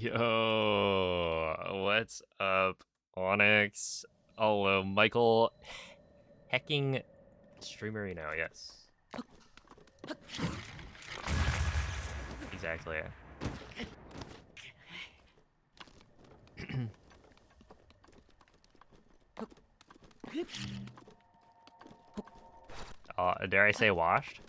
Yo, what's up, Onyx? Hello, Michael. Hecking streamer now, yes. Exactly. Dare I say washed?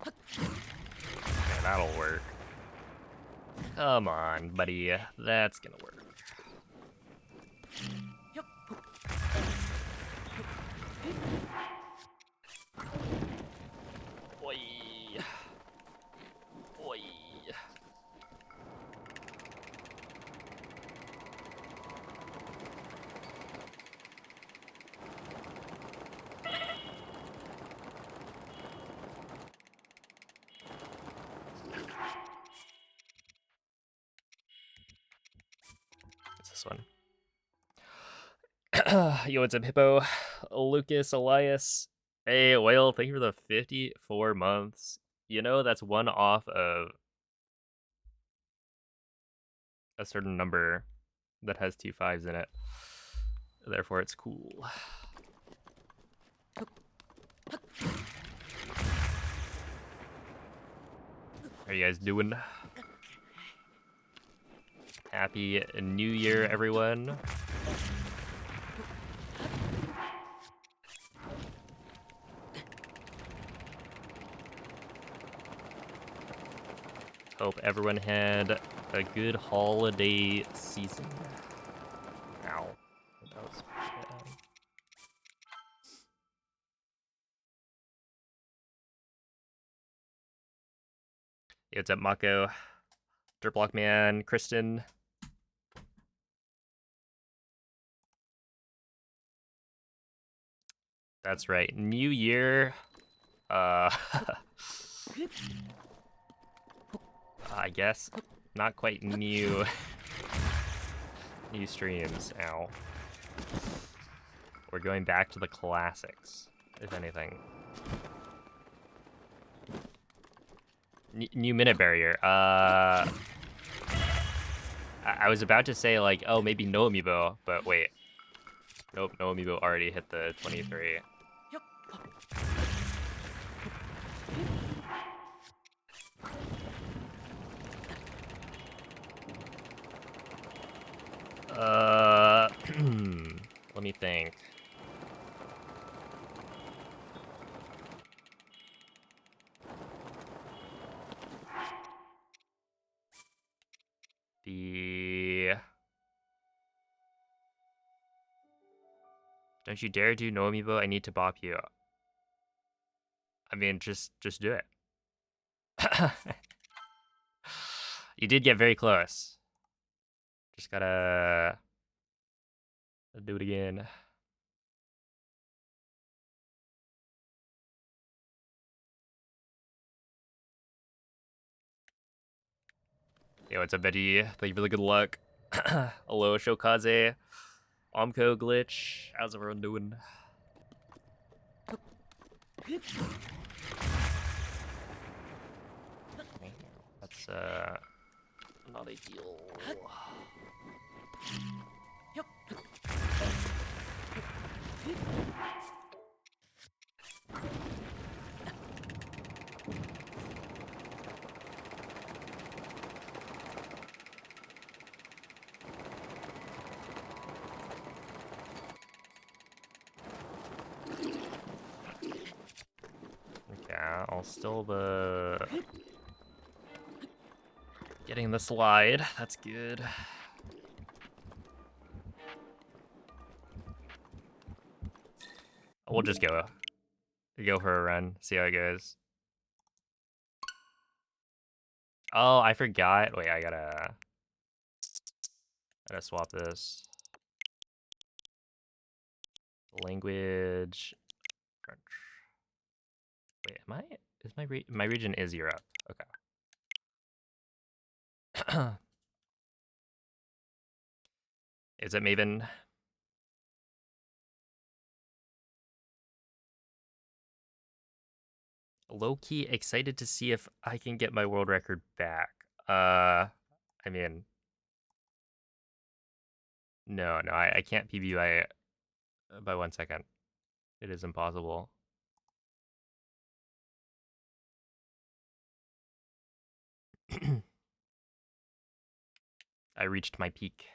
Okay, that'll work. Come on, buddy. That's gonna work. Oi. Oi. What's this one? Yo, what's up, Hippo? Lucas, Elias. Hey, Whale, thank you for the 54 months. You know, that's one off of a certain number that has 2 5s in it. Therefore, it's cool. How you guys doing? Happy New Year, everyone. Hope everyone had a good holiday season. Ow. That was bad. Yeah, what's up, Mako? Dirtblock Man, Kristen. That's right. New Year. I guess not quite new. New streams. Ow. We're going back to the classics, if anything. New minute barrier. I was about to say like, oh, maybe no amiibo, but wait. Nope, no amiibo already hit the 23. Let me think. Don't you dare do no amiibo, I need to bop you. I mean, just do it. You did get very close. Just gotta do it again. Yo, what's up, Betty? Thank you for the good luck. Hello, Shokaze. Omco Glitch. How's everyone doing? That's not ideal. Okay, I'll still getting the slide. That's good. We'll just go for a run, see how it goes. Oh, I forgot. Wait, I gotta swap this. Language. French. Wait, is my region is Europe. Okay. Is it Maven? low-key excited to see if I can get my world record back. I mean, no, I can't PB by 1 second. It is impossible. I reached my peak.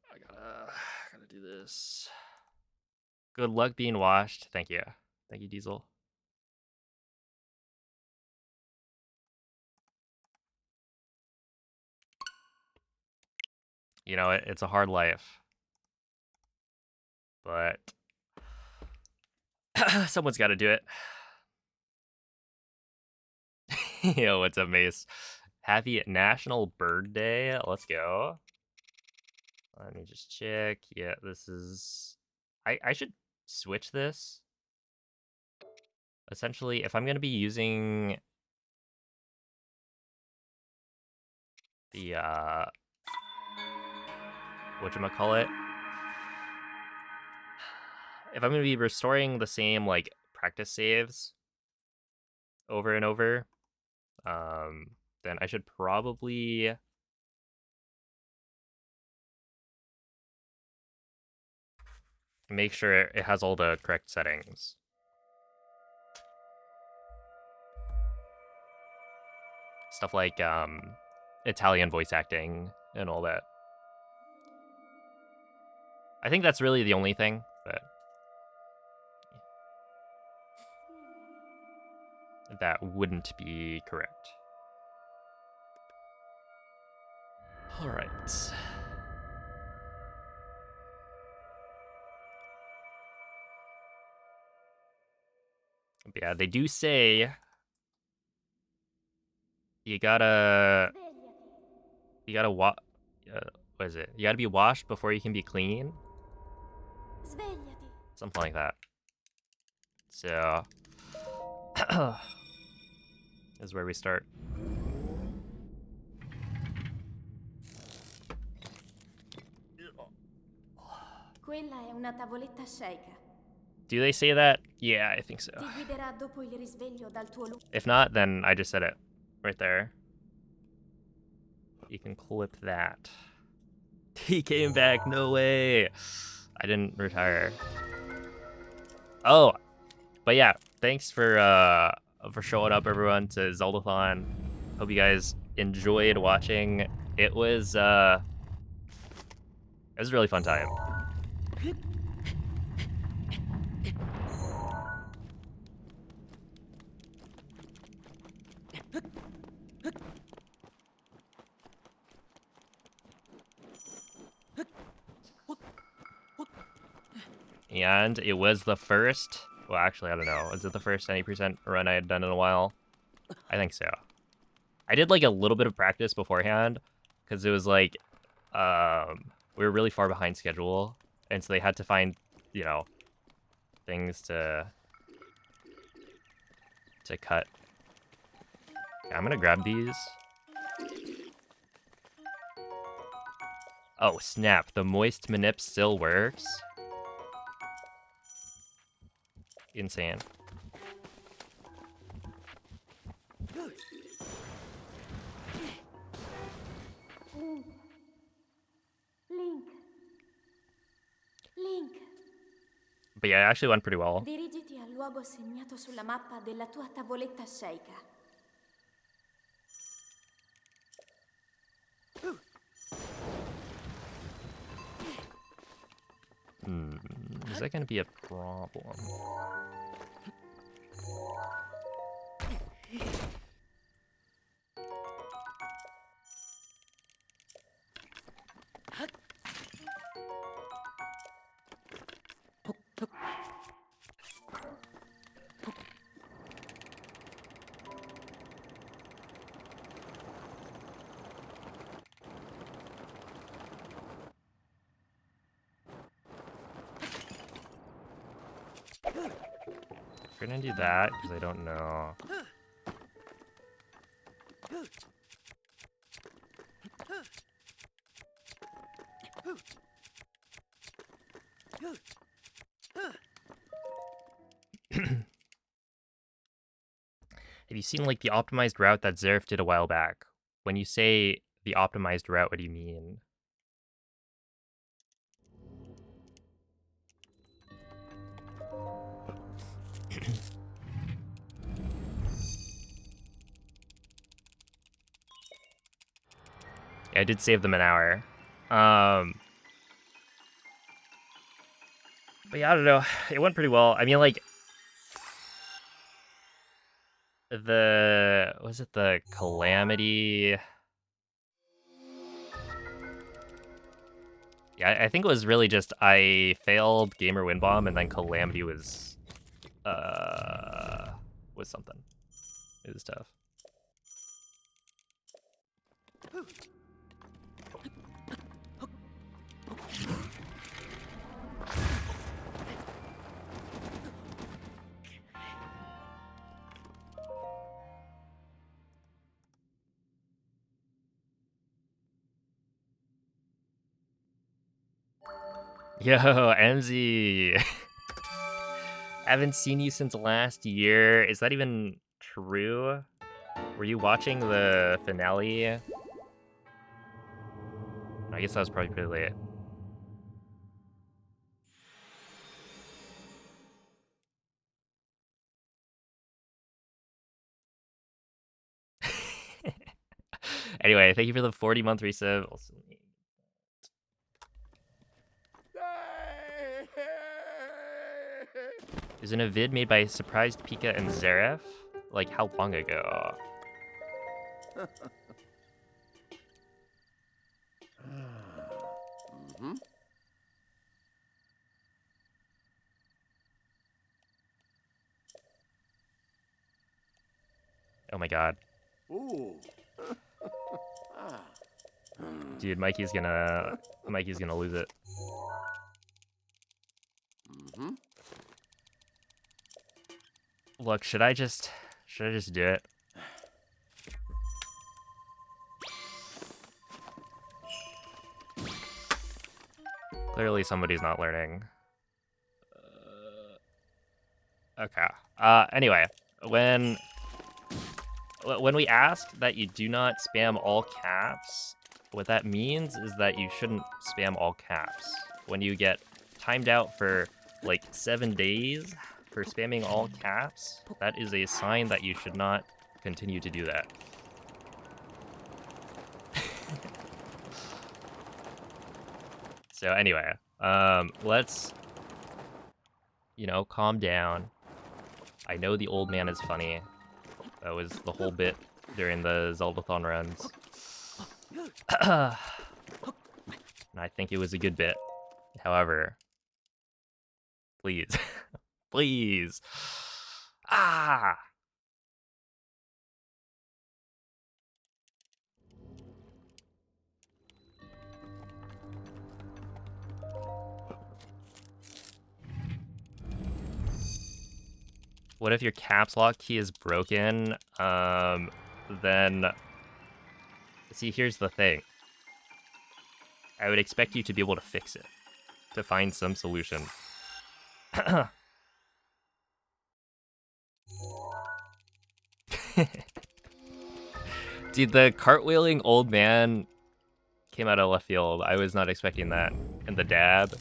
I gotta do this. Good luck being washed. Thank you. Thank you, Diesel. You know, it's a hard life. But someone's got to do it. Yo, what's up, Mace? Happy National Bird Day. Let's go. Let me just check. Yeah, this is... I should switch this. Essentially, if I'm going to be using the, whatchamacallit? If I'm going to be restoring the same, like, practice saves over and over, then I should probably... make sure it has all the correct settings. Stuff like Italian voice acting and all that. I think that's really the only thing, but that wouldn't be correct. All right. But yeah, they do say you gotta what is it? You gotta be washed before you can be clean. Something like that. So this is where we start. Quella è una tavoletta sceicca. Do they say that? Yeah, I think so. Ti guiderà dopo il risveglio dal tuo If not, then I just said it right there. You can clip that. He came back, no way. I didn't retire. Oh, but yeah, thanks for showing up, everyone, to Zeldathon. Hope you guys enjoyed watching. It was a really fun time. And it was the first, well, actually, I don't know. Is it the first 90% run I had done in a while? I think so. I did like a little bit of practice beforehand because it was like, we were really far behind schedule. And so they had to find, you know, things to cut. Okay, I'm gonna grab these. Oh, snap. The moist manip still works? Insane. Link. But yeah, it actually went pretty well. Dirigiti al luogo segnato sulla mappa della tua tavoletta sceicca. Is that gonna be a problem? We're gonna do that because I don't know. you seen like the optimized route that Zerif did a while back? When you say the optimized route, what do you mean? Yeah, I did save them an hour. But yeah, I don't know. It went pretty well. I mean, like, was it the Calamity? Yeah, I think it was really just I failed Gamer Win Bomb, and then Calamity was something. It was tough. Yo, MZ. Haven't seen you since last year. Is that even true? Were you watching the finale? I guess that was probably pretty late. Anyway, thank you for the 40-month resub. Also, it was in a vid made by Surprised Pika and Zeref? Like, how long ago? Oh my god. Dude, Mikey's gonna lose it. Look, should I just do it? Clearly somebody's not learning. Okay. Anyway, when we ask that you do not spam all caps, what that means is that you shouldn't spam all caps. When you get timed out for like 7 days for spamming all caps, that is a sign that you should not continue to do that. So anyway, let's, calm down. I know the old man is funny. That was the whole bit during the Zeldathon runs. And I think it was a good bit. However, please, please. Ah! What if your caps lock key is broken? Then... See, here's the thing. I would expect you to be able to fix it. To find some solution. Dude, the cartwheeling old man came out of left field. I was not expecting that. And the dab.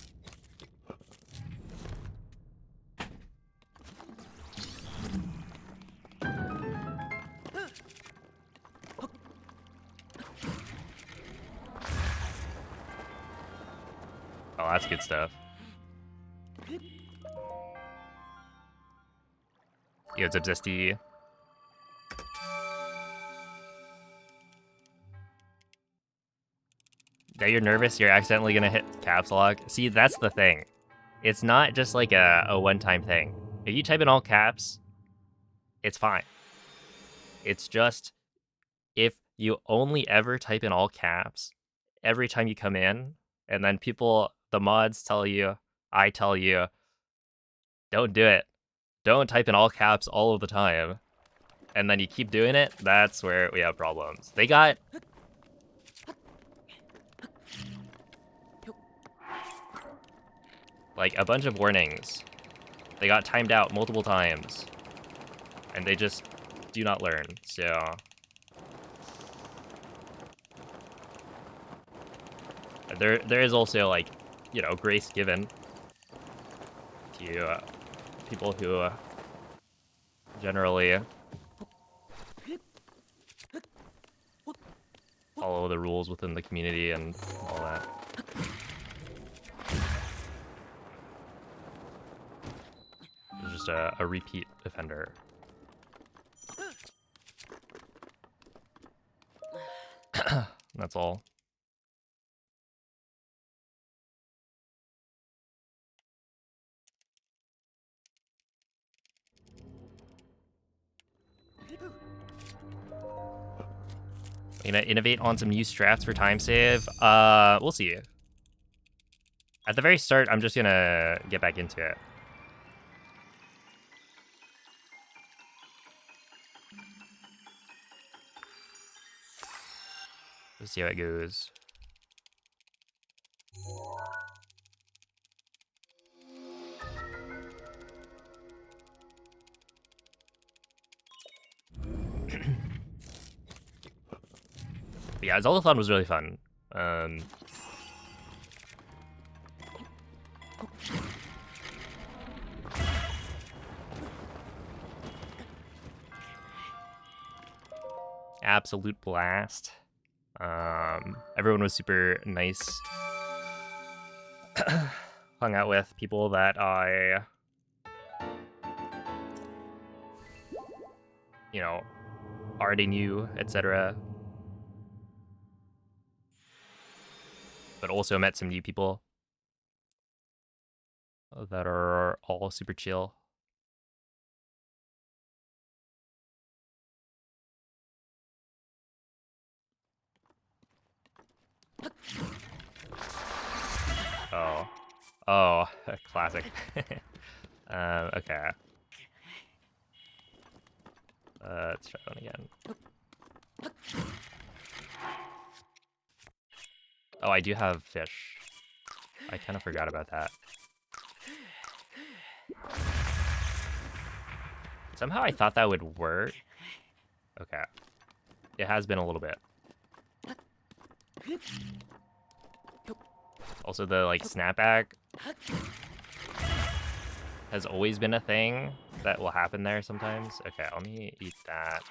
Oh, that's good stuff. Yo, it's Zesty. Now you're nervous, you're accidentally gonna hit caps lock. See, that's the thing. It's not just like a one-time thing. If you type in all caps, it's fine. It's just, if you only ever type in all caps every time you come in, and then the mods tell you, I tell you, don't do it. Don't type in all caps all of the time. And then you keep doing it, that's where we have problems. They got... like, a bunch of warnings. They got timed out multiple times. And they just do not learn. So there is also, like, you know, grace given to people who generally follow the rules within the community and all that. It's just a repeat offender. That's all. We're gonna innovate on some new strats for time save. We'll see. At the very start, I'm just gonna get back into it. Let's see how it goes. But yeah, Zeldathon was really fun. Absolute blast. Everyone was super nice. Hung out with people that I, you know, already knew, etc. But also met some new people that are all super chill. Oh, classic. Okay. Let's try one again. Oh, I do have fish. I kind of forgot about that. Somehow I thought that would work. Okay. It has been a little bit. Also, the, like, snapback has always been a thing that will happen there sometimes. Okay, let me eat that.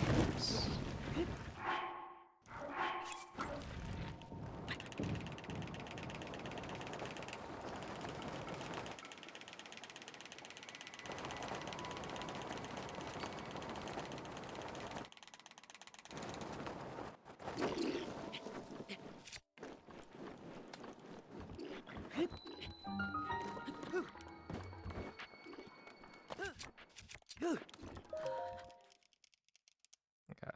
Oops. Okay.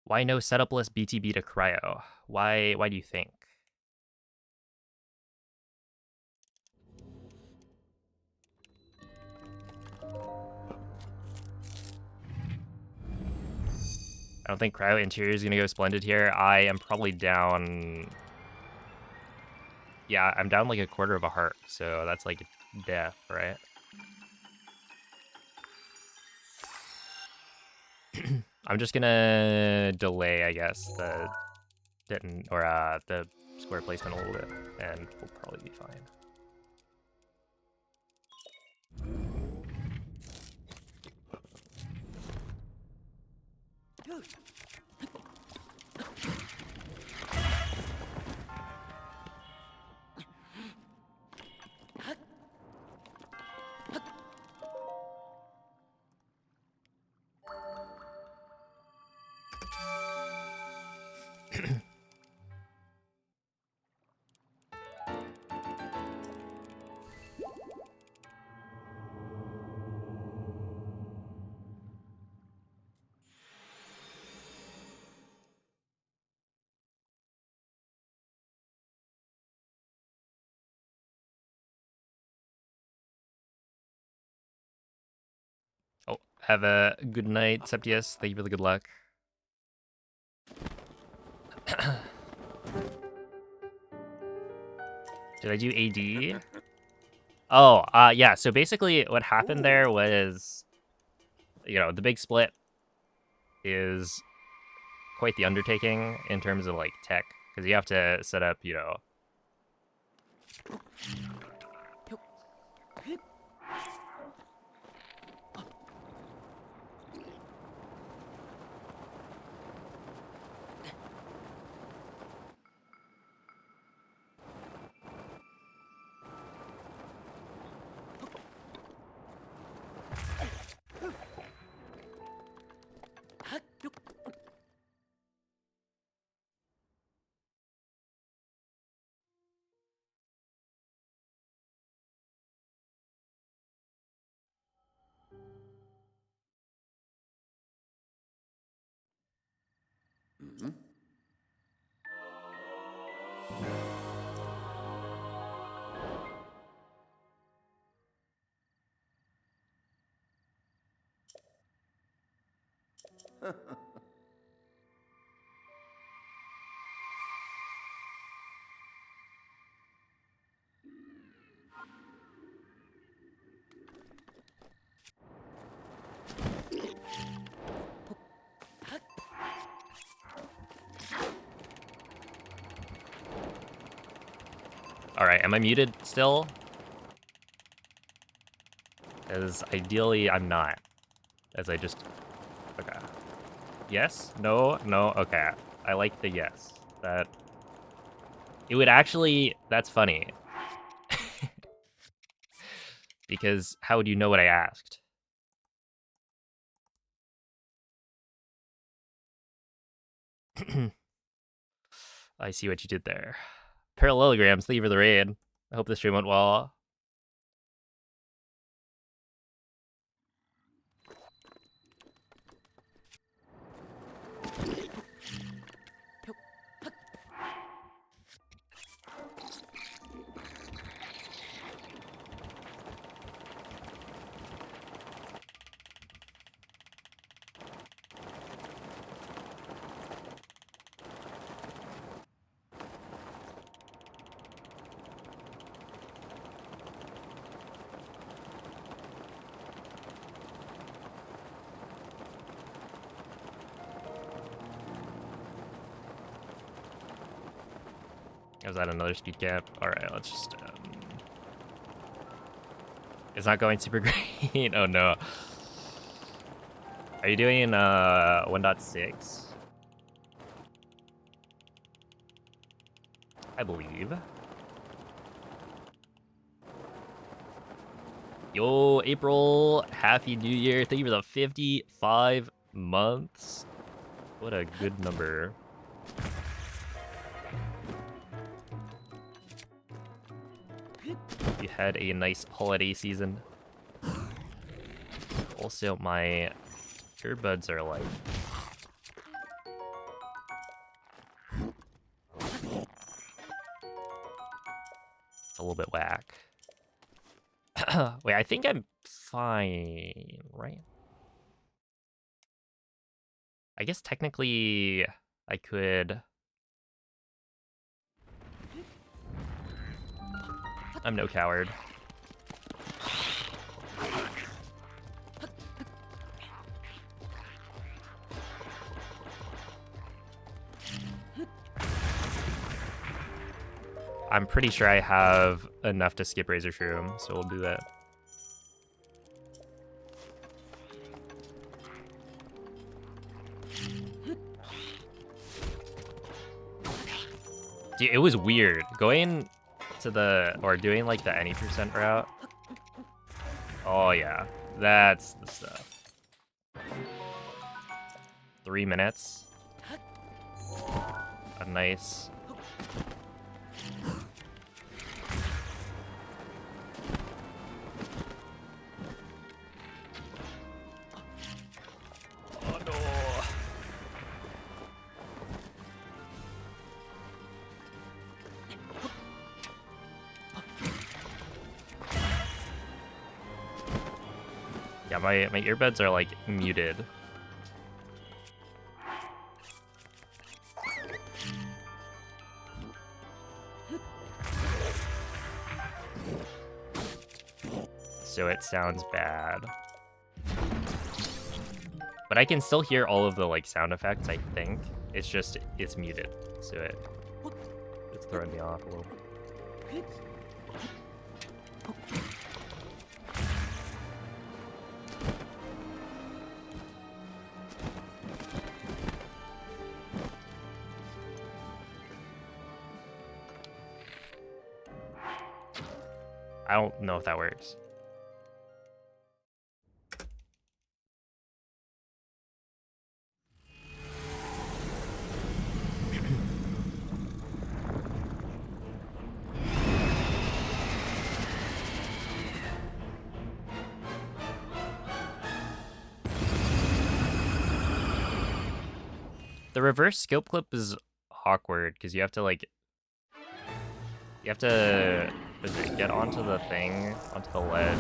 Why no setup list BTB to cryo? Why do you think? I don't think cryo interior is gonna go splendid here. I am probably down. Yeah, I'm down like a quarter of a heart, so that's like death, right? I'm just gonna delay, I guess, the square placement a little bit, and we'll probably be fine. Oh, have a good night, Septius. Thank you for the good luck. Did I do AD? Oh, yeah. So basically, what happened there was, the big split is quite the undertaking in terms of like tech, because you have to set up, All right, am I muted still? As ideally, I'm not. As I just... Okay. Yes? No? No? Okay. I like the yes. That... It would actually... That's funny. Because how would you know what I asked? I see what you did there. Parallelograms, thank you for the raid. I hope the stream went well. Is that another speed cap? All right, let's just... It's not going super great. Oh no. Are you doing 1.6? I believe. Yo, April, happy new year. Thank you for the 55 months. What a good number. You had a nice holiday season. Also, my earbuds are like... It's a little bit whack. Wait, I think I'm fine, right? I guess technically I could... I'm no coward. I'm pretty sure I have enough to skip Razor Shroom, so we'll do that. Dude, it was weird. Going to the... Or doing like the any % route. Oh yeah, that's the stuff. 3 minutes. A nice... Oh no. Yeah, my earbuds are like muted. it sounds bad. But I can still hear all of the like sound effects, I think. It's just, it's muted, so it's throwing me off a little. I don't know if that works. The reverse scope clip is awkward because you have to like, what is it, get onto the thing, onto the ledge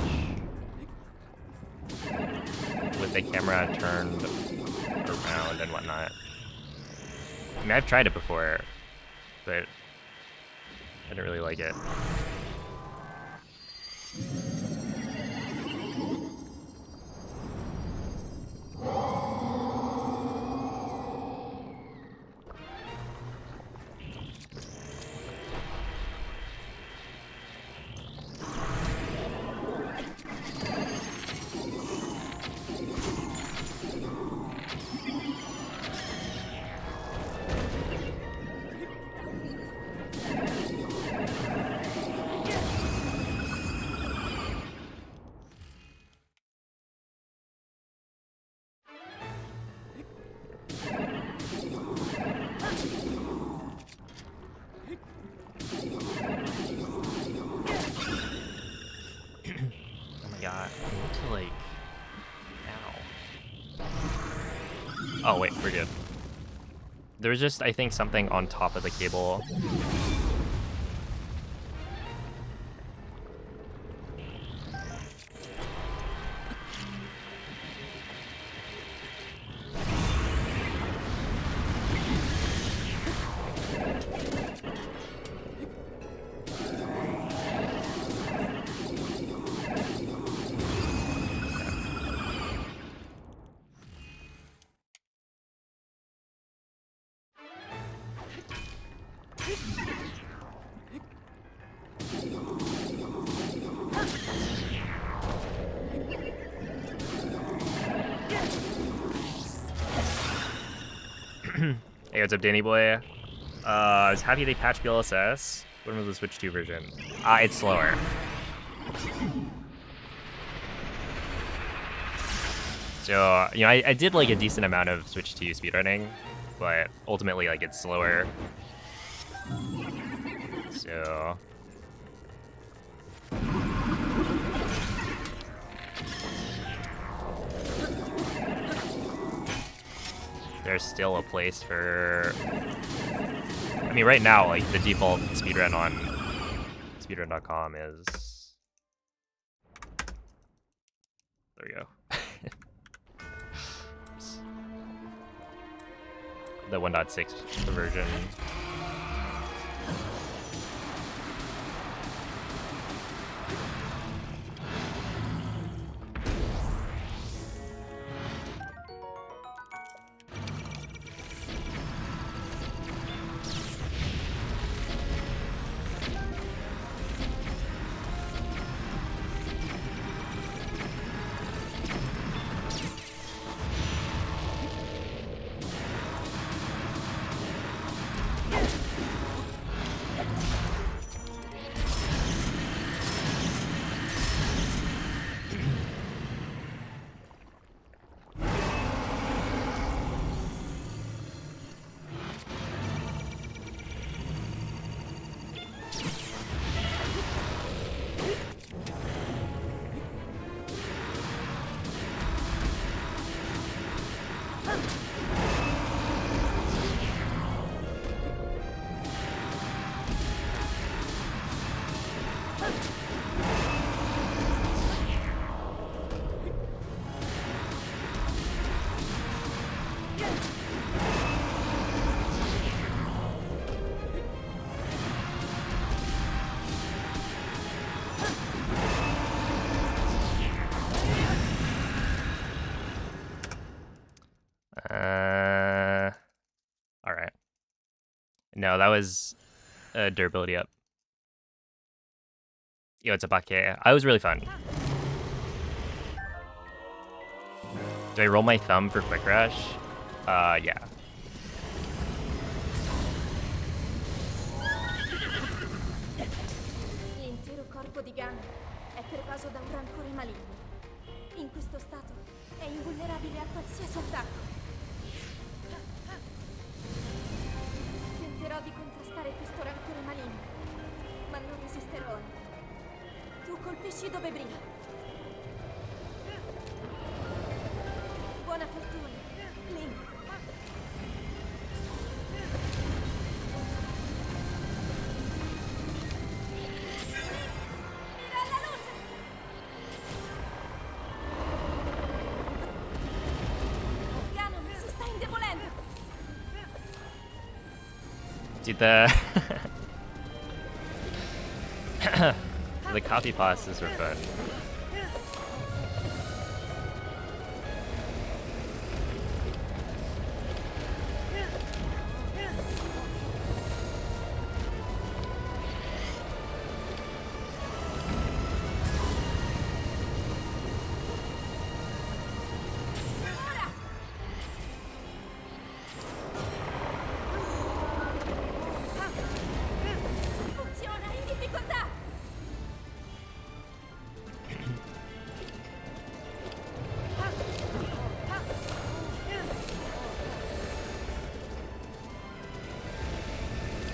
with the camera turned around and whatnot. I mean, I've tried it before, but I didn't really like it. Oh wait, we're good. There's just, I think, something on top of the cable. Hey, what's up, Danny boy? I was happy they patched BLSS. When was the Switch 2 version? It's slower. So, you know, I did like a decent amount of Switch 2 speedrunning, but ultimately, like, it's slower. So... there's still a place for... I mean, right now, like, the default speedrun on speedrun.com is... there we go. The 1.6 version. No, that was a durability up. Yo, it's a bakke. I was really fun. Do I roll my thumb for quick rush? Yeah. L'intero corpo di Gun è pervaso da un rancore maligno. In questo stato è invulnerabile a qualsiasi attacco. Tenterò di contrastare questo rancore maligno, ma non resisterò. Tu colpisci dove brilla. Buona fortuna, Link. Mira alla luce! Piano, si sta indebolendo. Dude, the copy pastas were fun. Funziona in difficoltà.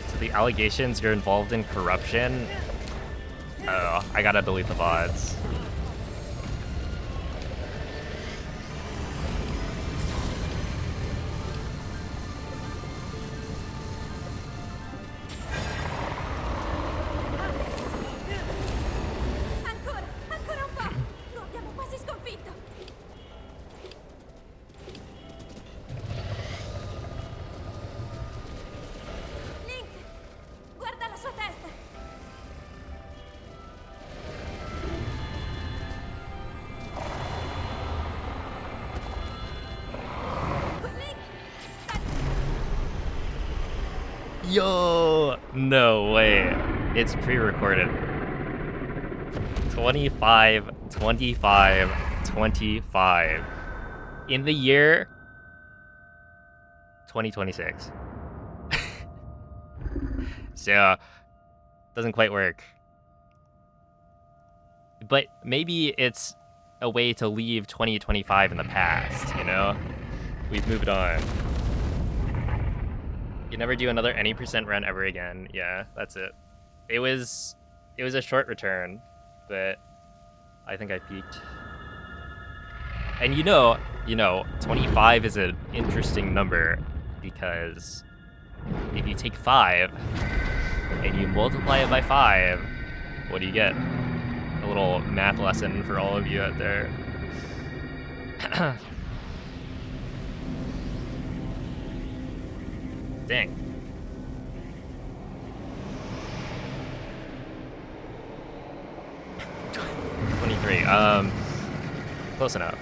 So the allegations you're involved in corruption. Oh, I gotta delete the VODs. Ancora un po'. Lo abbiamo quasi sconfitto. Link, guarda la sua testa. Link, Yo, no way. It's pre-recorded. 25, 25, 25. In the year 2026. So, doesn't quite work. But maybe it's a way to leave 2025 in the past, you know? We've moved on. You never do another any percent run ever again. Yeah, that's it. It was a short return, but I think I peaked. And you know, 25 is an interesting number because if you take 5 and you multiply it by 5, what do you get? A little math lesson for all of you out there. Dang. $23. Close enough.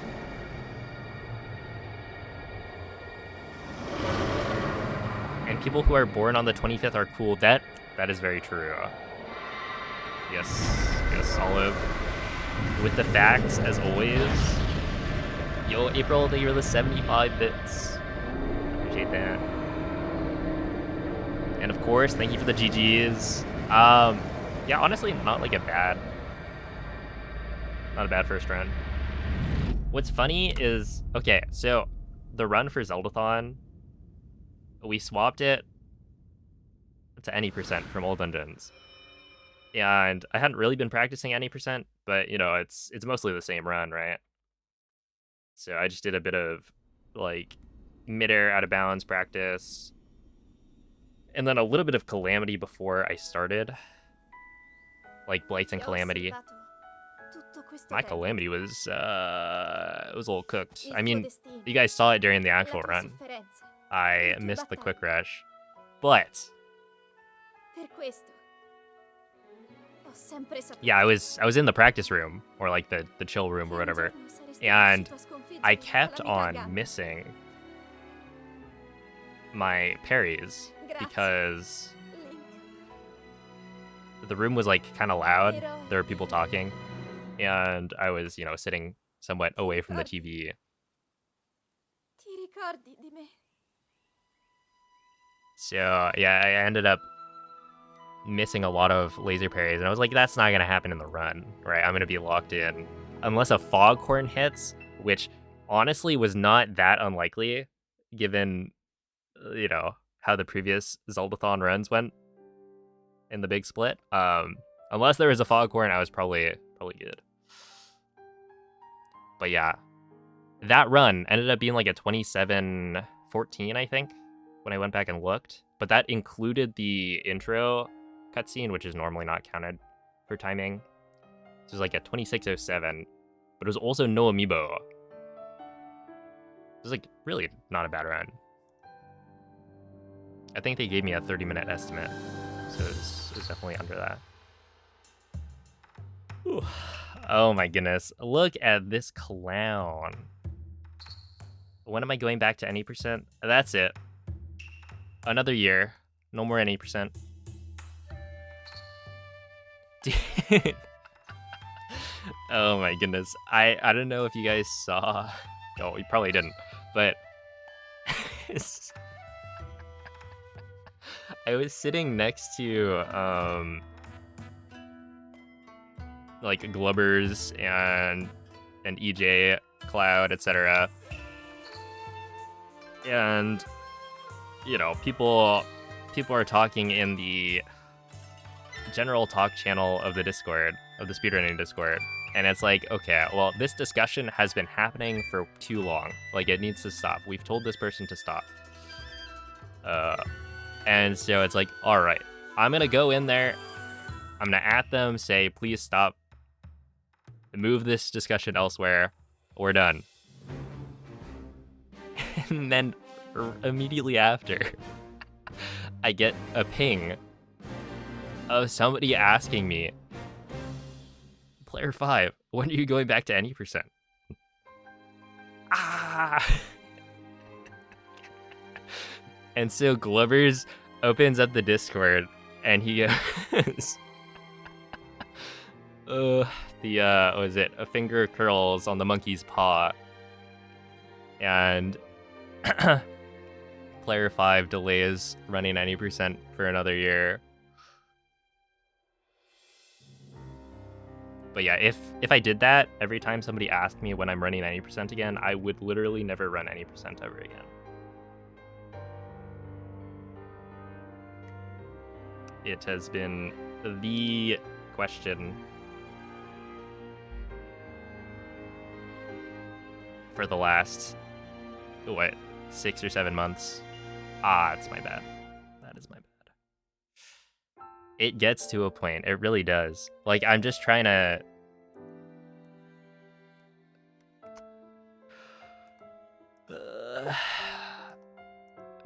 And people who are born on the 25th are cool. That is very true. Yes, Olive. With the facts, as always. Yo, April, you're the 75 bits. Appreciate that. And of course, thank you for the GGs. Yeah, honestly, not a bad first run. What's funny is, okay, so the run for Zeldathon, we swapped it to any percent from old dungeons. And I hadn't really been practicing any percent, but you know, it's mostly the same run, right? So I just did a bit of like midair out of bounds practice. And then a little bit of Calamity before I started. Like Blatant Calamity. My Calamity was it was a little cooked. I mean, you guys saw it during the actual run. I missed the quick rush. But yeah, I was in the practice room, or like the chill room or whatever. And I kept on missing my parries because Link. the room was like kind of loud. Però There were people talking, and I was, you know, sitting somewhat away from the TV. ti ricordi di me? So yeah, I ended up missing a lot of laser parries, and I was like, that's not gonna happen in the run, right? I'm gonna be locked in unless a foghorn hits, which honestly was not that unlikely, given you know how the previous Zeldathon runs went in the big split. Unless there was a foghorn, I was probably good. But yeah, that run ended up being like a 27-14, I think, when I went back and looked. But that included the intro cutscene, which is normally not counted for timing. This was like a 26:07, but it was also no amiibo. It was like really not a bad run. I think they gave me a 30-minute estimate, so it was definitely under that. Ooh. Oh my goodness, look at this clown. When am I going back to any percent? That's it. Another year. No more any percent. Dude. Oh my goodness. I don't know if you guys saw. Oh, you probably didn't. But I was sitting next to like Glubbers and EJ, Cloud, etc. And you know, people are talking in the general talk channel of the Discord, of the speedrunning Discord. And it's like, okay, well, this discussion has been happening for too long. Like, it needs to stop. We've told this person to stop. And so it's like, all right, I'm going to go in there. I'm going to at them, say, please stop. Move this discussion elsewhere. We're done. And then immediately after, I get a ping of somebody asking me, Player 5, when are you going back to any percent? Ah! And so Glubbers opens up the Discord and he goes, what is it? A finger curls on the monkey's paw. And Player 5 delays running 90% for another year. But yeah, if I did that every time somebody asked me when I'm running 90% again, I would literally never run 90% ever again. It has been the question for the last, what, 6 or 7 months. Ah, it's my bad. That is my bad. It gets to a point. It really does. Like, I'm just trying to...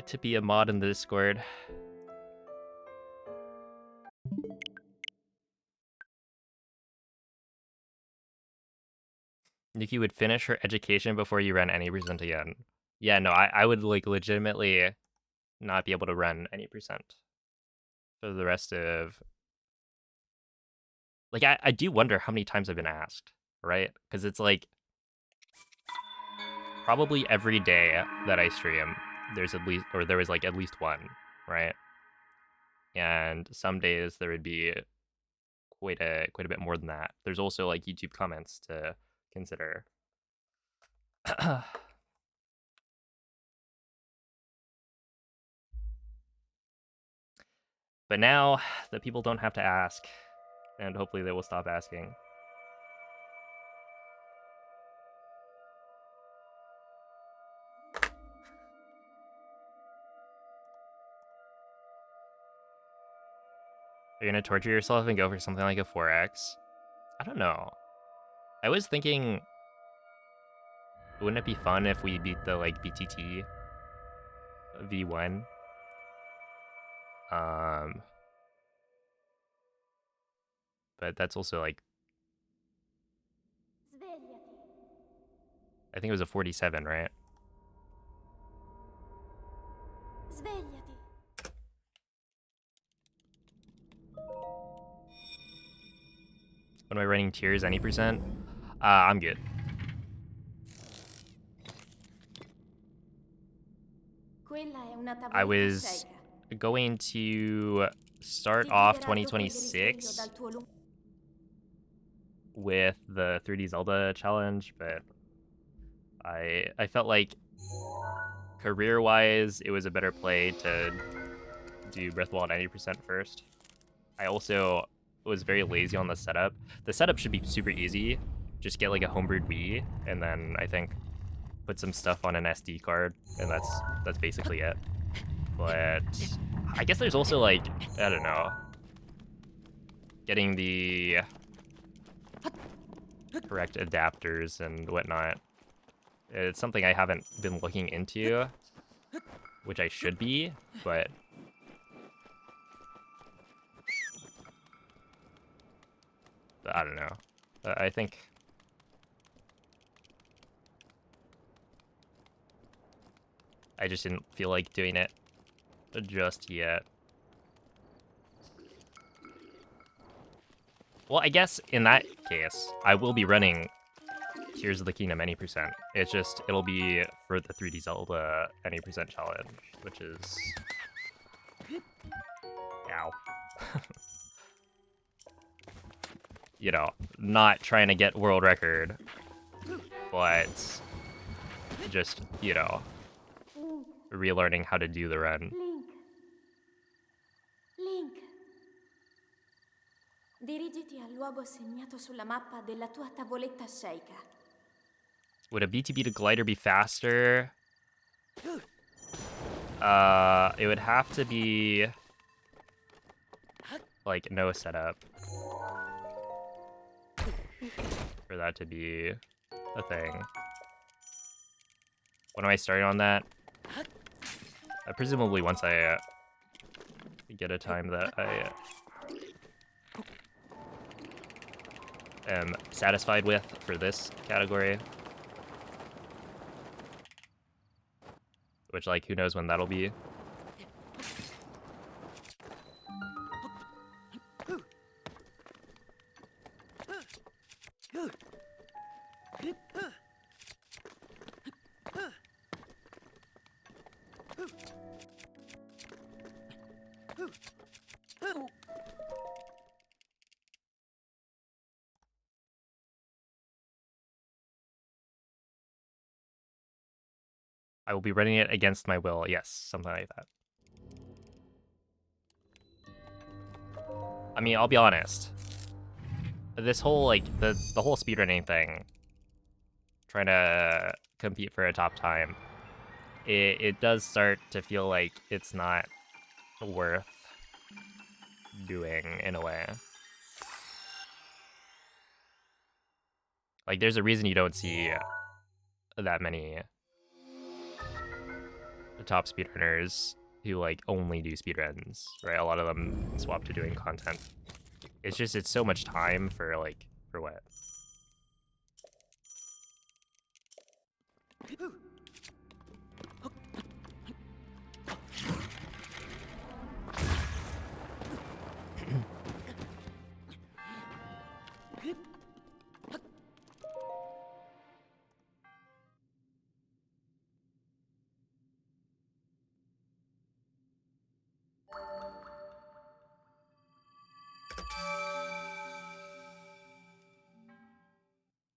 to be a mod in the Discord. Nikki would finish her education before you run any percent again. Yeah, no, I would, like, legitimately not be able to run any percent for the rest of... Like, I do wonder how many times I've been asked, right? Because it's, like, probably every day that I stream, there's at least, or there was, like, at least one, right? And some days there would be quite a bit more than that. There's also, like, YouTube comments to consider. But now the people don't have to ask, and hopefully they will stop asking. You're gonna torture yourself and go for something like a 4x? I don't know. I was thinking, wouldn't it be fun if we beat the, like, BTT V1? But that's also, like, Svegliati. I think it was a 47, right? Svegliati. running tiers any percent, I'm good. Quella è una I tavoletta was cieca. going to start Ti off guiderà dopo il risveglio 2026 dal tuo lungo... with the 3D Zelda challenge, but I felt like career-wise, it was a better play to do Breath of the Wild 90% first. I also was very lazy on the setup. The setup should be super easy. Just get like a homebrewed Wii, and then I think put some stuff on an SD card, and that's basically it. But I guess there's also like, I don't know, getting the correct adapters and whatnot. It's something I haven't been looking into, which I should be, but I don't know. I think I just didn't feel like doing it just yet. Well, I guess in that case, I will be running Tears of the Kingdom any percent. It's just, it'll be for the 3D Zelda any percent challenge, which is... Ow. You know, not trying to get world record, but just, you know, relearning how to do the run. Link. Dirigiti al luogo segnato sulla mappa della tua tavoletta sceicca. Would a BTB to glider be faster? It would have to be like no setup for that to be a thing. When am I starting on that? Presumably once I get a time that I am satisfied with for this category. Which, like, who knows when that'll be. I will be running it against my will. Yes, something like that. I mean, I'll be honest. This whole, like, the whole speedrunning thing, trying to compete for a top time, it does start to feel like it's not worth doing in a way. Like, there's a reason you don't see that many top speedrunners who, like, only do speedruns, right? A lot of them swap to doing content. It's just, it's so much time for, like, for what?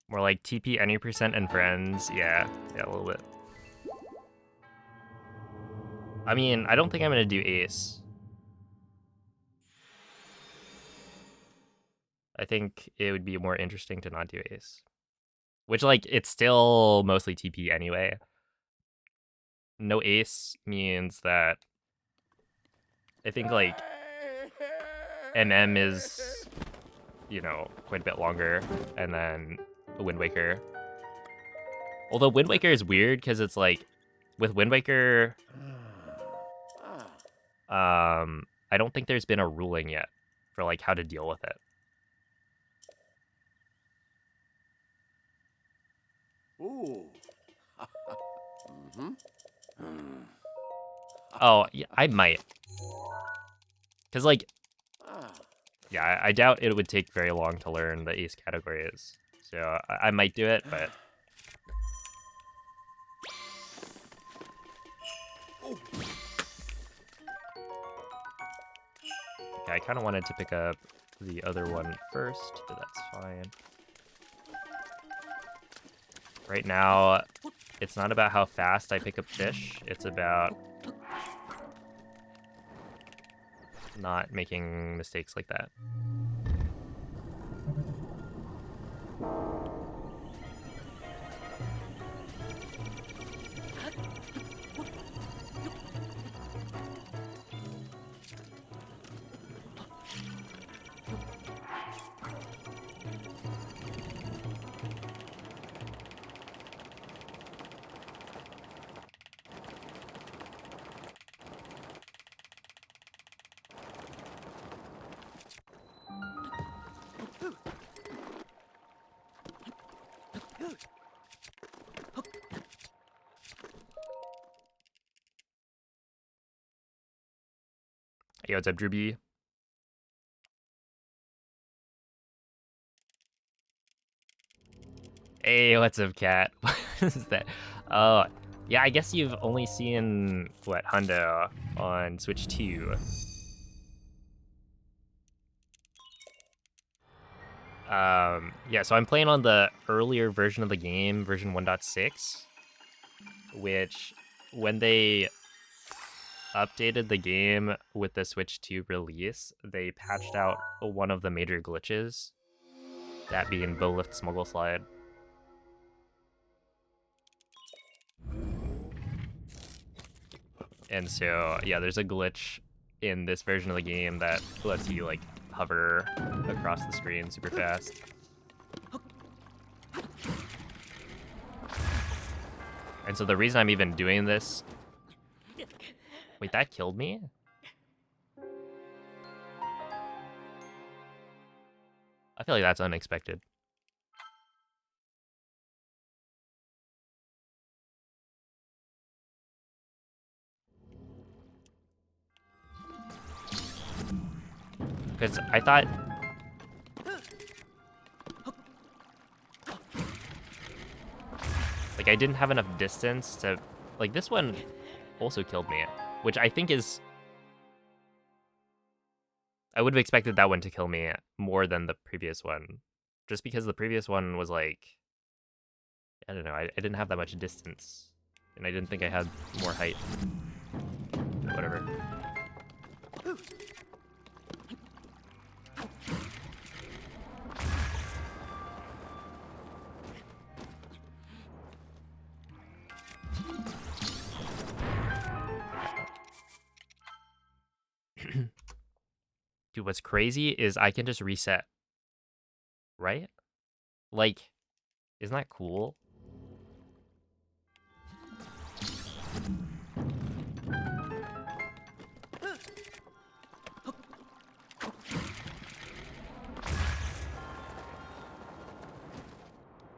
More like TP any percent and friends. Yeah, a little bit. I mean, I don't think I'm gonna do Ace. I think it would be more interesting to not do Ace. Which, like, it's still mostly TP anyway. No Ace means that I think, like, MM is, you know, quite a bit longer, and then Wind Waker. Although Wind Waker is weird because it's like, with Wind Waker, I don't think there's been a ruling yet for like how to deal with it. Ooh. Oh, yeah, I might. Because, like, Yeah, I doubt it would take very long to learn the ace categories. So I might do it, but okay, I kind of wanted to pick up the other one first, but that's fine. Right now, it's not about how fast I pick up fish. It's about not making mistakes like that. Hey, what's up, Drew B? Hey, what's up, cat? What is that? Oh, yeah, I guess you've only seen, what, Hundo on Switch 2. Yeah, so I'm playing on the earlier version of the game, version 1.6, which, when they updated the game with the Switch 2 release, they patched out one of the major glitches, that being Bow Lift Smuggle Slide. And so, yeah, there's a glitch in this version of the game that lets you, like, hover across the screen super fast. And so the reason I'm even doing this... Wait, that killed me? I feel like that's unexpected. Because I thought... Like, I didn't have enough distance to... Like, this one also killed me, which I think is... I would have expected that one to kill me more than the previous one. Just because the previous one was like... I don't know, I didn't have that much distance. And I didn't think I had more height. Whatever. Dude, what's crazy is I can just reset. Right? Like, isn't that cool?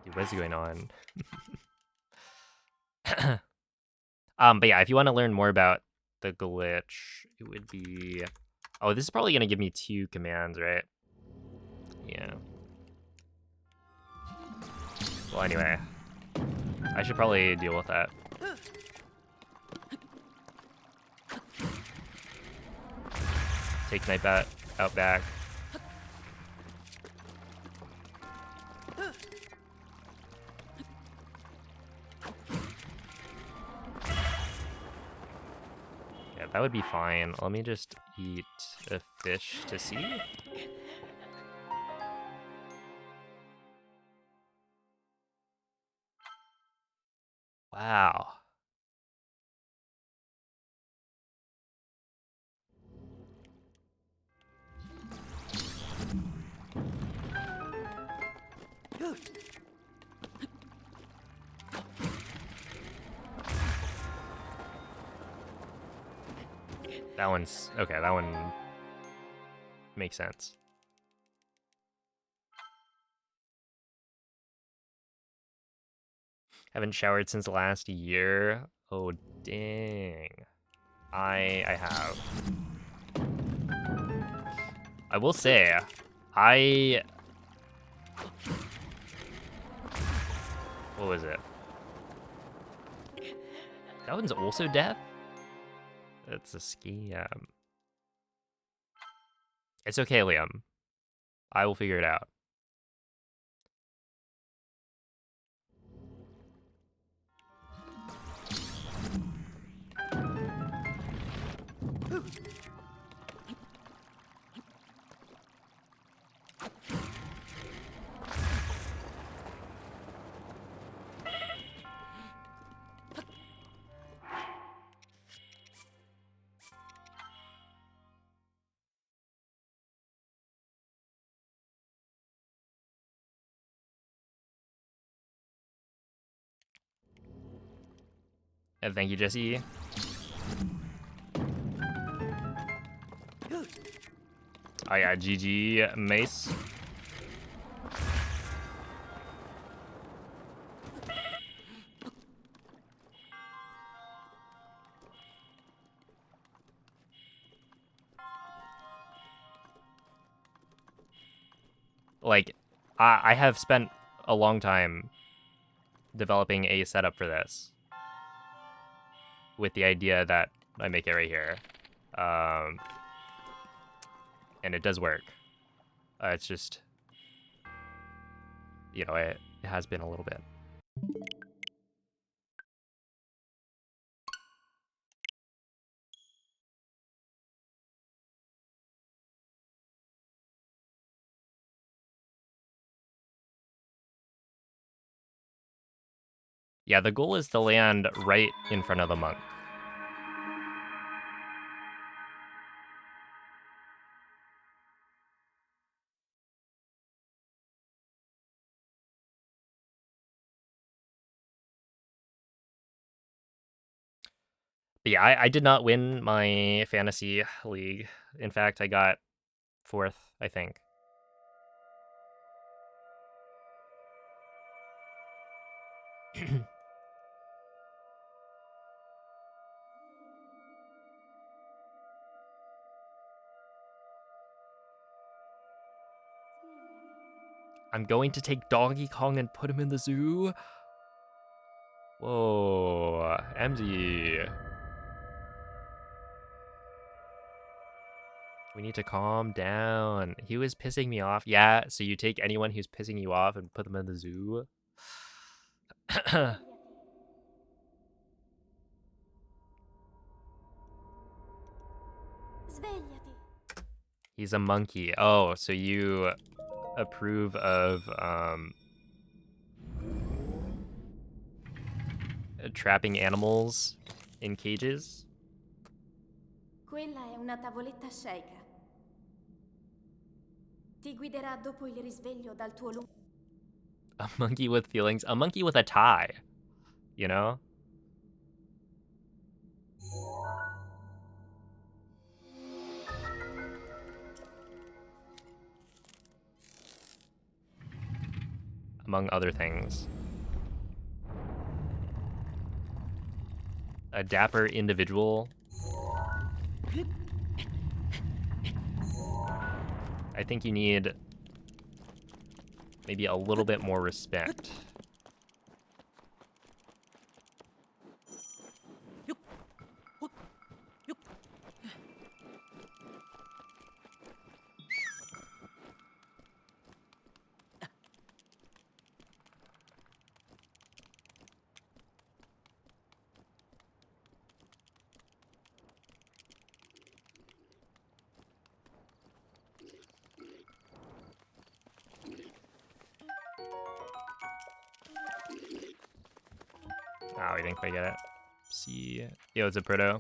Dude, what's going on? But yeah, if you want to learn more about the glitch, it would be... Oh, this is probably going to give me 2 commands, right? Yeah. Well, anyway. I should probably deal with that. Take Nightbat out back. Yeah, that would be fine. Let me just eat a fish to see. Wow. That one's... Okay, that one makes sense. Haven't showered since last year. Oh, dang. I have. I will say, I... What was it? That one's also death? That's a scam. It's okay, Liam. I will figure it out. And thank you, Jesse. Oh yeah, GG, Mace. Like, I have spent a long time developing a setup for this with the idea that I make it right here. And it does work. It's just, you know, it has been a little bit. Yeah, the goal is to land right in front of the monk. But yeah, I did not win my fantasy league. In fact, I got 4th, I think. I'm going to take Donkey Kong and put him in the zoo. Whoa, MZ. We need to calm down. He was pissing me off. Yeah, so you take anyone who's pissing you off and put them in the zoo? Svegliati. He's a monkey. Oh, so you approve of trapping animals in cages? Quella è una tavoletta sceicca. Ti guiderà dopo il risveglio dal tuo lungo... A monkey with feelings. A monkey with a tie, you know? Among other things. A dapper individual. I think you need maybe a little bit more respect. Oh, we didn't quite get it. See. Yo, it's a proto.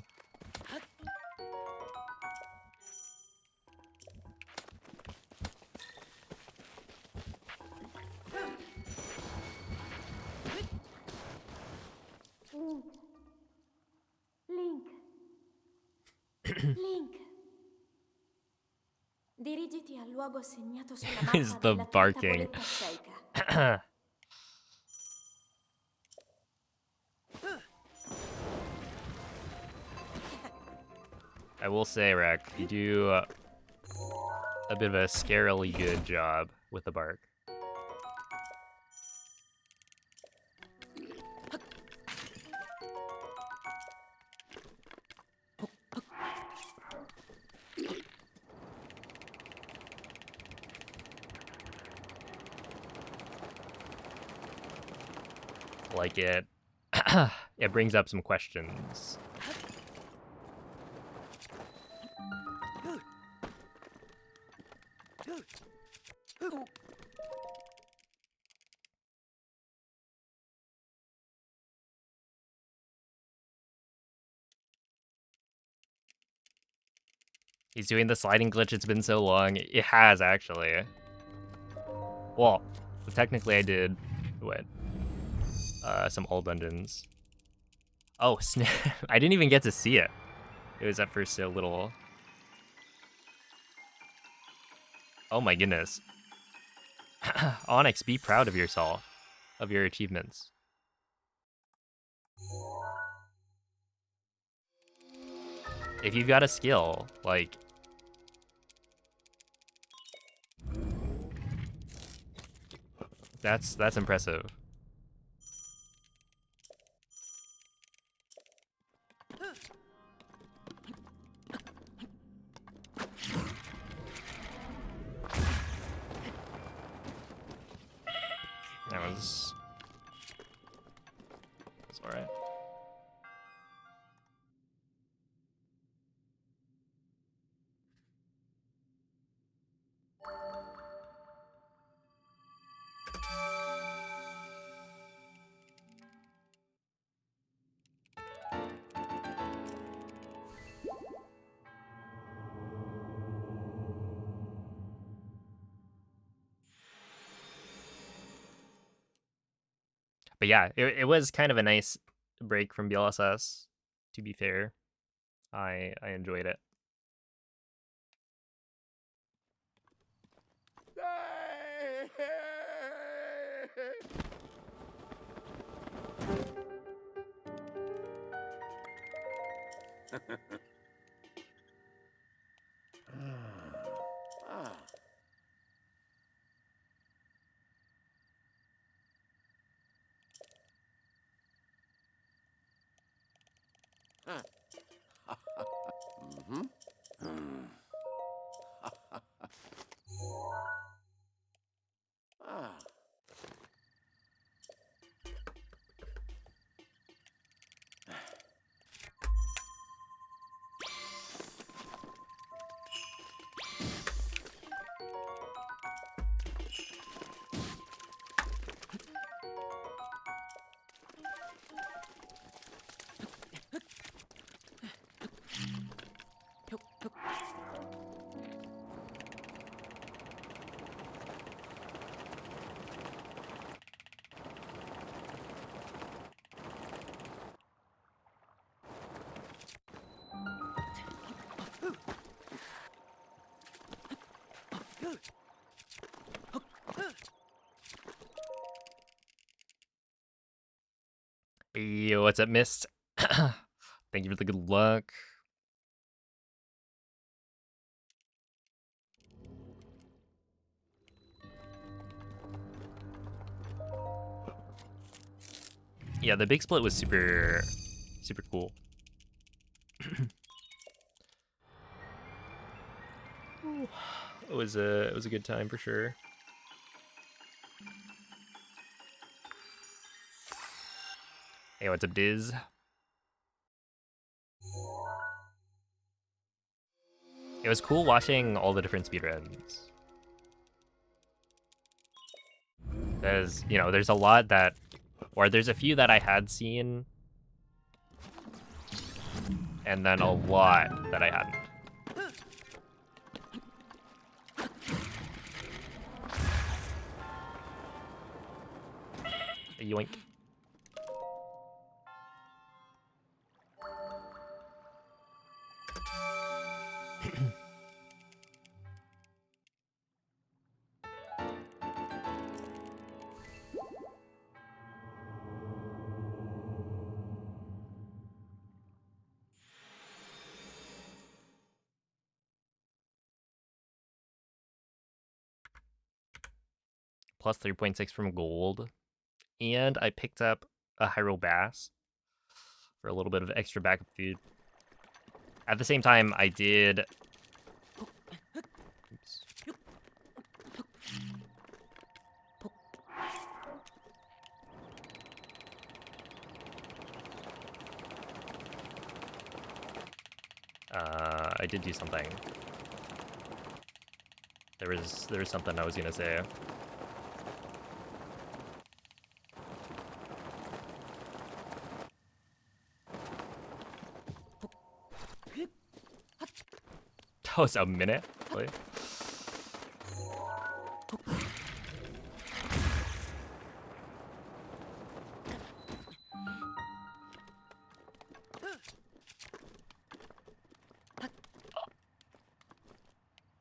Link. Link. Dirigiti al luogo segnato sulla mappa Is the della tua barking. tavoletta sceicca. I will say, Rek, you do a bit of a scarily good job with the bark. Like it it brings up some questions. He's doing the sliding glitch. It's been so long. It has, actually. Well, technically I did, what? Some old dungeons. Oh, snap. I didn't even get to see it. It was at first a little... Oh my goodness. Onyx, be proud of yourself, of your achievements. If you've got a skill, like... That's impressive. That was... It's alright. But yeah, it was kind of a nice break from BLSS, to be fair. I enjoyed it. Yo, what's up, Mist? Thank you for the good luck. Yeah, the big split was super cool. It was a good time for sure. Hey, what's up, Diz? It was cool watching all the different speedruns. Because, you know, there's a lot that, or there's a few that I had seen, and then a lot that I hadn't. Yoink. plus 3.6 from gold. And I picked up a Hyrule Bass for a little bit of extra backup food. At the same time, I did... Oops. I did do something. There was something I was gonna say. That was a minute, really?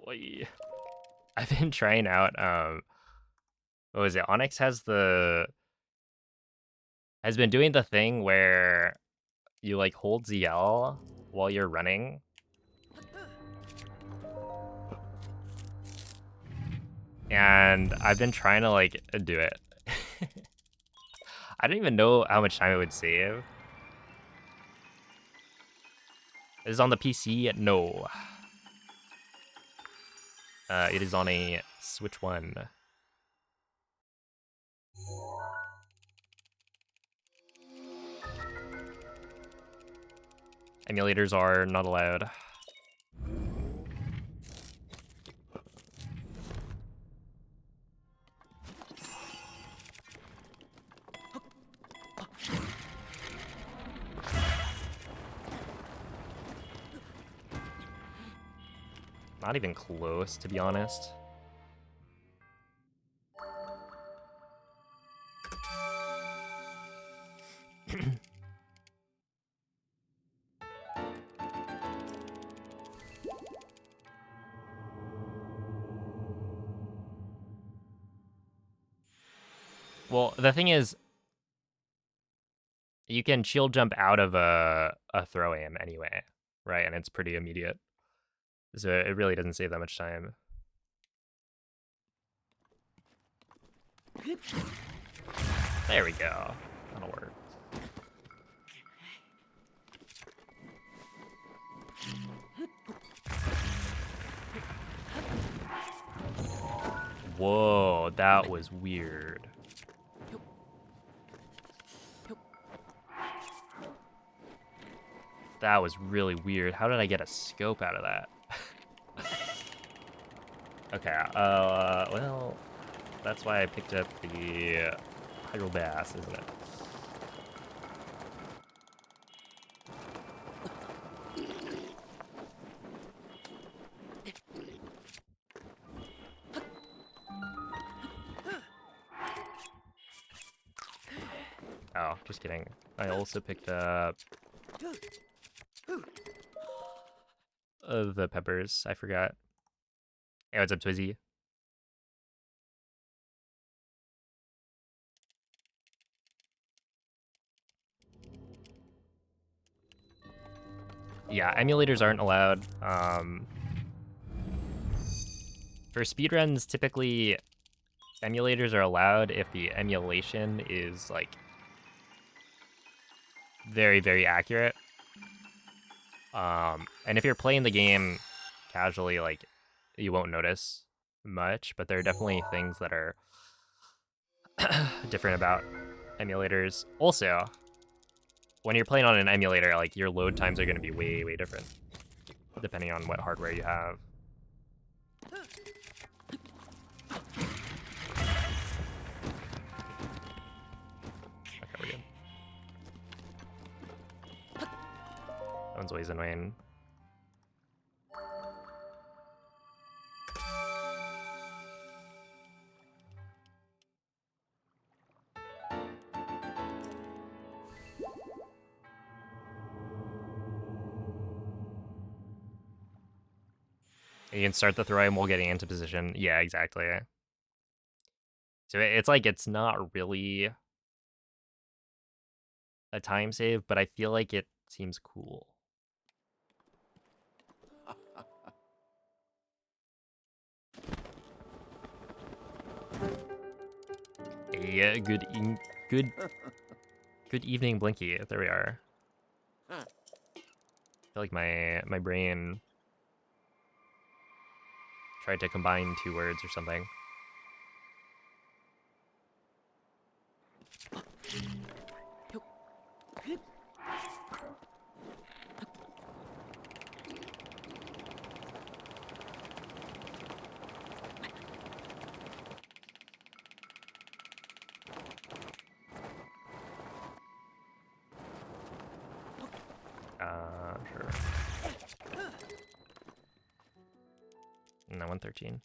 Oy. I've been trying out, what was it? Onyx has been doing the thing where you like hold ZL while you're running. And I've been trying to like do it. I don't even know how much time it would save. Is it on the PC? No. It is on a Switch 1. Emulators are not allowed. Not even close, to be honest. Well, the thing is, you can shield jump out of a throw aim anyway, right? And it's pretty immediate. So it really doesn't save that much time. There we go. That'll work. Whoa, that was weird. That was really weird. How did I get a scope out of that? Okay, well, that's why I picked up the Hyrule Bass, isn't it? Oh, just kidding. I also picked up the peppers. I forgot. Hey, what's up, Twizzy? Yeah, emulators aren't allowed. For speedruns, typically emulators are allowed if the emulation is like very, very accurate. And if you're playing the game casually, like, you won't notice much, but there are definitely things that are different about emulators. Also, when you're playing on an emulator, like, your load times are going to be way, way different, depending on what hardware you have. Okay, we're good. That one's always annoying. You can start the throw aim while getting into position. Yeah, exactly. So it's like it's not really a time save, but I feel like it seems cool. Yeah, good evening, Blinky. There we are. I feel like my brain tried to combine 2 words or something. Sure. No, 113.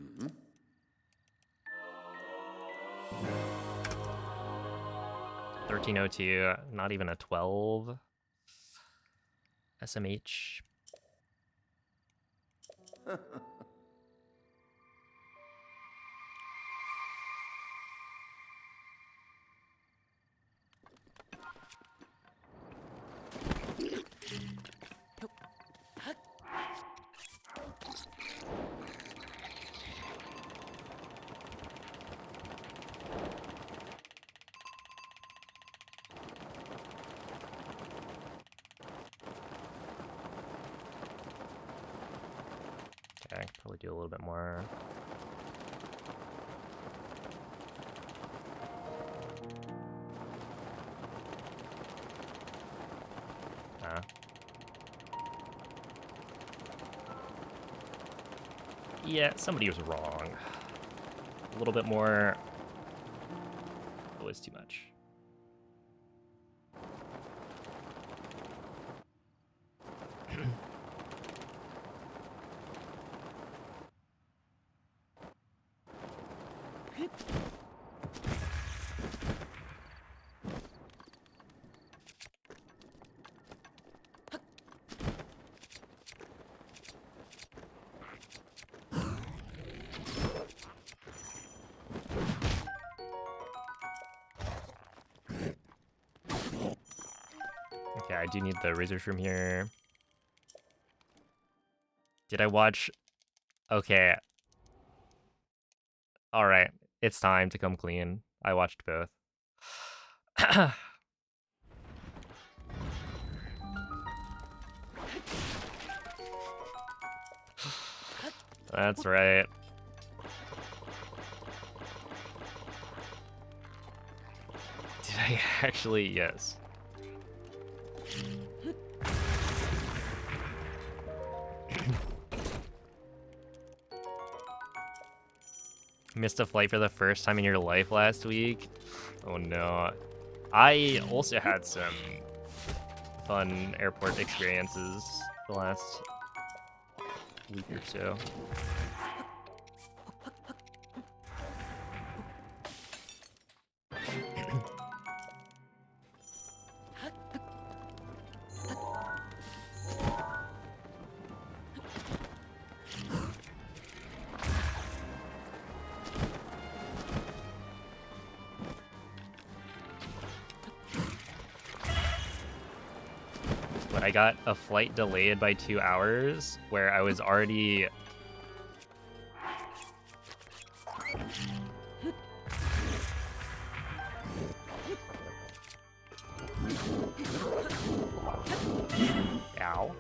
Mm-hmm. 1302, not even a 12. SMH. Okay, I could probably do a little bit more. Yeah, somebody was wrong. A little bit more was too much. Okay, I do need the razor shroom here. Did I watch? Okay. All right, it's time to come clean. I watched both. That's right. Did I actually? Yes. Missed a flight for the first time in your life last week? Oh no. I also had some fun airport experiences the last week or so. But I got a flight delayed by 2 hours where I was already ow.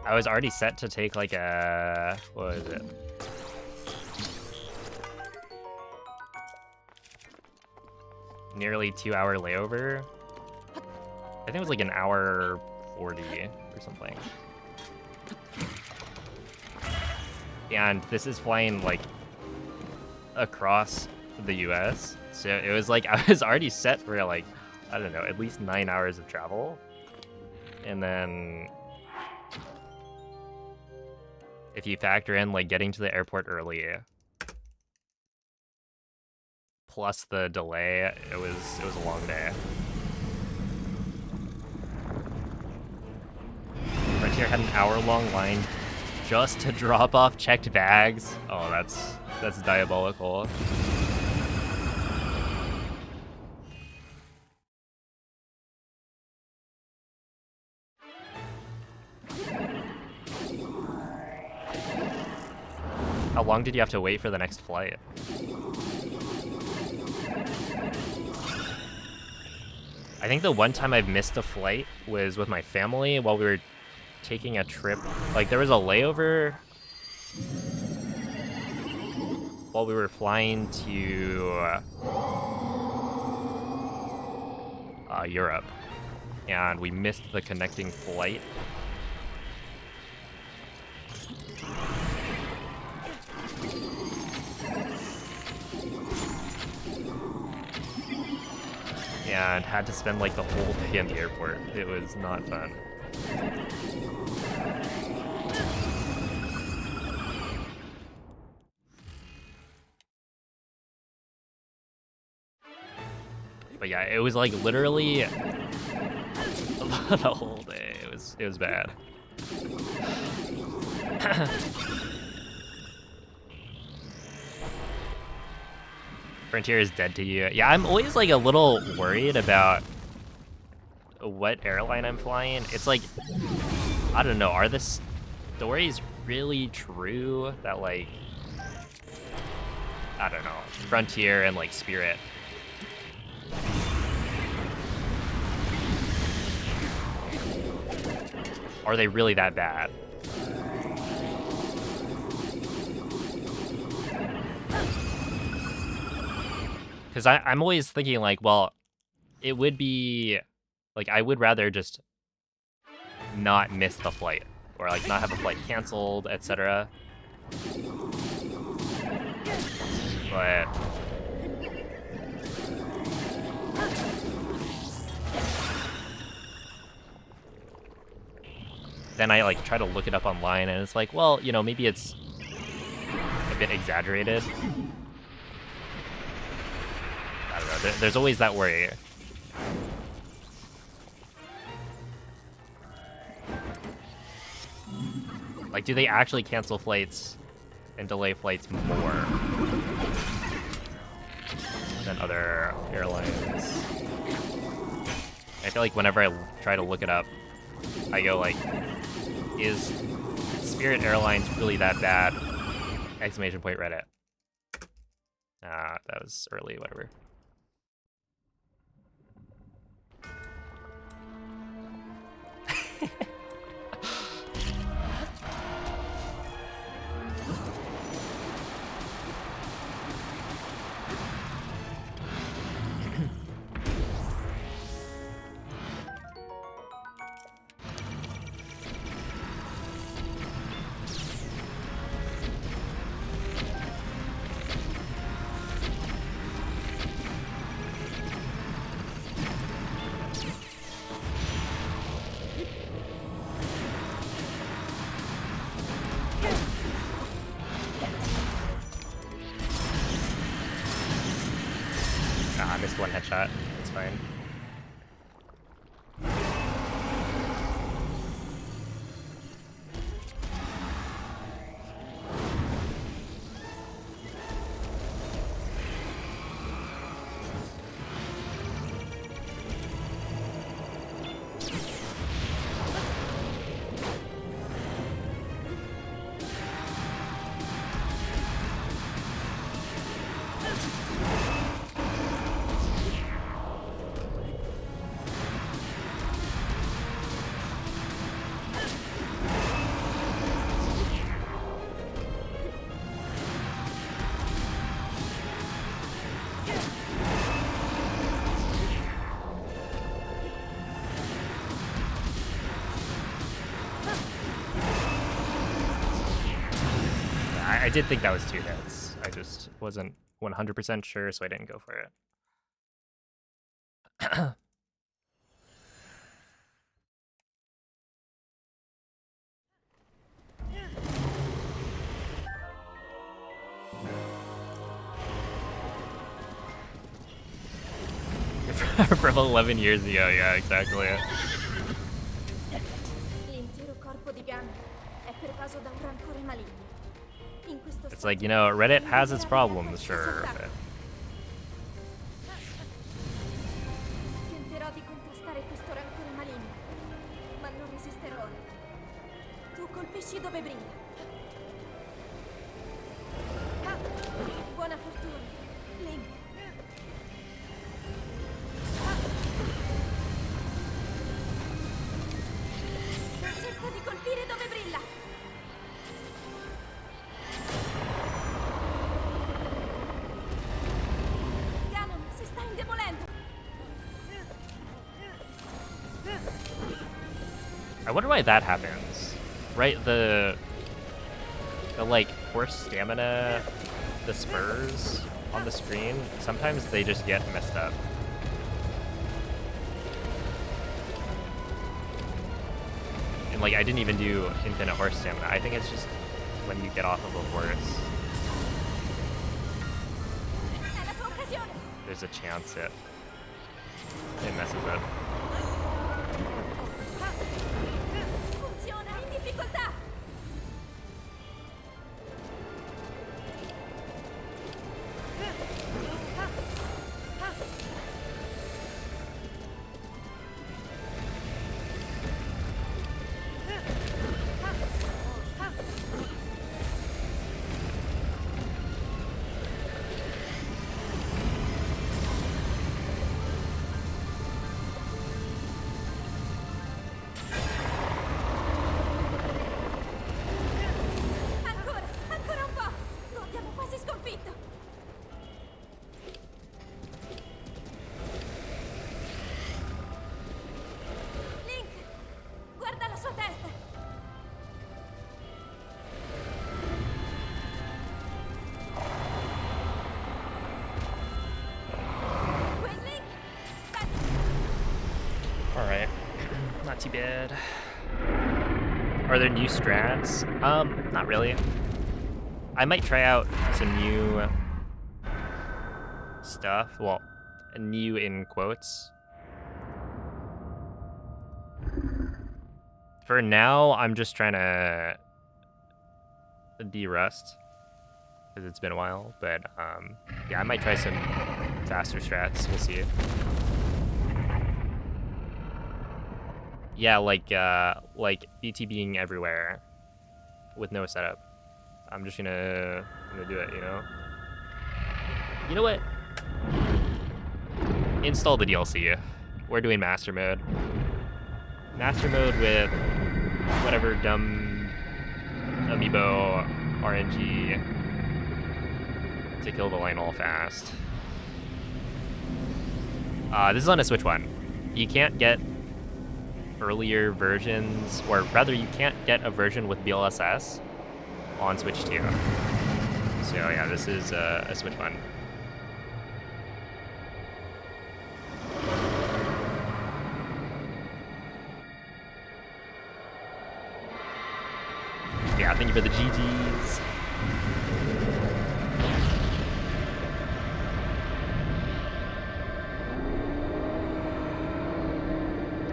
I was already set to take like a, what was it? Nearly 2 hour layover. I think it was like an hour 40 or something. And this is flying like across the US. So it was like I was already set for like, I don't know, at least 9 hours of travel. And then if you factor in like getting to the airport early plus the delay, it was a long day. Frontier had an hour-long line just to drop off checked bags. Oh, that's diabolical. How long did you have to wait for the next flight? I think the one time I've missed a flight was with my family while we were taking a trip. Like, there was a layover while we were flying to Europe, and we missed the connecting flight. And had to spend like the whole day in the airport. It was not fun. But yeah, it was like literally the whole day. It was bad. Frontier is dead to you. Yeah, I'm always like a little worried about what airline I'm flying. It's like, I don't know, are the stories really true that like, I don't know, Frontier and like Spirit, are they really that bad? Because I'm always thinking like, well, it would be, like, I would rather just not miss the flight, or like not have a flight canceled, etc. But then I like try to look it up online, and it's like, well, you know, maybe it's a bit exaggerated. I don't know. There's always that worry. Like, do they actually cancel flights and delay flights more than other airlines? I feel like whenever I try to look it up, I go like, is Spirit Airlines really that bad? Exclamation point Reddit. That was early, whatever. I missed one headshot. It's fine. I did think that was 2 hits. I just wasn't 100% sure, so I didn't go for it. From 11 years ago, yeah, exactly. L'intero corpo di Gunn è pervaso da un rancore It's like, you know, Reddit has its problems, sure, but... Tenterò di contrastare questo rancore maligno, ma non resisterò. Tu colpisci dove brilla. Buona fortuna, Link. Cerca di colpire dove brilla. Ganon si sta indebolendo. I wonder why that happens. Right, the like horse stamina, the spurs on the screen, sometimes they just get messed up. And like I didn't even do infinite horse stamina. I think it's just when you get off of a horse, È la tua occasione. there's a chance it messes up. Funziona in difficoltà. Ancora un po'. Lo abbiamo quasi sconfitto. Link, guarda la sua testa. Quel Link. Alright. Not too bad. Are there new strats? Not really. I might try out some new stuff. Well, new in quotes. For now, I'm just trying to de-rust because it's been a while. But yeah, I might try some faster strats. We'll see. Yeah, like BT being everywhere with no setup. I'm just gonna do it, you know. You know what? Install the DLC. We're doing master mode. Master mode with whatever dumb amiibo RNG to kill the Lionel fast. This is on a Switch one. You can't get earlier versions, or rather you can't get a version with BLSS on Switch 2. So yeah, this is a Switch one. Yeah, thank you for the GGs.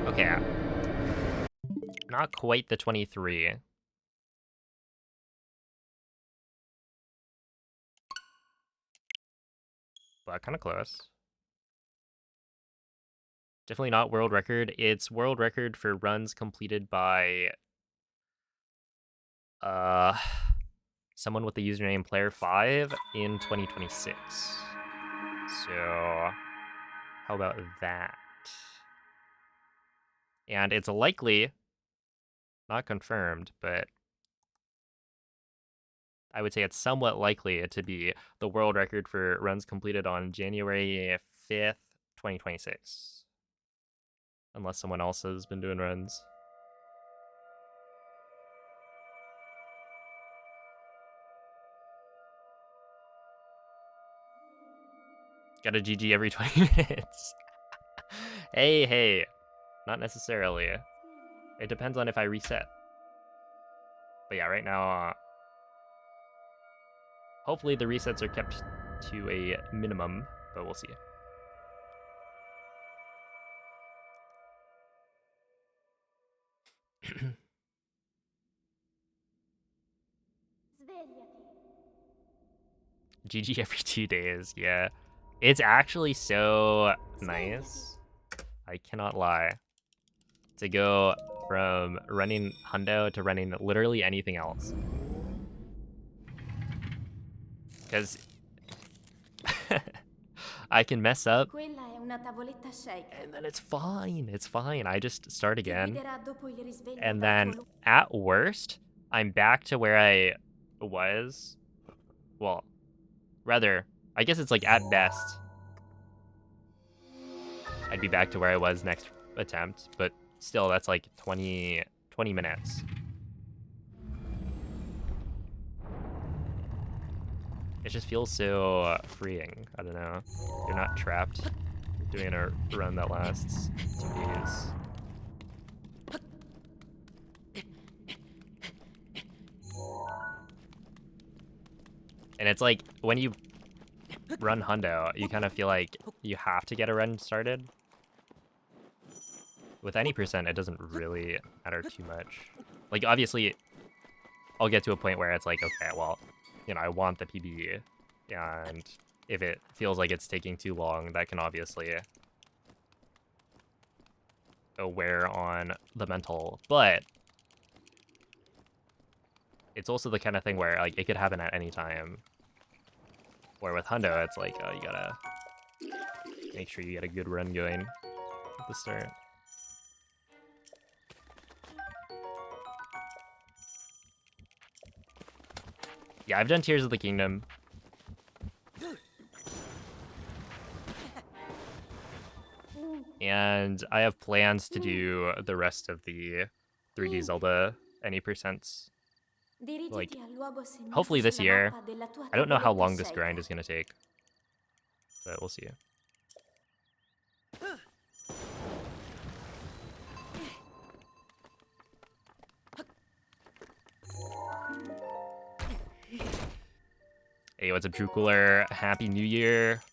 Okay. Not quite the 23. But kind of close. Definitely not world record. It's world record for runs completed by someone with the username player5 in 2026. So how about that? And it's likely, not confirmed, but I would say it's somewhat likely to be the world record for runs completed on January 5th, 2026. Unless someone else has been doing runs. Got a GG every 20 minutes. Hey. Not necessarily. It depends on if I reset. But yeah, right now, hopefully the resets are kept to a minimum, but we'll see. Svegliati. GG every 2 days, yeah. It's actually so nice. I cannot lie. To go from running hundo to running literally anything else. Because I can mess up Quella è una tavoletta shake. and then it's fine. It's fine. I just start Ti again. guiderà dopo il risveglio And dal then tuo at worst, I'm back to where I was. Well, rather, I guess it's like at best, I'd be back to where I was next attempt, but still, that's like 20 minutes. It just feels so freeing. I don't know. You're not trapped doing a run that lasts 2 days. And it's like, when you run hundo, you kind of feel like you have to get a run started. With any percent, it doesn't really matter too much. Like, obviously, I'll get to a point where it's like, okay, well, you know, I want the PB, and if it feels like it's taking too long, that can obviously wear on the mental, but it's also the kind of thing where, like, it could happen at any time. Where with hundo, it's like, oh, you gotta make sure you get a good run going at the start. Yeah, I've done Tears of the Kingdom. And I have plans to do the rest of the 3D Zelda any percents. Like, Dirigiti al luogo segnato hopefully this sulla year. mappa della tua I don't know how tavoletta long this shake. grind is gonna take, but we'll see. Hey, what's up, True Cooler? Happy New Year.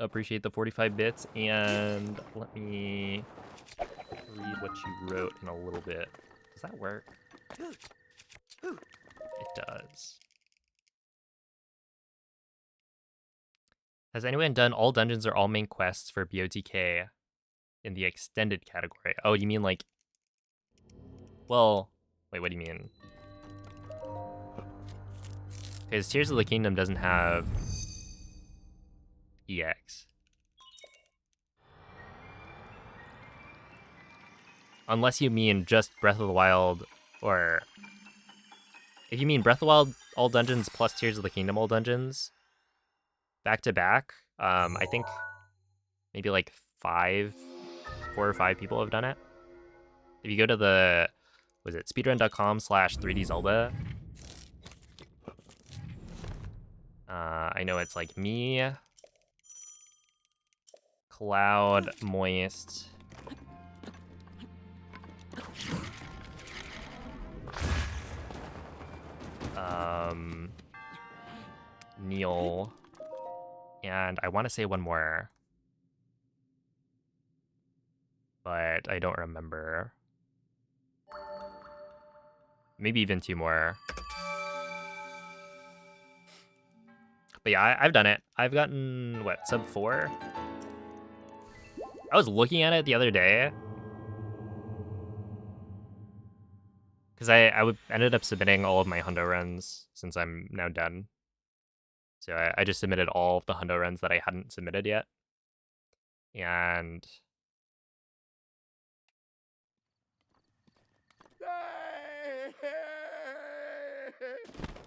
Appreciate the 45 bits, and let me read what you wrote in a little bit. Does that work? It does. Has anyone done all dungeons or all main quests for BOTK in the extended category? Oh, you mean like... Well, wait, what do you mean? Because Tears of the Kingdom doesn't have EX. Unless you mean just Breath of the Wild, or... If you mean Breath of the Wild all dungeons plus Tears of the Kingdom all dungeons, back to back, I think maybe like 4 or 5 people have done it. If you go to the, was it speedrun.com/3dzelda, I know it's like me, Cloud, Moist, Neil, and I want to say one more, but I don't remember. Maybe even 2 more. But yeah, I've done it. I've gotten, what, sub 4? I was looking at it the other day, because I ended up submitting all of my hundo runs since I'm now done. So I just submitted all of the hundo runs that I hadn't submitted yet. And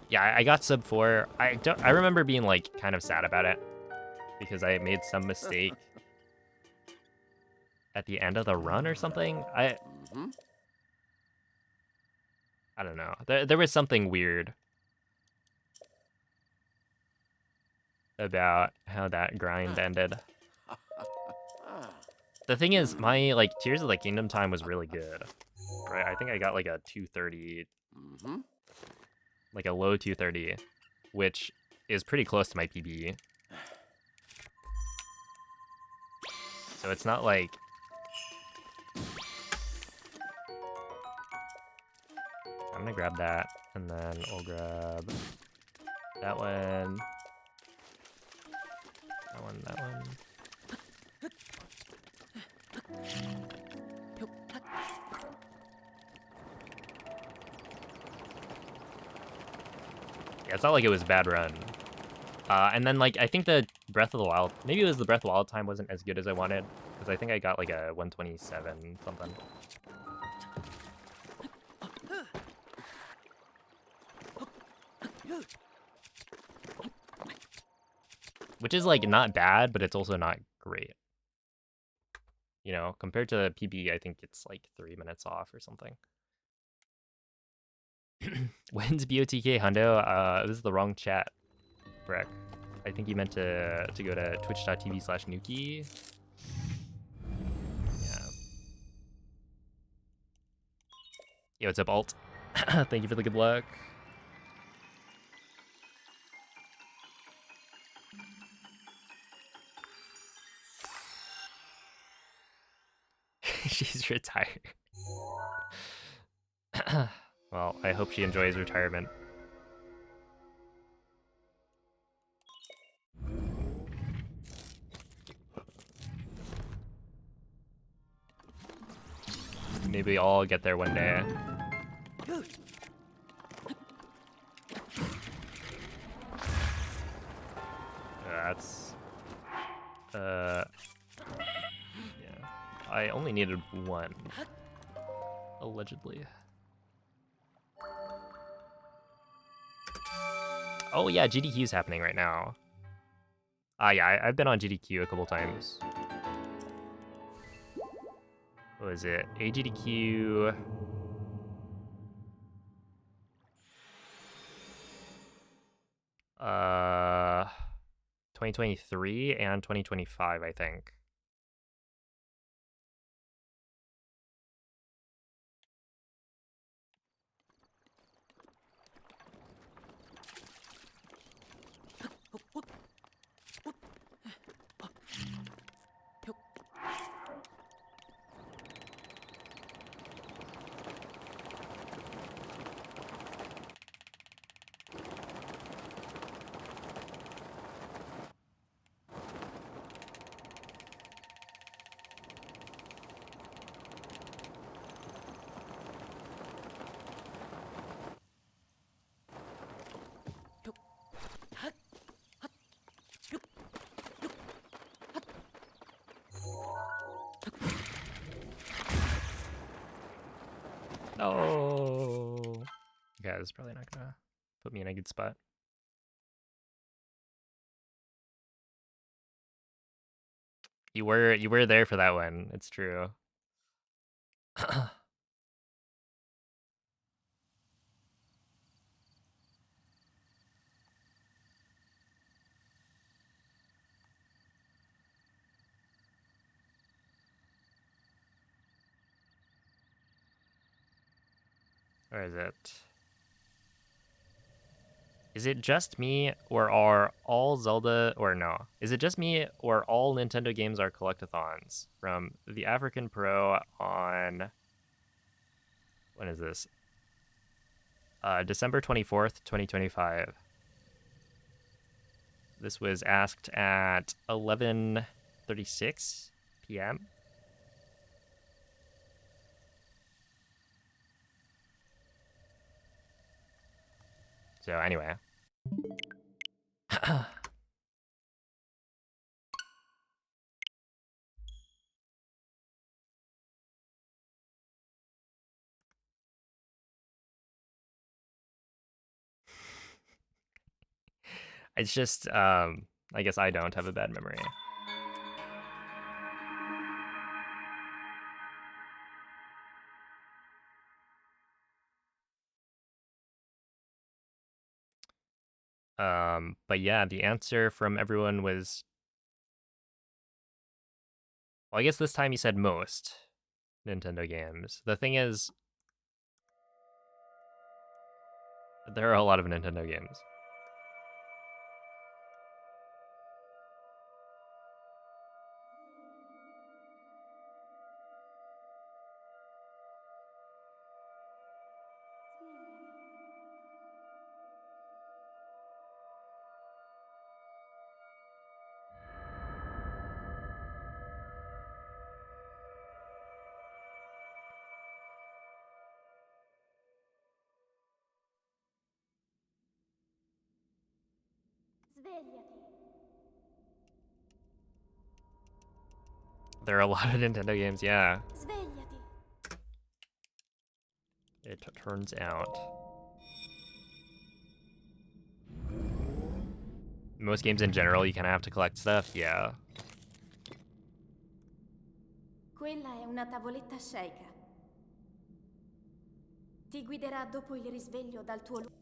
yeah, I got sub 4. I remember being like kind of sad about it because I made some mistake at the end of the run or something. I don't know. There was something weird about how that grind ended. The thing is, my like Tears of the Kingdom time was really good. right? I think I got like a 230, Mm-hmm. like a low 230, which is pretty close to my PB. So it's not like... I'm gonna grab that, and then I'll grab that one, that one, that one. Yeah, it's not like it was a bad run. And then, like, I think the Breath of the Wild, maybe it was the Breath of the Wild time wasn't as good as I wanted, because I think I got like a 127 something. Which is, like, not bad, but it's also not great. You know, compared to the PB, I think it's like 3 minutes off or something. When's BOTK Hundo? This is the wrong chat, Breck. I think you meant to go to twitch.tv/Nuki. Yeah. Yo, what's up, Alt? Thank you for the good luck. She's retired. Well, I hope she enjoys retirement. Maybe I'll get there one day. That's... yeah. I only needed one. Allegedly. Oh yeah, GDQ is happening right now. Yeah, I've been on GDQ a couple times. What was it? AGDQ... 2023 and 2025, I think. No. Okay, this is probably not gonna put me in a good spot. You were there for that one. It's true. Where is it? Is it just me, or are all Zelda, or no? Is it just me, or all Nintendo games are collectathons? From the African Pro on... When is this? December 24th, 2025. This was asked at 11:36 p.m. So anyway. It's just, I guess I don't have a bad memory. But yeah, the answer from everyone was... Well, I guess this time you said most. Nintendo games. The thing is, there are a lot of Nintendo games. Svegliati. There are a lot of Nintendo games, yeah. Svegliati. It turns out. Most games in general, you kind of have to collect stuff, yeah. Quella è una tavoletta sceika. Ti guiderà dopo il risveglio dal tuo luogo.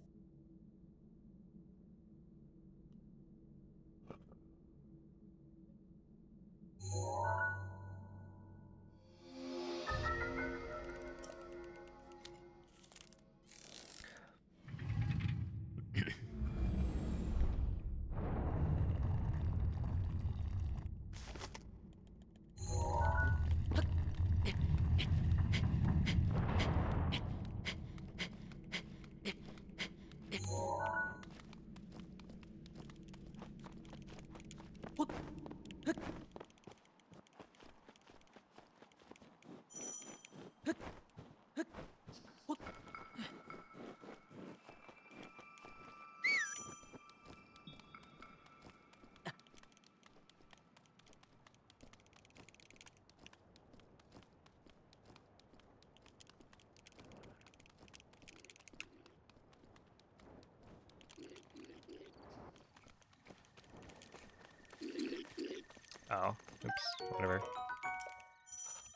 Oh, oops, whatever.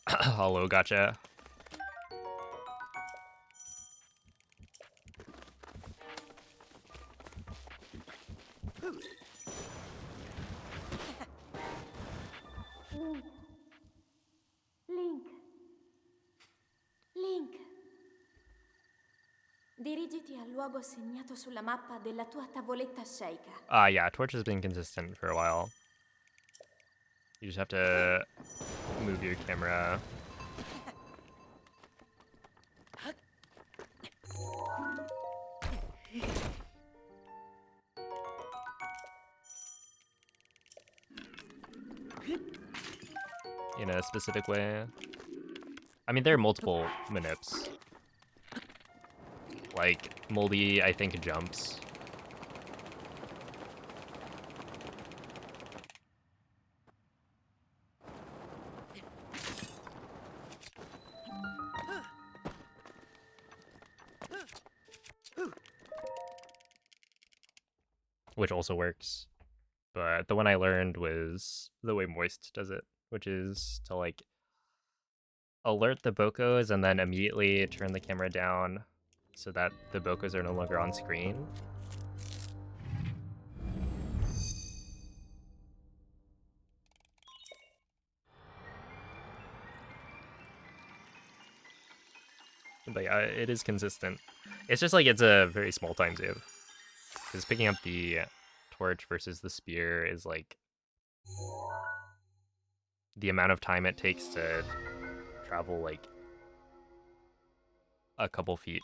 Hello, gotcha. Link. Link. Dirigiti al luogo segnato sulla mappa della tua tavoletta sceika. Yeah, Torch has been consistent for a while. You just have to move your camera. In a specific way. I mean, there are multiple manips. Like, Moldy, I think, jumps. Which also works. But the one I learned was the way Moist does it, which is to, like, alert the Bokos and then immediately turn the camera down so that the Bokos are no longer on screen. But yeah, it is consistent. It's just like it's a very small time save. Because picking up the torch versus the spear is like the amount of time it takes to travel like a couple feet.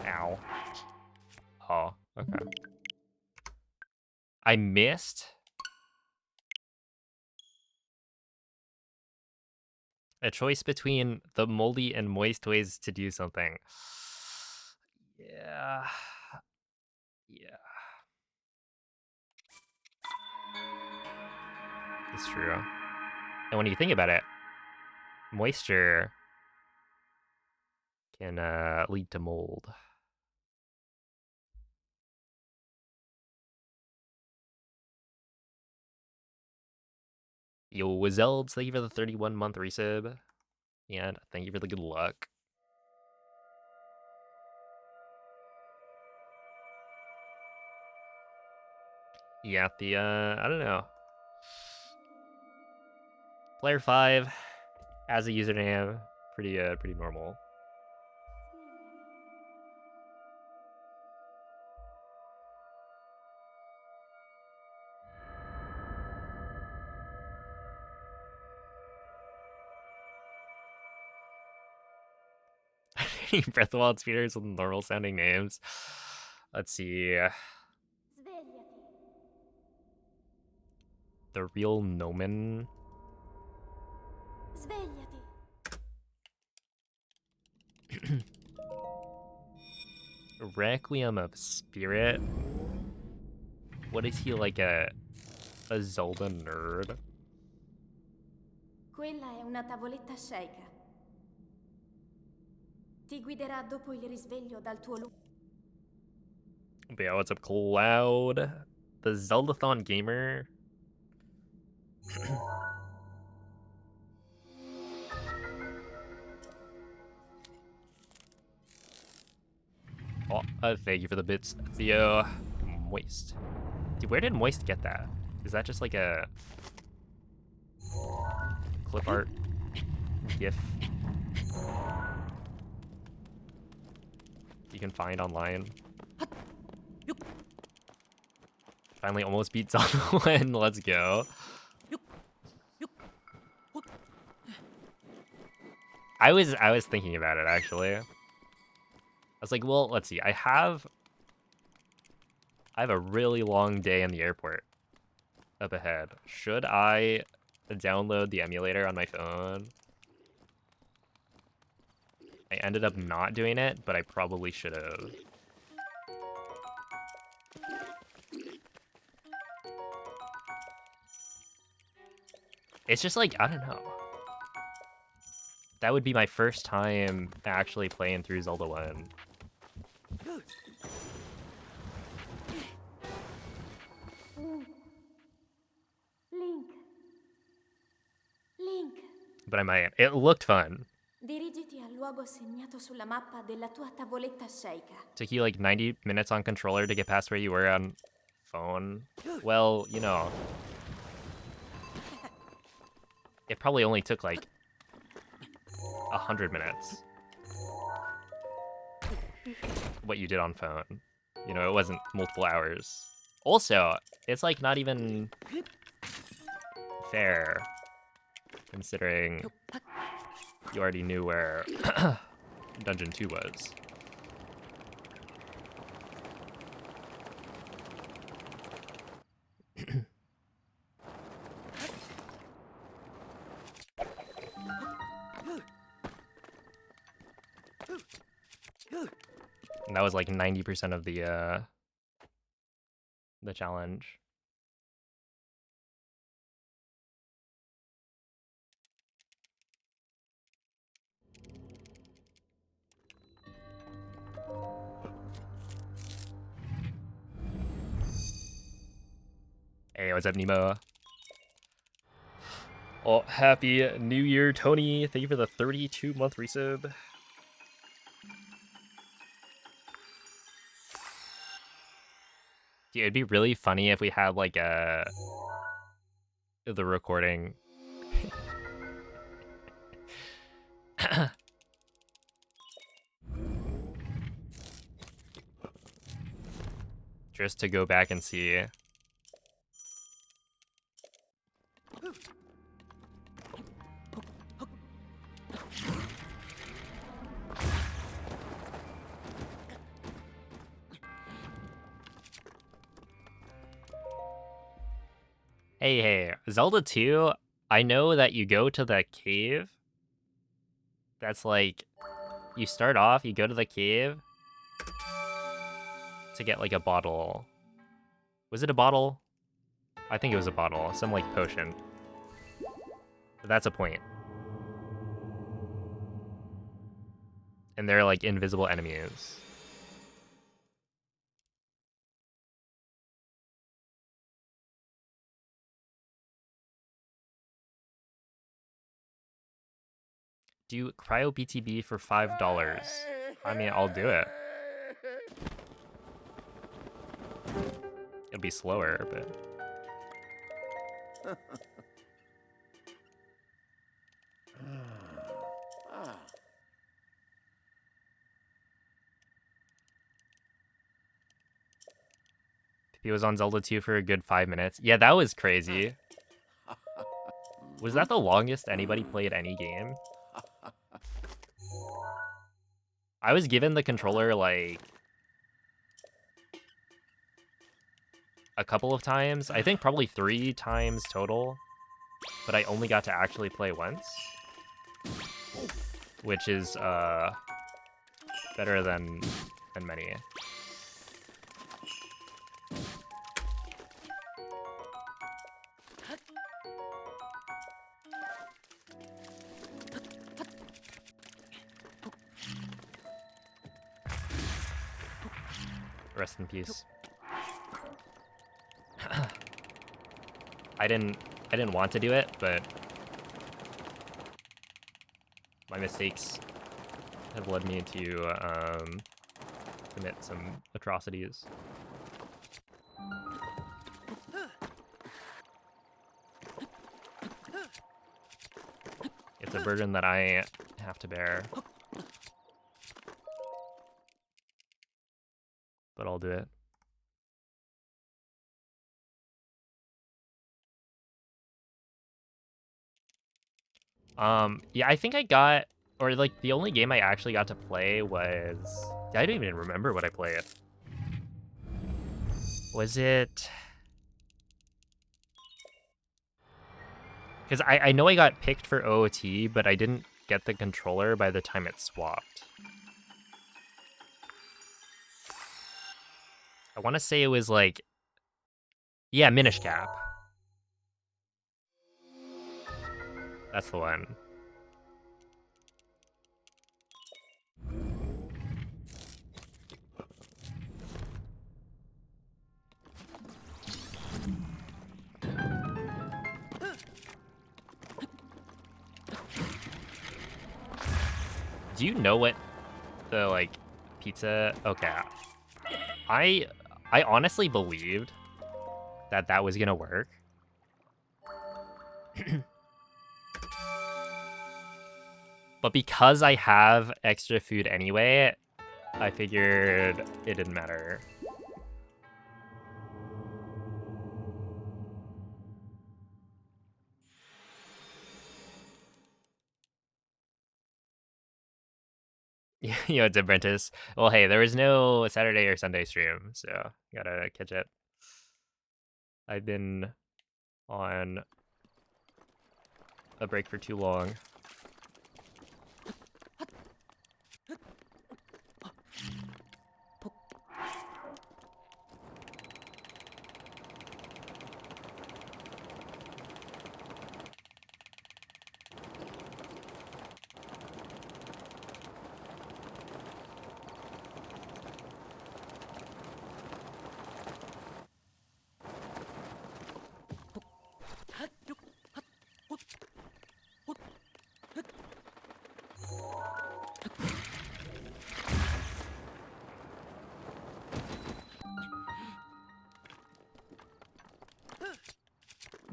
Ow. Oh, okay. I missed a choice between the moldy and moist ways to do something. Yeah. Yeah. It's true. And when you think about it, moisture can lead to mold. Yo, Wizzelds, thank you for the 31-month resub. And thank you for the good luck. Yeah, the I don't know. Player 5 as a username, pretty normal. Breath of the Wild speeders with normal sounding names. Let's see. Svegliati. The real Nomen. Svegliati. Requiem of Spirit. What is he, like a Zelda nerd? Quella è una tavoletta sceicca. Ti guiderà dopo il risveglio dal tuo lungo. But yeah, what's up, Cloud? The Zeldathon gamer. Oh, thank you for the bits, Theo. Moist. Dude, where did Moist get that? Is that just like a clip art GIF you can find online? Finally, almost beat Zelda 1. Let's go. I was thinking about it actually. I was like, well, let's see. I have a really long day in the airport up ahead. Should I download the emulator on my phone? I ended up not doing it, but I probably should have. It's just like, I don't know. That would be my first time actually playing through Zelda 1. Link. Link. But I might. It looked fun. Dirigiti al luogo segnato sulla mappa della tua tavoletta sceicca. Took you like 90 minutes on controller to get past where you were on phone. Well, you know. It probably only took like 100 minutes. What you did on phone. You know, it wasn't multiple hours. Also, it's like not even fair, considering you already knew where Dungeon 2 was. And that was like 90% of the challenge. Hey, what's up, Nemo? Oh, happy New Year, Tony. Thank you for the 32-month resub. Dude, it'd be really funny if we had like the recording. Just to go back and see. Hey, Zelda 2, I know that you go to the cave. That's like, you start off, you go to the cave to get like a bottle. Was it a bottle? I think it was a bottle, some like potion. But that's a point. And they're like invisible enemies. Do cryo BTB for $5. I mean, I'll do it. It'll be slower, but... He was on Zelda 2 for a good 5 minutes. Yeah, that was crazy. Was that the longest anybody played any game? I was given the controller, like, a couple of times. I think probably 3 times total. But I only got to actually play once. Which is, better than many. Rest in peace. I didn't want to do it, but my mistakes have led me to commit some atrocities. It's a burden that I have to bear. But I'll do it. Yeah, I think I got, or like the only game I actually got to play was, I don't even remember what I played. Was it? Because I know I got picked for OOT, but I didn't get the controller by the time it swapped. I want to say it was like, yeah, Minish Cap. That's the one. Do you know what the, like, pizza... Okay. I honestly believed that that was gonna work. But because I have extra food anyway, I figured it didn't matter. You know, it's apprentice. Well, hey, there was no Saturday or Sunday stream, so gotta catch it. I've been on a break for too long.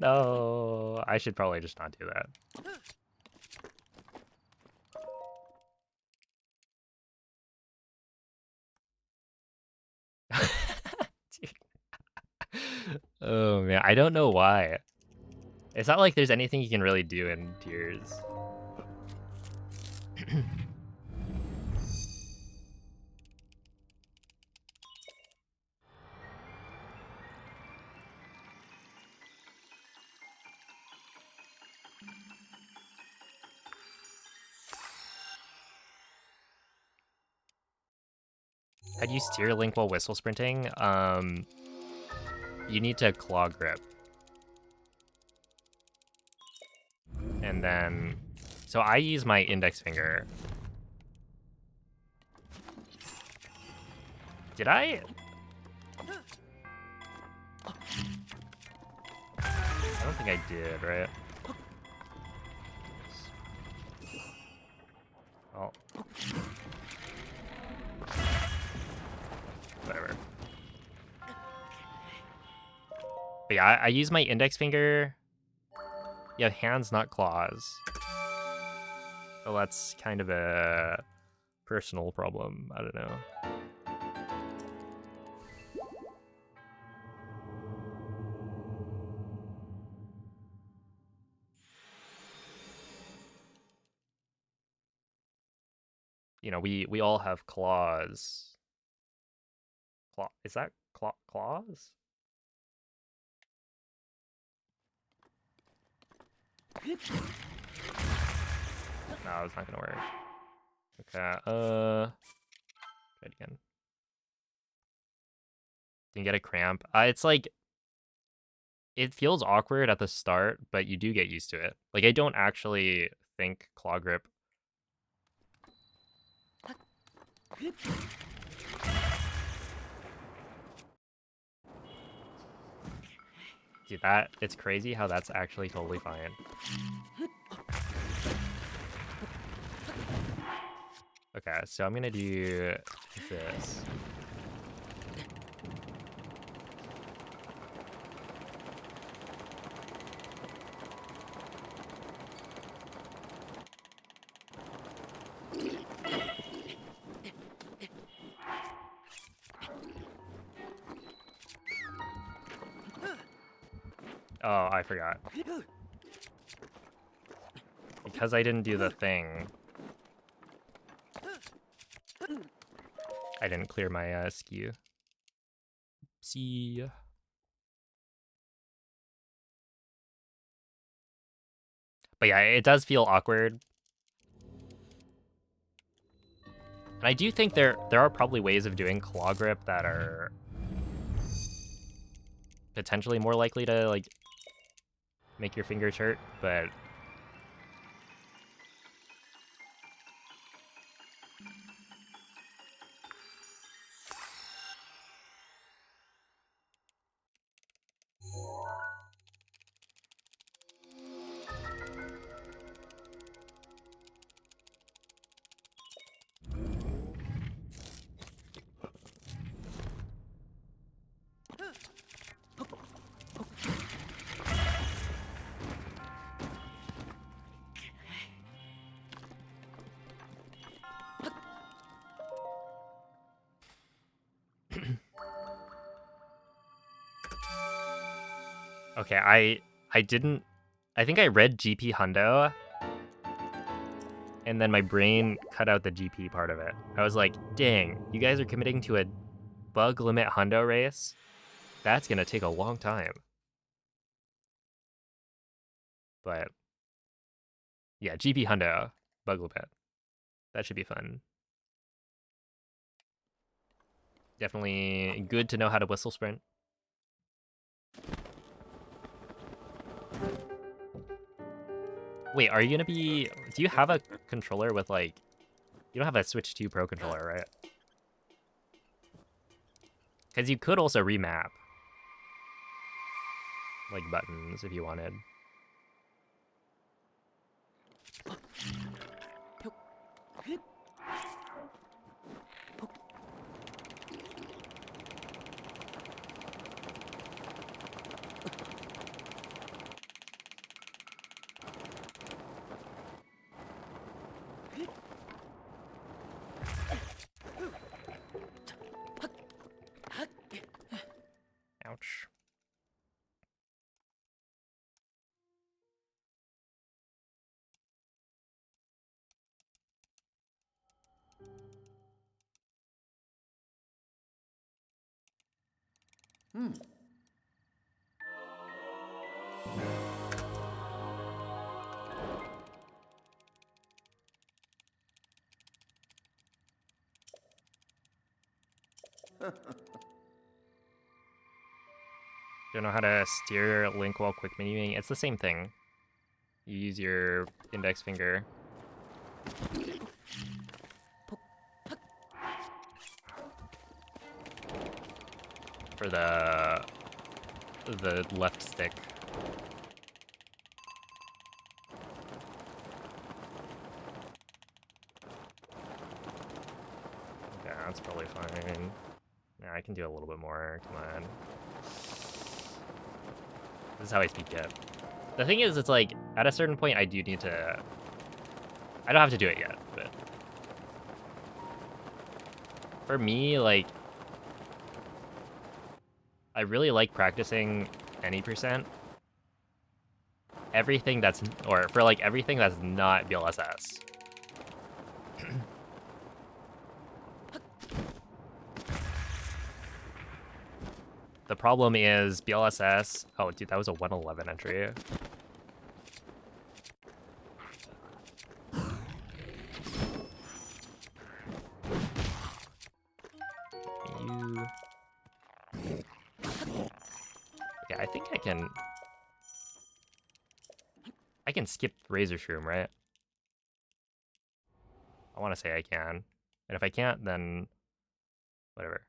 No, I should probably just not do that. Oh man, I don't know why. It's not like there's anything you can really do in Tears. How do you steer Link while whistle sprinting? You need to claw grip. And then, so I use my index finger. Did I? I don't think I did, right? But yeah, I use my index finger. You have hands, not claws. So that's kind of a personal problem. I don't know. You know, we all have claws. Is that claws? No, it's not gonna work. Okay, try it again. Didn't get a cramp. It's like, it feels awkward at the start, but you do get used to it. Like, I don't actually think claw grip. Dude, it's crazy how that's actually totally fine. Okay, so I'm gonna do this. Oh, I forgot. Because I didn't do the thing, I didn't clear my skew. See. But yeah, it does feel awkward. And I do think there are probably ways of doing claw grip that are potentially more likely to like make your fingers hurt, but okay, I didn't. I think I read GP Hundo, and then my brain cut out the GP part of it. I was like, dang, you guys are committing to a bug limit Hundo race? That's gonna take a long time. But yeah, GP Hundo, bug limit. That should be fun. Definitely good to know how to whistle sprint. Wait, are you gonna be... Do you have a controller with, like... You don't have a Switch 2 Pro controller, right? Because you could also remap. Like, buttons, if you wanted. Ouch. Don't know how to steer Link while quick menuing. It's the same thing. You use your index finger. For the left stick. Okay, that's probably fine. Yeah, I can do a little bit more. Come on. This is how I speak it. The thing is, it's like, at a certain point, I do need to... I don't have to do it yet, but... For me, like... I really like practicing any percent. Everything that's... Or for, like, everything that's not BLSS. The problem is BLSS... Oh, dude, that was a 111 entry. You... Okay, I think I can... I can skip Razor Shroom, right? I want to say I can. And if I can't, then... Whatever.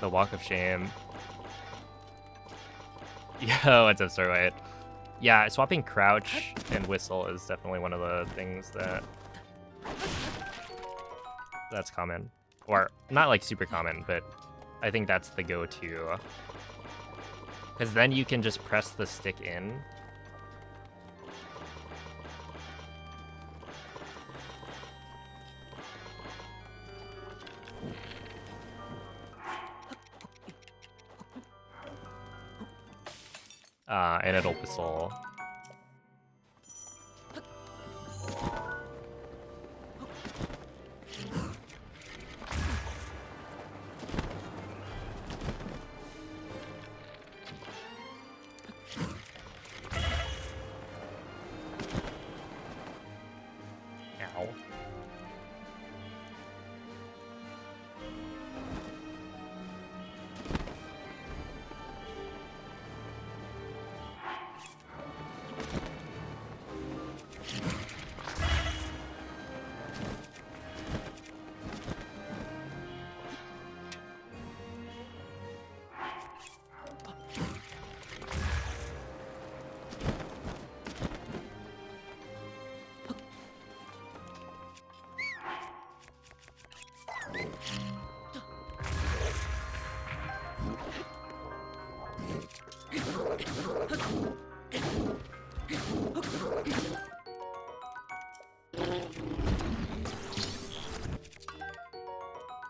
The Walk of Shame. Yo, what's up, Starlight? Yeah, swapping crouch and whistle is definitely one of the things that's common. Or, not like super common, but I think that's the go-to. Because then you can just press the stick in. And it'll whistle. Ow.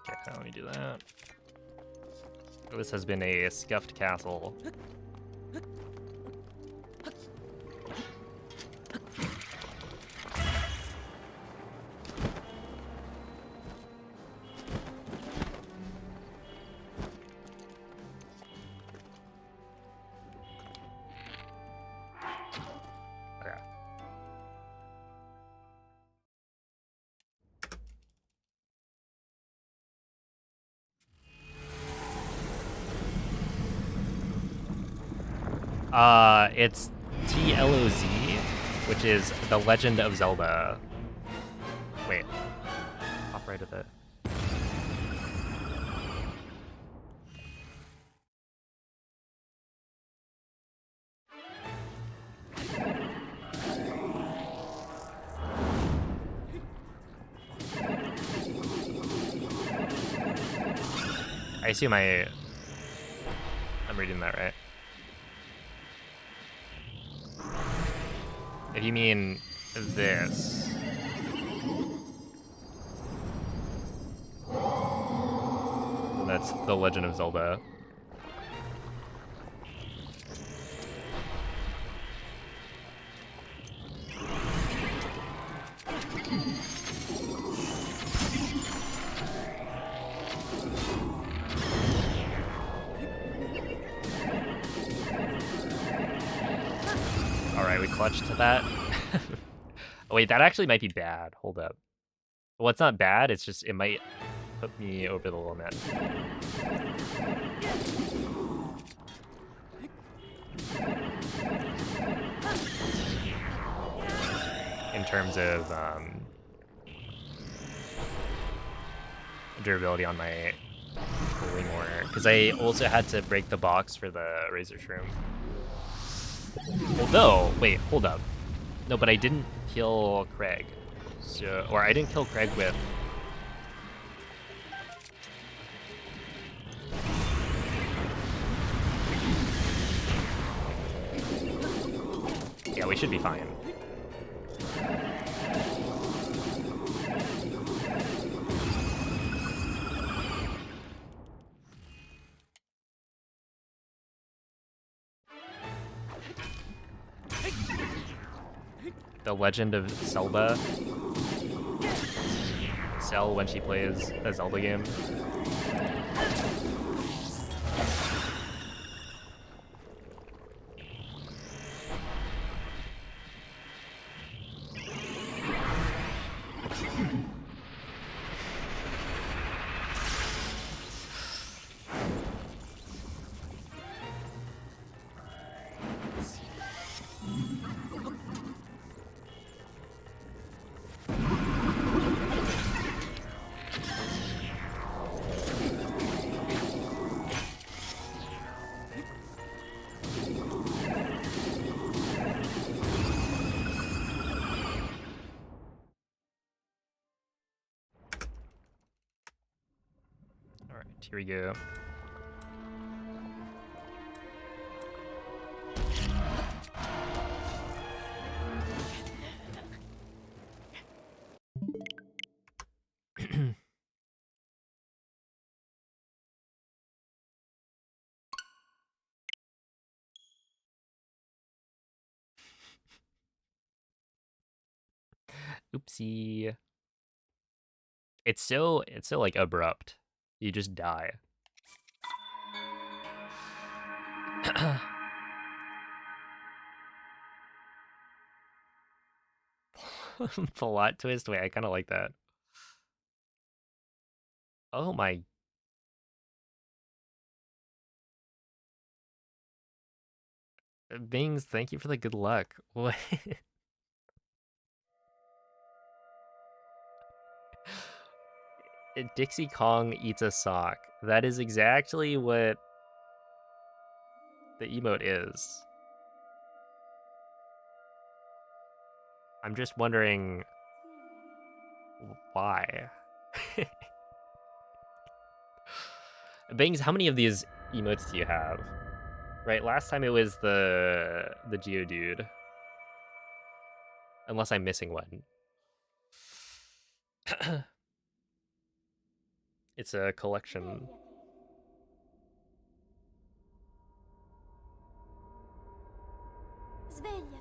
Okay, let me do that. This has been a scuffed castle. It's TLOZ, which is The Legend of Zelda. Wait. Hop right to the... I assume I'm reading that right. If you mean this. Then that's The Legend of Zelda. Alright, we clutched to that. Oh wait, that actually might be bad. Hold up. Well, it's not bad. It's just it might put me over the limit. In terms of durability on my Holy Mourner, because I also had to break the box for the Razor Shroom. Although, wait, hold up. No, but I didn't kill Craig. So, or I didn't kill Craig with... Yeah, we should be fine. The Legend of Zelda. Cell when she plays a Zelda game. Alright, here we go. Oopsie. It's so like abrupt. You just die. Plot twist. Wait, I kind of like that. Oh my. Bings, thank you for the good luck. What? Dixie Kong eats a sock. That is exactly what the emote is. I'm just wondering why. Bings, how many of these emotes do you have? Right, last time it was the Geodude. Unless I'm missing one. It's a collection. Svegliati.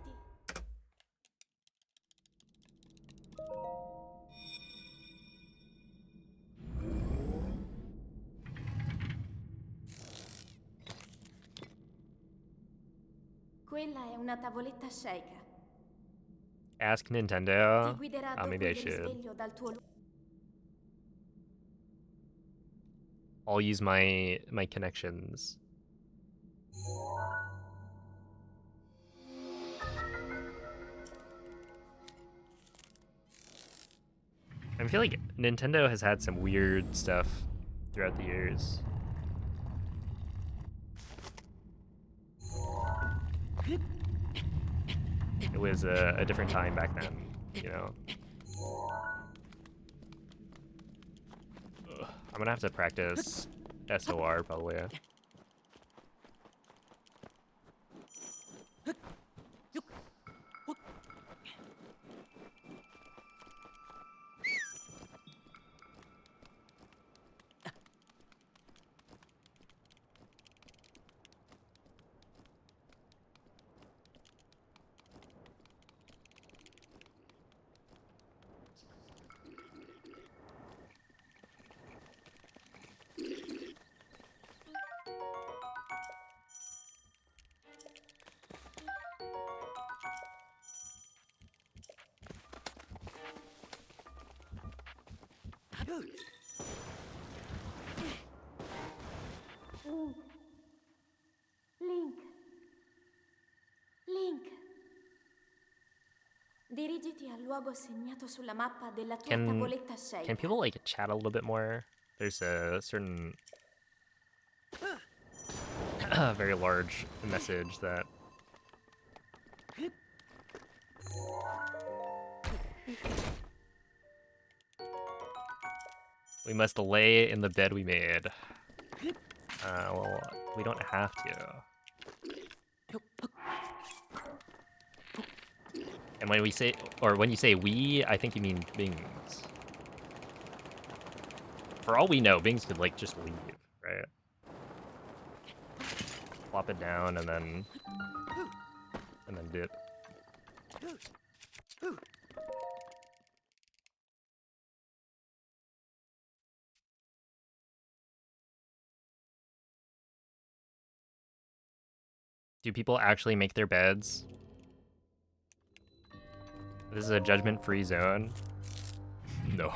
Quella è una tavoletta sceicca. Ask Ti Nintendo. guiderà Oh, maybe dopo I il should. risveglio dal tuo I'll use my connections. I feel like Nintendo has had some weird stuff throughout the years. It was a different time back then, you know. Ugh, I'm gonna have to practice SOR probably. Link. Link. Dirigiti al luogo segnato sulla mappa della tua tavoletta scelta. Can people like chat a little bit more? There's a certain very large message that we must lay in the bed we made. Well, we don't have to. And when we say, or when you say we, I think you mean Bings. For all we know, Bings could like just leave, right? Plop it down and then dip. Do people actually make their beds? This is a judgment-free zone? No.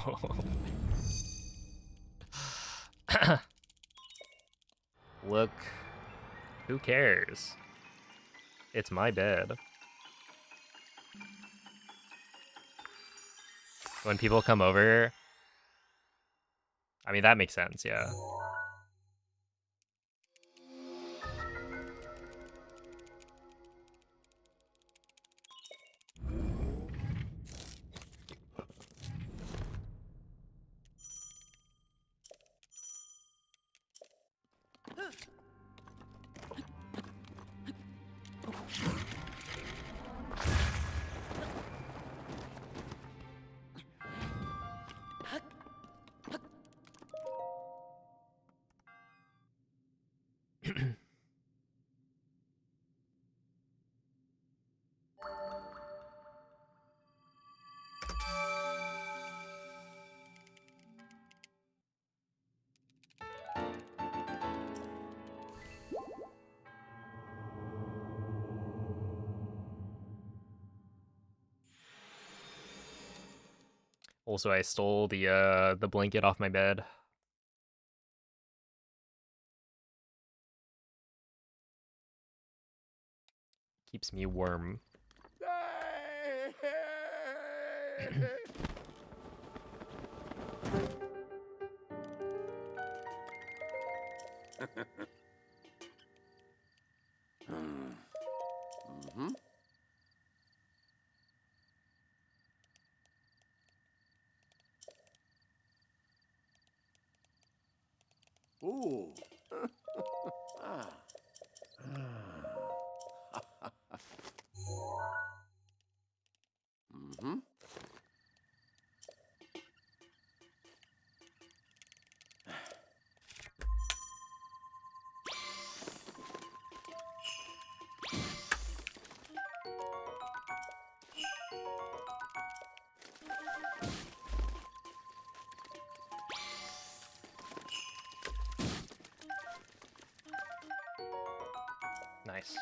Look, who cares? It's my bed. When people come over, I mean, that makes sense, yeah. Also, I stole the blanket off my bed. Keeps me warm. Mm-hmm. Ooh. Ah. Mm-hmm. Nice.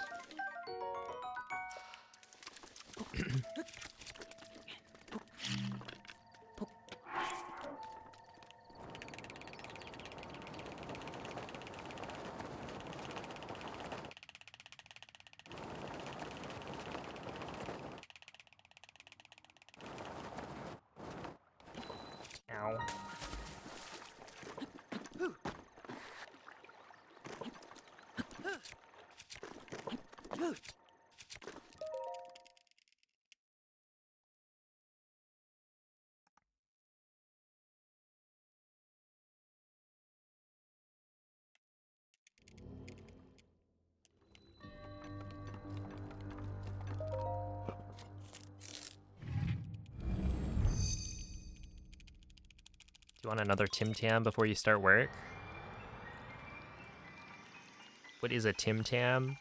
Ow. Do you want another Tim Tam before you start work? What is a Tim Tam?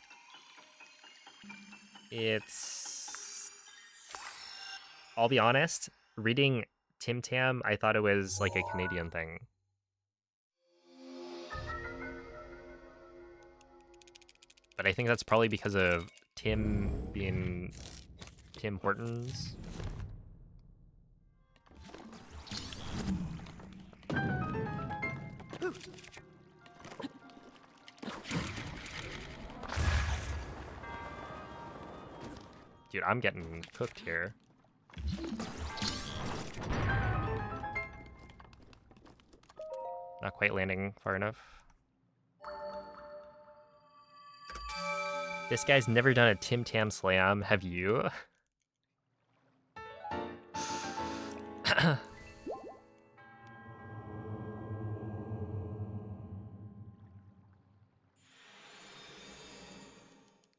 It's... I'll be honest, reading Tim Tam, I thought it was like a Canadian thing. But I think that's probably because of Tim being Tim Hortons. Dude, I'm getting cooked here. Not quite landing far enough. This guy's never done a Tim Tam Slam, have you?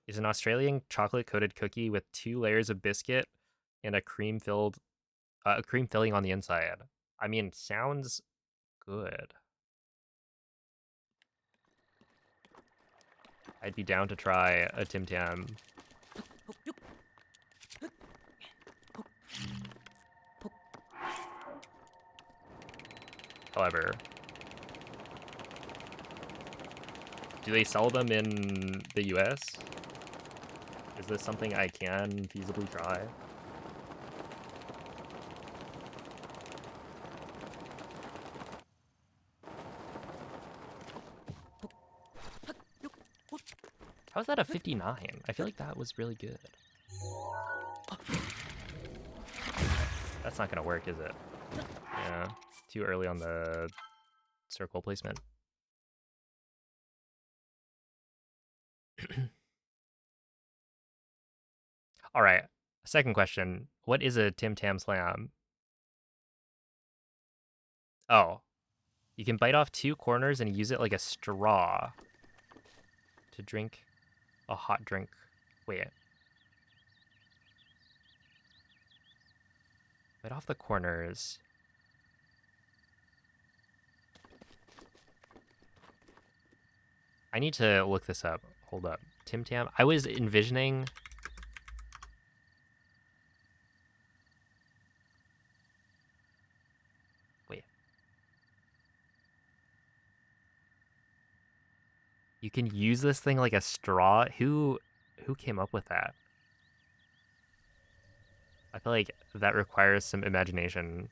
Is an Australian chocolate-coated cookie with 2 layers of biscuit and a cream filling on the inside. I mean, sounds good. I'd be down to try a Tim Tam. However, do they sell them in the US? Is this something I can feasibly try? How's that a 59? I feel like that was really good. That's not gonna work, is it? Yeah, too early on the circle placement. All right, second question. What is a Tim Tam Slam? Oh, you can bite off 2 corners and use it like a straw to drink a hot drink. Wait. Bite off the corners. I need to look this up. Hold up. Tim Tam? I was envisioning... Wait. You can use this thing like a straw? Who came up with that? I feel like that requires some imagination.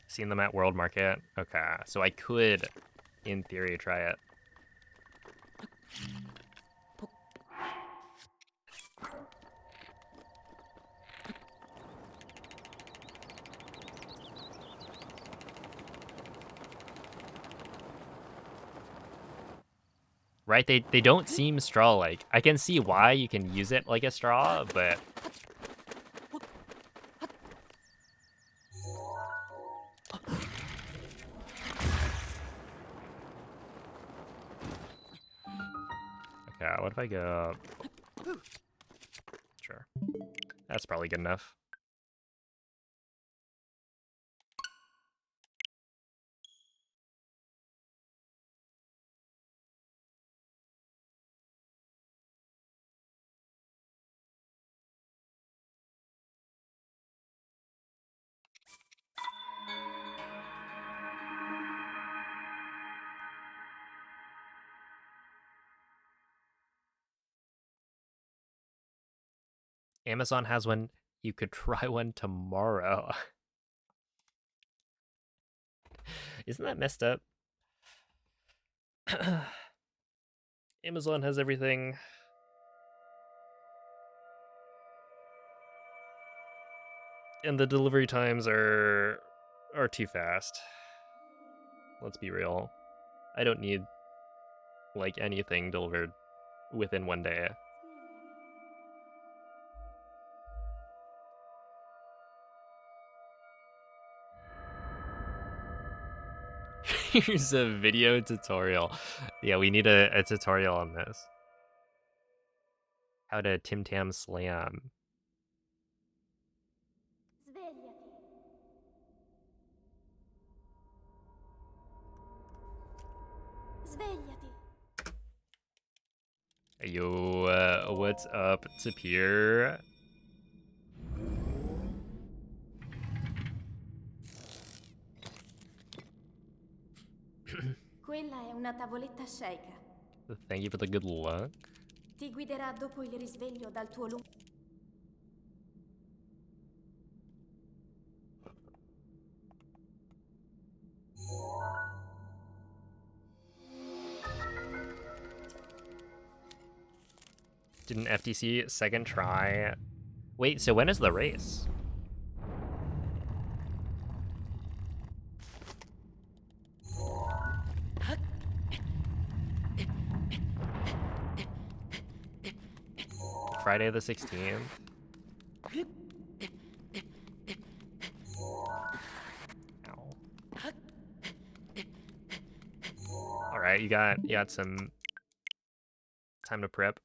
Seen them at World Market? Okay, so I could, in theory, try it. Right? They don't seem straw-like. I can see why you can use it like a straw, but... Okay, what if I go... Sure. That's probably good enough. Amazon has one. You could try one tomorrow. Isn't that messed up? Amazon has everything. And the delivery times are too fast. Let's be real. I don't need like anything delivered within 1 day. Here's a video tutorial. Yeah, we need a tutorial on this. How to Tim Tam Slam. Svegliati. Svegliati. Yo, what's up, Tapir? Quella è una tavoletta sceicca. Thank you for the good luck. Ti guiderà dopo il risveglio dal tuo lungo... Did an FTC second try. Wait, so when is the race? Friday the 16th. Ow. All right, you got some time to prep.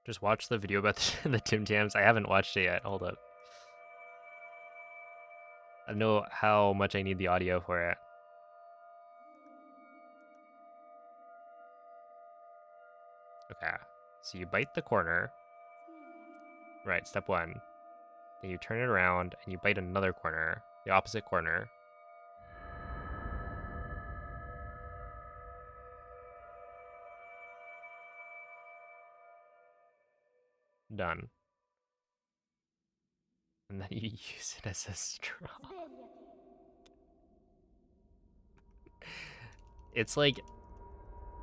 Just watch the video about the Tim Tams. I haven't watched it yet. Hold up. I don't know how much I need the audio for it. Okay. So you bite the corner. Right, step one. Then you turn it around and you bite another corner, the opposite corner. Done. And then you use it as a straw. It's like,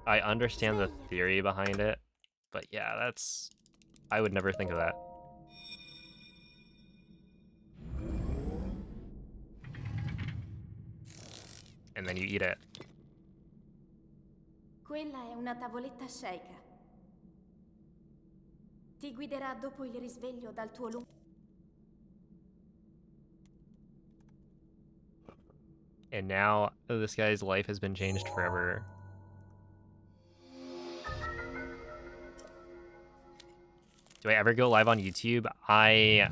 I understand the theory behind it, but yeah, that's... I would never think of that. And then you eat it. Quella è una tavoletta sceicca. Ti guiderà dopo il risveglio dal tuo lungo... And now this guy's life has been changed forever. Do I ever go live on YouTube? I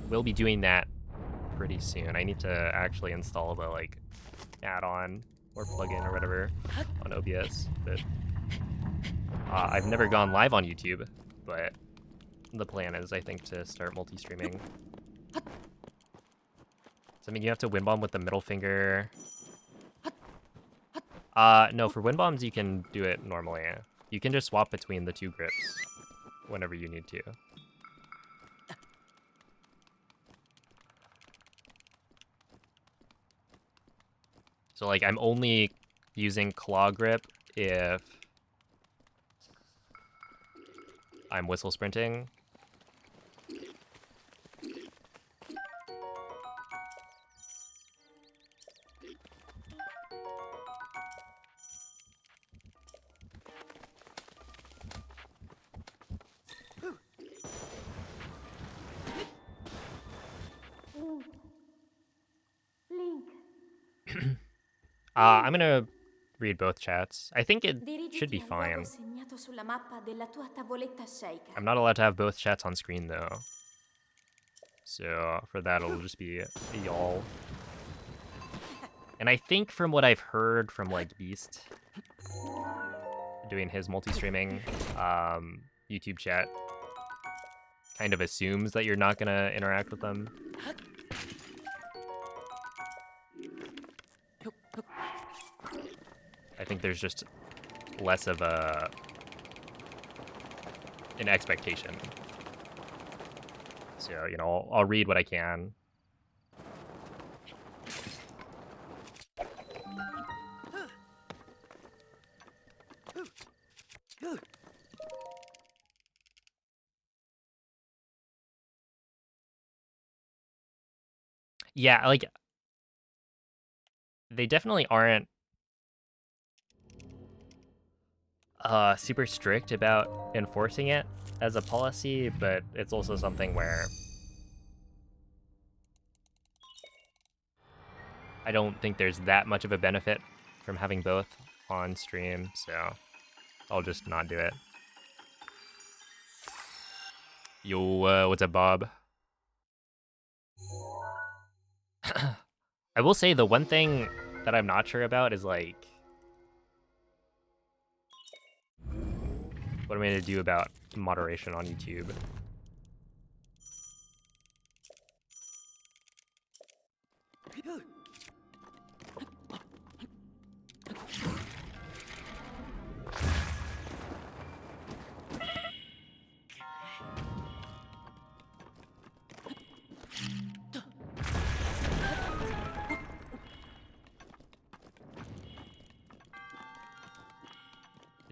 will be doing that pretty soon. I need to actually install the like add-on or plugin or whatever on OBS. But I've never gone live on YouTube, but the plan is, I think, to start multi-streaming. So I mean, you have to wind bomb with the middle finger. No, for wind bombs you can do it normally. You can just swap between the two grips whenever you need to. So like, I'm only using claw grip if I'm whistle sprinting. I'm gonna read both chats. I think it should be fine. segnato sulla mappa della tua tavoletta sceicca. I'm not allowed to have both chats on screen though. So for that, it'll just be y'all. And I think from what I've heard from like Beast doing his multi-streaming, YouTube chat kind of assumes that you're not gonna interact with them. I think there's just less of an expectation. So, you know, I'll read what I can. Yeah, like, they definitely aren't super strict about enforcing it as a policy, but it's also something where I don't think there's that much of a benefit from having both on stream, so I'll just not do it. Yo, what's up, Bob? I will say the one thing that I'm not sure about is like, what am I gonna do about moderation on YouTube?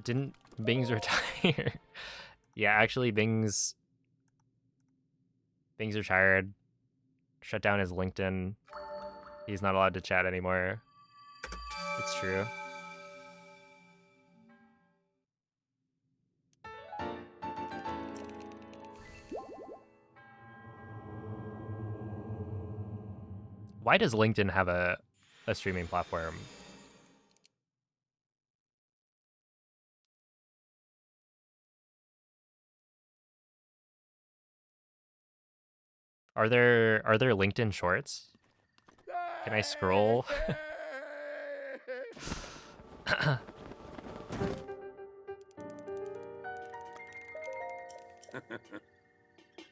Didn't Bing's retire? Yeah, actually, Bing's retired. Shut down his LinkedIn. He's not allowed to chat anymore. It's true. Why does LinkedIn have a streaming platform? Are there LinkedIn shorts? Can I scroll?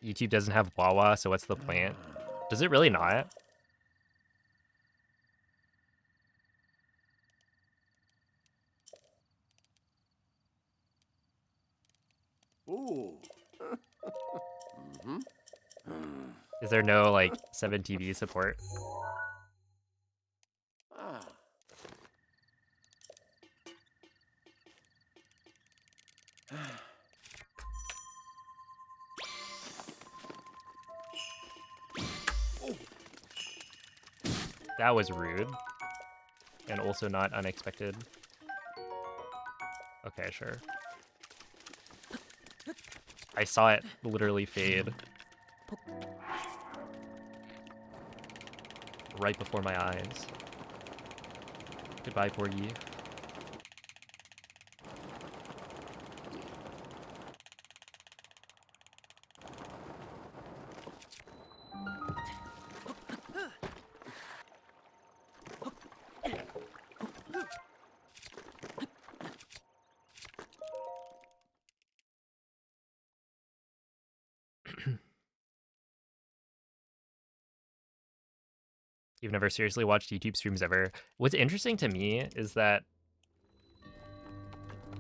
YouTube doesn't have Wawa, so what's the point? Does it really not? Ooh. Is there no like 7TV support? Ah. That was rude. And also not unexpected. Okay, sure. I saw it literally fade. Right before my eyes. Goodbye, Porgy. You've never seriously watched YouTube streams ever. What's interesting to me is that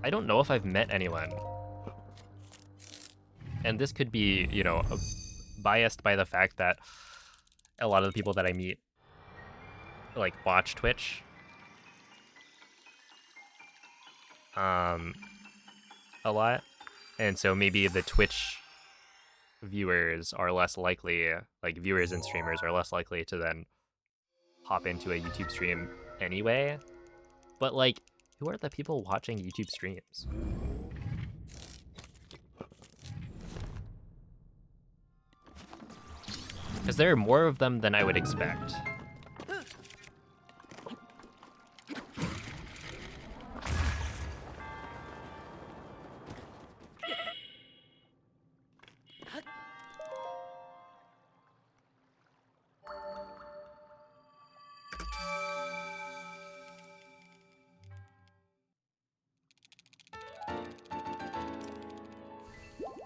I don't know if I've met anyone. And this could be, you know, biased by the fact that a lot of the people that I meet like watch Twitch. A lot. And so maybe the Twitch viewers are less likely, like viewers and streamers are less likely to then hop into a YouTube stream anyway. But like, who are the people watching YouTube streams? Because there are more of them than I would expect.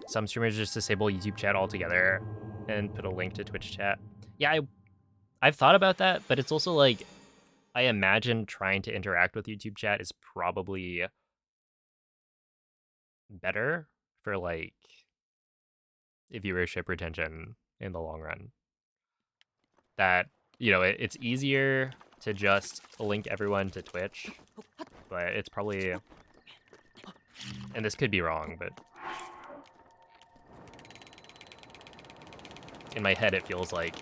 Some streamers just disable YouTube chat altogether and put a link to Twitch chat. Yeah, I've thought about that, but it's also like, I imagine trying to interact with YouTube chat is probably better for like viewership retention in the long run. That, you know, it's easier to just link everyone to Twitch, but it's probably, and this could be wrong, but in my head it feels like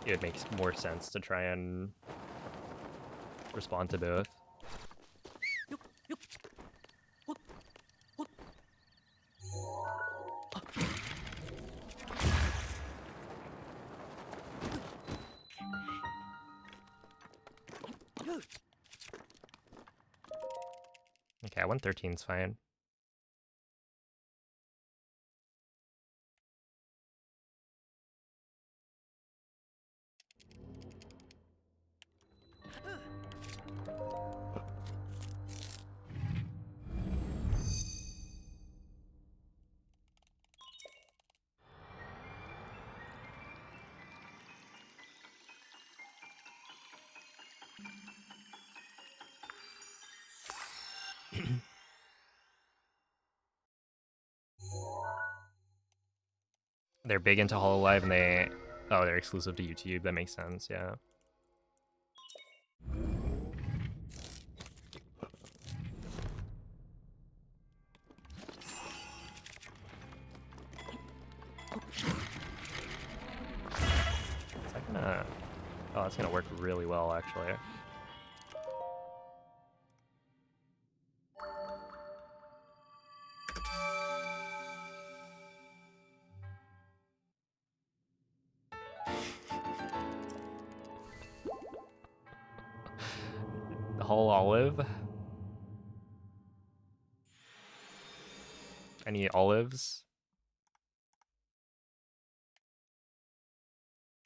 it makes more sense to try and respond to both. 113's fine. They're big into HoloLive and they're exclusive to YouTube. That makes sense, yeah. Is that gonna... Oh, that's gonna work really well, actually. The whole olive. Any olives?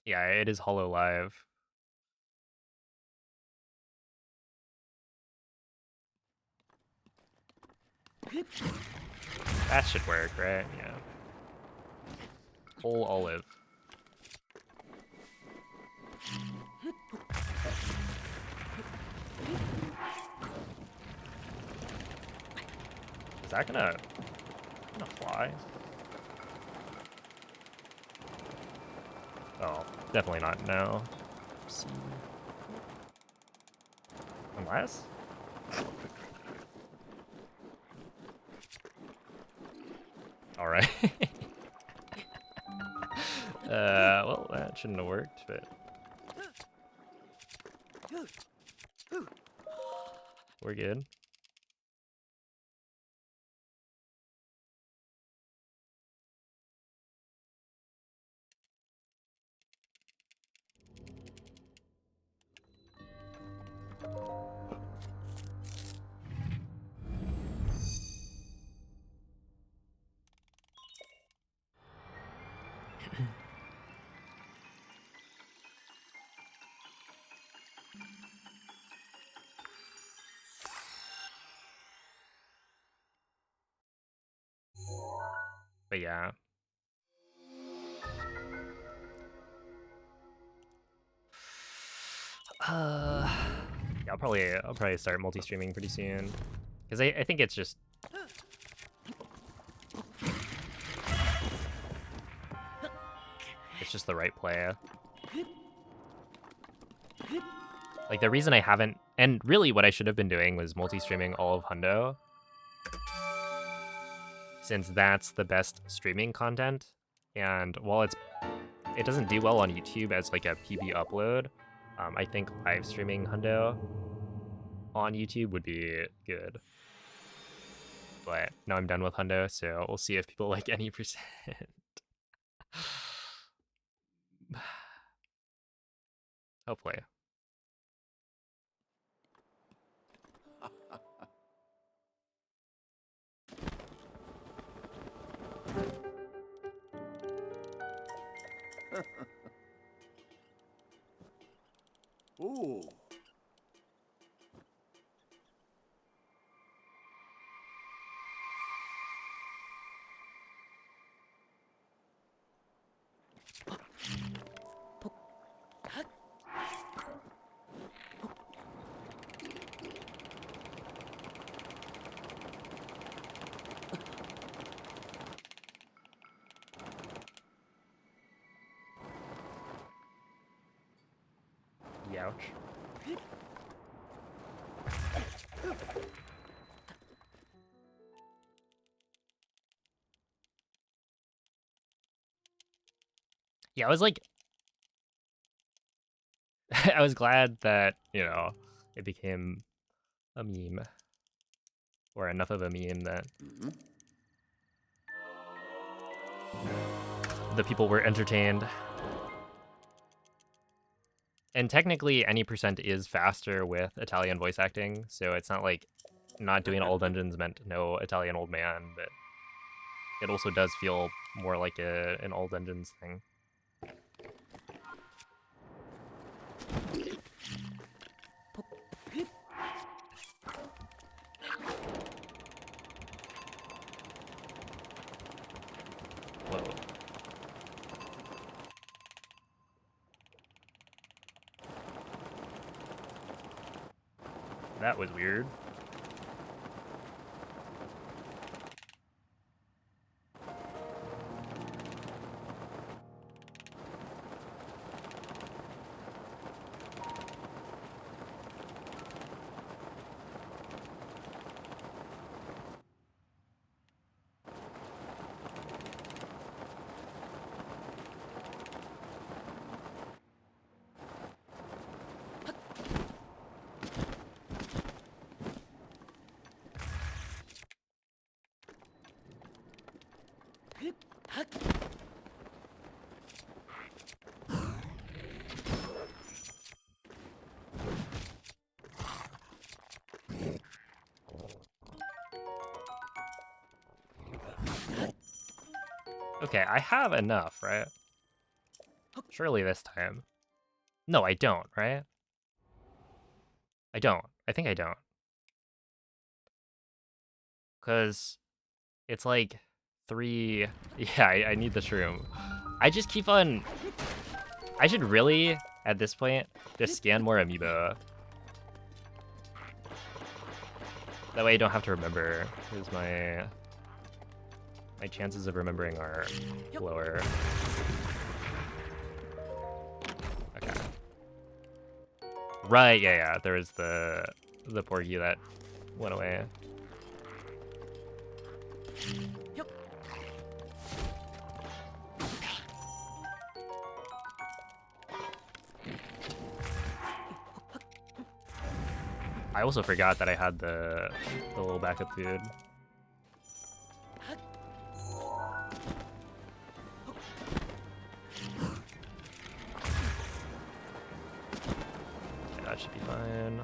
Yeah, it is HoloLive. That should work, right? Yeah. Whole olive. Is that gonna fly? Oh, definitely not. No. See. Unless. All right. Well, that shouldn't have worked, but we're good. But yeah. Yeah, I'll probably start multi-streaming pretty soon, because I think it's just the right play. Like the reason I haven't, and really what I should have been doing was multi-streaming all of Hundo, since that's the best streaming content. And while it doesn't do well on YouTube as like a PB upload, I think live streaming Hundo on YouTube would be good. But now I'm done with Hundo, so we'll see if people like any %. Hopefully. Ooh. Ouch. Yeah, I was like, I was glad that, you know, it became a meme, or enough of a meme that the people were entertained. And technically, any % is faster with Italian voice acting, so it's not like not doing all dungeons meant no Italian old man, but it also does feel more like an all dungeons thing. Whoa. That was weird. Okay, I have enough, right? Surely this time. No, I don't, right? I don't. I think I don't. Because it's like 3... Yeah, I need the shroom. I just keep on... I should really, at this point, just scan more amiibo. That way I don't have to remember, because my chances of remembering are lower. Okay. Right, yeah, there was the porgy that went away. I also forgot that I had the little backup food. Okay, that should be fine.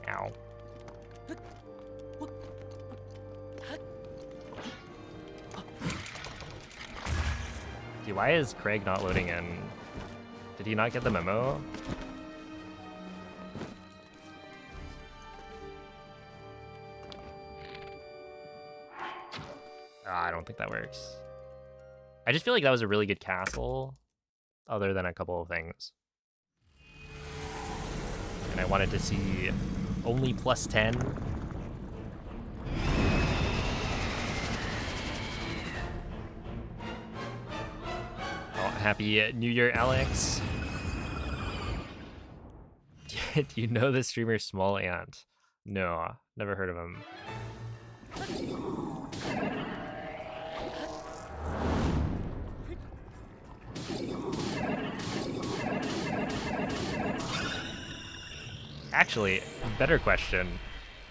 Ow. Dude, why is Craig not loading in? Did he not get the memo? I don't think that works. I just feel like that was a really good castle, other than a couple of things. And I wanted to see only +10. Oh, happy New Year, Alex. Do you know the streamer Small Ant? No, never heard of him. Actually, better question.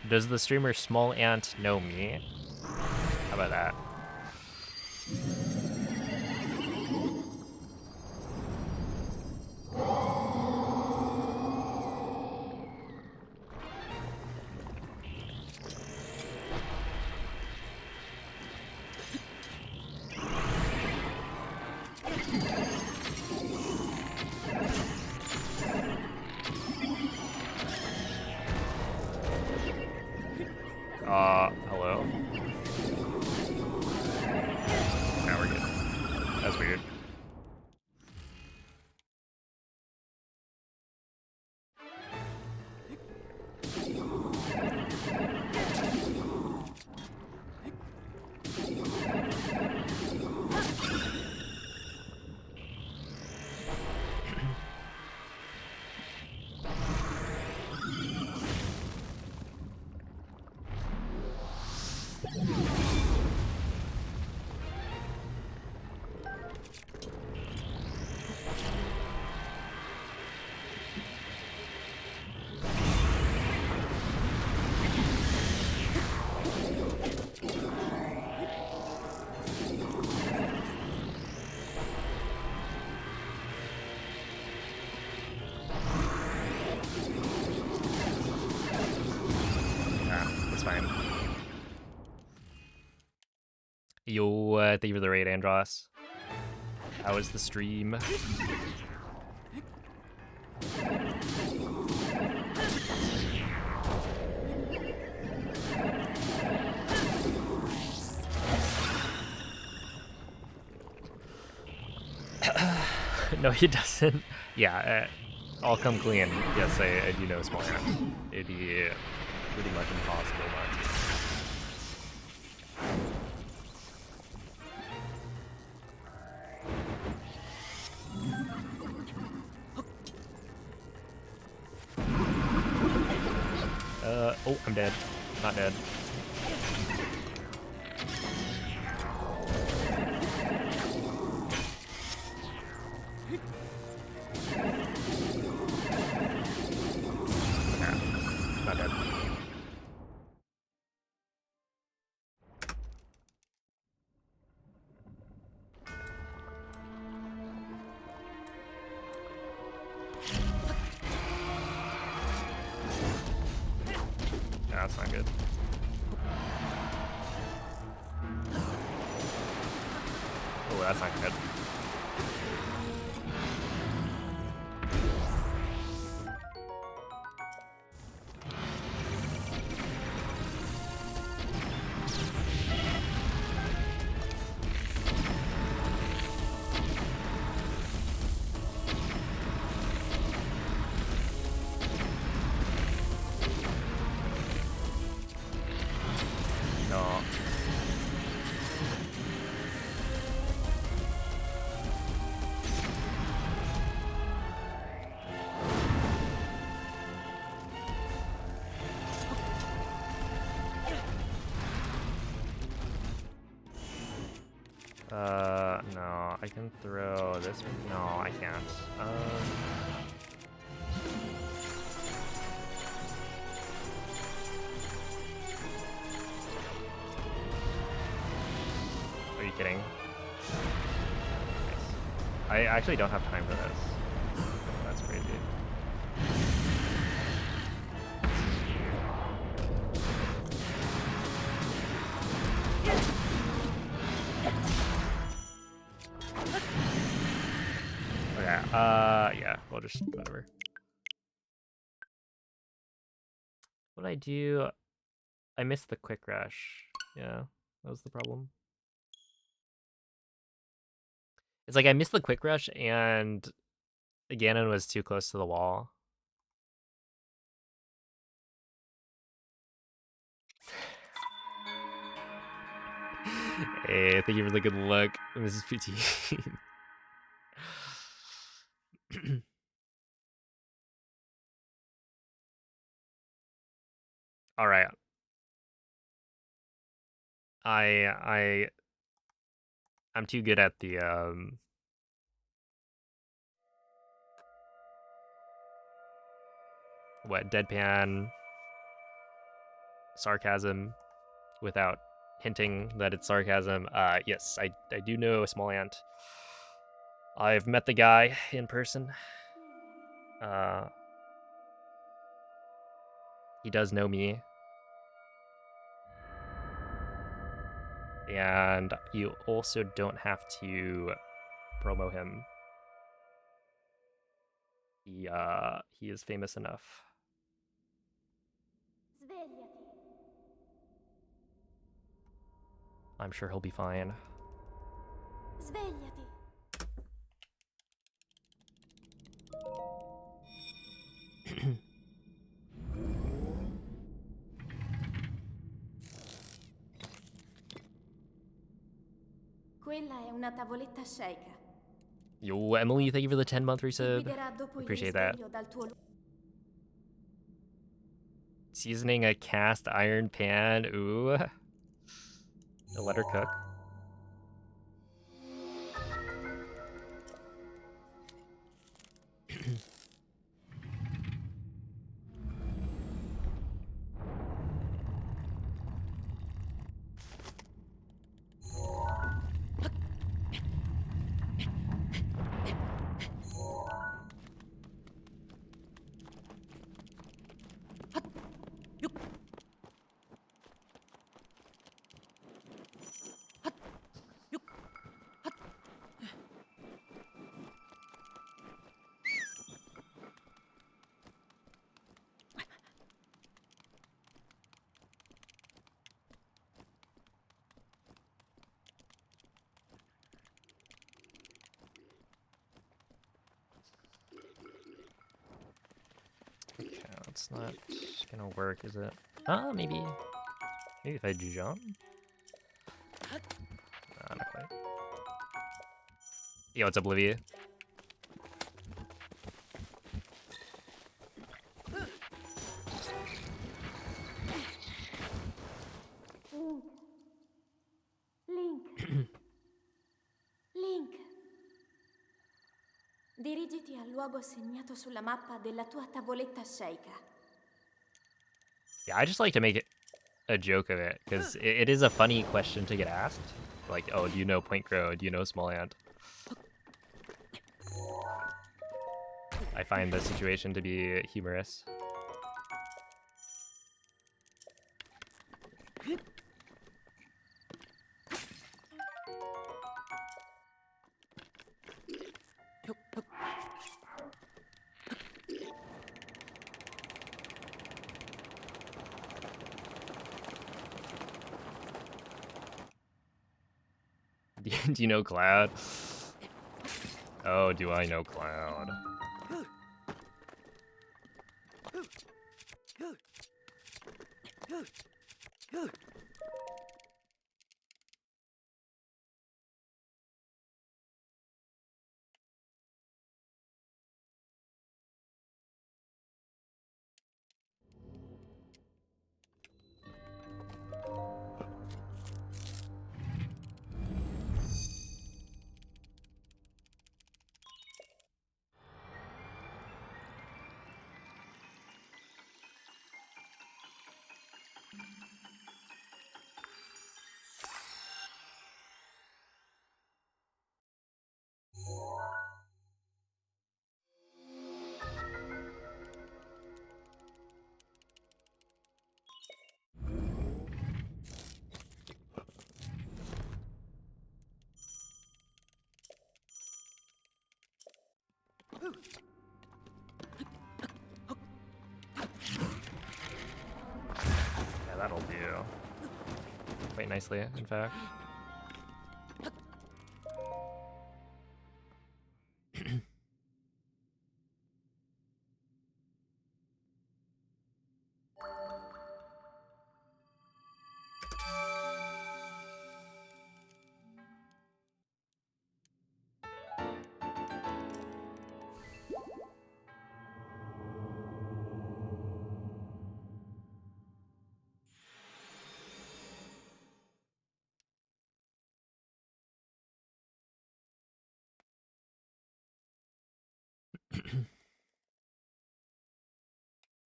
Does the streamer Small Ant know me? How about that? Hello? Now we're good. That's weird. Yo, thank you for the raid, Andros. How was the stream? No, he doesn't. Yeah, I'll come clean. Yes, I do know small hand. It'd be pretty much impossible not to. Oh, I'm dead. Not dead. Not dead. Yeah, that's not good. Oh, that's not good. No. No, I can throw this. No, I can't. Are you kidding? Nice. I actually don't have time for this. That's crazy. Okay, yeah, we'll just, whatever. What did I do? I missed the quick rush. Yeah, that was the problem. It's like I missed the quick rush and Ganon was too close to the wall. Hey, thank you for the good luck, Mrs. PT. All right. I'm too good at the what, deadpan sarcasm without hinting that it's sarcasm. Yes, I do know a small ant. I've met the guy in person. He does know me. And you also don't have to promo him. He is famous enough. Svegliati. I'm sure he'll be fine. Svegliati. Quella è una tavoletta sceicca. Yo, Emily, thank you for the 10-month Ti resub. guiderà dopo il Appreciate that. risveglio dal tuo Seasoning a cast iron pan. Ooh. Let her cook. That's not gonna work, is it? Maybe. Maybe if I jump? Not quite. Yo, what's up, Olivia? Link. Link. Dirigiti al luogo segnato sulla mappa della tua tavoletta sceicca. Yeah, I just like to make it a joke of it, because it is a funny question to get asked. Like, oh, do you know Point Crow? Do you know Small Ant? I find the situation to be humorous. Do you know Cloud? Oh, do I know Cloud? Yeah, that'll do. Quite nicely, in fact.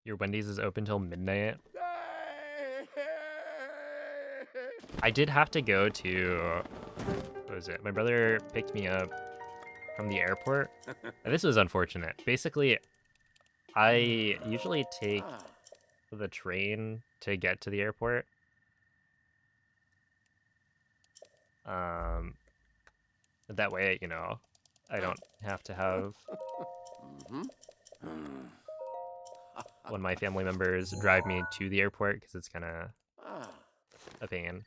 Your Wendy's is open till midnight. I did have to go to, what was it? My brother picked me up from the airport. And this was unfortunate. Basically, I usually take the train to get to the airport. That way, you know, I don't have to have one of my family members drive me to the airport, because it's kind of a pain.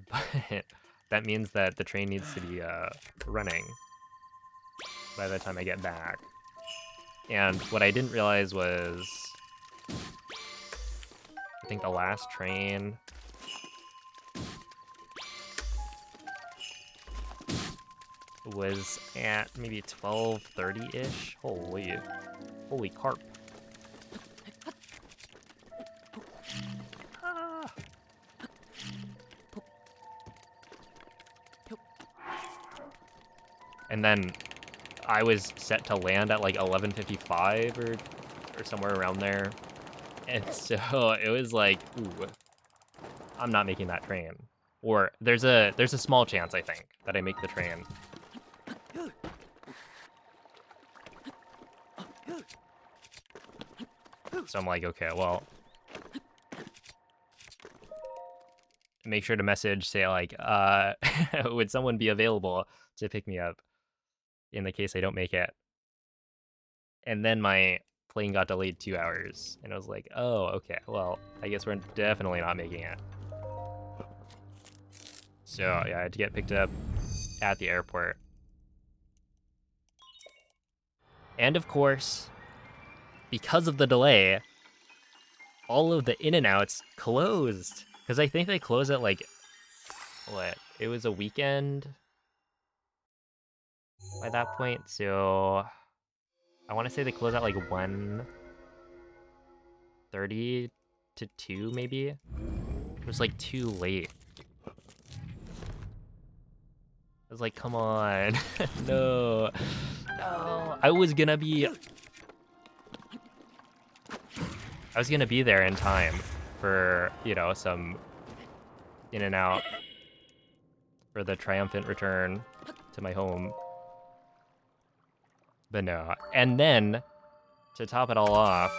But that means that the train needs to be running by the time I get back. And what I didn't realize was, I think the last train was at maybe 12:30-ish. Holy carp. And then I was set to land at like 11:55 or somewhere around there. And so it was like, ooh, I'm not making that train. Or there's a small chance, I think, that I make the train. So I'm like, okay, well, make sure to message, say like, would someone be available to pick me up in the case I don't make it? And then my plane got delayed 2 hours, and I was like, oh, okay, well, I guess we're definitely not making it. So yeah, I had to get picked up at the airport. And of course, because of the delay, all of the In-N-Outs closed. Because I think they close at like, what? It was a weekend by that point, so I want to say they close at like 1:30 to 2 maybe. It was like too late. I was like, come on. No. No. I was gonna be there in time for, you know, some In-N-Out for the triumphant return to my home. But no. And then, to top it all off,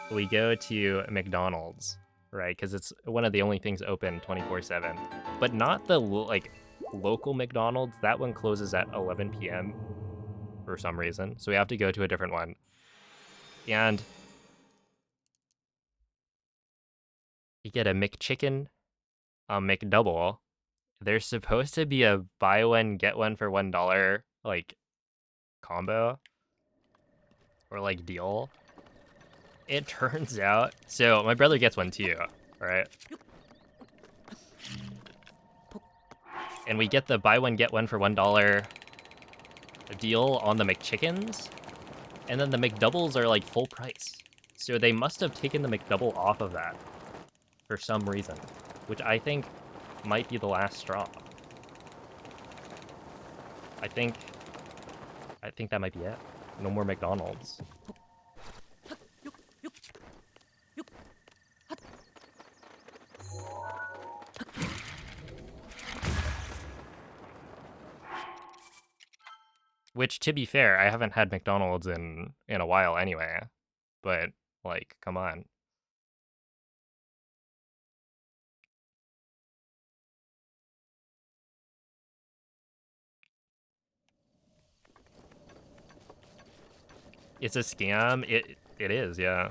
we go to McDonald's, right? Because it's one of the only things open 24/7. But not the, like, local McDonald's. That one closes at 11 p.m. for some reason. So we have to go to a different one. And you get a McChicken, a McDouble. There's supposed to be a buy one, get one for $1, like, combo. Or, like, deal. It turns out... So, my brother gets one too, right? And we get the buy one, get one for $1 deal on the McChickens. And then the McDoubles are, like, full price. So they must have taken the McDouble off of that for some reason, which I think might be the last straw. I think that might be it. No more McDonald's. Which, to be fair, I haven't had McDonald's in a while anyway. But, like, come on. It's a scam. It is, yeah.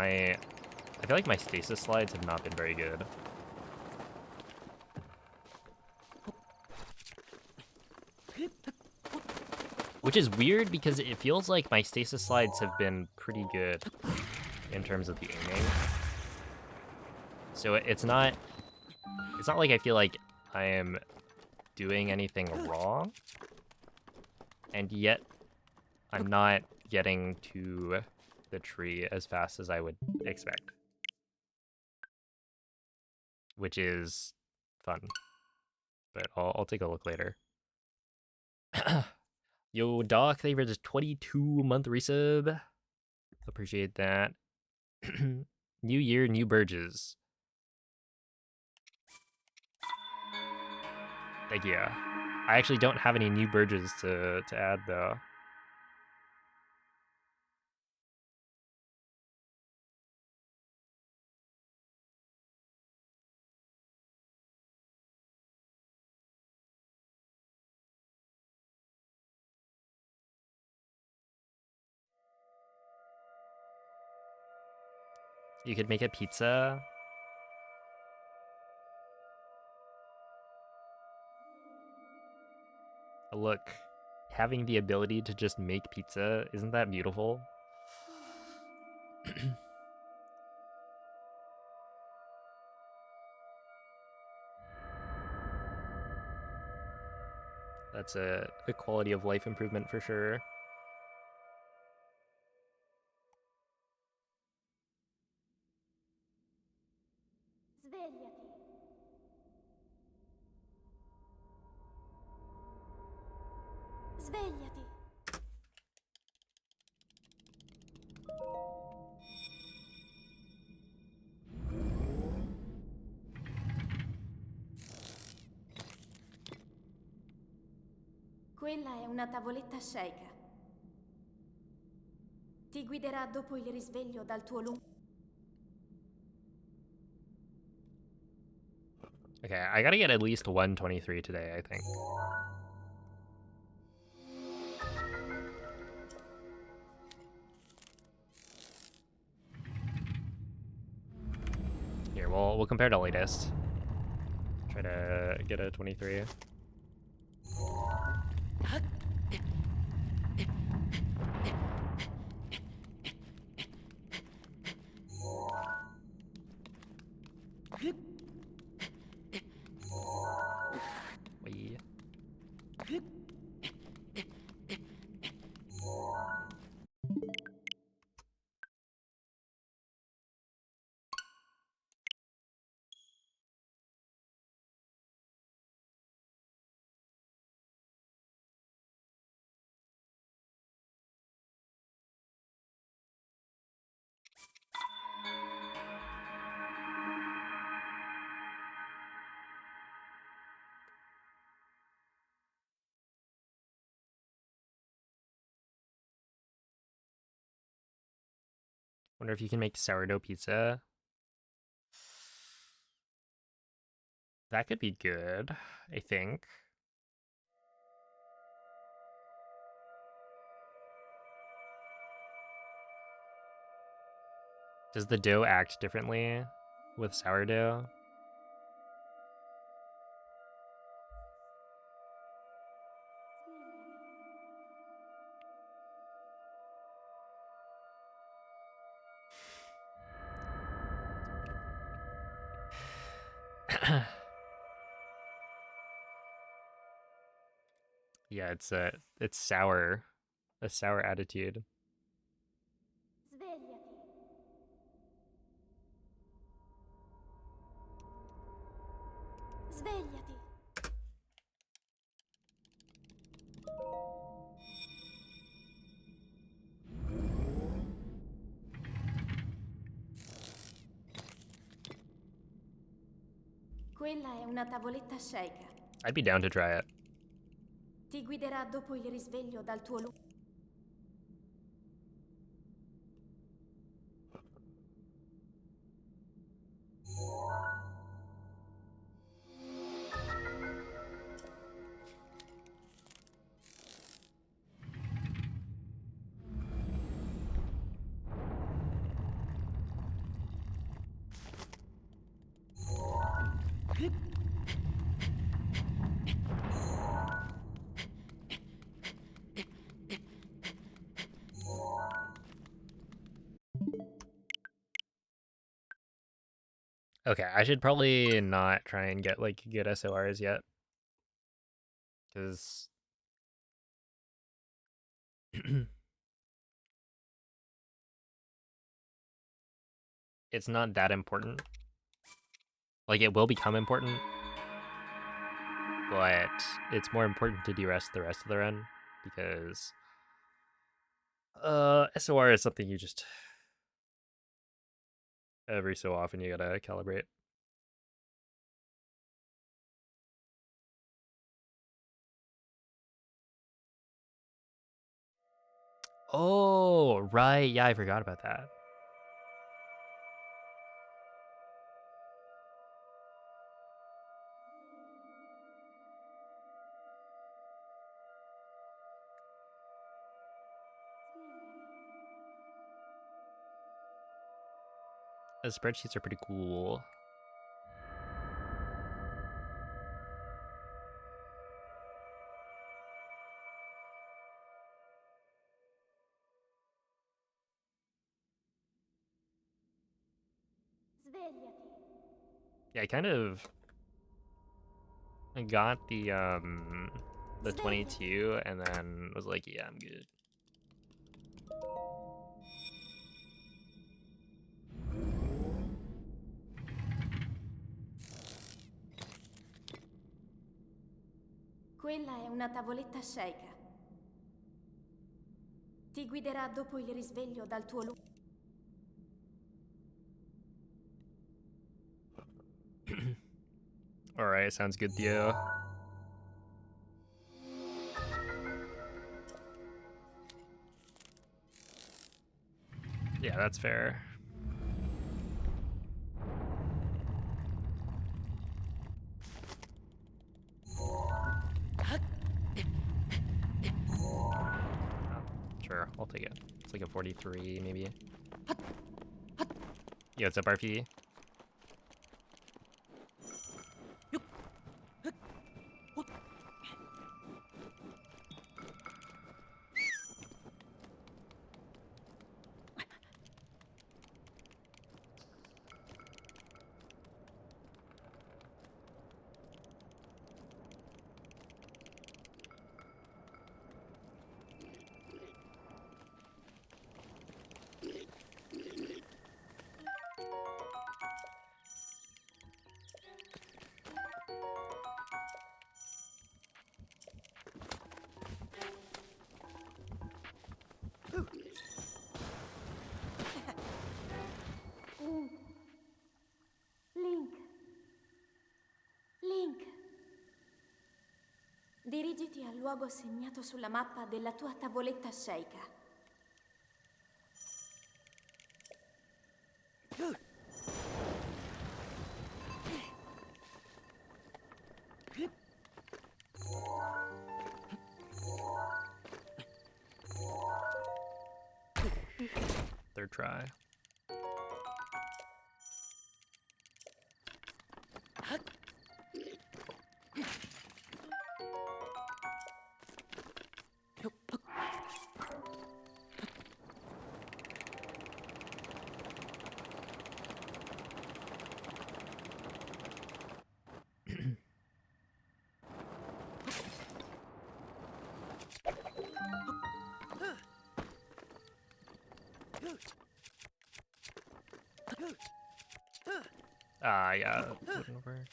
I feel like my stasis slides have not been very good. Which is weird because it feels like my stasis slides have been pretty good in terms of the aiming. So it's not like I feel like I am doing anything wrong. And yet I'm not getting to the tree as fast as I would expect. Which is fun. But I'll take a look later. Yo, Doc, thank you for this 22-month resub. Appreciate that. New year, new Burges. Thank you. I actually don't have any new Burges to add, though. You could make a pizza. Look, having the ability to just make pizza, isn't that beautiful? That's a quality of life improvement for sure. Svegliati. Svegliati. Quella è una tavoletta sceika. Ti guiderà dopo il risveglio dal tuo lungo... Okay, I gotta get at least 123 today, I think. we'll compare to latest. Try to get a 23. Wee. Wonder if you can make sourdough pizza. That could be good, I think. Does the dough act differently with sourdough? Yeah, it's sour. A sour attitude. Svegliati. Svegliati. Quella è una tavoletta shake. I'd be down to try it. Ti guiderà dopo il risveglio dal tuo luogo. Okay, I should probably not try and get like good SORs yet. Because it's not that important. Like, it will become important, but it's more important to de-rest the rest of the run, because SOR is something you just every so often you gotta calibrate. Oh, right. Yeah, I forgot about that. The spreadsheets are pretty cool. Svegliati. Yeah, I kind of got the Svegliati. 22 and then was like, yeah, I'm good. Quella è una tavoletta shake. Ti guiderà dopo il risveglio dal tuo luogo. All right, sounds good, Theo. Yeah, that's fair. Sure, I'll take it. It's like a 43, maybe. Yeah, what's up, RP? Dirigiti al luogo segnato sulla mappa della tua tavoletta sceika. Third try. Yeah, flipping over.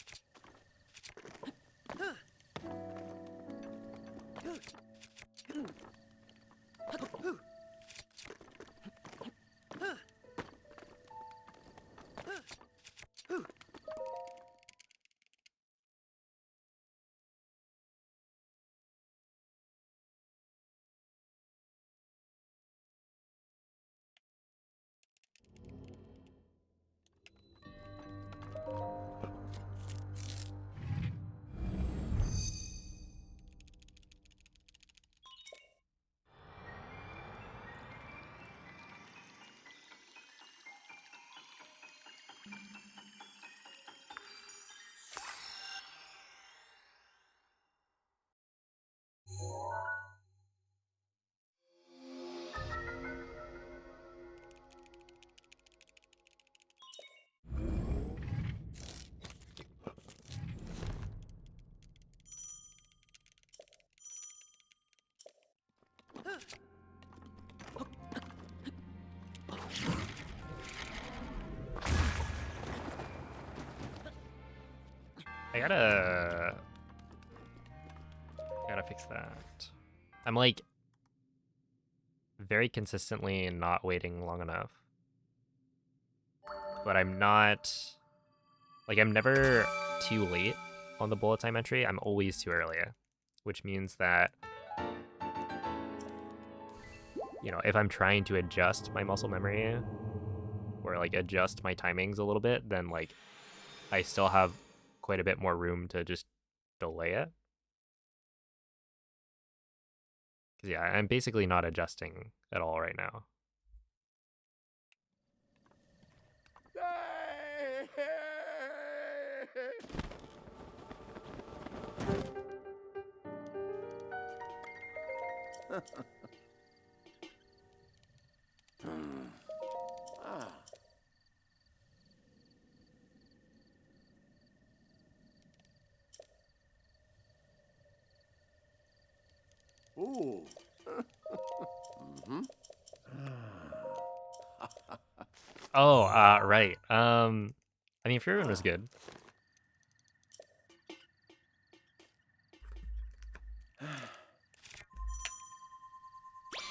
I gotta fix that. I'm like very consistently not waiting long enough. But I'm not, like, I'm never too late on the bullet time entry. I'm always too early, which means that, you know, if I'm trying to adjust my muscle memory or like adjust my timings a little bit, then like I still have quite a bit more room to just delay it. Because yeah, I'm basically not adjusting at all right now. Ooh. Oh, right. I mean, Fury Run was good.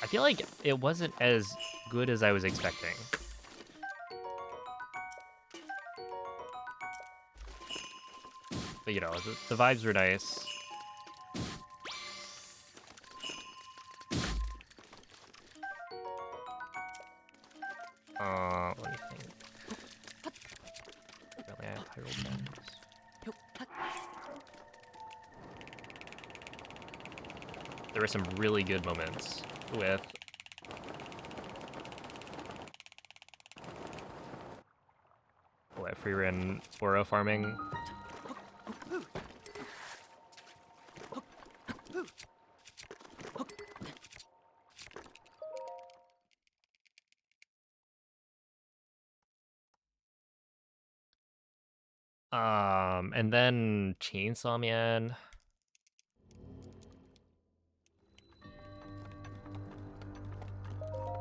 I feel like it wasn't as good as I was expecting. But you know, the vibes were nice. Let me think. Apparently I have Hyrule gems. There were some really good moments with free run Oro farming. And then Chainsaw Man.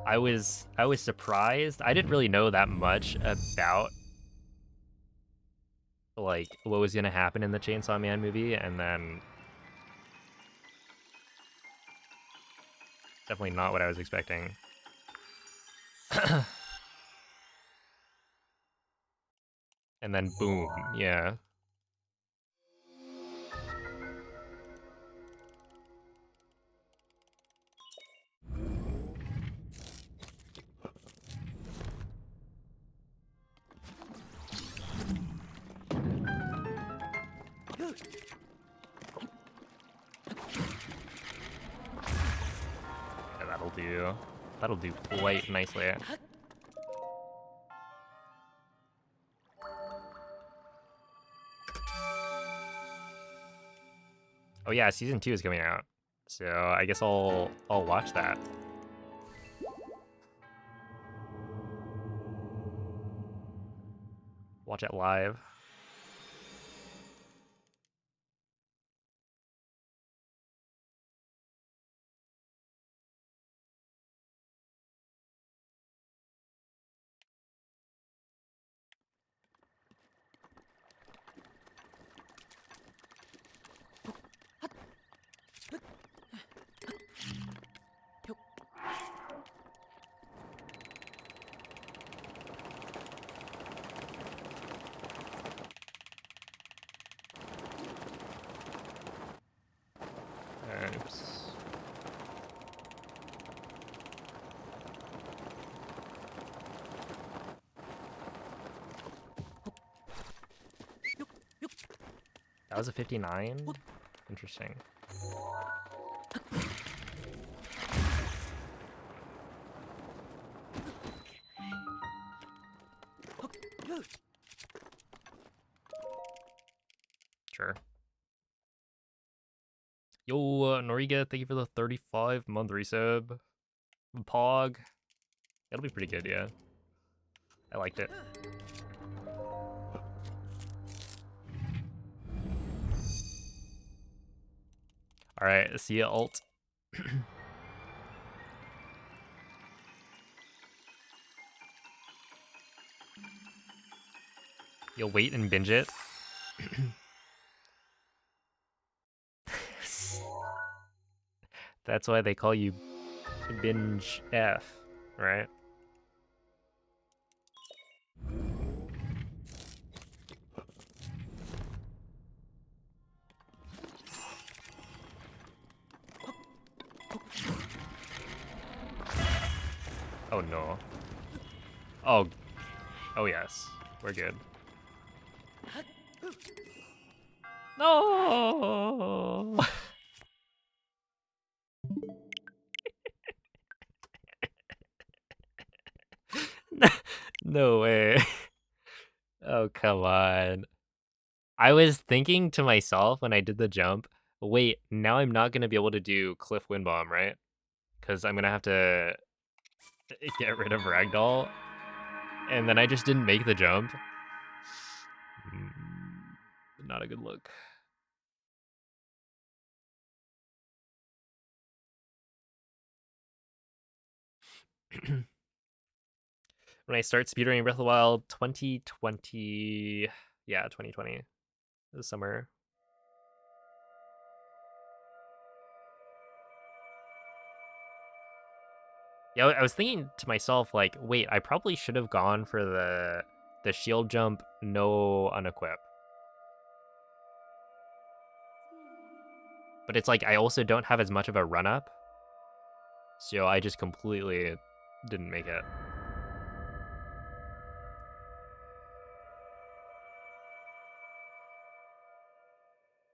I was surprised. I didn't really know that much about like what was gonna happen in the Chainsaw Man movie, and then definitely not what I was expecting. And then boom, yeah. Yeah, that'll do. That'll do quite nicely. Oh yeah, season 2 is coming out, so I guess I'll watch that. Watch it live. Oops. That was a 59? Interesting. Sure. Yo, Noriga, thank you for the 35-month resub. Pog. It'll be pretty good, yeah. I liked it. Alright, see ya, alt. You'll wait and binge it. That's why they call you Binge F, right? Oh no. Oh. Oh yes. We're good. No. No way. Oh, come on. I was thinking to myself when I did the jump, wait, now I'm not going to be able to do Cliff Wind Bomb, right? Because I'm going to have to get rid of Ragdoll. And then I just didn't make the jump. Not a good look. When I start speedrunning Breath of the Wild 2020, yeah, 2020, this summer. Yeah, I was thinking to myself, like, wait, I probably should have gone for the shield jump, no unequip. But it's like I also don't have as much of a run up, so I just completely didn't make it.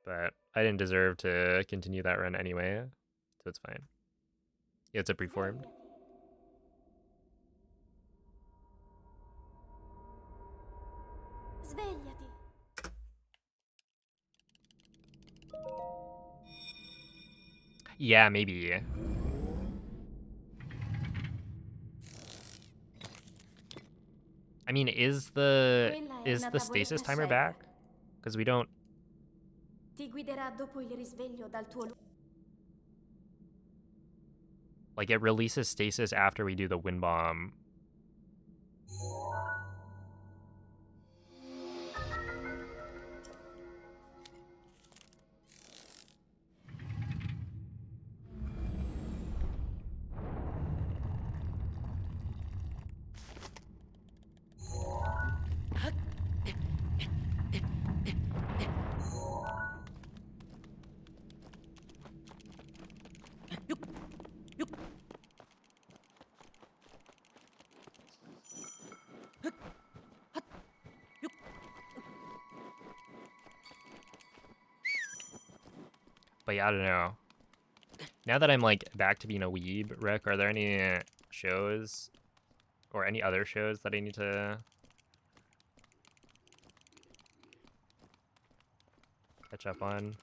But I didn't deserve to continue that run anyway, so it's fine. It's a preformed. Svegliati. Yeah, maybe. I mean, is the Quella è una stasis tavoletta timer scelta. back? Because we don't. Ti guiderà dopo il risveglio dal tuo Like, it releases stasis after we do the wind bomb. But yeah, I don't know. Now that I'm like back to being a weeb, Rick, are there any shows or any other shows that I need to catch up on?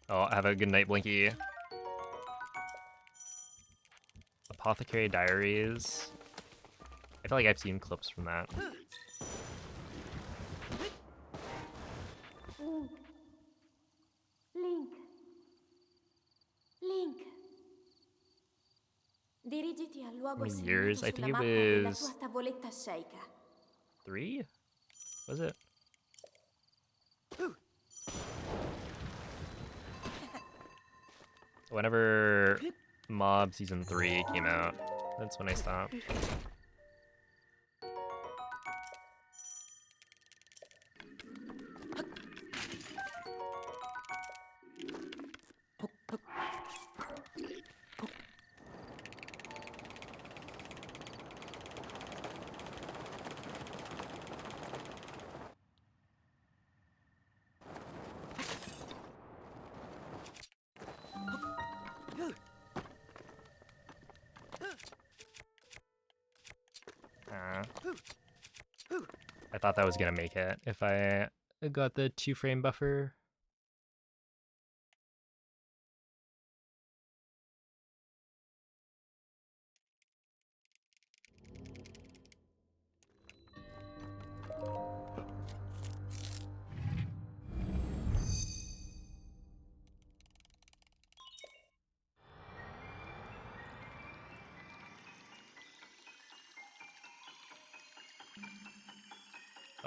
Oh, have a good night, Blinky. Apothecary Diaries. I feel like I've seen clips from that. Link. Link. Link. Dirigiti al How luogo many segnato years? I sulla think it mappa della tua was tavoletta sceicca. 3? Was it? Whenever Mob Season 3 came out, that's when I stopped. I thought that was gonna make it if I got the 2-frame buffer.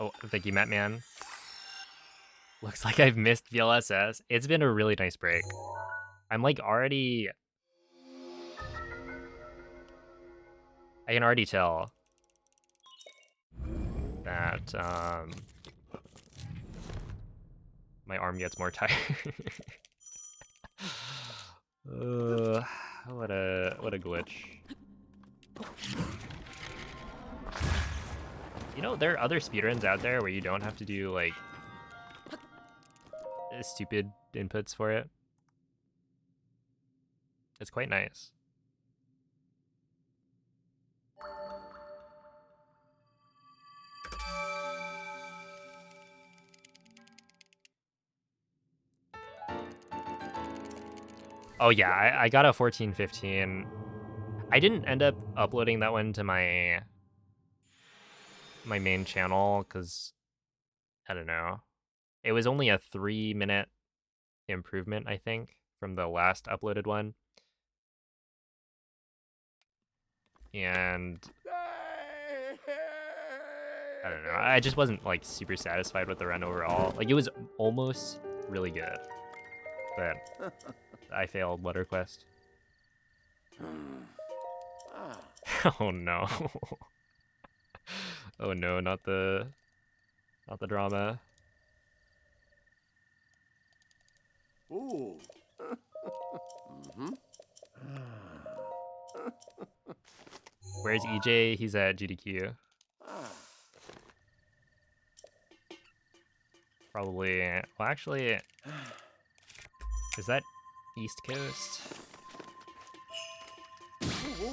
Oh, thank you, Mattman. Looks like I've missed VLSS. It's been a really nice break. I'm like already... I can already tell that my arm gets more tired. What a glitch. You know, there are other speedruns out there where you don't have to do like stupid inputs for it. It's quite nice. Oh yeah, I got a 1415. I didn't end up uploading that one to my main channel because I don't know. It was only a 3-minute improvement, I think, from the last uploaded one. And I don't know. I just wasn't like super satisfied with the run overall. Like it was almost really good, but I failed Water Quest. Oh no. Oh no, not the drama. Ooh. Where's EJ? He's at GDQ. Probably. Well, actually, is that East Coast? Ooh.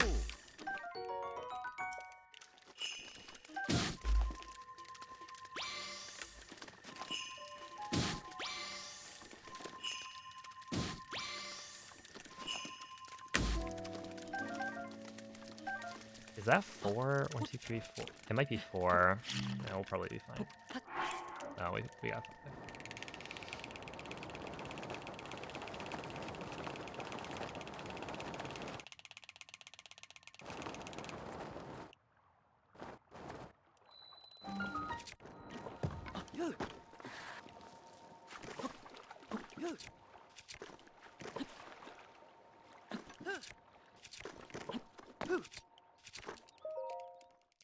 Is that 4? 1, 2, 3, 4. It might be 4. Yeah, we'll probably be fine. Oh, we got 5.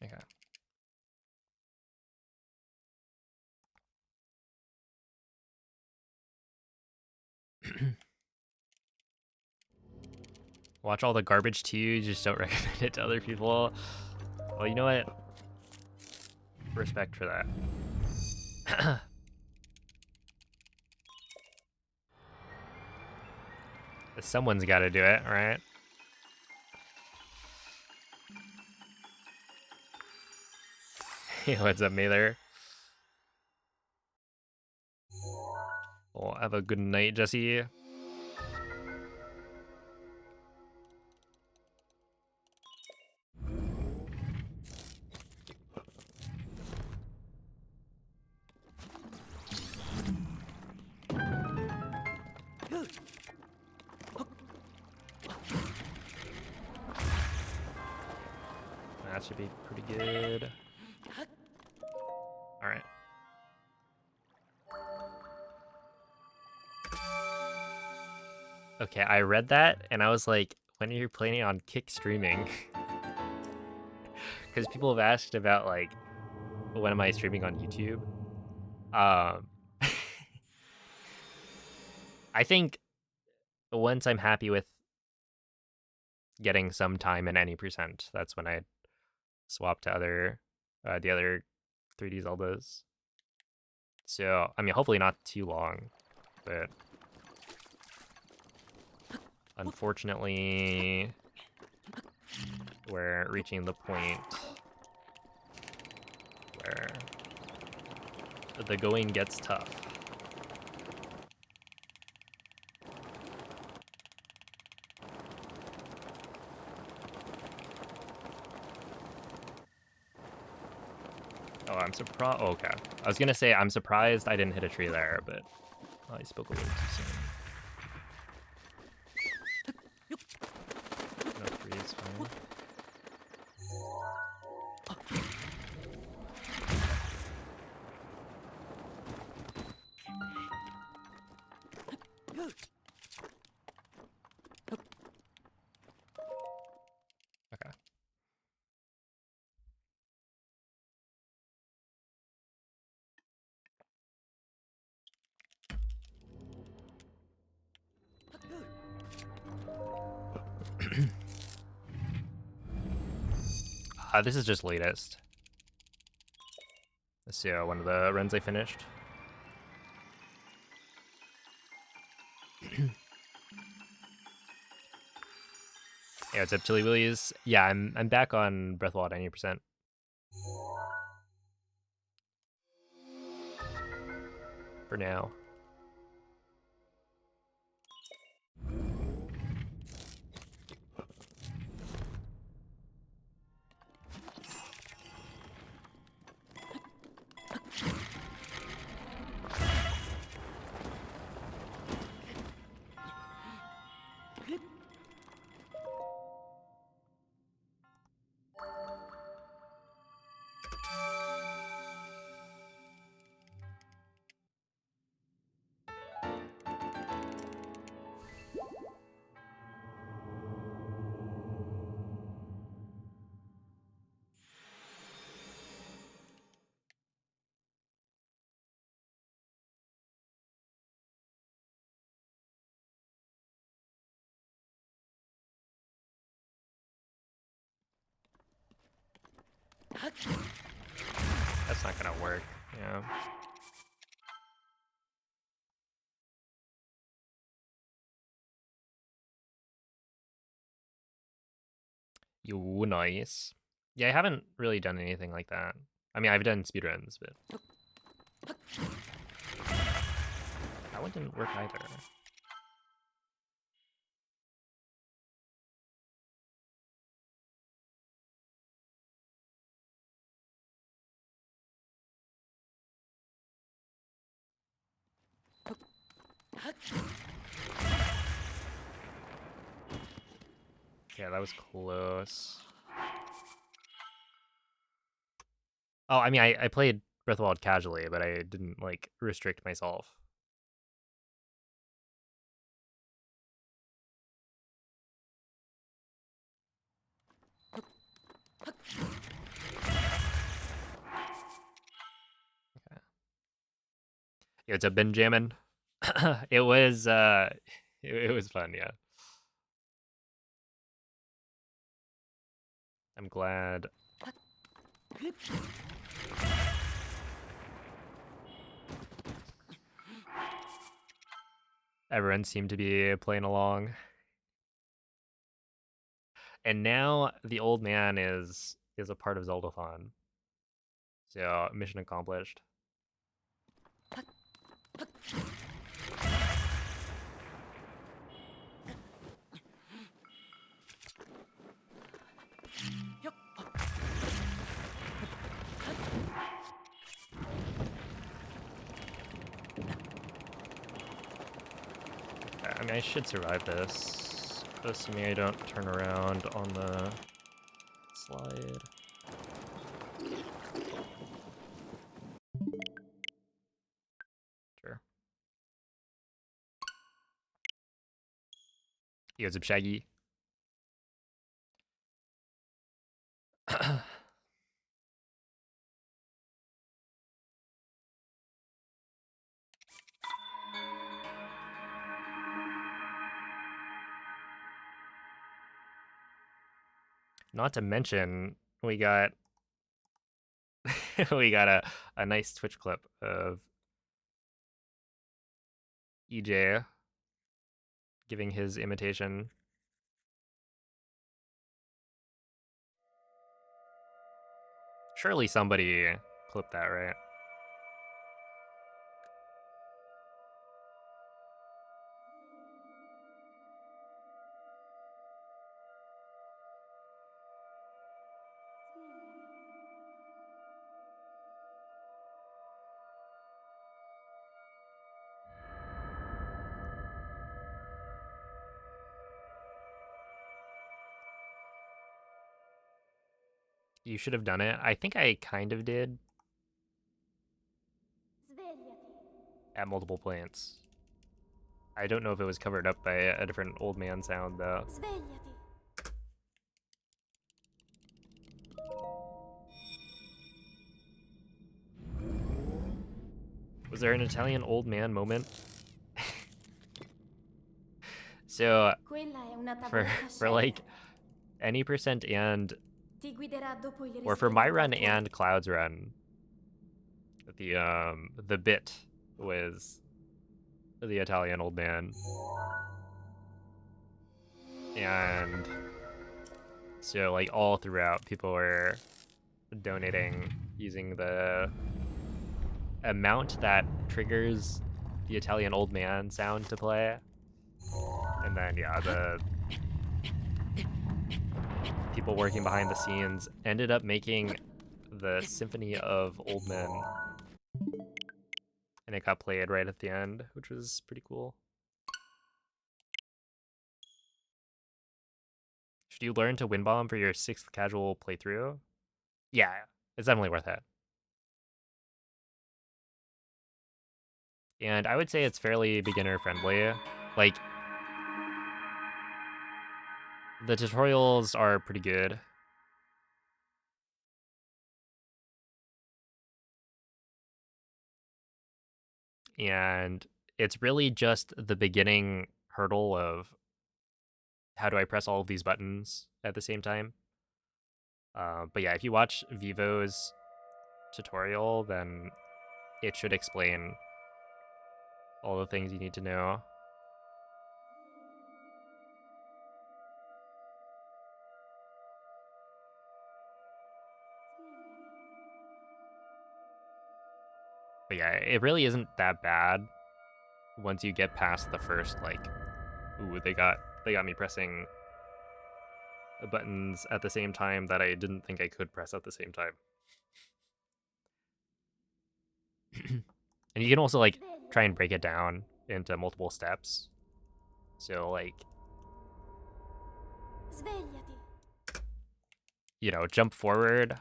Okay. Watch all the garbage too, just don't recommend it to other people. Well, you know what? respect for that. Someone's got to do it, right? Hey, what's up, Mather? Well, have a good night, Jesse. That should be pretty good. All right. Okay, I read that and I was like, when are you planning on kick streaming? Because people have asked about like, when am I streaming on YouTube? I think once I'm happy with getting some time in any percent, that's when I swap to other the other 3D Zeldas. So I mean, hopefully not too long, but unfortunately, we're reaching the point where the going gets tough. Oh, I'm surprised. Oh, okay. I was gonna say I'm surprised I didn't hit a tree there, but I spoke a little too soon. No tree is fine. Okay. This is just latest. Let's see one of the runs I finished. Yeah, what's up, Chili Willies? Yeah, I'm back on Breath of the Wild 90%. For now. That's not gonna work, yeah. You nice. Yeah, I haven't really done anything like that. I mean, I've done speedruns, but that one didn't work either. Yeah, that was close. Oh, I mean, I played Breath of the Wild casually, but I didn't, like, restrict myself. Okay. Yeah, it's a Benjamin. It was, it was fun, yeah. I'm glad. Everyone seemed to be playing along. And now the old man is a part of Zeldathon. So mission accomplished. I mean, I should survive this, assuming I don't turn around on the slide. Sure. He goes up Shaggy. Not to mention, we got we got a nice Twitch clip of EJ giving his imitation. Surely somebody clipped that, right? You should have done it. I think I kind of did Svegliati. at multiple points. I don't know if it was covered up by a different old man sound, though. Svegliati. Was there an Italian old man moment? So, Quella è una for tavoletta like scelta. any percent and, Ti guiderà dopo il or for risveglio my dal run tuo and Cloud's run, the bit was the Italian old man. And so like all throughout, people were donating using the amount that triggers the Italian old man sound to play. And then yeah, the people working behind the scenes ended up making the Symphony of Old Men. And it got played right at the end, which was pretty cool. Should you learn to win bomb for your 6th casual playthrough? Yeah, it's definitely worth it. And I would say it's fairly beginner friendly. Like, the tutorials are pretty good. And it's really just the beginning hurdle of how do I press all of these buttons at the same time. But yeah, if you watch Vivo's tutorial, then it should explain all the things you need to know. But yeah, it really isn't that bad once you get past the first, like, ooh, they got me pressing buttons at the same time that I didn't think I could press at the same time. And you can also like try and break it down into multiple steps. So like, Svegliati. you know, jump forward.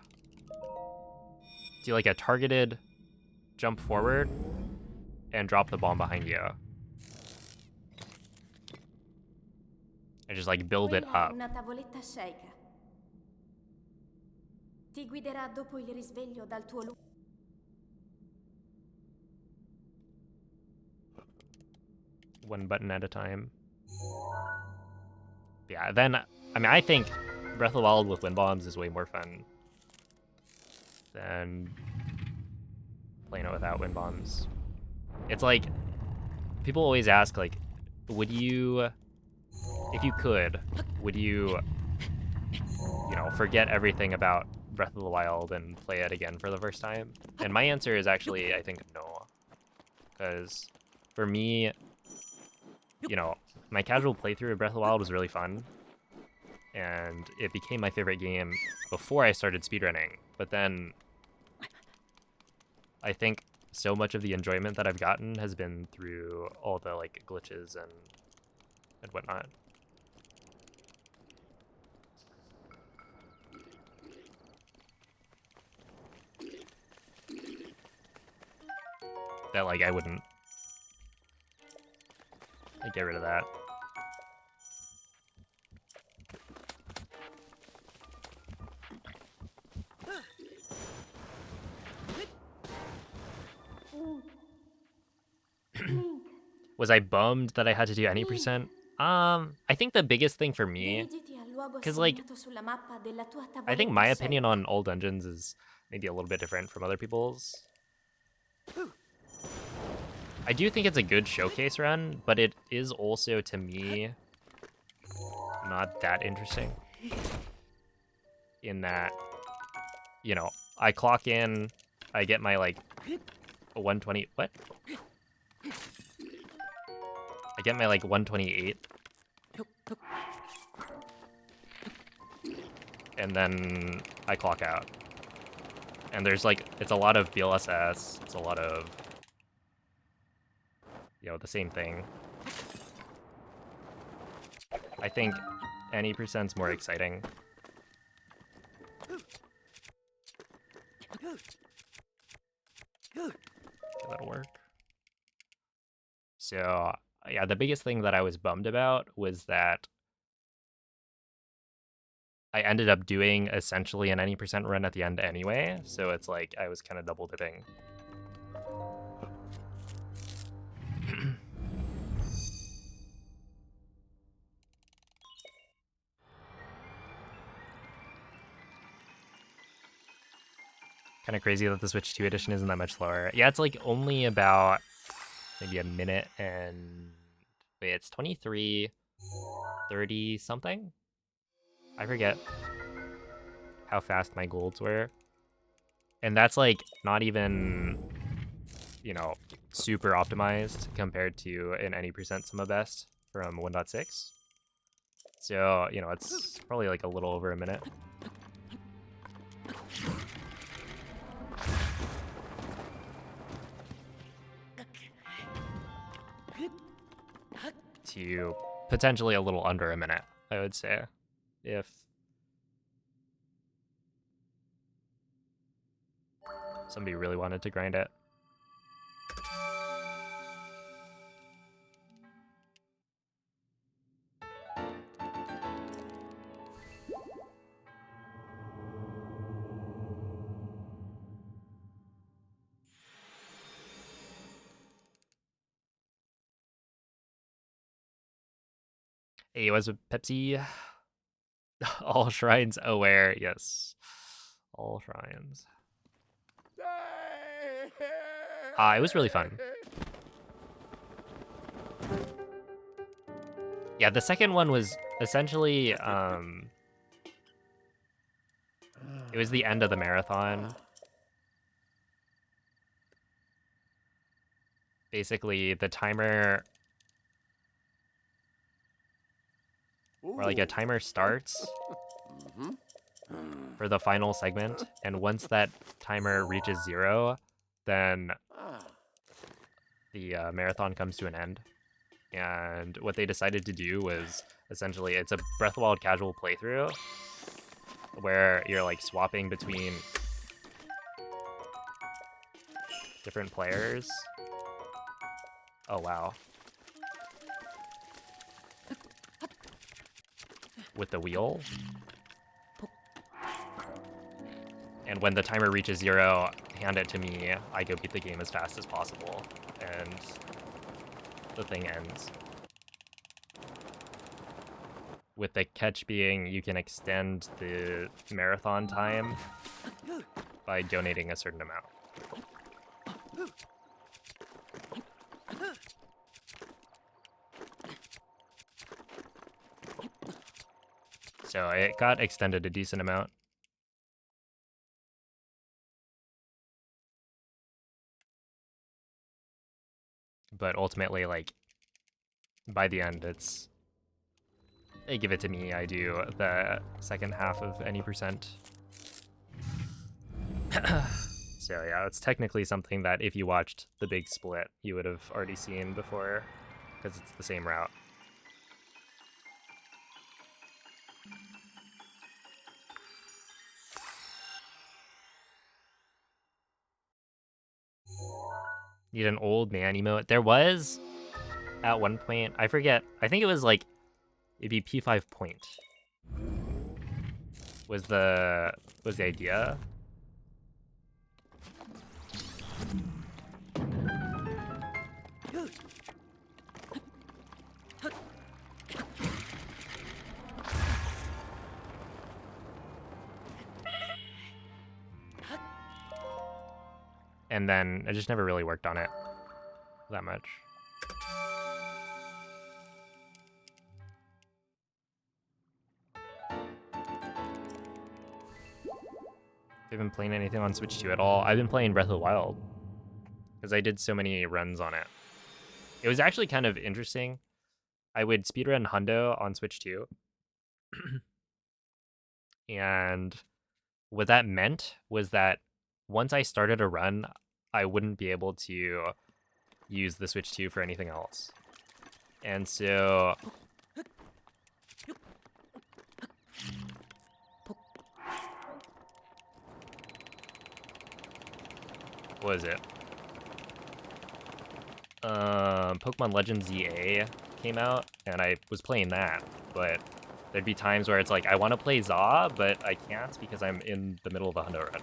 Do like a targeted jump forward and drop the bomb behind you. And just like build it Quella è up. una tavoletta scelta. Ti guiderà dopo il risveglio dal tuo luogo. One button at a time. Yeah, then, I mean, I think Breath of the Wild with wind bombs is way more fun than playing it without wind bombs. It's like, people always ask, like, would you, if you could, would you, you know, forget everything about Breath of the Wild and play it again for the first time? And my answer is actually, I think, no. Because for me, you know, my casual playthrough of Breath of the Wild was really fun. And it became my favorite game before I started speedrunning. But then I think so much of the enjoyment that I've gotten has been through all the like glitches and whatnot. That like I wouldn't get rid of that. Was I bummed that I had to do any percent? I think the biggest thing for me, Dirigiti al luogo because like assegnato sulla mappa della tua I think tavoletta my opinion scelta. on all dungeons is maybe a little bit different from other people's. I do think it's a good showcase run, but it is also, to me, not that interesting. In that, you know, I clock in, I get my, like, 120... What? I get my, like, 128. And then I clock out. And there's, like, it's a lot of BLSS, it's a lot of, you know, the same thing. I think any percent's more exciting. Okay, that'll work. So, yeah, the biggest thing that I was bummed about was that I ended up doing essentially an any percent run at the end anyway, so it's like I was kind of double dipping. Kind of crazy that the Switch 2 edition isn't that much slower. Yeah, it's like only about maybe a minute and... Wait, it's 23, 30 something? I forget how fast my golds were. And that's like not even, you know, super optimized compared to an any percent sum of best from 1.6. So, you know, it's probably like a little over a minute. To potentially a little under a minute, I would say, if somebody really wanted to grind it. Hey, was with Pepsi. All shrines aware, yes. All shrines. It was really fun. Yeah, the second one was essentially, it was the end of the marathon. Basically, the timer, or like a timer starts for the final segment, and once that timer reaches 0, then the marathon comes to an end. And what they decided to do was essentially, it's a Breath of the Wild casual playthrough where you're like swapping between different players. Oh wow. With the wheel. And when the timer reaches 0, hand it to me, I go beat the game as fast as possible, and the thing ends. With the catch being, you can extend the marathon time by donating a certain amount. So it got extended a decent amount. But ultimately, like, by the end, it's... They give it to me, I do the second half of any percent. So yeah, it's technically something that if you watched the big split, you would have already seen before, because it's the same route. Need an old man emote. There was, at one point, I forget, I think it was like, it'd be P5 point. Was the idea. And then I just never really worked on it that much. Have you been playing anything on Switch 2 at all? I've been playing Breath of the Wild because I did so many runs on it. It was actually kind of interesting. I would speedrun Hundo on Switch 2. And what that meant was that once I started a run, I wouldn't be able to use the Switch 2 for anything else. And so what was it? Pokemon Legends ZA came out, and I was playing that, but there'd be times where it's like, I want to play Zaw, but I can't because I'm in the middle of a Hundo run.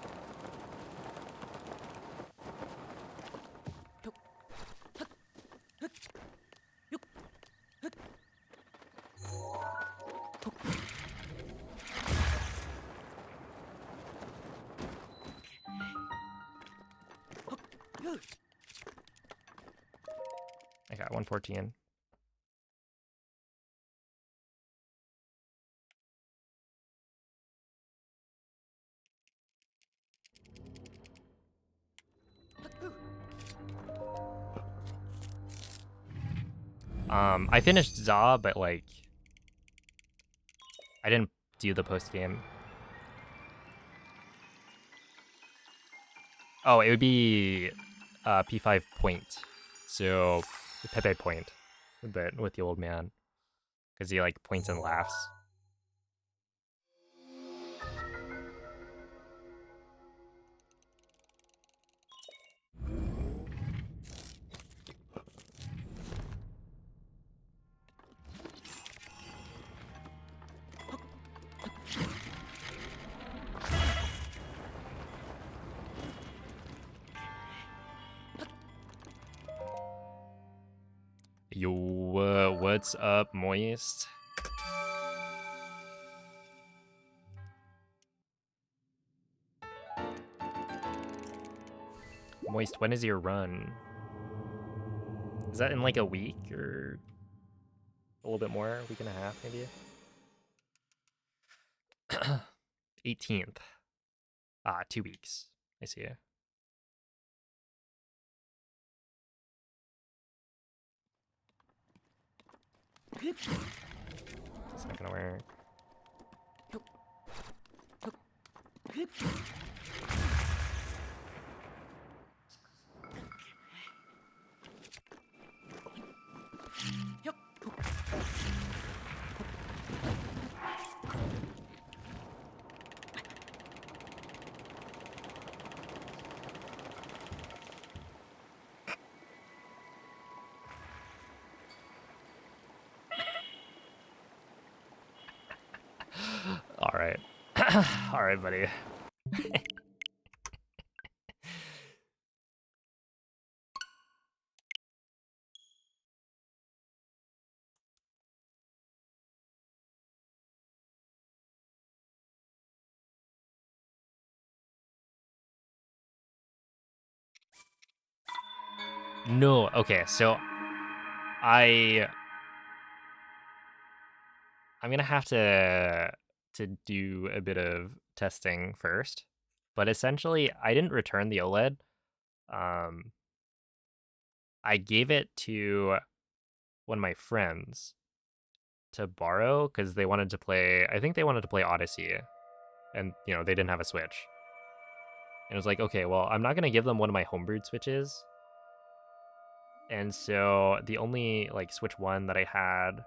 I got 114. I finished Zaw, but like, I didn't do the post game. Oh, it would be P5 point. So Pepe point, but with the old man, because he like points and laughs. Yo, what's up, Moist? Moist, when is your run? Is that in like a week or a little bit more? A week and a half, maybe? 18th. 2 weeks. I see it. It's not gonna work. All right. All right, buddy. No, okay, so I'm gonna have to do a bit of testing first. But essentially, I didn't return the OLED. Um, I gave it to one of my friends to borrow because they wanted to play. I think they wanted to play Odyssey, and they didn't have a Switch. And it was like, okay, well, I'm not gonna give them one of my homebrewed Switches. And so the only like Switch One that I had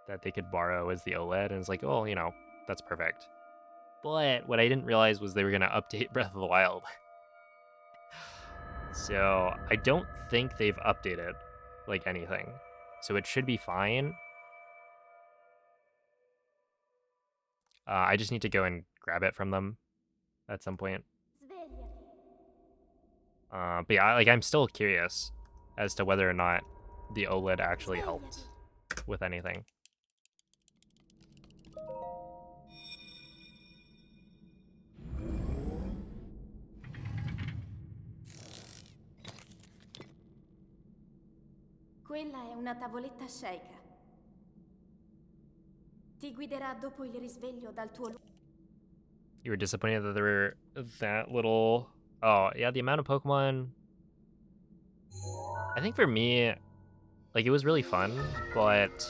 that they could borrow is the OLED, and it's like, oh, that's perfect. But what I didn't realize was they were gonna update Breath of the Wild. So I don't think they've updated like anything. So it should be fine. I just need to go and grab it from them at some point. Svegliati. But yeah, like I'm still curious as to whether or not the OLED actually helped Svegliati. with anything. Quella è una tavoletta sceicca. Ti guiderà dopo il risveglio dal tuo You were disappointed that there were that little. Oh yeah, the amount of Pokemon. I think for me, like it was really fun, but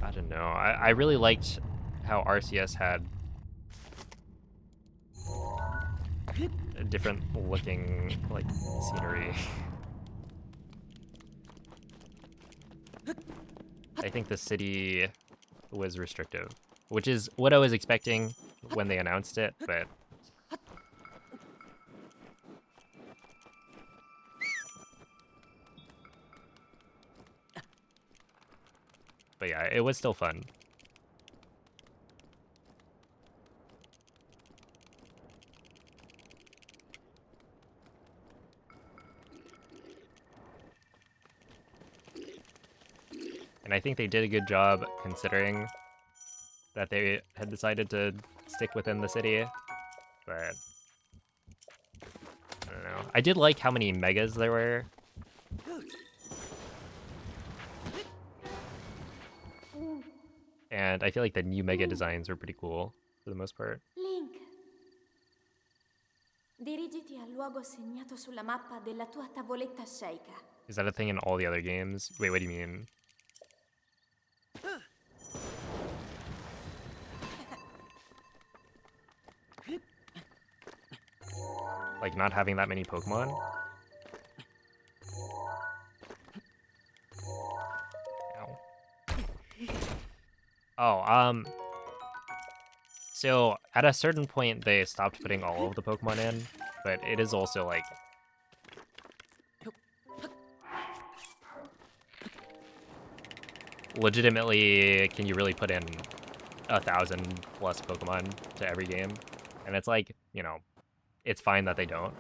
I don't know. I really liked how RCS had a different looking like scenery. I think the city was restrictive, which is what I was expecting when they announced it, but yeah, it was still fun. And I think they did a good job considering that they had decided to stick within the city, but I don't know. I did like how many megas there were. And I feel like the new mega designs were pretty cool for the most part. Link. Dirigiti al luogo segnato sulla mappa della tua tavoletta sceicca. Is that a thing in all the other games? Wait, what do you mean? Like not having that many Pokemon? Ow. Oh, so at a certain point they stopped putting all of the Pokemon in, but it is also like legitimately, can you really put in 1,000+ Pokemon to every game? And it's like, it's fine that they don't.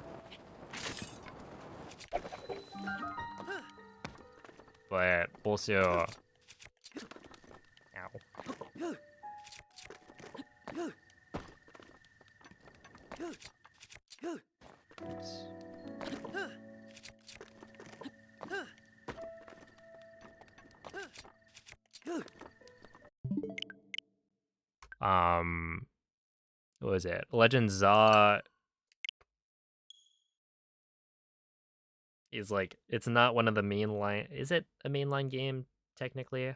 But also, ow. Oops. What was it? Legend Za is like, it's not one of the mainline. Is it a mainline game technically?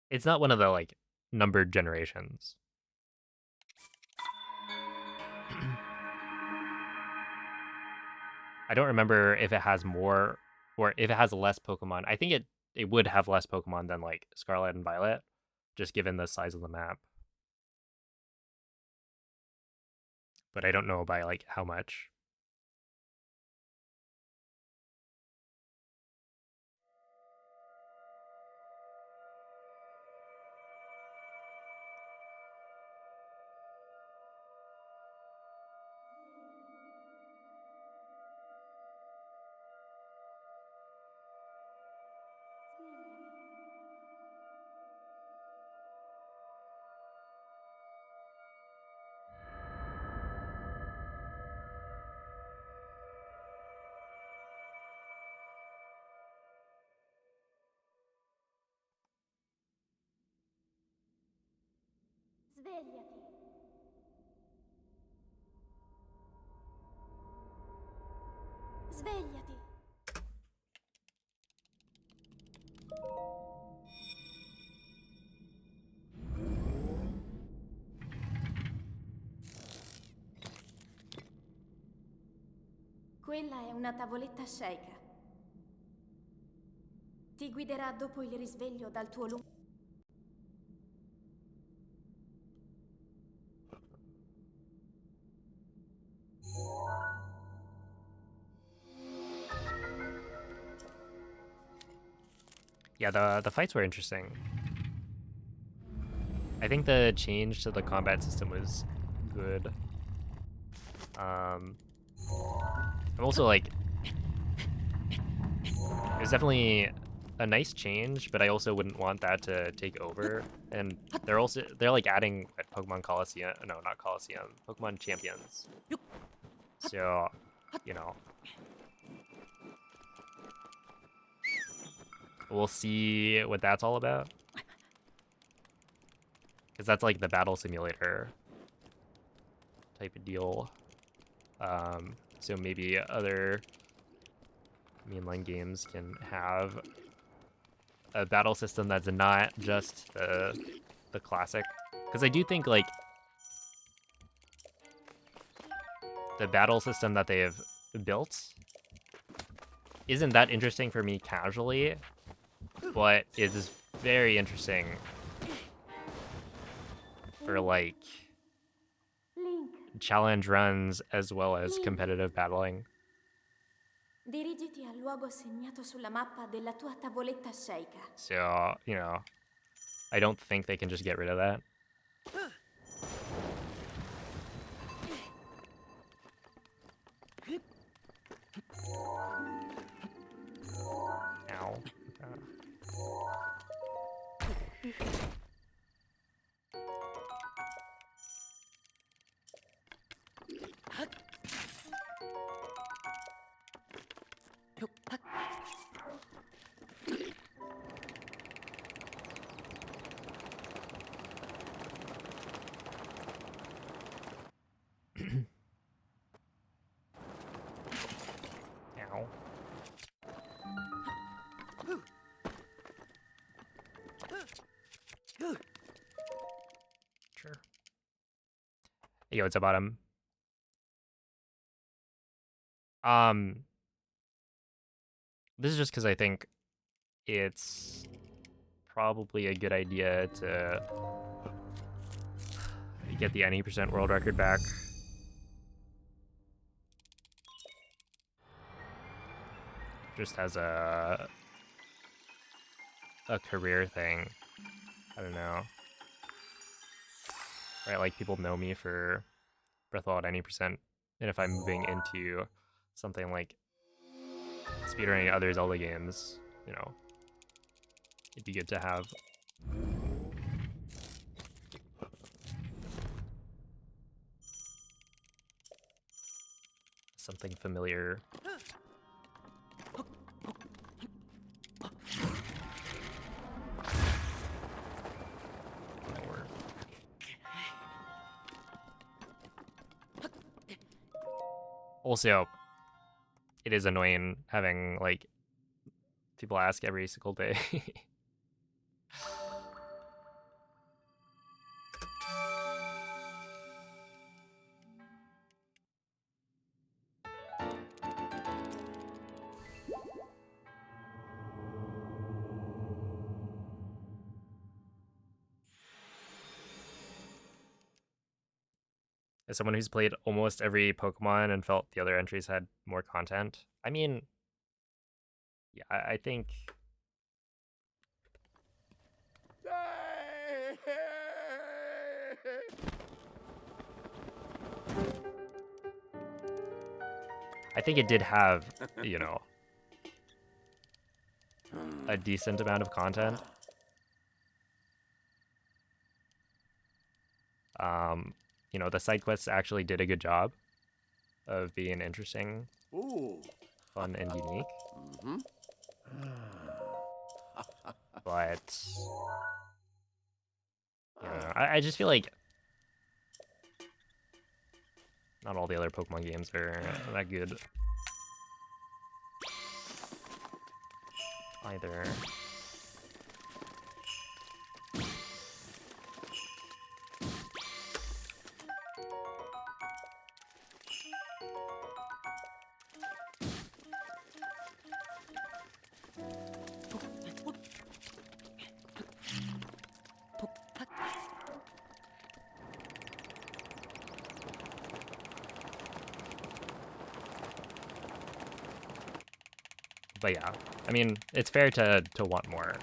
It's not one of the like numbered generations. I don't remember if it has more or if it has less Pokemon. I think it would have less Pokemon than like Scarlet and Violet, just given the size of the map. But I don't know by like how much. Svegliati. Svegliati. Quella è una tavoletta sceika. Ti guiderà dopo il risveglio dal tuo lungo... Yeah, the fights were interesting. I think the change to the combat system was good. I'm also like, it was definitely a nice change, but I also wouldn't want that to take over. And they're like adding what, Pokemon Coliseum, no, not Coliseum, Pokemon Champions. So, you know, we'll see what that's all about. Because that's like the battle simulator type of deal. So maybe other mainline games can have a battle system that's not just the classic. Because I do think like the battle system that they have built isn't that interesting for me casually, but it is very interesting for like Link, challenge runs as well as competitive battling. dirigiti al luogo segnato sulla mappa della tua tavoletta sceika. So, you know, I don't think they can just get rid of that. Ow. Ow. Sure. Yo, what's up, Bottom? This is just because I think it's probably a good idea to get the any percent world record back. Just as a career thing. I don't know. Right, like people know me for Breath of the Wild any percent, and if I'm moving into something like speedrunning other Zelda games, you know, it'd be good to have something familiar. Also, it is annoying having like people ask every single day. As someone who's played almost every Pokemon and felt the other entries had more content, I mean, yeah, I think it did have, you know, a decent amount of content. You know, the side quests actually did a good job of being interesting, Ooh. fun, and unique. Mhm. But you know, I just feel like Not all the other Pokemon games are that good. Either. But yeah, I mean, it's fair to want more.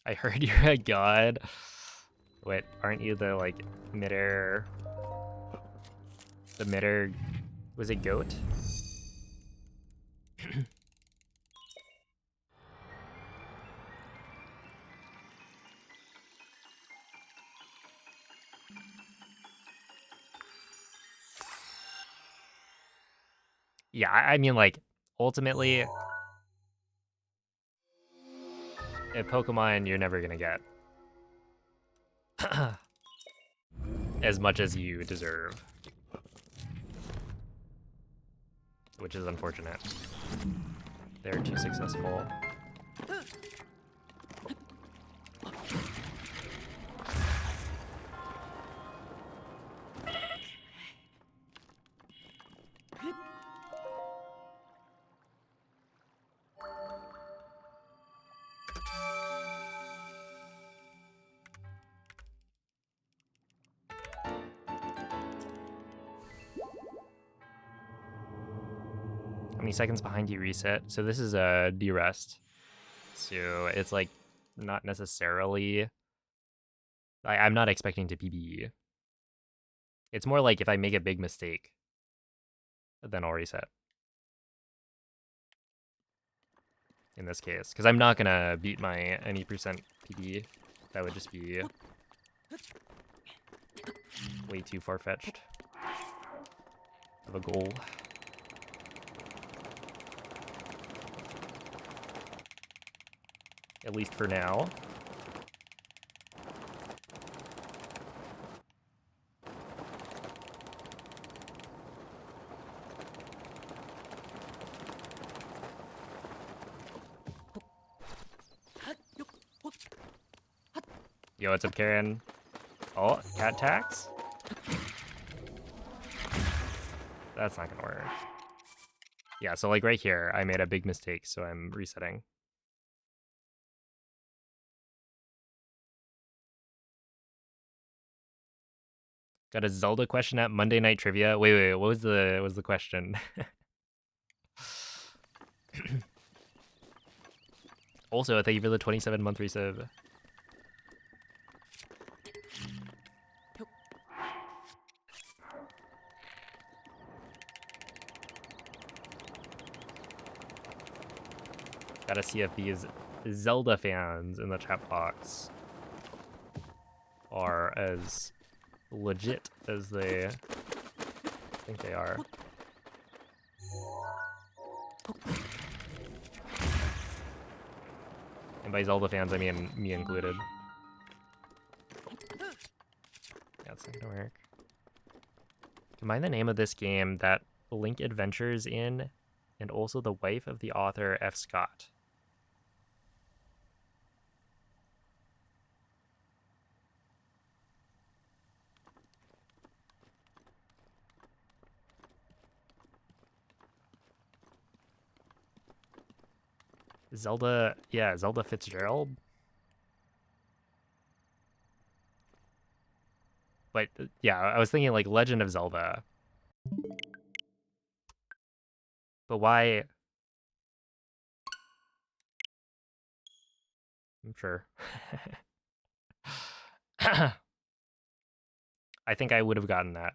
I heard you're a god. Wait, aren't you the, like, midair... The midair... Was it goat? Yeah, I mean, like, ultimately, a Pokemon you're never gonna get. As much as you deserve. Which is unfortunate. They're too successful. How many seconds behind you reset? So this is a D-rest. So it's like not necessarily... I'm not expecting to PB. It's more like if I make a big mistake, then I'll reset. In this case, because I'm not gonna beat my any percent PB. That would just be way too far-fetched of a goal. At least for now. Yo, what's up, Karen? Oh, cat tax? That's not gonna work. Yeah, so like right here, I made a big mistake, so I'm resetting. Got a Zelda question at Monday Night Trivia. Wait, what was the question? Also, thank you for the 27-month resub. Gotta see if these Zelda fans in the chat box are as legit as they think they are. And by Zelda fans, I mean me included. Yeah, it's not gonna work. Combine the name of this game that Link adventures in and also the wife of the author F. Scott. Zelda, yeah, Zelda Fitzgerald. But yeah, I was thinking like Legend of Zelda. But why? I'm sure. I think I would have gotten that.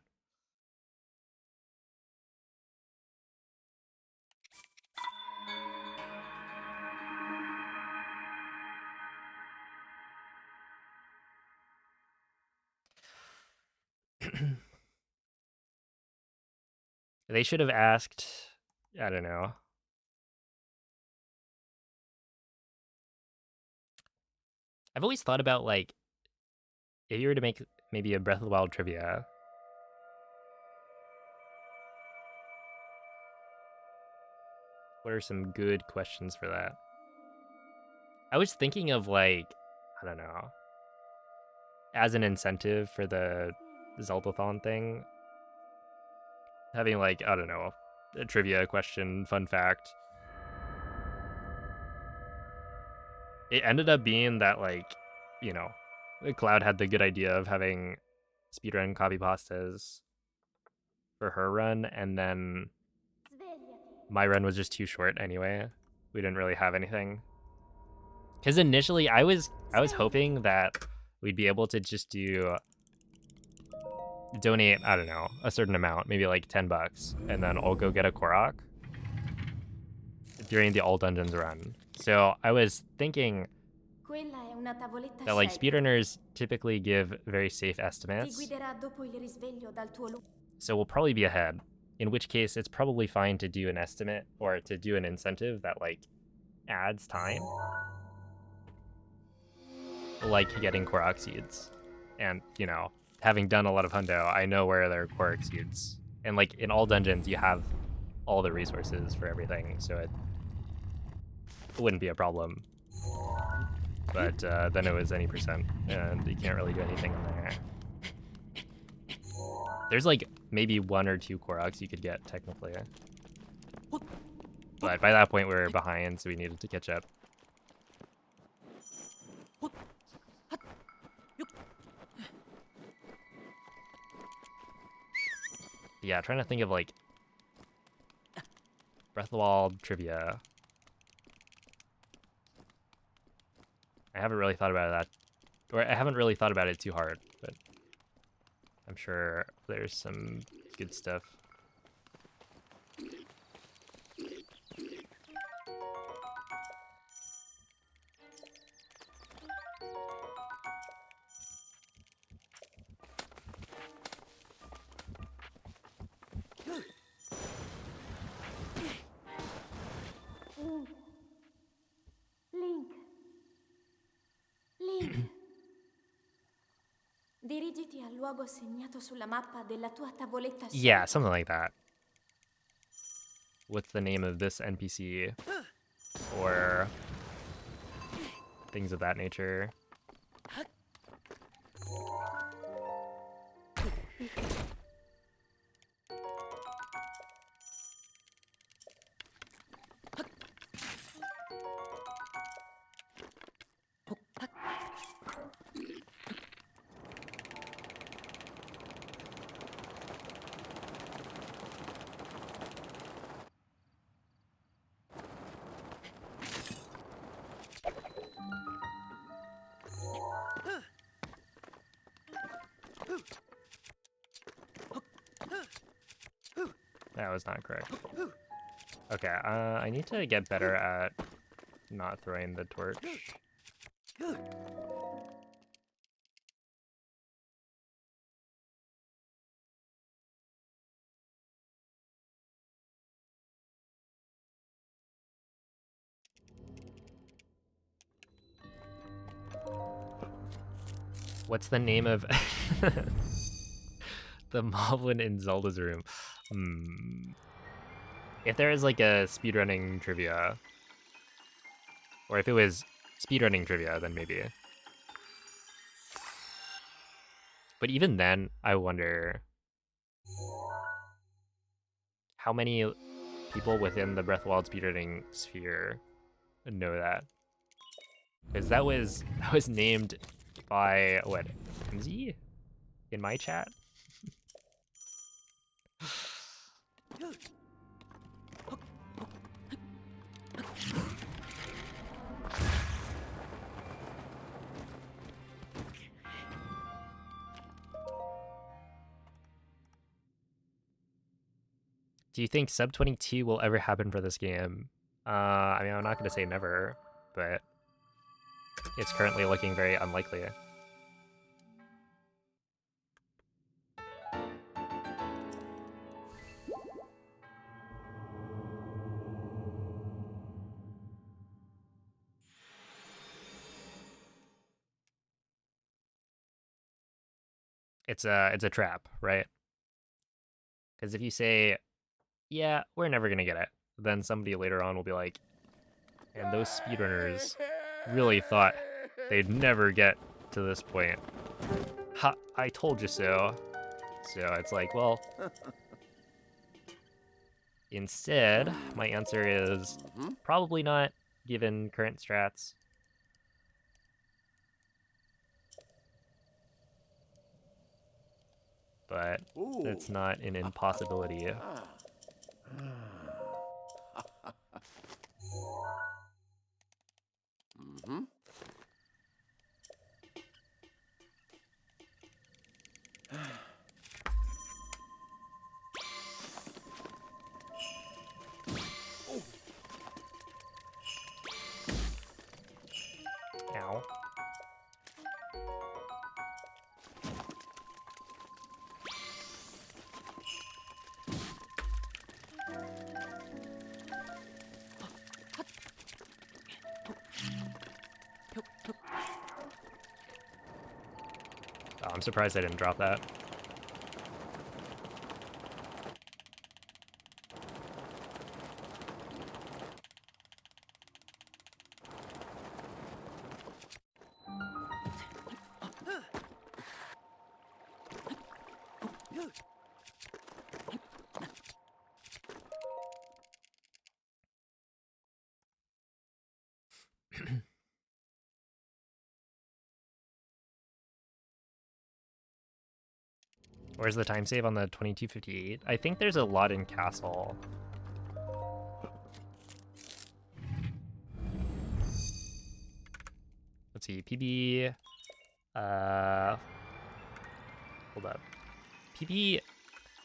They should have asked, I don't know. I've always thought about, like, if you were to make maybe a Breath of the Wild trivia, what are some good questions for that? I was thinking of, like, I don't know, as an incentive for the Zeldathon thing, having, like, I don't know, a trivia question, fun fact. It ended up being that, like, you know, Cloud had the good idea of having speedrun copy pastas for her run, and then my run was just too short anyway. We didn't really have anything. Because initially I was hoping that we'd be able to just donate, I don't know, a certain amount, maybe like $10, and then I'll go get a Korok during the all dungeons run. So I was thinking Quella è una tavoletta that, like, scelta. speedrunners typically give very safe Ti estimates. guiderà dopo il risveglio dal tuo So we'll probably be ahead. In which case, it's probably fine to do an estimate or to do an incentive that, like, adds time. Like getting Korok seeds. And, you know, having done a lot of Hundo, I know where there are Korok seeds. And, like, in all dungeons, you have all the resources for everything, so it wouldn't be a problem. But then it was any percent, and you can't really do anything on there. There's, like, maybe 1 or 2 Koroks you could get, technically. But by that point, we were behind, so we needed to catch up. Yeah, trying to think of, like, Breath of the Wild trivia. I haven't really thought about that, or I haven't really thought about it too hard, but I'm sure there's some good stuff. Link. Dirigiti al luogo segnato sulla mappa della tua tavoletta scelta. Yeah, something like that. What's the name of this NPC? Or things of that nature. That was not correct. Okay, I need to get better at not throwing the torch. What's the name of the moblin in Zelda's room? If there is, like, a speedrunning trivia, or if it was speedrunning trivia, then maybe. But even then, I wonder how many people within the Breath of the Wild speedrunning sphere know that. Because that was named by, what, MZ? In my chat? Do you think sub 22 will ever happen for this game? I mean, I'm not going to say never, but it's currently looking very unlikely. it's a trap, right? Because if you say, yeah, we're never gonna get it, then somebody later on will be like, and those speedrunners really thought they'd never get to this point. Ha, I told you so. So it's like, well, instead, my answer is probably not, given current strats. But Ooh. it's not an impossibility. Ah. Mm-hmm. Ow. Oh, I'm surprised I didn't drop that. Where's the time save on the 2258? I think there's a lot in Castle. Let's see, PB, hold up. PB,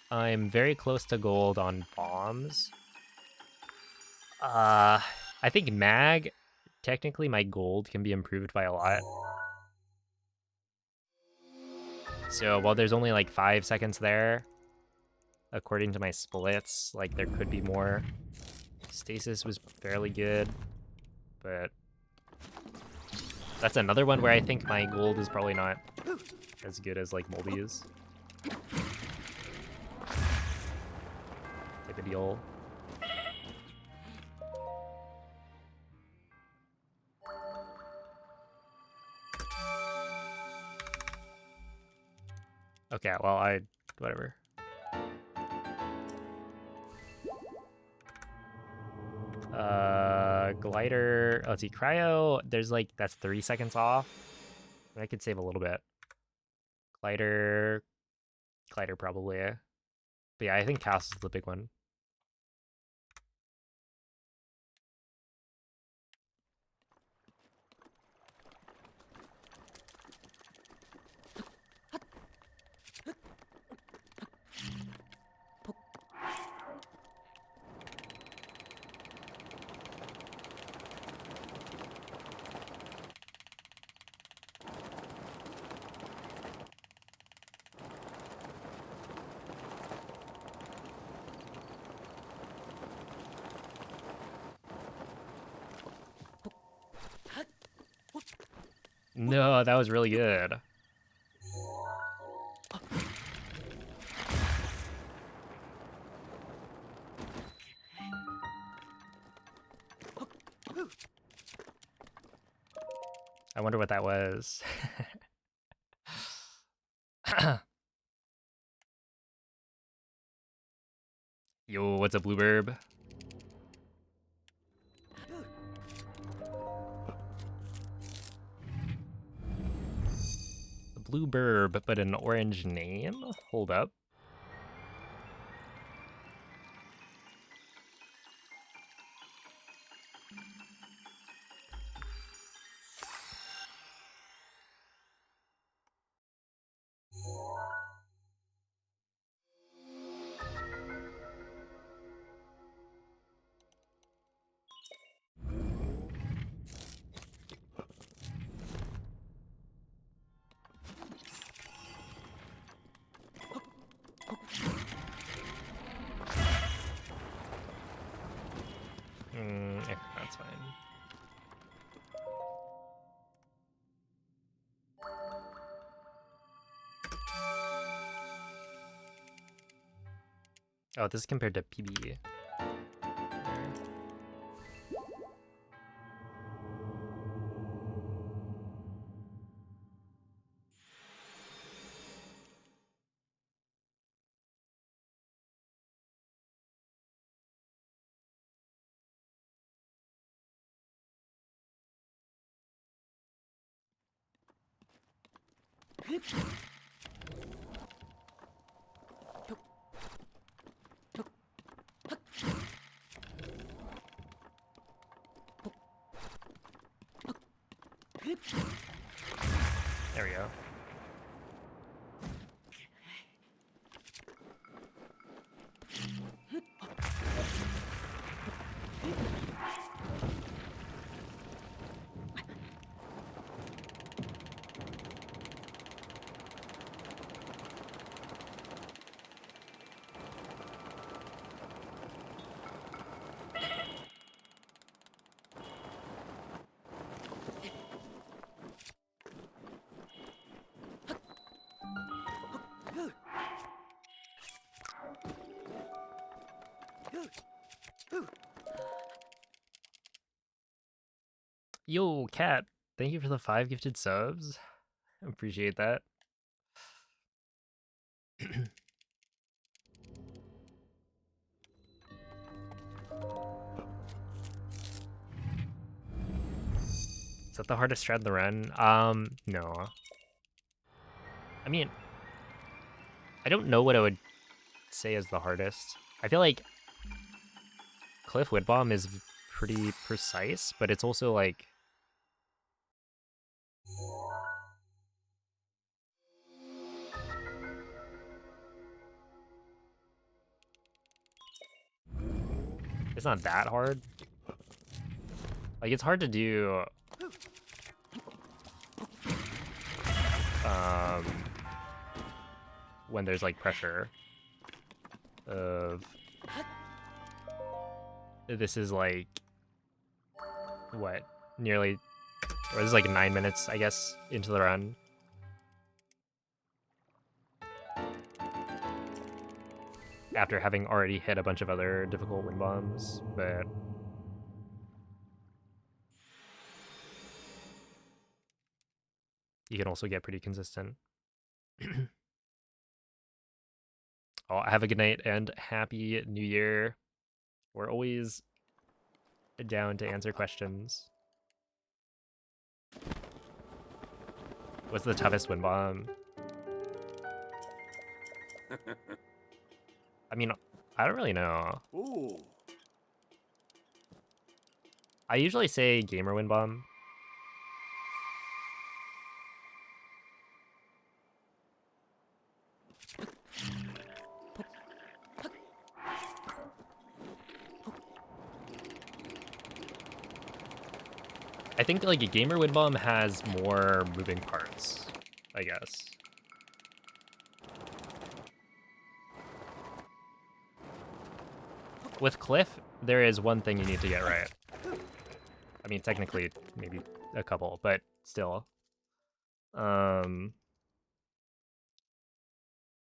I'm very close to gold on bombs. I think mag, technically my gold can be improved by a lot. So while there's only like 5 seconds there, according to my splits, like there could be more. Stasis was fairly good, but that's another one where I think my gold is probably not as good as like Moldy's type of deal. Okay, well, whatever. Glider, let's see, Cryo, there's like, that's 3 seconds off. I could save a little bit. Glider probably. But yeah, I think Castle's the big one. No, that was really good. I wonder what that was. Yo, what's a bluebird? A bluebird, but an orange name? Hold up. Oh, this is compared to PB. There we go. Yo, Cat, thank you for the 5 gifted subs. Appreciate that. Is that the hardest strat in the run? No. I mean, I don't know what I would say is the hardest. I feel like Cliff Wind Bomb is pretty precise, but it's also like... It's not that hard. Like, it's hard to do... when there's, like, pressure of... This is, like... What? Nearly... Or this is, like, 9 minutes, I guess, into the run. After having already hit a bunch of other difficult wind bombs, but... You can also get pretty consistent. Oh, have a good night and happy new year. We're always down to answer questions. What's the toughest wind bomb? I mean, I don't really know. Ooh. I usually say gamer wind bomb. I think like a gamer wind bomb has more moving parts, I guess. With Cliff, there is one thing you need to get right. I mean, technically, maybe a couple, but still.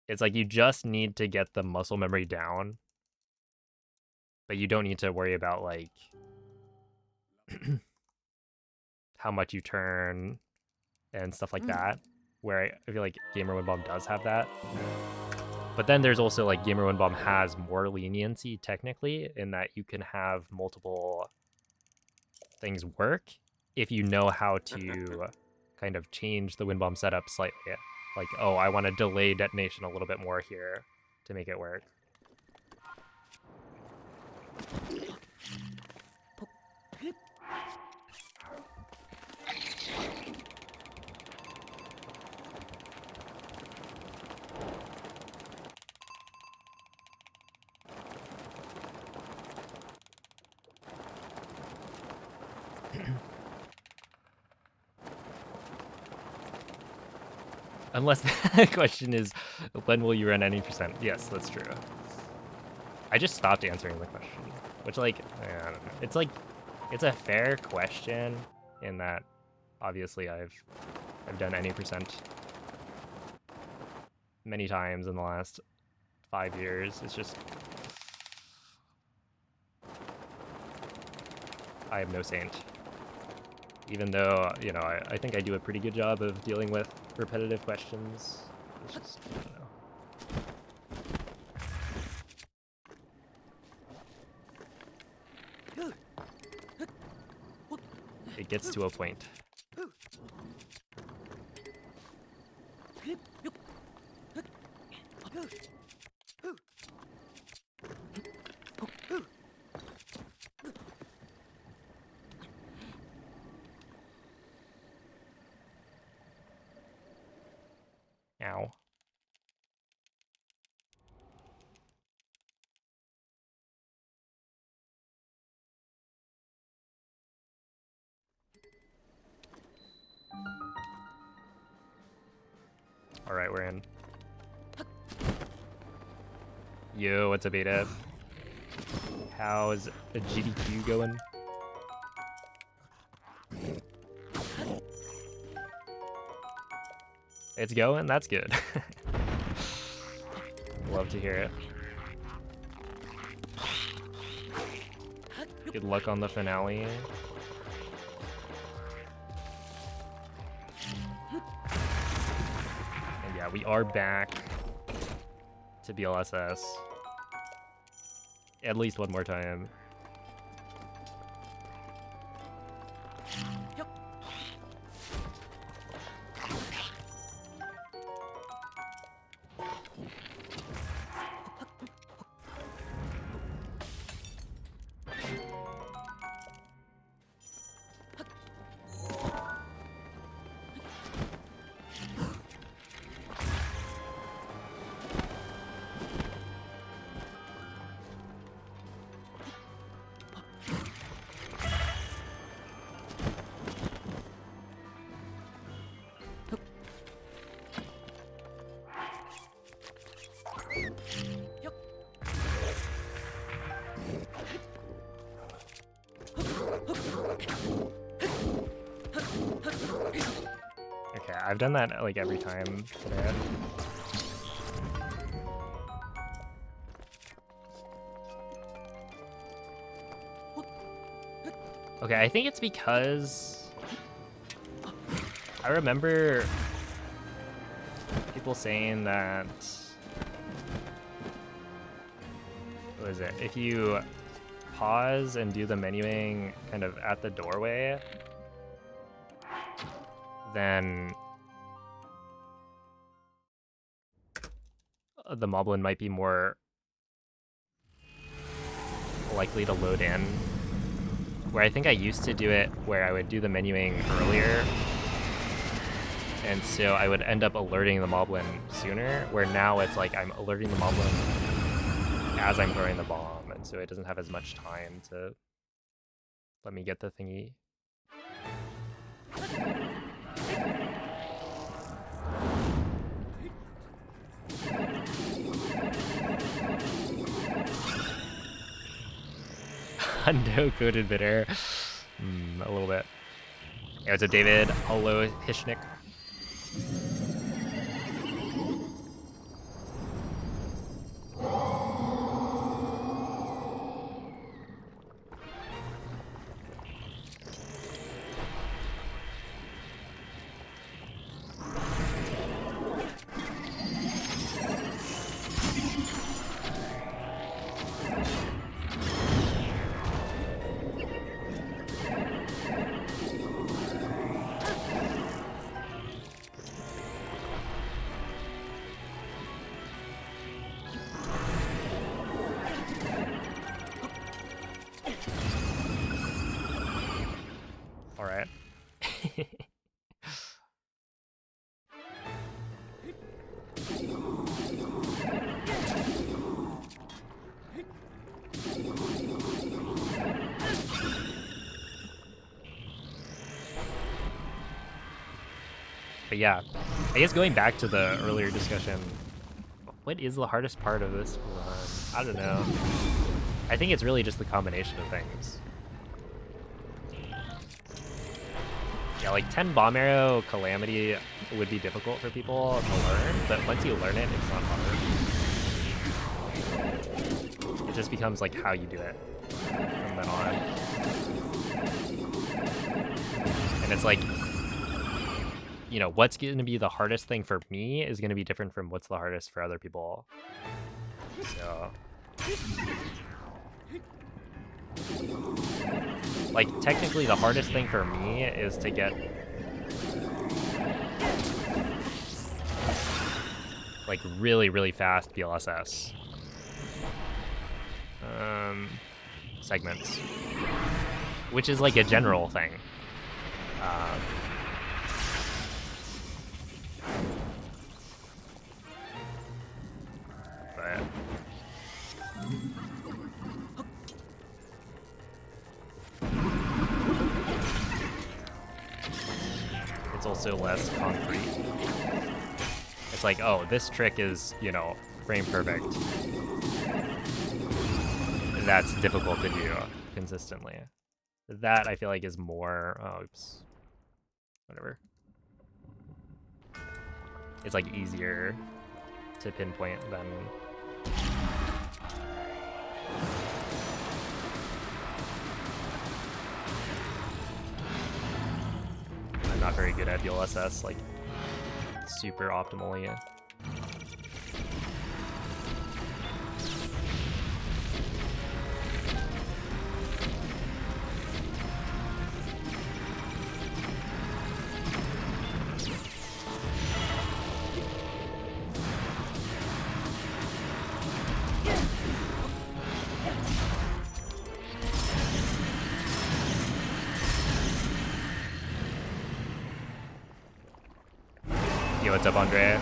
It's like you just need to get the muscle memory down, but you don't need to worry about like how much you turn and stuff like that, where I feel like Gamer Wind Bomb does have that. But then there's also like Gamer Wind Bomb has more leniency technically in that you can have multiple things work if you know how to kind of change the Wind Bomb setup slightly. Like, oh, I want to delay detonation a little bit more here to make it work. Unless the question is, when will you run any percent? Yes, that's true. I just stopped answering the question, which like, I don't know. It's like, it's a fair question in that obviously I've done any percent many times in the last 5 years. It's just I am no saint. Even though, you know, I think I do a pretty good job of dealing with repetitive questions. It's just, I don't know. It gets to a point. Ow. Alright, we're in. Yo, what's up, Beta? How's the GDQ going? It's going? That's good. Love to hear it. Good luck on the finale. And yeah, we are back to BLSS. At least one more time. Okay, I've done that like every time today. Okay, I think it's because I remember people saying that, what is it? If you pause and do the menuing kind of at the doorway, then the moblin might be more likely to load in. Where I think I used to do it where I would do the menuing earlier, and so I would end up alerting the moblin sooner, where now it's like I'm alerting the moblin as I'm throwing the bomb, and so it doesn't have as much time to let me get the thingy. Hundo coded bitter. A little bit. Yeah, what's up, David? Hello, Hishnik. But yeah, I guess going back to the earlier discussion, what is the hardest part of this run? I don't know. I think it's really just the combination of things. Yeah, like 10 bomb arrow calamity would be difficult for people to learn, but once you learn it, it's not hard. It just becomes like how you do it from then on. And it's like, you know, what's going to be the hardest thing for me is going to be different from what's the hardest for other people. So, like, technically the hardest thing for me is to get, like, really, really fast BLSS segments, which is like a general thing. But it's also less concrete. It's like, oh, this trick is, you know, frame perfect. That's difficult to do consistently. That I feel like is more, oh, oops, whatever. It's like easier to pinpoint than I'm not very good at DLSS, like super optimally. Yo, what's up, Andre?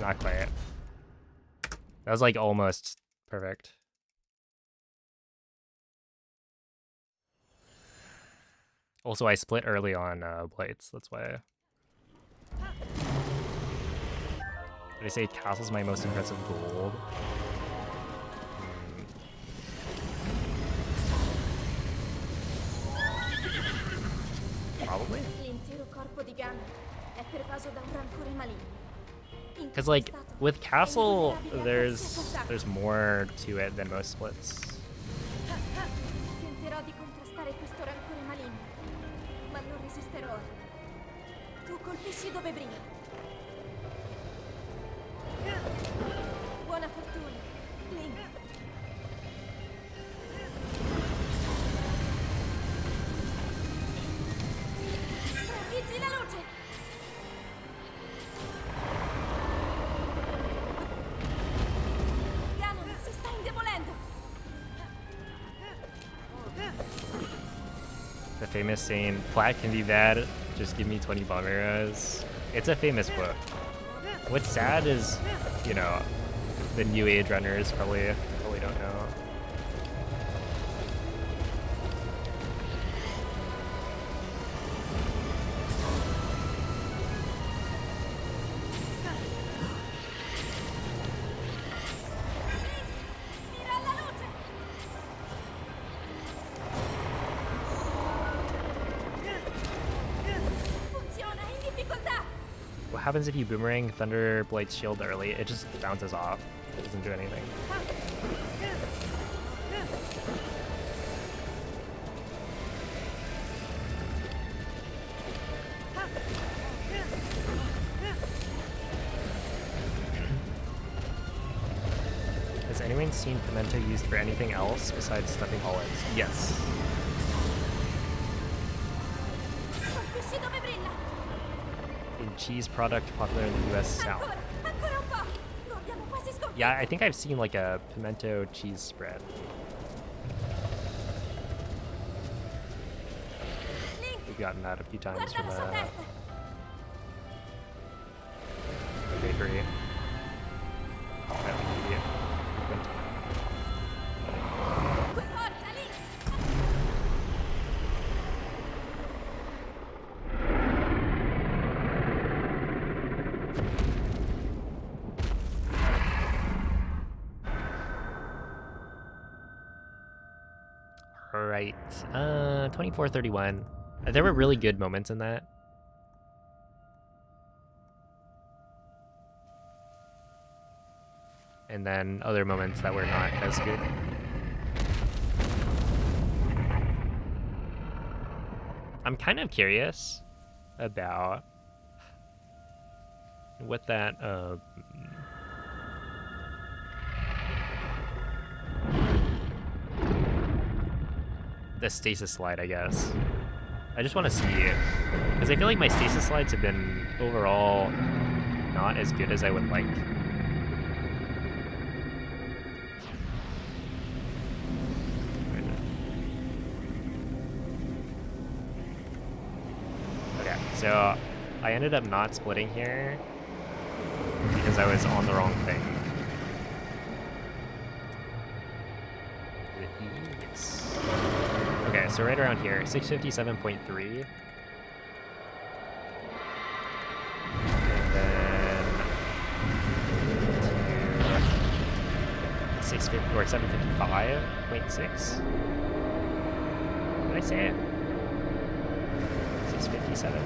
Not quite. That was like almost perfect. Also, I split early on blights, that's why. Did I say Castle's my most impressive gold? Probably? L'intero corpo di Ganon è pervaso da un rancore maligno. Because like with Castle, there's more to it than most splits. Tenterò di contrastare questo rancore maligno, ma non resisterò. Tu colpisci dove brilla. Buona fortuna, Link. Tradiggi la luce! Ganon si sta indebolendo! The famous saying, "Plat can be bad, just give me 20 bomb arrows." It's a famous quote. What's sad is, you know, the new age runners probably don't know. Mira alla luce! Funziona in difficoltà! What happens if you boomerang Thunder Blight's shield early? It just bounces off. It doesn't do anything. Has anyone seen pimento used for anything else besides stuffing olives? Yes. Colpisci dove brilla! A cheese product popular in the US South. Ancora! Ancora un po'! Lo abbiamo quasi sconfitto! Yeah, I think I've seen like a pimento cheese spread. Link! We've gotten that a few times Guarda from la sua testa! Okay. great. That would be frequent. Forza, lì! Right. 24:31. There were really good moments in that. And then other moments that were not as good. I'm kind of curious about what that the stasis slide, I guess. I just want to see it, because I feel like my stasis slides have been overall not as good as I would like. Okay, so I ended up not splitting here because I was on the wrong thing. Yes. Okay, so right around here, 657.3. And then to 650 or 755.6. What did I say? 657.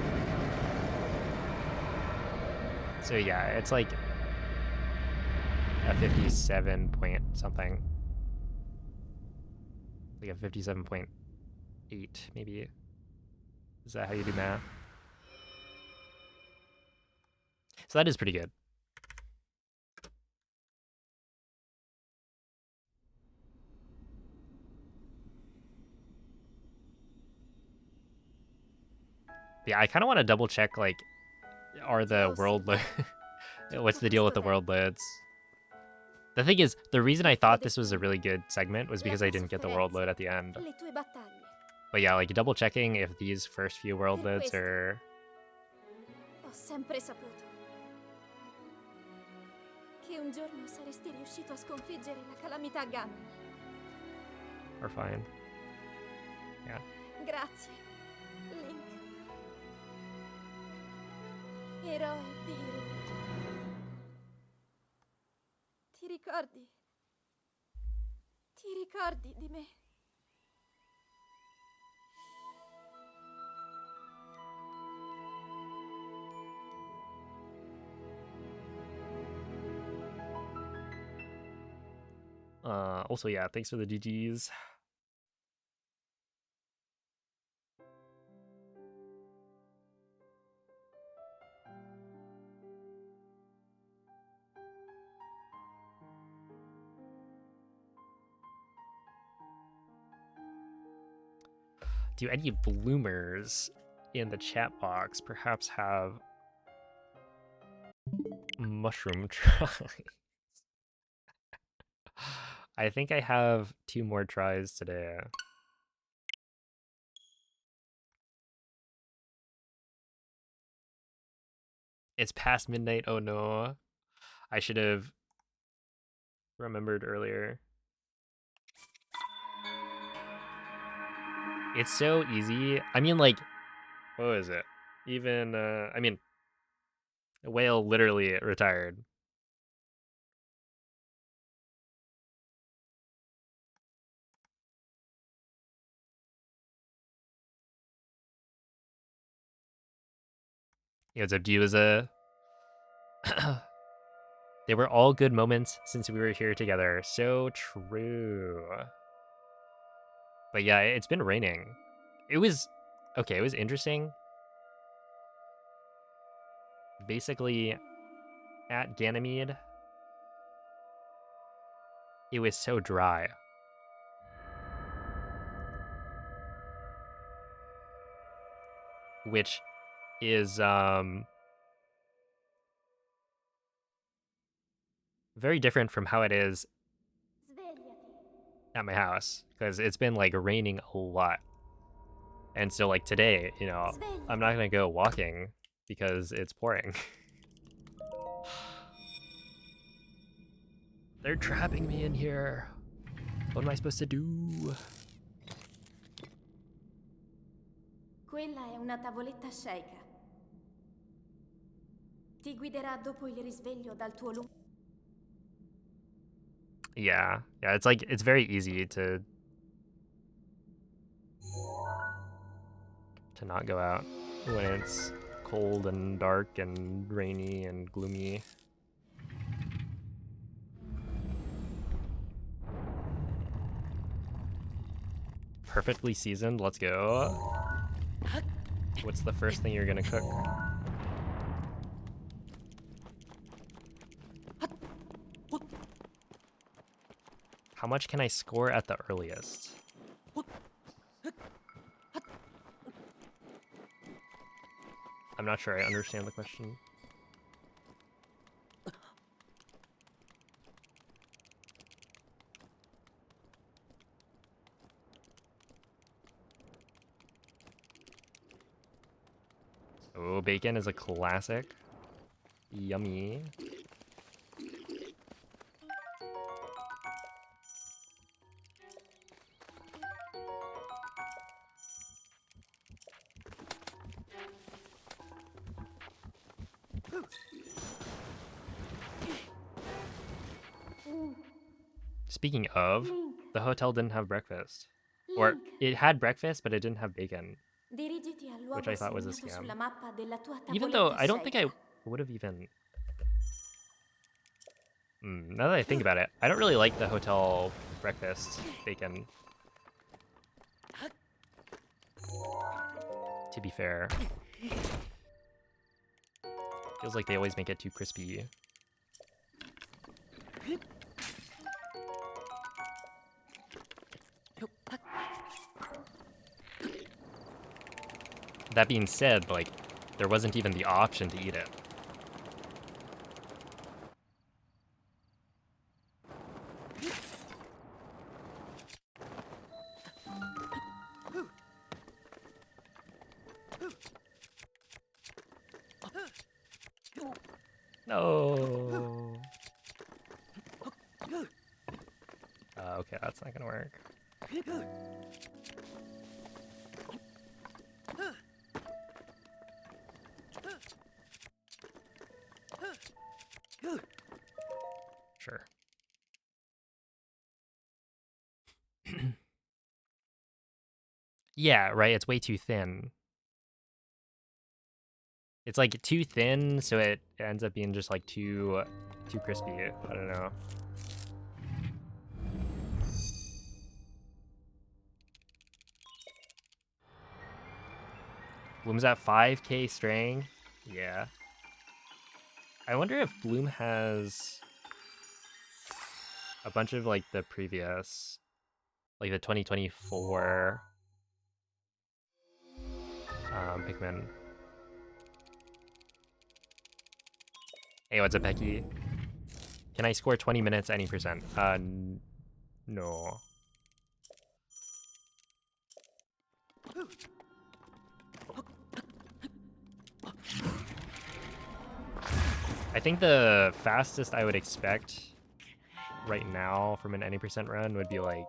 So yeah, it's like a 57 point something. Like a 57.8 maybe. Is that how you do math? So that is pretty good. Yeah, I kind of want to double check, like, are the world what's the deal with the world loads? The thing is, the reason I thought this was a really good segment was because I didn't get the world load at the end. Le tue battaglie. But yeah, like double checking if these first few world loads are... Ho sempre saputo che un giorno saresti riuscito a sconfiggere la calamità Ganon. are fine. Yeah. Grazie, Link. Eroe di Hyrule. Ti ricordi? Ti ricordi di me? Also, yeah, thanks for the GGs. Do any bloomers in the chat box perhaps have mushroom tries? I think I have 2 more tries today. It's past midnight. Oh no. I should have remembered earlier. It's so easy. I mean, like, what is it? Even, I mean, Whale literally retired. Yeah, what's up, do you as a... They were all good moments since we were here together. So true. But yeah, it's been raining. It was... Okay, it was interesting. Basically, at Ganymede, it was so dry. Which is very different from how it is Svegliati. at my house, because it's been like raining a lot. And so like today, you know, I'm not gonna go walking because it's pouring. They're trapping me in here. What am I supposed to do? Quella è una tavoletta sceicca. Ti guiderà dopo il risveglio dal tuo lungo... Yeah, it's like, it's very easy to not go out when it's cold and dark and rainy and gloomy. Perfectly seasoned, let's go. What's the first thing you're gonna cook? How much can I score at the earliest? I'm not sure I understand the question. Oh, bacon is a classic. Yummy. Speaking of, the hotel didn't have breakfast. Or it had breakfast, but it didn't have bacon. Dirigiti al Which luogo I thought was a segnato scam. sulla mappa della tua Even though tavoletta I don't think I sceicca. would have even... now that I think about it, I don't really like the hotel breakfast bacon. To be fair. Feels like they always make it too crispy. That being said, like, there wasn't even the option to eat it. No. Okay, that's not gonna work. Sure. Yeah, right, it's way too thin. It's like too thin, so it ends up being just like too crispy. I don't know. Bloom's at 5k strength. Yeah. I wonder if Bloom has a bunch of like the previous, like the 2024 Pikmin. Hey, what's up, Becky? Can I score 20 minutes any percent? No. I think the fastest I would expect right now from an any percent run would be like,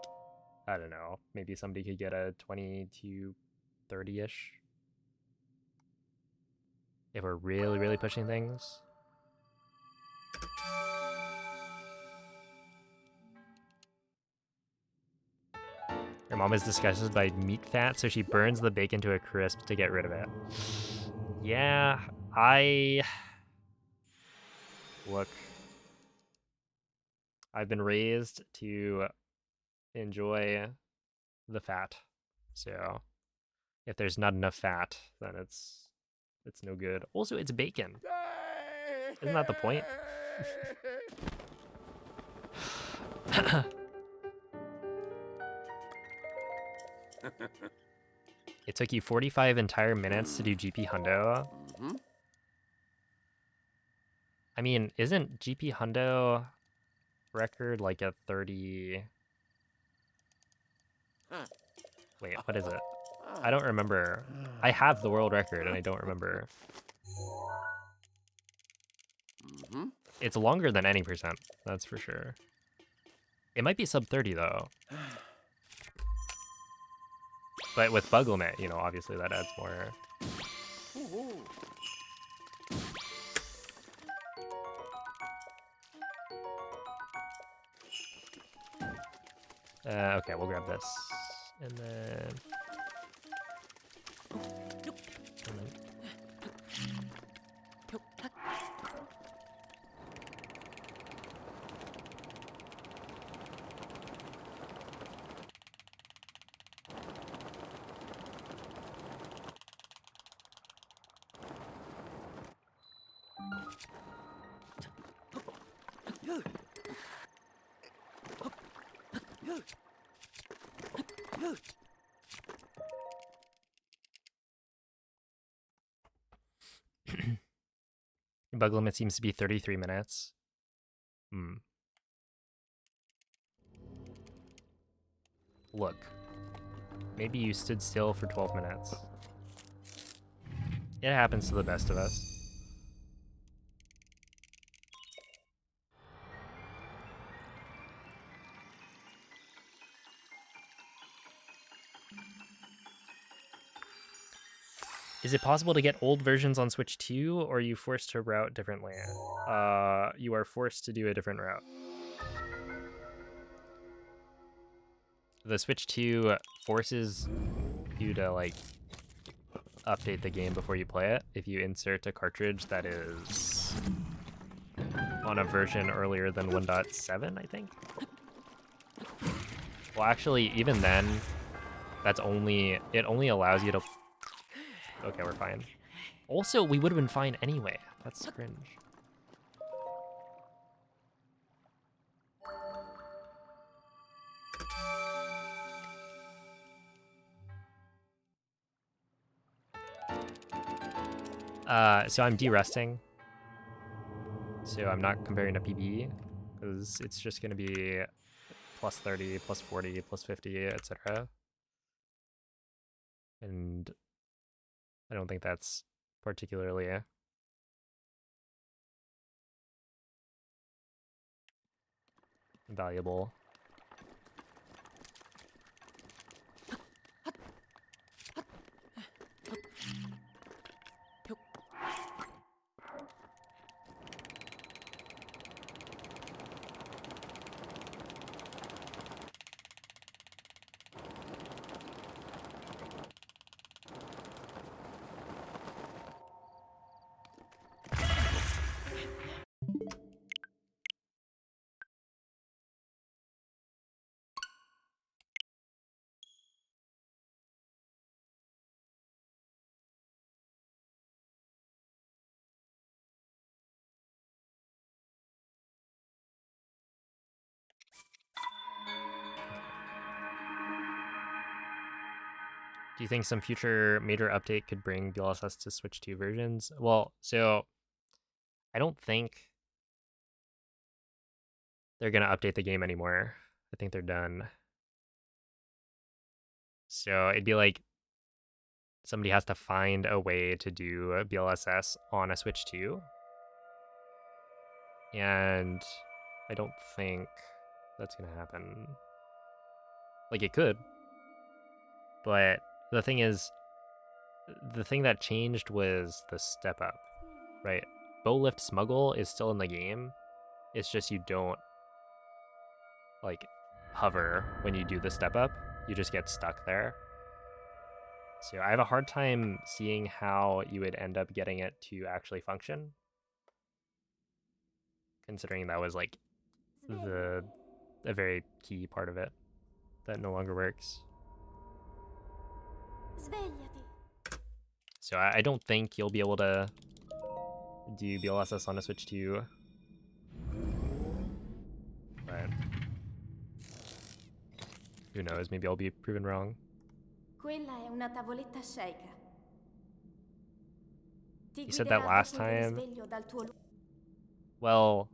I don't know, maybe somebody could get a 20 to 30-ish. If we're really, really pushing things. Your mom is disgusted by meat fat, so she burns the bacon to a crisp to get rid of it. Yeah, look, I've been raised to enjoy the fat, so if there's not enough fat, then it's no good. Also, it's bacon. Isn't that the point? It took you 45 entire minutes to do GP Hundo. I mean, isn't GP Hundo record like a 30... Wait, what is it? I don't remember. I have the world record and I don't remember. It's longer than any percent, that's for sure. It might be sub 30 though. But with bug limit, you know, obviously that adds more. Ooh. Okay, we'll grab this. And then... Bug limit seems to be 33 minutes. Hmm. Look. Maybe you stood still for 12 minutes. It happens to the best of us. Is it possible to get old versions on Switch 2, or are you forced to route differently? You are forced to do a different route. The Switch 2 forces you to, like, update the game before you play it if you insert a cartridge that is on a version earlier than 1.7, I think. Well, actually, even then, it only allows you to... Okay, we're fine. Also, we would have been fine anyway. That's cringe. So I'm de-resting. So I'm not comparing to PB, because it's just going to be plus 30, plus 40, plus 50, etc. And I don't think that's particularly valuable. Do you think some future major update could bring DLSS to Switch 2 versions? Well, so I don't think they're going to update the game anymore. I think they're done. So it'd be like somebody has to find a way to do a BLSS on a Switch 2. And I don't think that's going to happen. Like, it could. But the thing is, the thing that changed was the step up, right? Bow Lift Smuggle is still in the game. It's just you don't, like, hover when you do the step up. You just get stuck there. So I have a hard time seeing how you would end up getting it to actually function, considering that was, like, a very key part of it that no longer works. Svegliati. So I don't think you'll be able to do BLSS on a Switch 2. But who knows, maybe I'll be proven wrong. Quella è una tavoletta sceicca. Ti You said that guiderà last dopo il time. risveglio dal tuo Well,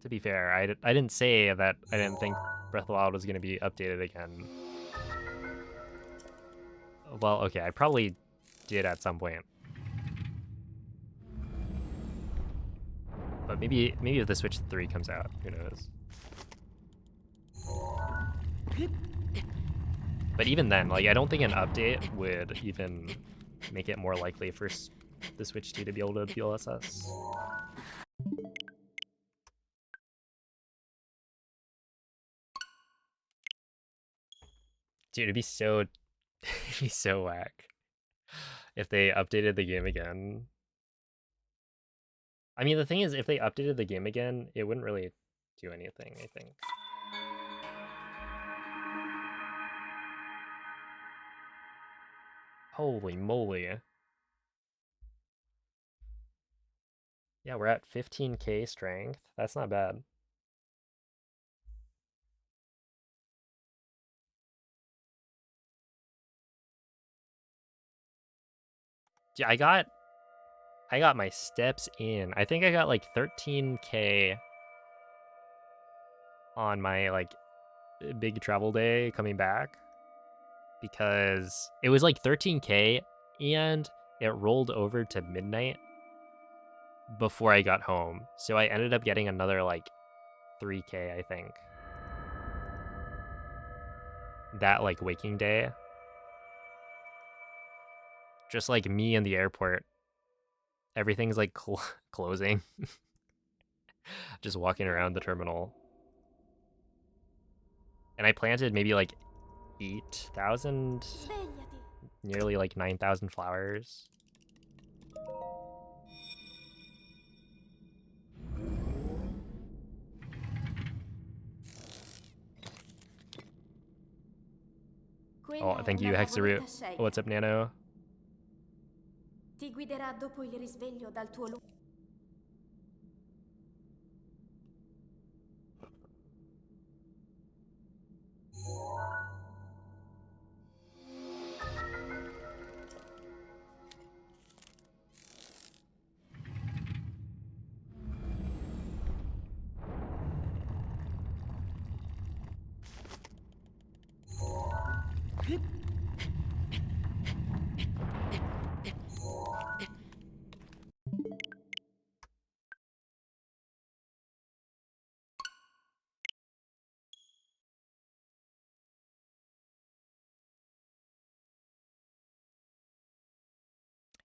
to be fair, I didn't say that I didn't think Breath of the Wild was going to be updated again. Well, okay, I probably did at some point. But maybe if the Switch 3 comes out, who knows? But even then, like, I don't think an update would even make it more likely for the Switch 2 to be able to DLSS. Dude, it'd be so whack if they updated the game again. I mean, the thing is, if they updated the game again, it wouldn't really do anything, I think. Holy moly. Yeah, we're at 15k strength. That's not bad. Yeah, I got my steps in. I think I got like 13k on my like big travel day coming back, because it was like 13k and it rolled over to midnight before I got home. So I ended up getting another like 3k, I think. That like waking day. Just like me in the airport. Everything's like closing. Just walking around the terminal. And I planted maybe like 8,000, Svegliati. nearly like 9,000 flowers. Quella Oh, è thank you, una Hexaroot. tavoletta shake. What's up, Nano? Ti guiderà dopo il risveglio dal tuo lungo.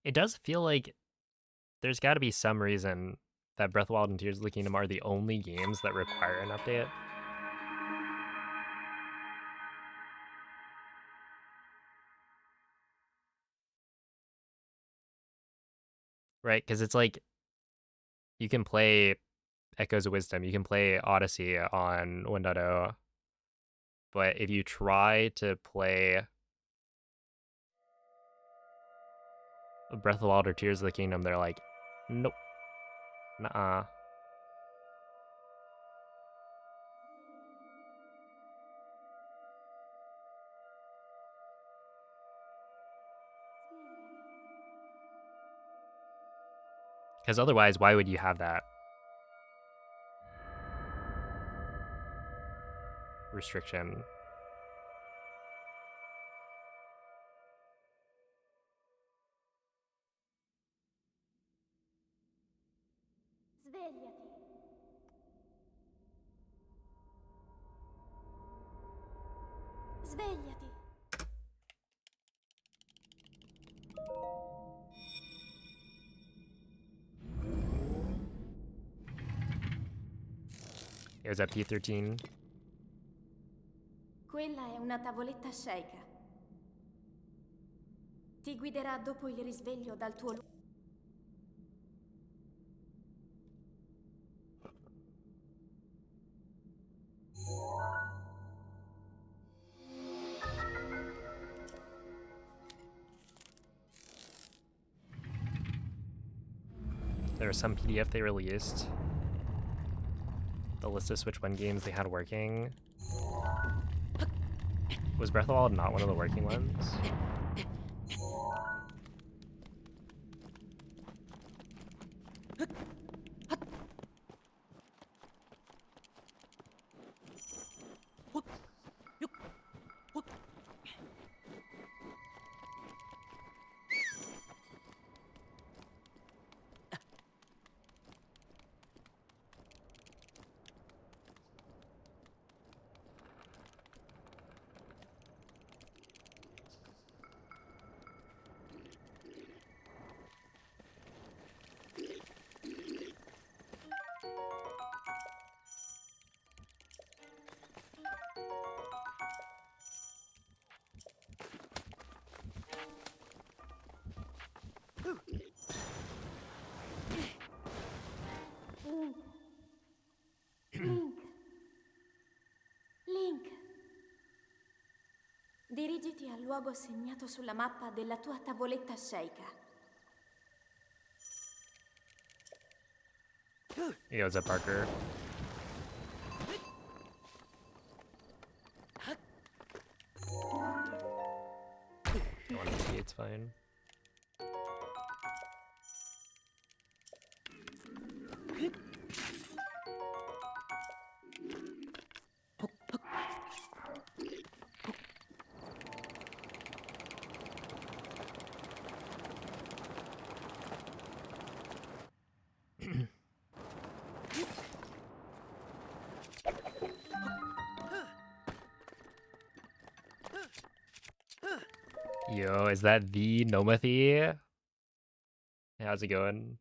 It does feel like there's got to be some reason that Breath of the Wild and Tears of the Kingdom are the only games that require an update. Right? Because it's like you can play Echoes of Wisdom, you can play Odyssey on 1.0, but if you try to play Breath of the Wild or Tears of the Kingdom, they're like, nope, nuh-uh. Because otherwise, why would you have that restriction? Svegliati. Svegliati. It was at P13. Quella è una tavoletta shake. Ti guiderà dopo il risveglio dal tuo lungo. There was some PDF they released. The list of Switch 1 games they had working. Was Breath of the Wild not one of the working ones? Dirigiti al luogo segnato sulla mappa della tua tavoletta sceika. Yo, what's up, Parker? Don't want to see, it's fine. Yo, is that the Nomathy? How's it going?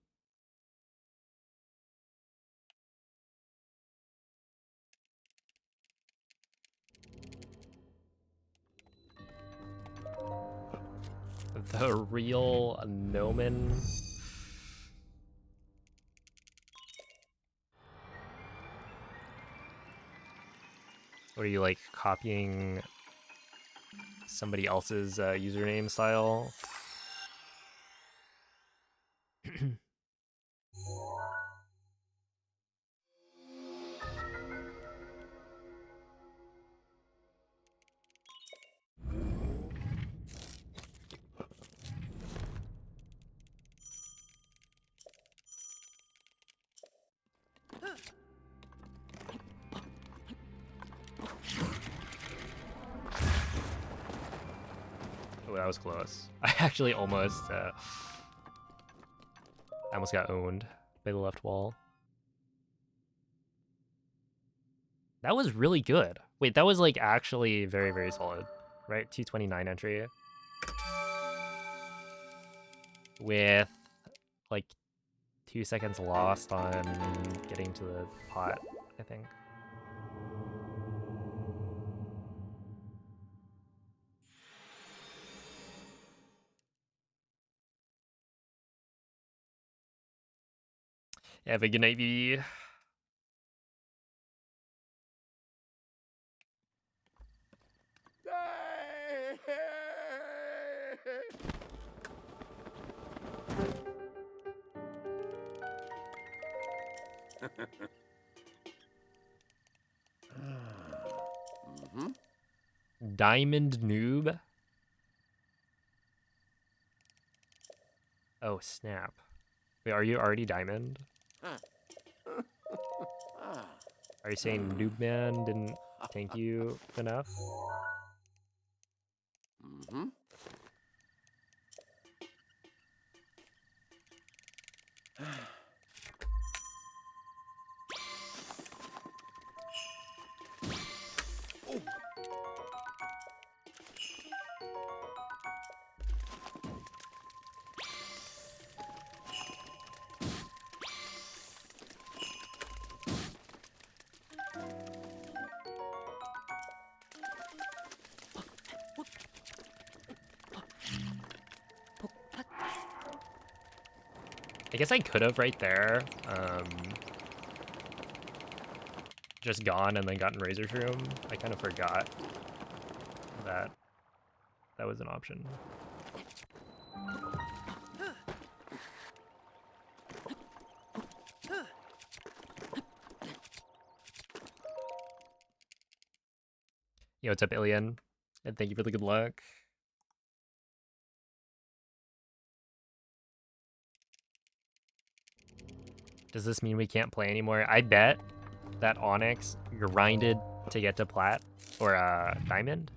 The real Noman. What are you, like, copying somebody else's username style? Oh, that was close. I actually almost got owned by the left wall. That was really good. Wait, that was like actually very, very solid, right? 229 entry. With like 2 seconds lost on getting to the pot, I think. Have a good night, BB. Diamond noob. Oh, snap. Wait, are you already diamond? Are you saying noob man didn't thank you enough? I guess I could have right there. Just gone and then gotten Razor's Room. I kind of forgot that that was an option. Yo, what's up, Ilian? And thank you for the good luck. Does this mean we can't play anymore? I bet that Onyx grinded to get to Plat or Diamond.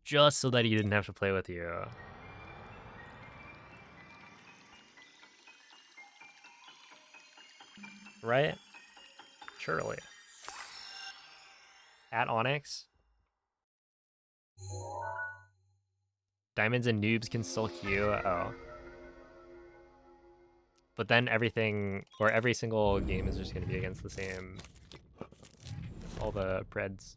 Just so that he didn't have to play with you. Right? Surely. At Onyx. Diamonds and noobs can still queue. Oh. But then everything, or every single game is just going to be against the same, all the Preds.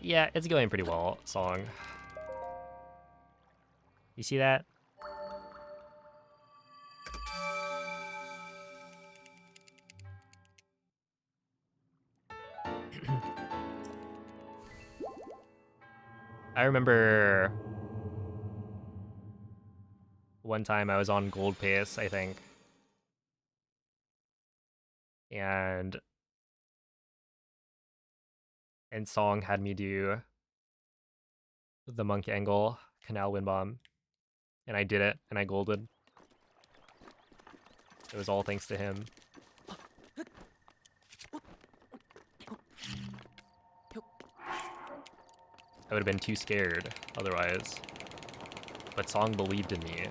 Yeah, it's going pretty well, Song. You see that? I remember one time I was on gold pace, I think. And Song had me do the monk angle canal wind bomb. And I did it, and I golded. It was all thanks to him. I would have been too scared otherwise. But Song believed in me.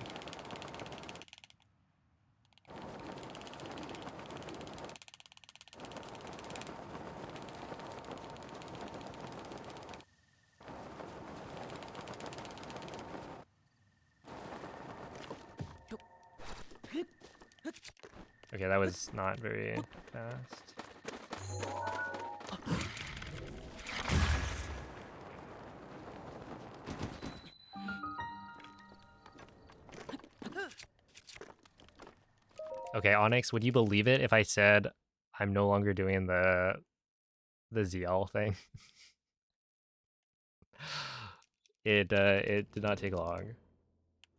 Okay, that was not very fast. Okay, Onyx, would you believe it if I said I'm no longer doing the ZL thing? It did not take long.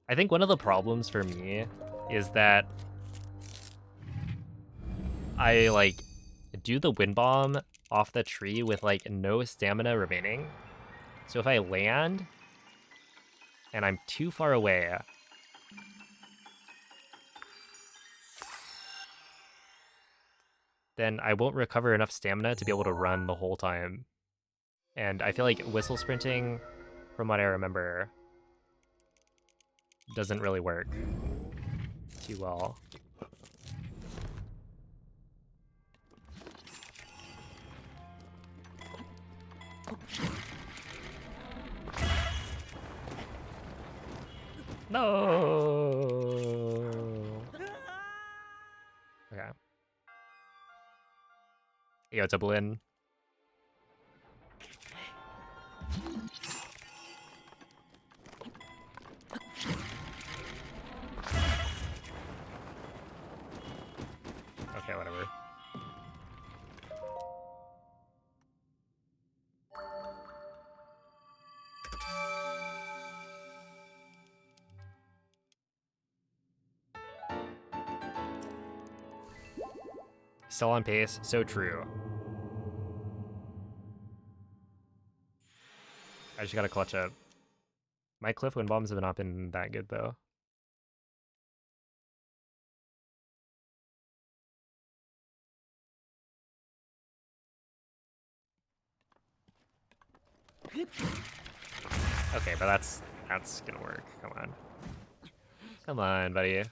I think one of the problems for me is that I like do the wind bomb off the tree with like no stamina remaining. So if I land and I'm too far away, then I won't recover enough stamina to be able to run the whole time. And I feel like whistle sprinting, from what I remember, doesn't really work too well. No. Okay. Yo, it's a Blinn. Okay, whatever. Still on pace, so true. I just gotta clutch up. My cliff wind bombs have not been that good though. Okay, but that's gonna work. Come on. Come on, buddy.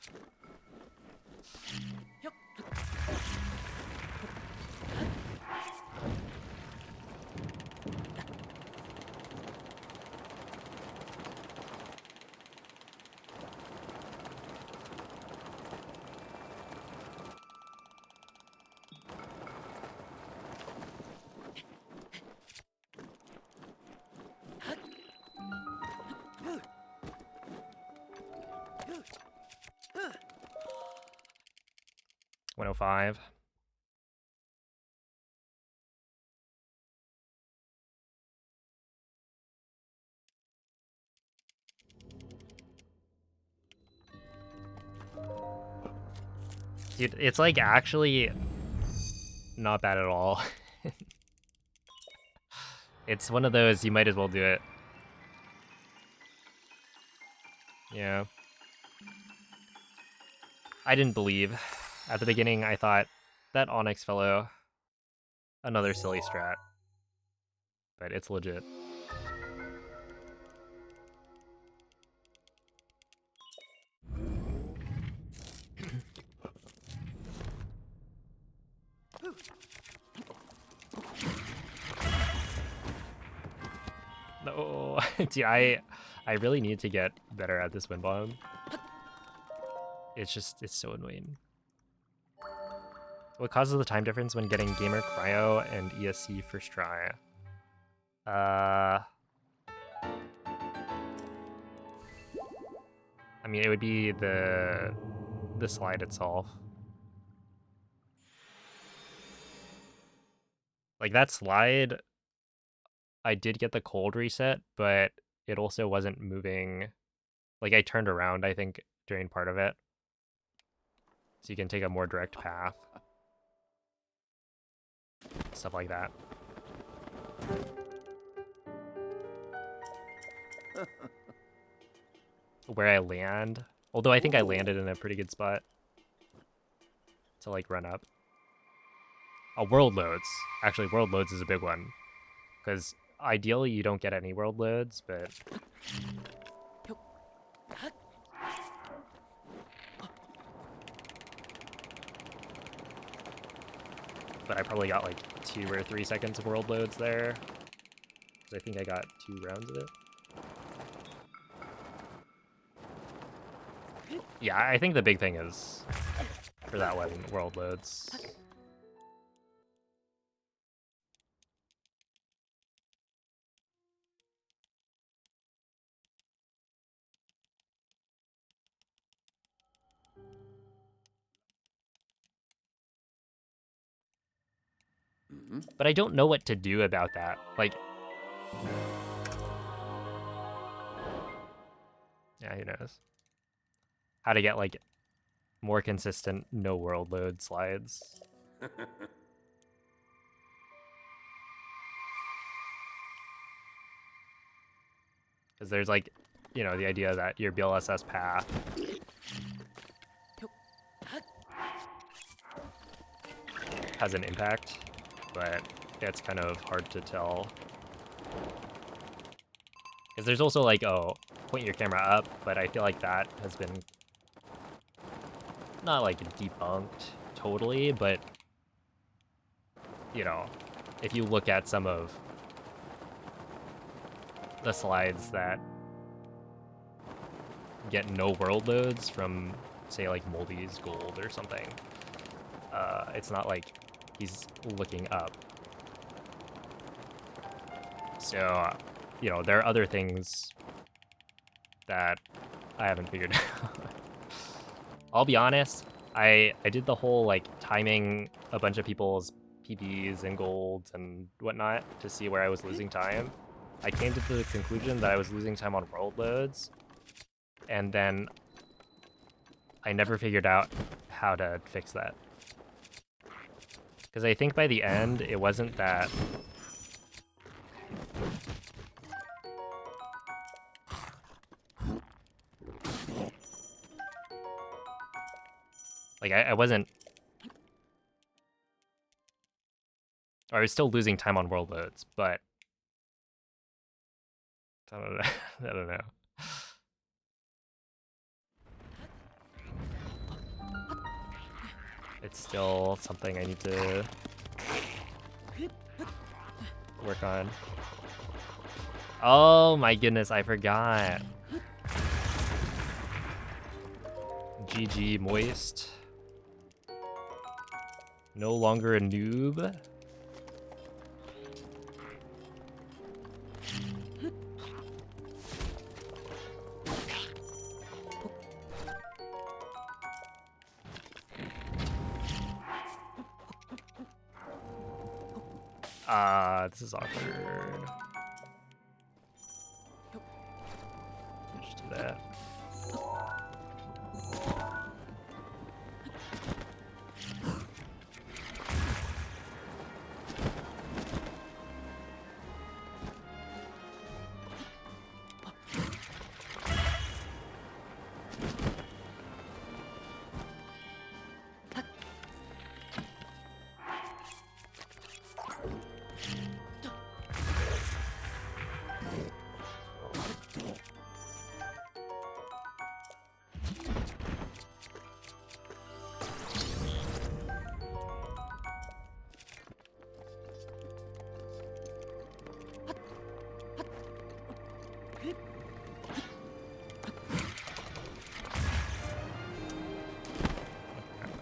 105. Dude, it's like actually not bad at all. It's one of those, you might as well do it. Yeah. I didn't believe. At the beginning, I thought, that Onyx fellow, another silly strat. But it's legit. No, dude, I really need to get better at this wind bomb. It's so annoying. What causes the time difference when getting Gamer Cryo and ESC first try? mean, it would be the slide itself. Like that slide, I did get the cold reset, but it also wasn't moving. Like I turned around, I think, during part of it. So you can take a more direct path. Stuff like that. Where I land, although I think I landed in a pretty good spot to like run up. World loads. Actually, world loads is a big one. Because ideally you don't get any world loads, but... But I probably got like 2 or 3 seconds of world loads there. I think I got 2 rounds of it. Yeah, I think the big thing is, for that one, world loads. But I don't know what to do about that. Like... Yeah, who knows? How to get, like, more consistent no world load slides. Because there's, like, you know, the idea that your BLSS path has an impact, but it's kind of hard to tell. Because there's also, like, oh, point your camera up, but I feel like that has been not, like, debunked totally, but, you know, if you look at some of the slides that get no world loads from, say, like, Moldy's Gold or something, it's not like he's looking up. So, you know, there are other things that I haven't figured out. I'll be honest, I did the whole, like, timing a bunch of people's PBs and golds and whatnot to see where I was losing time. I came to the conclusion that I was losing time on world loads, and then I never figured out how to fix that. Because I think by the end, it wasn't that... Like, I wasn't... Or I was still losing time on world loads, but... I don't know. I don't know. It's still something I need to work on. Oh my goodness, I forgot. GG Moist. No longer a noob. This is awkward. Just do that.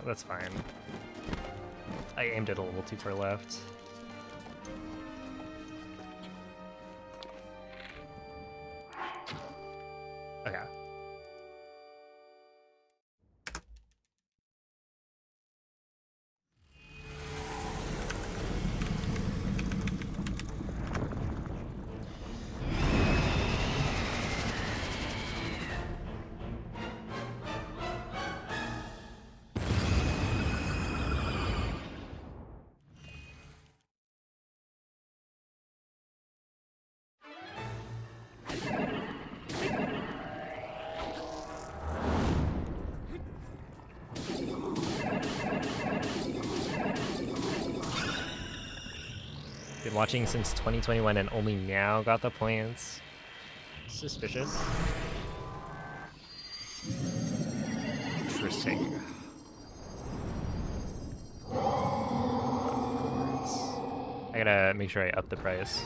That's fine. I aimed it a little too far left. Okay. Been watching since 2021 and only now got the points. Suspicious. Interesting. I gotta make sure I up the price.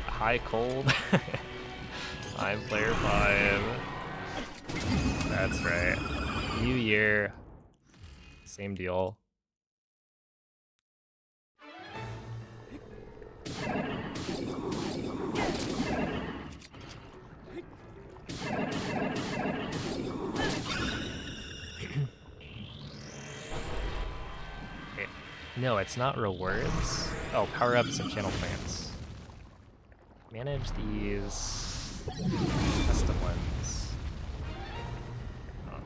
High cold. I'm player 5. That's right. New year. Same deal. Okay. No, it's not rewards. Oh, power-ups and channel plants. Manage these custom ones. Oh.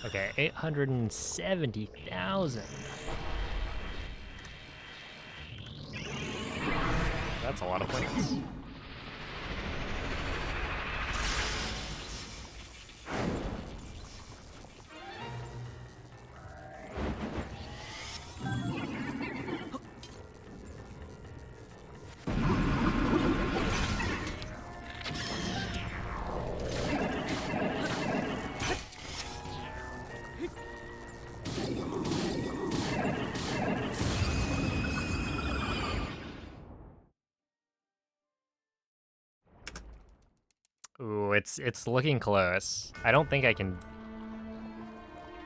Okay, 870,000. That's a lot of points. Ooh, it's looking close. I don't think I can.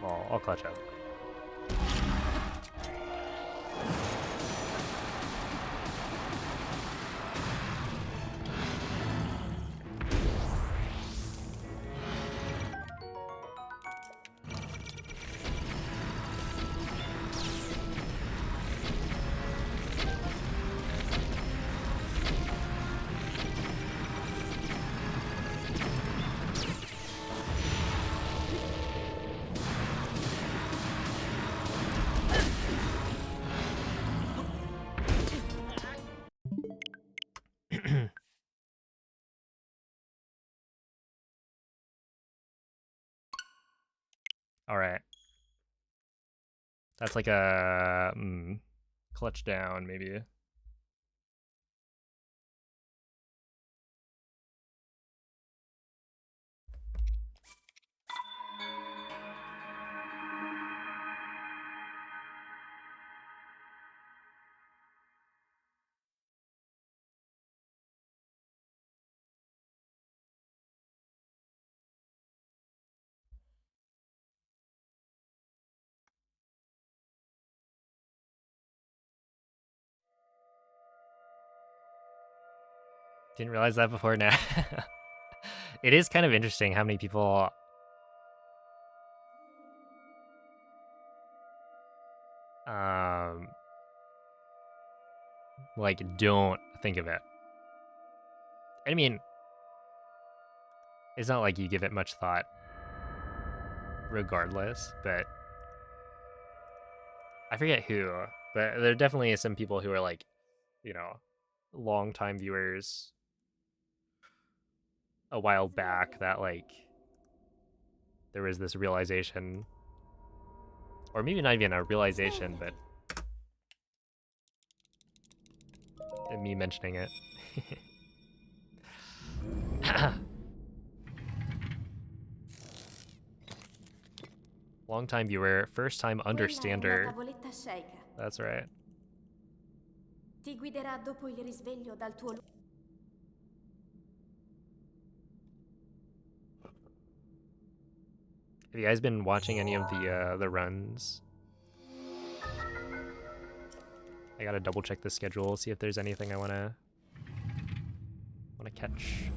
Well, I'll clutch up. All right. That's like a clutch down, maybe. Didn't realize that before now. It is kind of interesting how many people like don't think of it. I mean, it's not like you give it much thought regardless, but I forget who, but there definitely is some people who are like, you know, long-time viewers a while back that like there was this realization, or maybe not even a realization, but me mentioning it. Long-time viewer, first-time understander. That's right. Ti guiderà dopo il risveglio dal tuo Have you guys been watching any of the runs? I gotta double check the schedule, see if there's anything I wanna catch.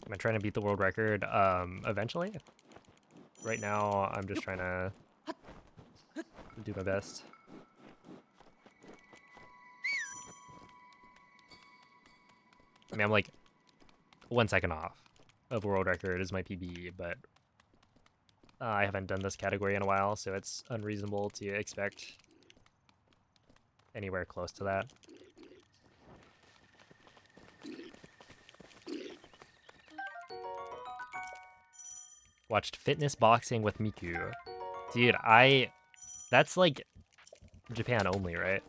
Am I trying to beat the world record? Eventually. Right now, I'm just trying to do my best. I mean, I'm like 1 second off of world record is my PB, but I haven't done this category in a while, so it's unreasonable to expect anywhere close to that. Watched fitness boxing with Miku. Dude, that's like Japan only, right?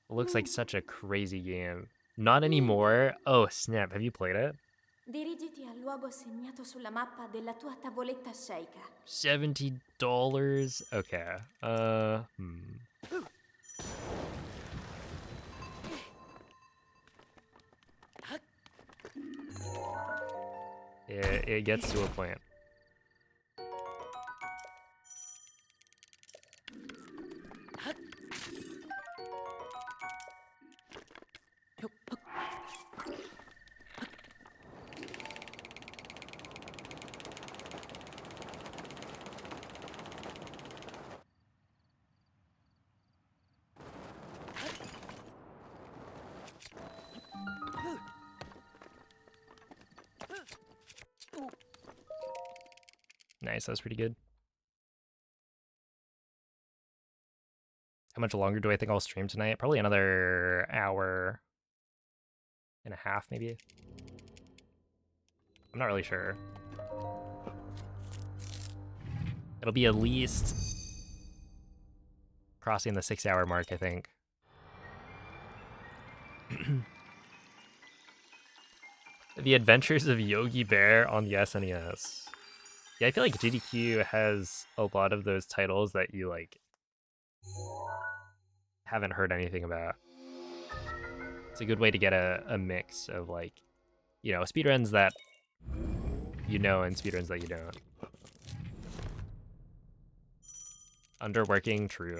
It looks like such a crazy game. Not anymore. Oh, snap. Have you played it? Dirigiti al luogo segnato sulla mappa della tua tavoletta sceicca. $70. Okay. It gets to a point. Nice, that was pretty good. How much longer do I think I'll stream tonight? Probably another hour and a half, maybe. I'm not really sure. It'll be at least crossing the 6-hour mark, I think. The Adventures of Yogi Bear on the SNES. Yeah, I feel like GDQ has a lot of those titles that you, like, haven't heard anything about. It's a good way to get a mix of, like, you know, speedruns that you know and speedruns that you don't. Underworking, true.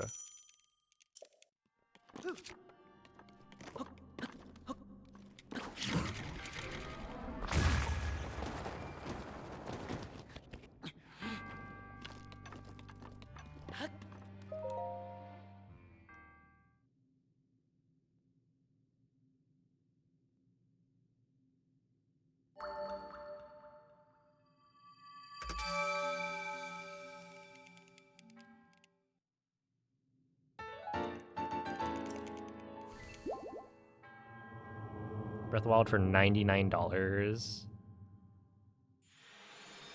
Breath of the Wild for $99.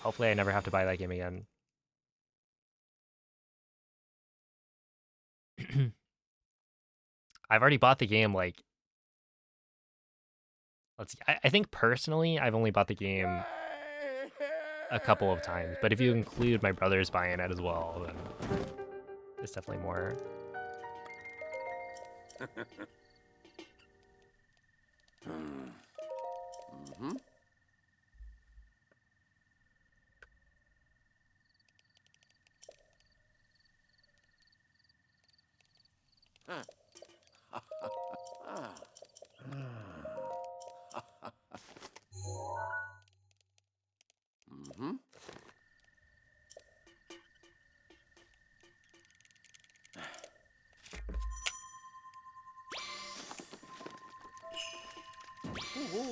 Hopefully I never have to buy that game again. I've already bought the game, like, let's see, I think personally I've only bought the game a couple of times, but if you include my brothers buying it as well, then it's definitely more. Mm-hmm. Mm-hmm. Ooh.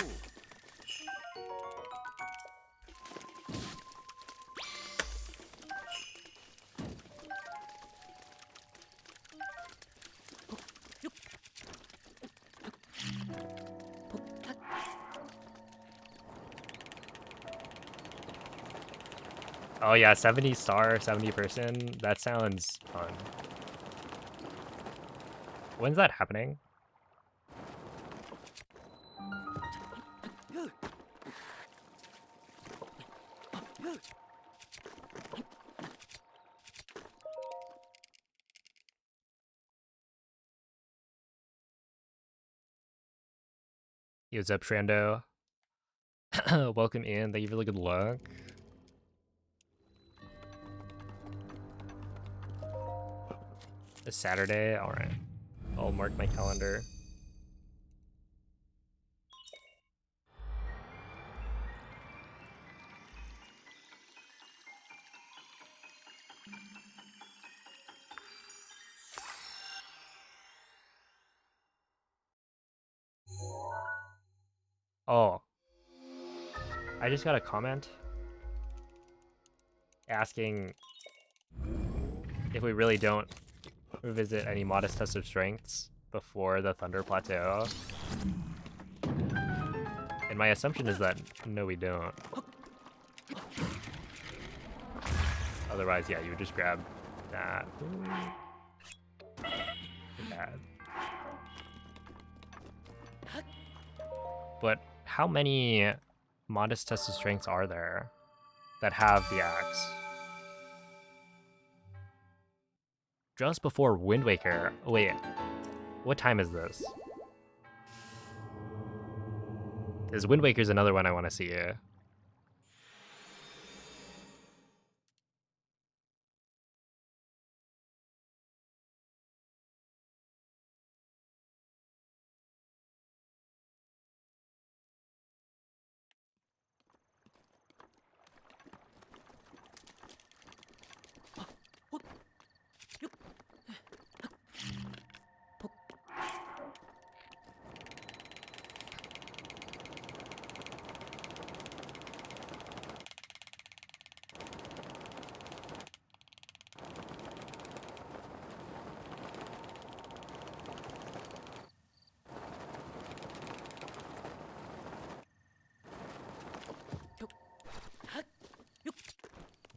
Oh yeah, 70 star, 70 person. That sounds fun. When's that happening? Yo, what's up, Trando? Welcome in. Thank you for the good luck. It's Saturday. All right. I'll mark my calendar. Oh, I just got a comment asking if we really don't revisit any modest test of strengths before the Thunder Plateau. And my assumption is that no, we don't. Otherwise, yeah, you would just grab that. Bad. But how many modest test of strengths are there that have the axe? Just before Wind Waker. Oh, wait, what time is this? Because Wind Waker's another one I want to see.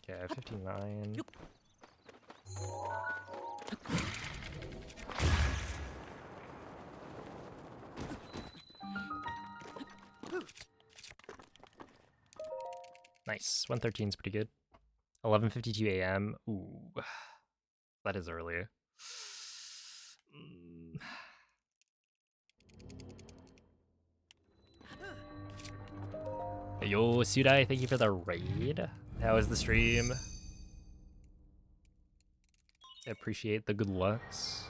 Okay, 59. Nice. 113 is pretty good. 11:52 a.m. Ooh, that is early. Yo, Sudai, thank you for the raid. How was the stream? I appreciate the good looks.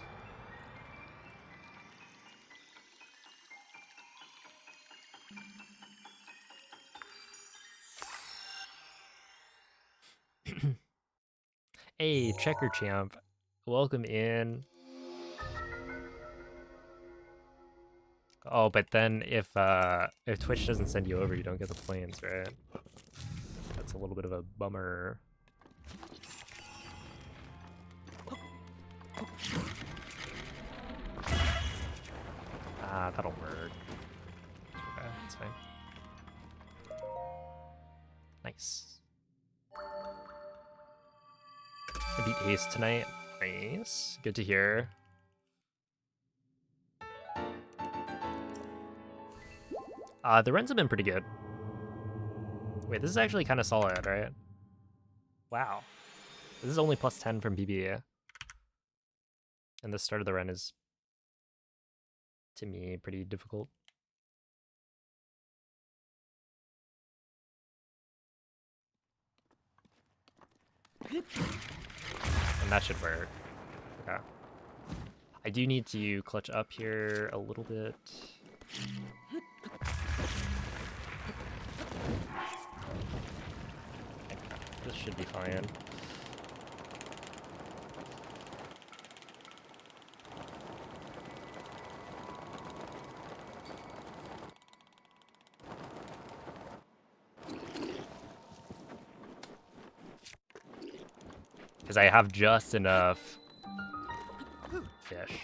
Hey, Checker Champ, welcome in. Oh, but then if Twitch doesn't send you over, you don't get the planes, right? That's a little bit of a bummer. Ah, that'll work. Okay, that's fine. Nice. I beat Haste tonight. Nice. Good to hear. The runs have been pretty good. Wait, this is actually kind of solid, right? Wow. This is only plus 10 from PBA. And the start of the run is, to me, pretty difficult. And that should work. Okay. I do need to clutch up here a little bit. This should be fine. Because I have just enough fish.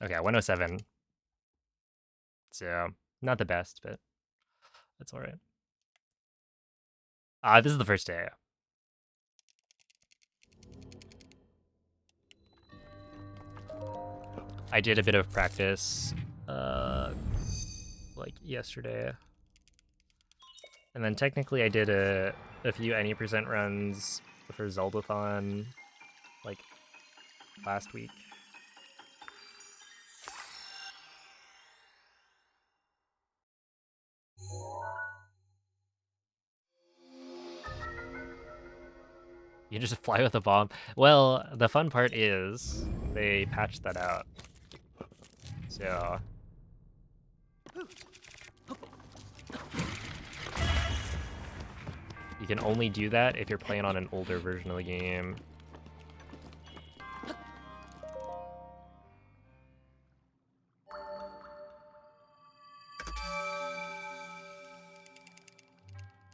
Okay, 107. So, not the best, but that's alright. This is the first day. I did a bit of practice, like yesterday. And then technically I did a few any percent runs for Zeldathon, like, last week. You just fly with a bomb. Well, the fun part is they patched that out. So you can only do that if you're playing on an older version of the game.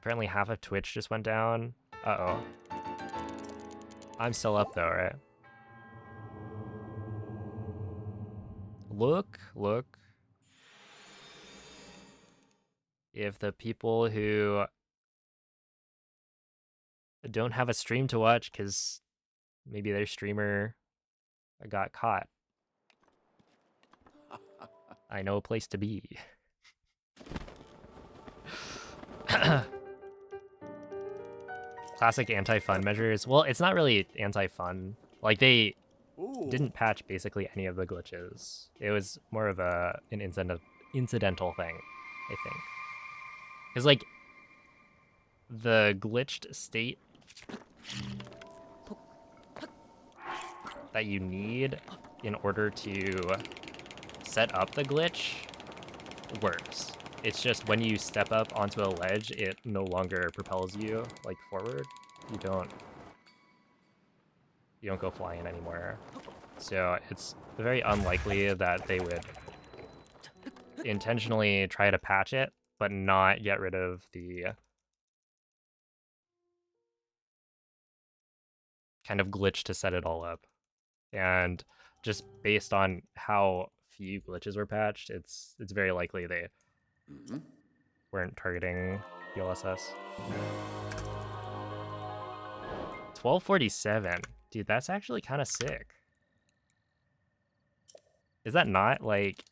Apparently half of Twitch just went down. Uh-oh. I'm still up though, right? Look. If the people who don't have a stream to watch because maybe their streamer got caught, I know a place to be. Classic anti-fun measures. Well, it's not really anti-fun. Like, they Ooh. didn't patch basically any of the glitches. It was more of an incidental thing, I think. Because, like, the glitched state that you need in order to set up the glitch works. It's just when you step up onto a ledge, it no longer propels you, like, forward. You don't go flying anymore. So it's very unlikely that they would intentionally try to patch it, but not get rid of the kind of glitch to set it all up. And just based on how few glitches were patched, it's very likely they weren't targeting DLSS. 1247. Dude, that's actually kind of sick. Is that not, like,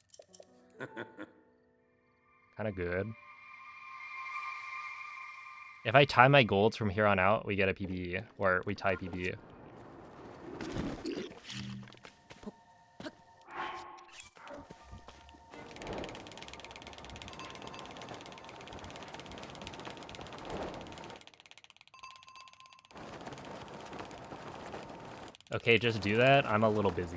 kind of good? If I tie my golds from here on out, we get a PB, or we tie PB. Okay, just do that. I'm a little busy.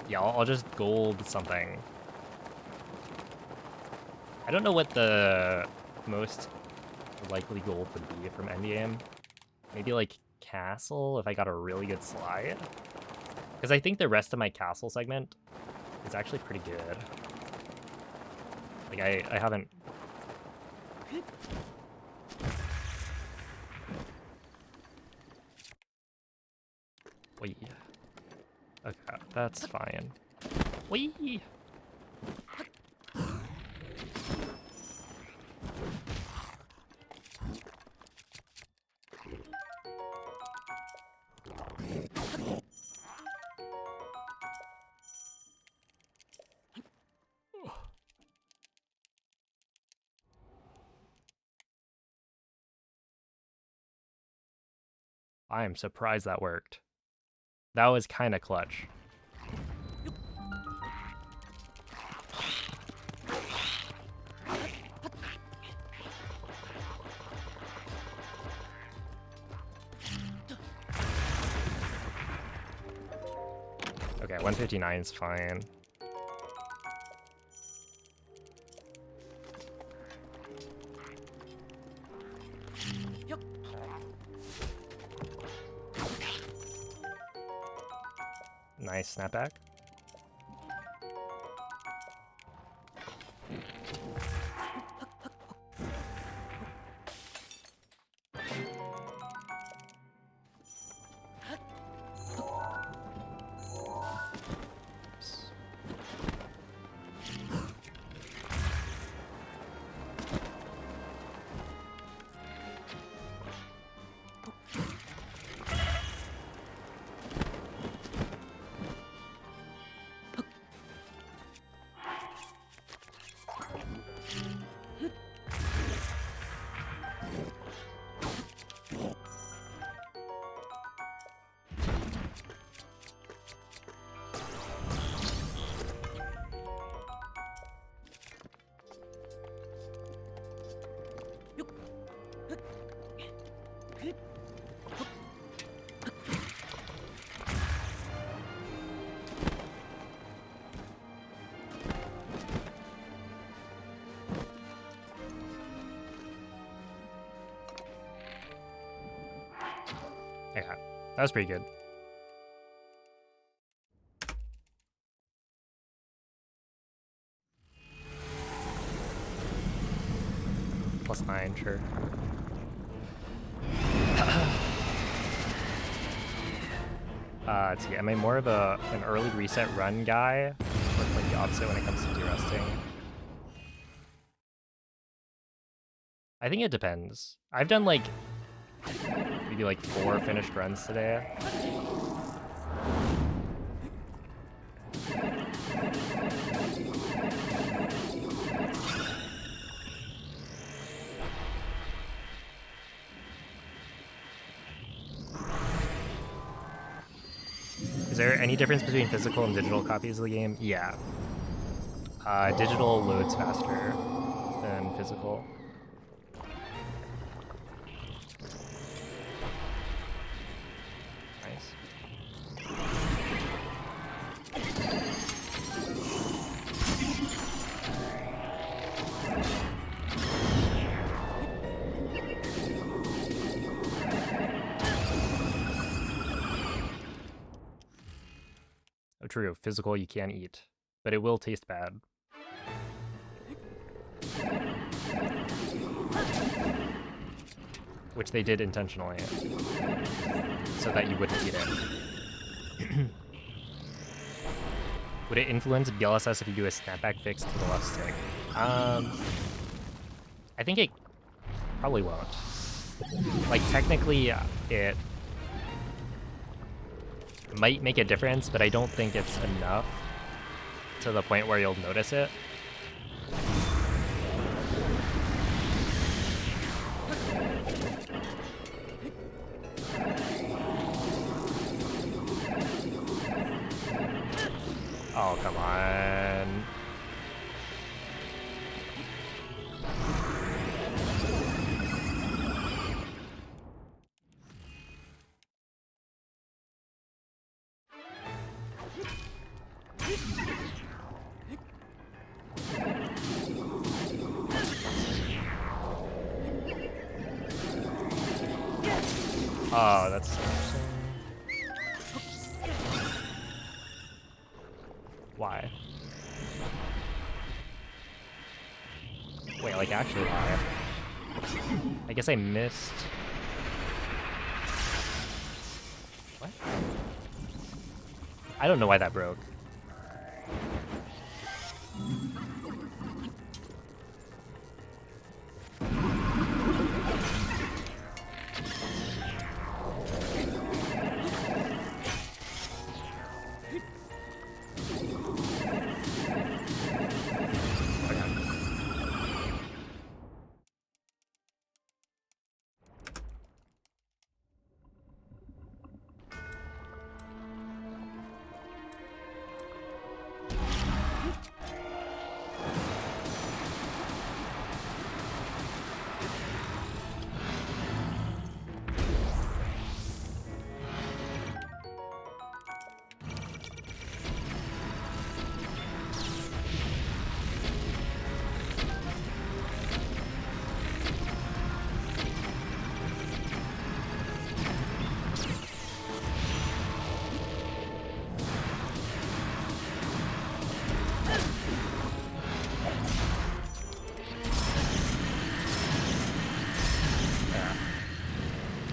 Yeah, I'll just gold something. I don't know what the most likely gold would be from endgame. Maybe like castle if I got a really good slide. Because I think the rest of my castle segment is actually pretty good. Like I haven't. Wait. Okay, that's fine. Wee. I am surprised that worked. That was kind of clutch. Okay, 159 is fine. Nice snapback. That was pretty good. +9, sure. Let's see, am I more of an early reset run guy, or like the opposite when it comes to deresting? I think it depends. I've done like maybe like 4 finished runs today. Is there any difference between physical and digital copies of the game? Yeah. Digital loads faster than physical. Nice. Oh, true. Physical you can't eat, but it will taste bad. Which they did intentionally, so that you wouldn't eat it. Would it influence BLSS if you do a snapback fix to the left stick? I think it probably won't. Like, technically, it might make a difference, but I don't think it's enough to the point where you'll notice it. Oh, come on. Oh, that's interesting. Why? Wait, like actually why? I guess I missed. What? I don't know why that broke.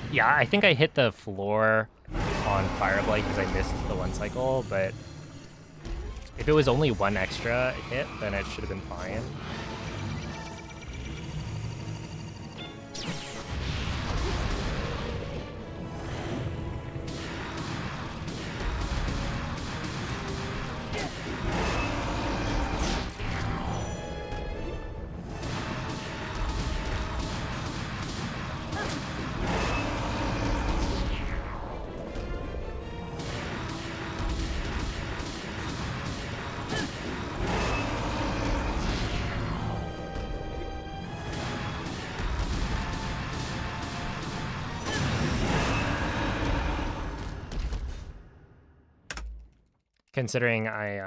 Yeah, I think I hit the floor on Fireblight because I missed the 1 cycle, but if it was only 1 extra hit, then it should have been fine. Considering I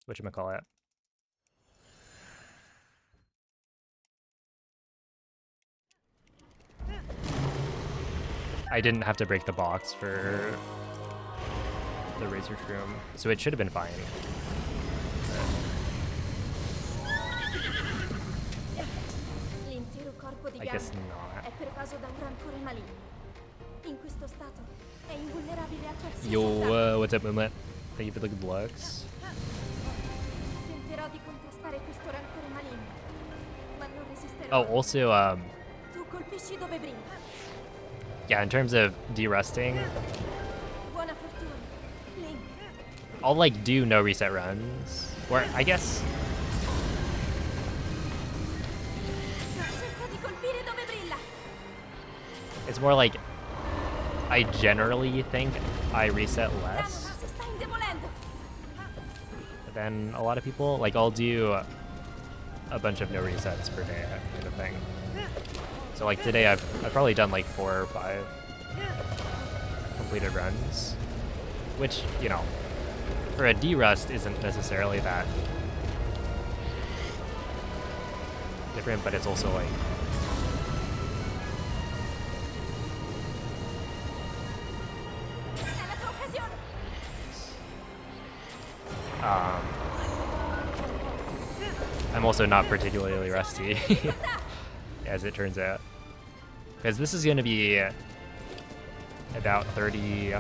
whatchamacallit. I didn't have to break the box for the Razor Shroom, so it should have been fine. L'intero corpo di I guess Ganon not. è pervaso da un rancore maligno. In questo stato è invulnerabile a qualsiasi Yo, attacco. what's up, Moonlit? Thank you for the good looks. Tenterò di contrastare questo rancore maligno, ma non resisterò. Oh, also, Tu colpisci dove brilla. yeah, in terms of derusting, Buona fortuna, Link. I'll like do no reset runs, or I guess Cerca di colpire dove brilla. it's more like I generally think I reset Ganon less si sta indebolendo. than a lot of people. Like I'll do a bunch of no resets per day kind of thing. So like today I've probably done like 4 or 5 completed runs, which, you know, for a derust isn't necessarily that different, but it's also like È la tua occasione. I'm also not particularly rusty, as it turns out. Because this is going to be about 30,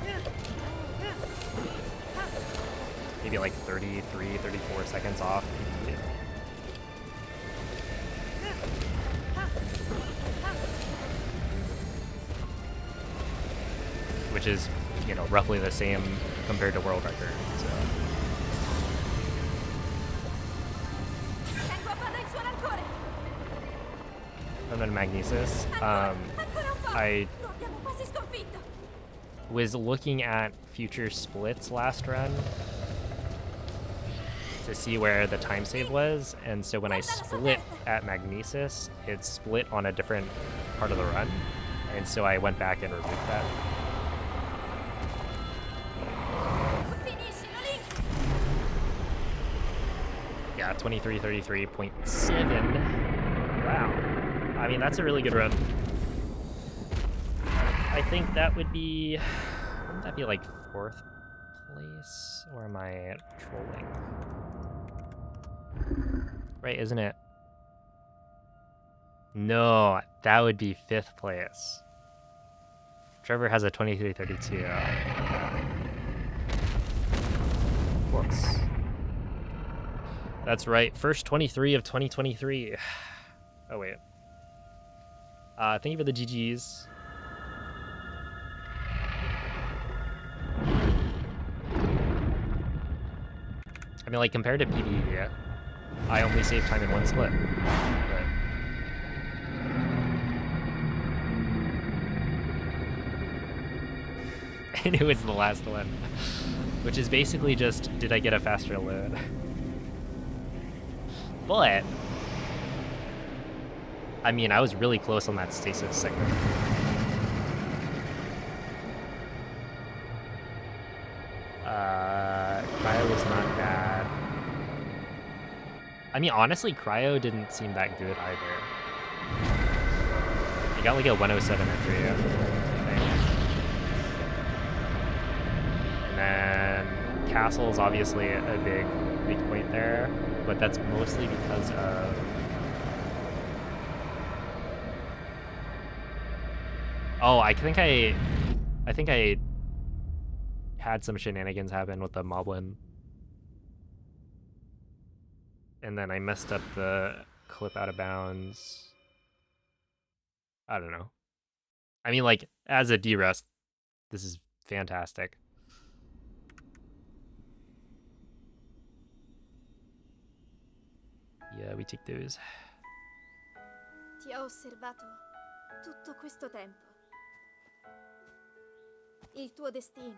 maybe like 33, 34 seconds off. Which is, you know, roughly the same compared to world record, so. Tengo a bada il suo rancore. I'm in Magnesis. Ancora un po'. I Lo abbiamo quasi sconfitto. was looking at future splits last run to see where the time save was, and so when I split at Magnesis, it split on a different part of the run, and so I went back and removed that. Finiscilo, Link. Yeah, 23:33.7. Wow. I mean, that's a really good run. I think that would be, wouldn't that be like 4th place? Or am I trolling? Right, isn't it? No, that would be 5th place. Trevor has a 23:32. Whoops. That's right, first 23 of 2023. Oh, wait. Thank you for the GGs. I mean, like, compared to PB, I only save time in 1 split. But... and it was the last one. Which is basically just, did I get a faster load? But... I mean, I was really close on that stasis segment. Cryo was not bad. I mean, honestly, Cryo didn't seem that good either. He got like a 107 entry, I think. And then Castle's obviously a big weak point there, but that's mostly because of... Oh, I think I had some shenanigans happen with the Moblin. And then I messed up the clip out of bounds. I don't know. I mean, like, as a derust, this is fantastic. Yeah, we take those. Ti ho osservato tutto questo tempo. Il tuo destino,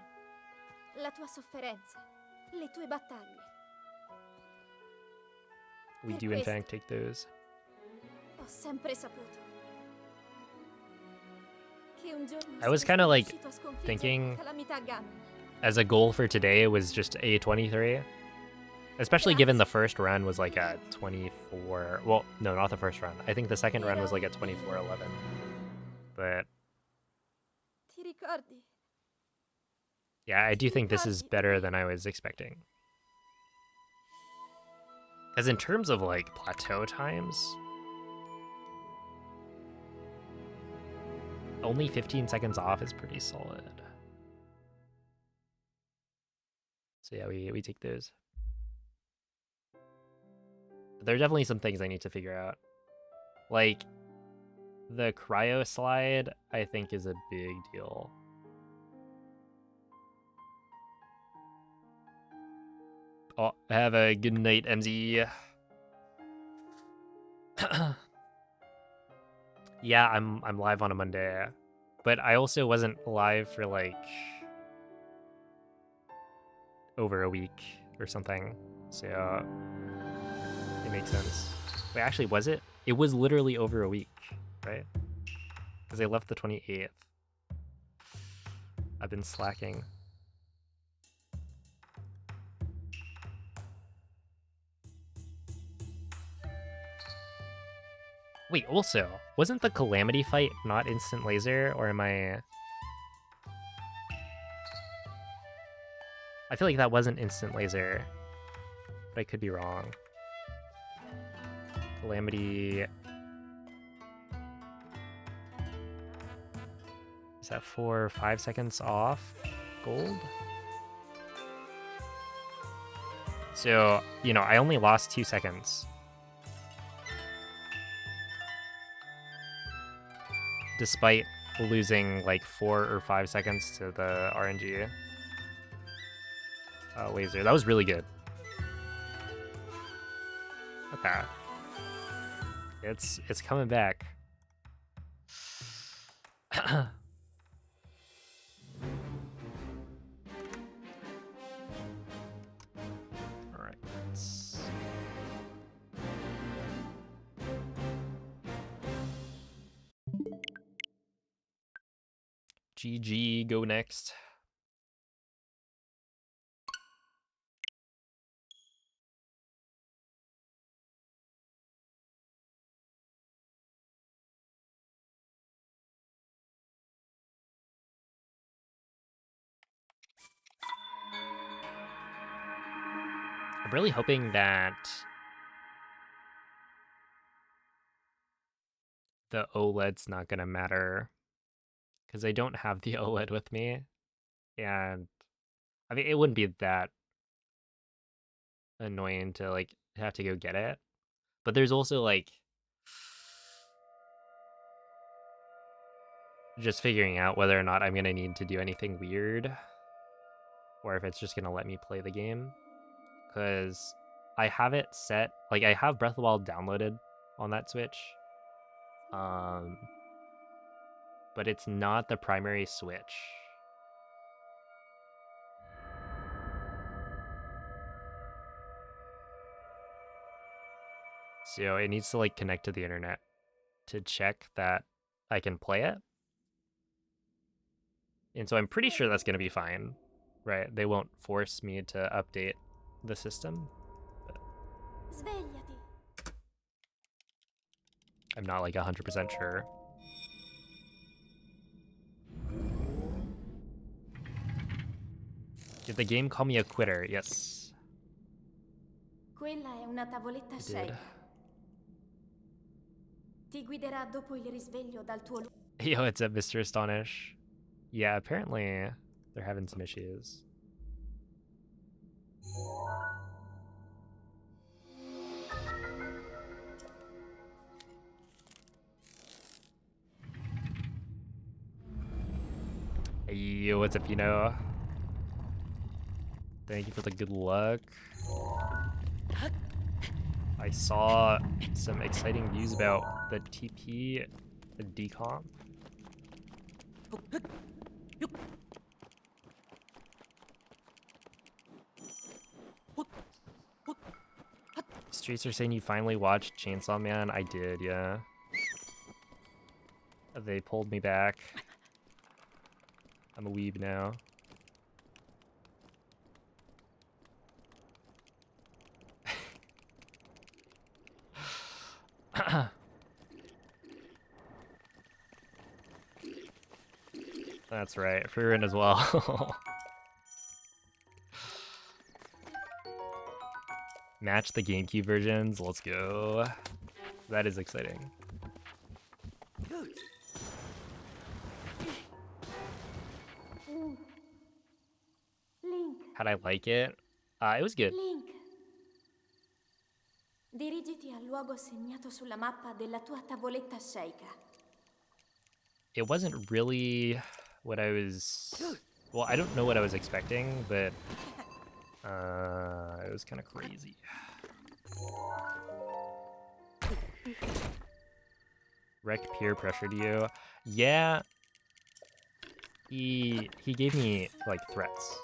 la tua sofferenza, le tue battaglie. We Per do, in questo, fact, take those. ho sempre saputo che un giorno I was saresti kinda, like, riuscito a sconfiggere thinking- la calamità Ganon. As a goal for today was just a 23. Especially given the first run was like a 24. Well, no, not the first run. I think the second run was like a 24-11. But Ti ricordi? Yeah, I do think this is better than I was expecting. Because in terms of like plateau times, only 15 seconds off is pretty solid. So yeah, we take those. But there are definitely some things I need to figure out. Like, the cryo slide, I think, is a big deal. Oh, have a good night, MZ. Yeah, I'm live on a Monday, but I also wasn't live for like over a week or something, so it makes sense. Wait, actually, was it? It was literally over a week, right? Because I left the 28th. I've been slacking. Wait, also, wasn't the Calamity fight not instant laser, or am I... I feel like that wasn't instant laser, but I could be wrong. Calamity... Is that 4 or 5 seconds off gold? So, you know, I only lost 2 seconds. Despite losing like 4 or 5 seconds to the RNG laser. That was really good. Okay. It's coming back. Alright. GG, go next. I'm really hoping that the OLED's not gonna matter, because I don't have the OLED with me, and I mean, it wouldn't be that annoying to like have to go get it, but there's also like just figuring out whether or not I'm gonna need to do anything weird, or if it's just gonna let me play the game, because I have it set, like I have Breath of the Wild downloaded on that Switch, but it's not the primary Switch. So it needs to like connect to the internet to check that I can play it. And so I'm pretty sure that's going to be fine, right? They won't force me to update the system. But Svegliati. I'm not like 100% sure. Did the game call me a quitter? Yes. Quella è una tavoletta It did. scelta. Ti guiderà dopo il risveglio dal tuo Yo, it's at Mr. Astonish. Yeah, apparently they're having some issues. Hey, yo, what's up, Pino? Thank you for the good luck. I saw some exciting news about the TP decomp. Streets are saying you finally watched Chainsaw Man. I did, yeah. They pulled me back. I'm a weeb now. That's right, Furin as well. Match the GameCube versions. Let's go. That is exciting. Link, How'd I like it? It was good. Link. Dirigiti al luogo segnato sulla mappa della tua tavoletta sceicca. It wasn't really what I was... Well, I don't know what I was expecting, but it was kind of crazy. Rec peer pressured you. Yeah. He gave me, like, threats.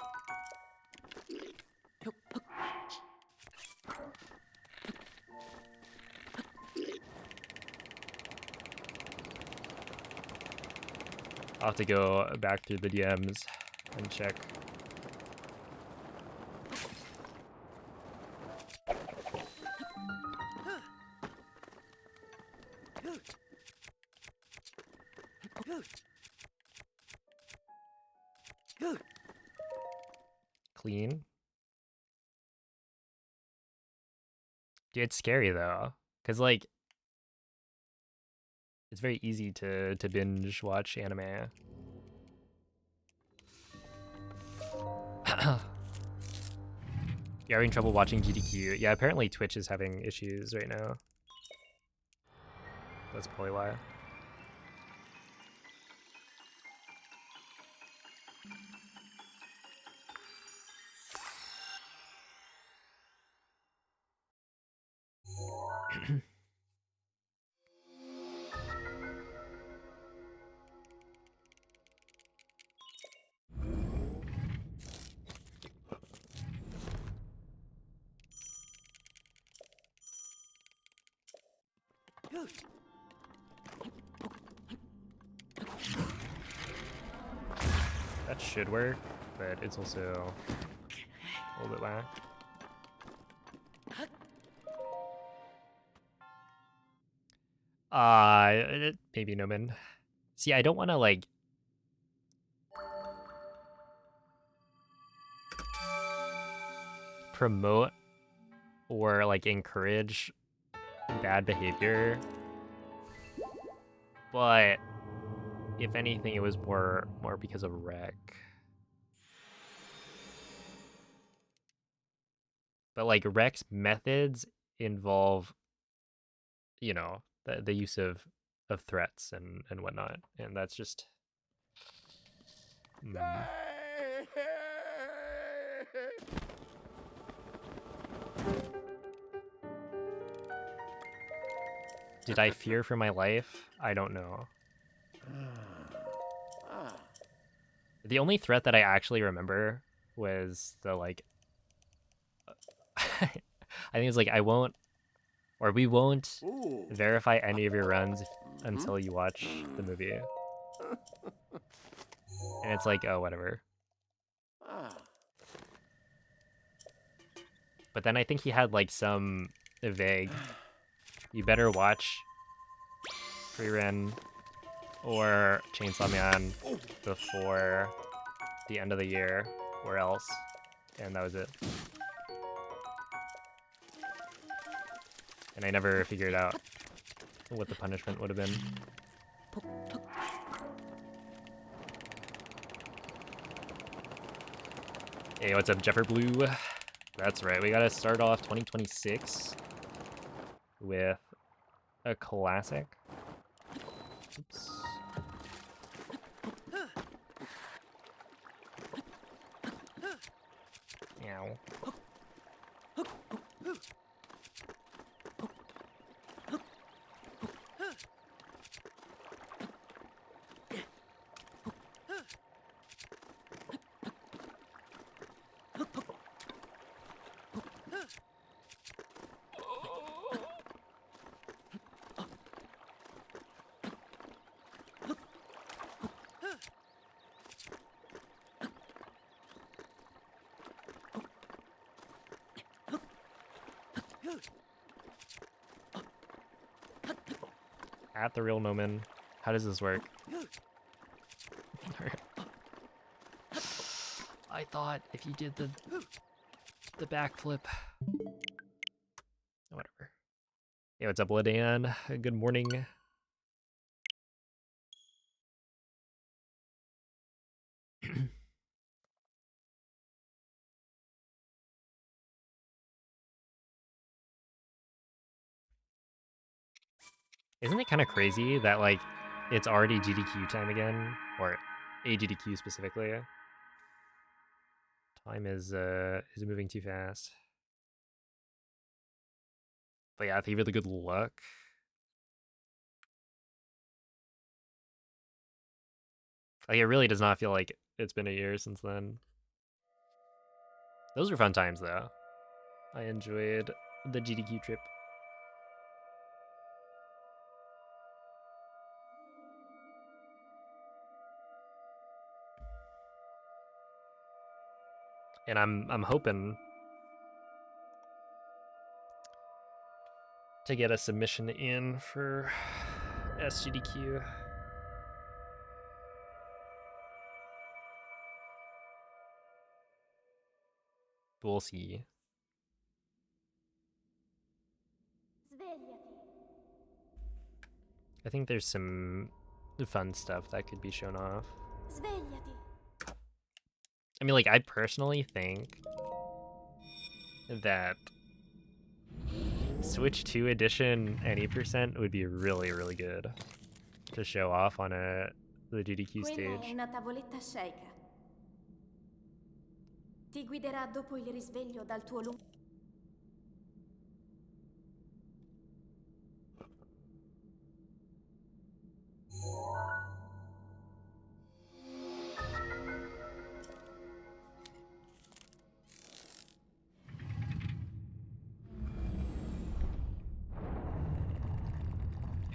I'll have to go back through the DMs and check. Clean. Dude, it's scary though, cause like it's very easy to binge watch anime. You're having trouble watching GDQ. Yeah, apparently Twitch is having issues right now. That's probably why. That should work, but it's also a little bit whack. Maybe Noman. See, I don't want to like promote or like encourage bad behavior, but if anything, it was more because of rec. But like rec's methods involve, you know, the use of threats and whatnot, and that's just. Did I fear for my life? I don't know. The only threat that I actually remember was the like. I think it was like, I won't, or we won't verify any of your runs until you watch the movie. And it's like, oh, whatever. But then I think he had like some vague, you better watch Free-Ren or Chainsaw Man before the end of the year, or else. And that was it. And I never figured out what the punishment would have been. Hey, what's up, Jeffer Blue? That's right, we gotta start off 2026 with a classic. Oops. Ow. At the real Noman. How does this work? I thought if you did the backflip. Whatever. Hey, what's up, Lydan? Good morning. Isn't it kind of crazy that, like, it's already GDQ time again? Or AGDQ specifically? Time is moving too fast. But yeah, thank you for the good luck. Like, it really does not feel like it's been a year since then. Those were fun times, though. I enjoyed the GDQ trip. And I'm hoping to get a submission in for SGDQ. We'll see. Svegliati. I think there's some fun stuff that could be shown off. Svegliati. I mean, like, I personally think that Switch 2 edition any percent would be really, really good to show off on the GDQ Quella è stage. una tavoletta sceicca. Ti guiderà dopo il risveglio dal tuo lungo...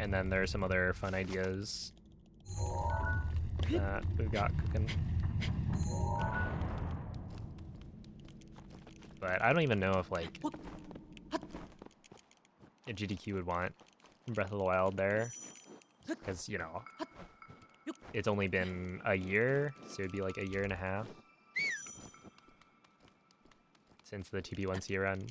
And then there are some other fun ideas that we've got cooking. But I don't even know if, like, a GDQ would want Breath of the Wild there. Because, you know, it's only been a year, so it'd be like a year and a half since the 2B1C run.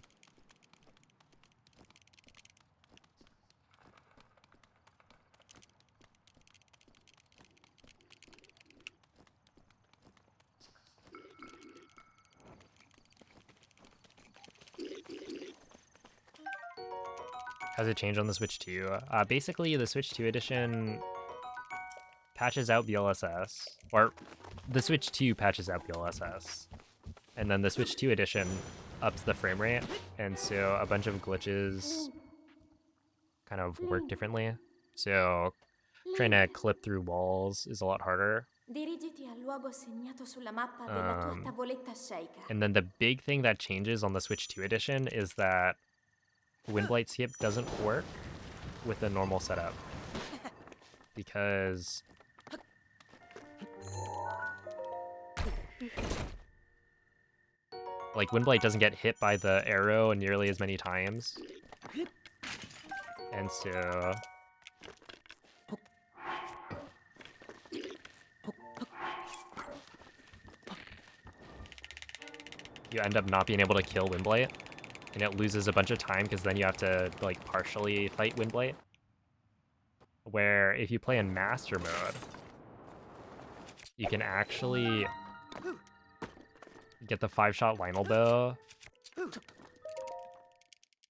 How's it changed on the Switch 2? Basically, the Switch 2 edition patches out BLSS, or the Switch 2 patches out BLSS, and then the Switch 2 edition ups the frame rate, and so a bunch of glitches kind of work differently. So trying to clip through walls is a lot harder. Dirigiti al luogo segnato sulla mappa della tua tavoletta sceicca. And then the big thing that changes on the Switch 2 edition is that Windblight Skip doesn't work with the normal setup. Because like Windblight doesn't get hit by the arrow nearly as many times. And so you end up not being able to kill Windblight, and it loses a bunch of time because then you have to like partially fight Windblight. Where if you play in Master Mode, you can actually get the 5-shot Lionel Bow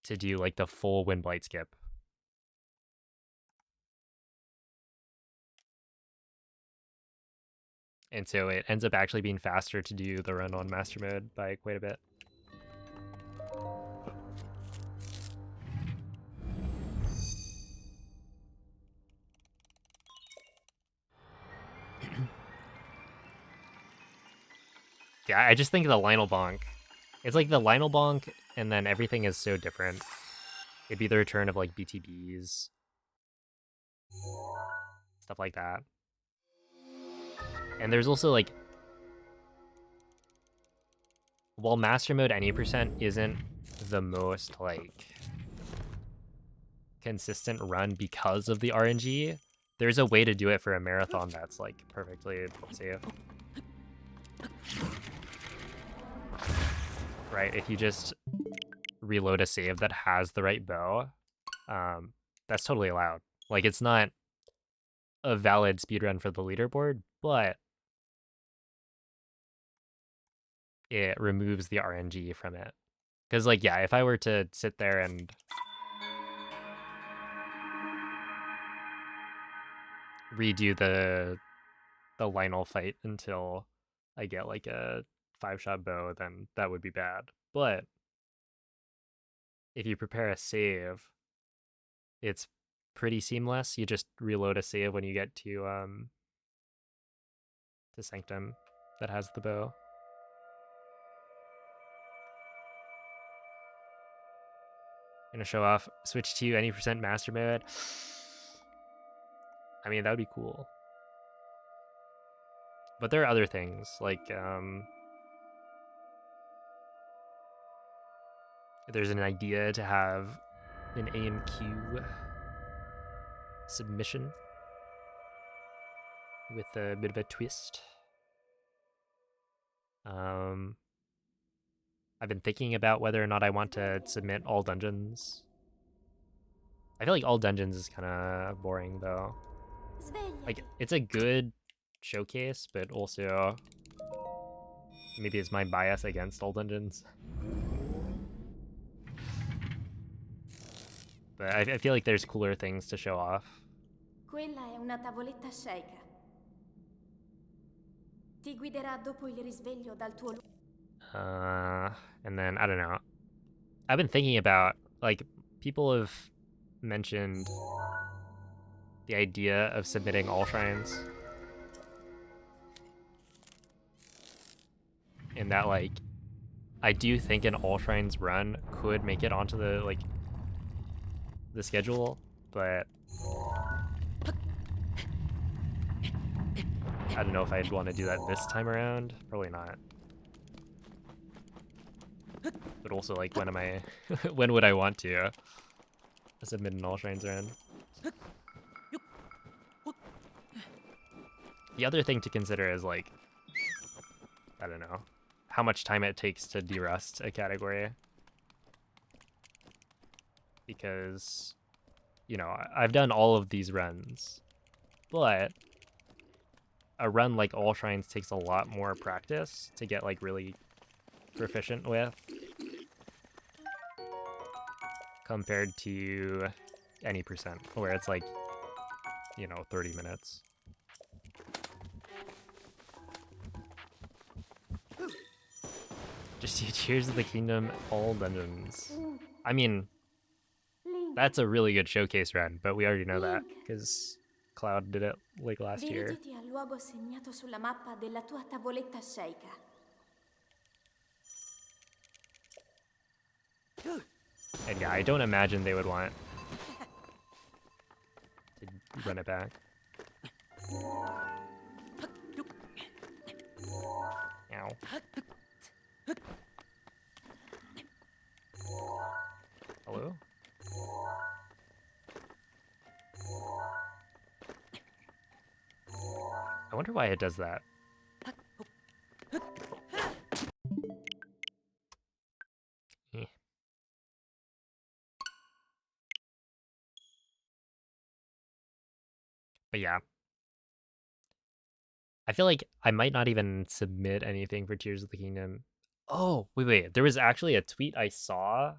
to do like the full Windblight skip. And so it ends up actually being faster to do the run on Master Mode by quite a bit. Yeah, I just think of the Lionel Bonk. It's like the Lionel Bonk, and then everything is so different. It'd be the return of like BTBs, stuff like that. And there's also like, while Master Mode any percent isn't the most like consistent run because of the RNG, there's a way to do it for a marathon that's like perfectly safe. right? If you just reload a save that has the right bow, that's totally allowed. Like, it's not a valid speedrun for the leaderboard, but it removes the RNG from it. Because, like, yeah, if I were to sit there and redo the Lionel fight until I get like a 5-shot bow, then that would be bad. But if you prepare a save, it's pretty seamless. You just reload a save when you get to Sanctum that has the bow. Gonna show off switch to any percent master mode. I mean, that would be cool. But there are other things like there's an idea to have an AMQ submission with a bit of a twist. I've been thinking about whether or not I want to submit all dungeons. I feel like all dungeons is kind of boring though. Like, Svegliati. it's a good showcase, but also maybe it's my bias against all dungeons. But I feel like there's cooler things to show off. Quella è una tavoletta sceicca. Ti guiderà dopo il risveglio dal tuo And then, I don't know. I've been thinking about, like, people have mentioned the idea of submitting all shrines. And that, like, I do think an all shrines run could make it onto the, like, the schedule, but I don't know if I'd want to do that this time around. Probably not. But also, like, when am I... when would I want to submit an all shrines run? The other thing to consider is, like, I don't know, how much time it takes to derust a category. Because, you know, I've done all of these runs, but a run like All Shrines takes a lot more practice to get, like, really proficient with compared to any percent, where it's like, you know, 30 minutes. Just do Tears of the Kingdom all dungeons. I mean, Link. that's a really good showcase run, but we already know that because Cloud did it like last year. Dirigiti al luogo segnato sulla mappa della tua tavoletta sceicca. And yeah, I don't imagine they would want to run it back. Ow. Hello? I wonder why it does that. Eh. But yeah. I feel like I might not even submit anything for Tears of the Kingdom. Oh, wait. There was actually a tweet I saw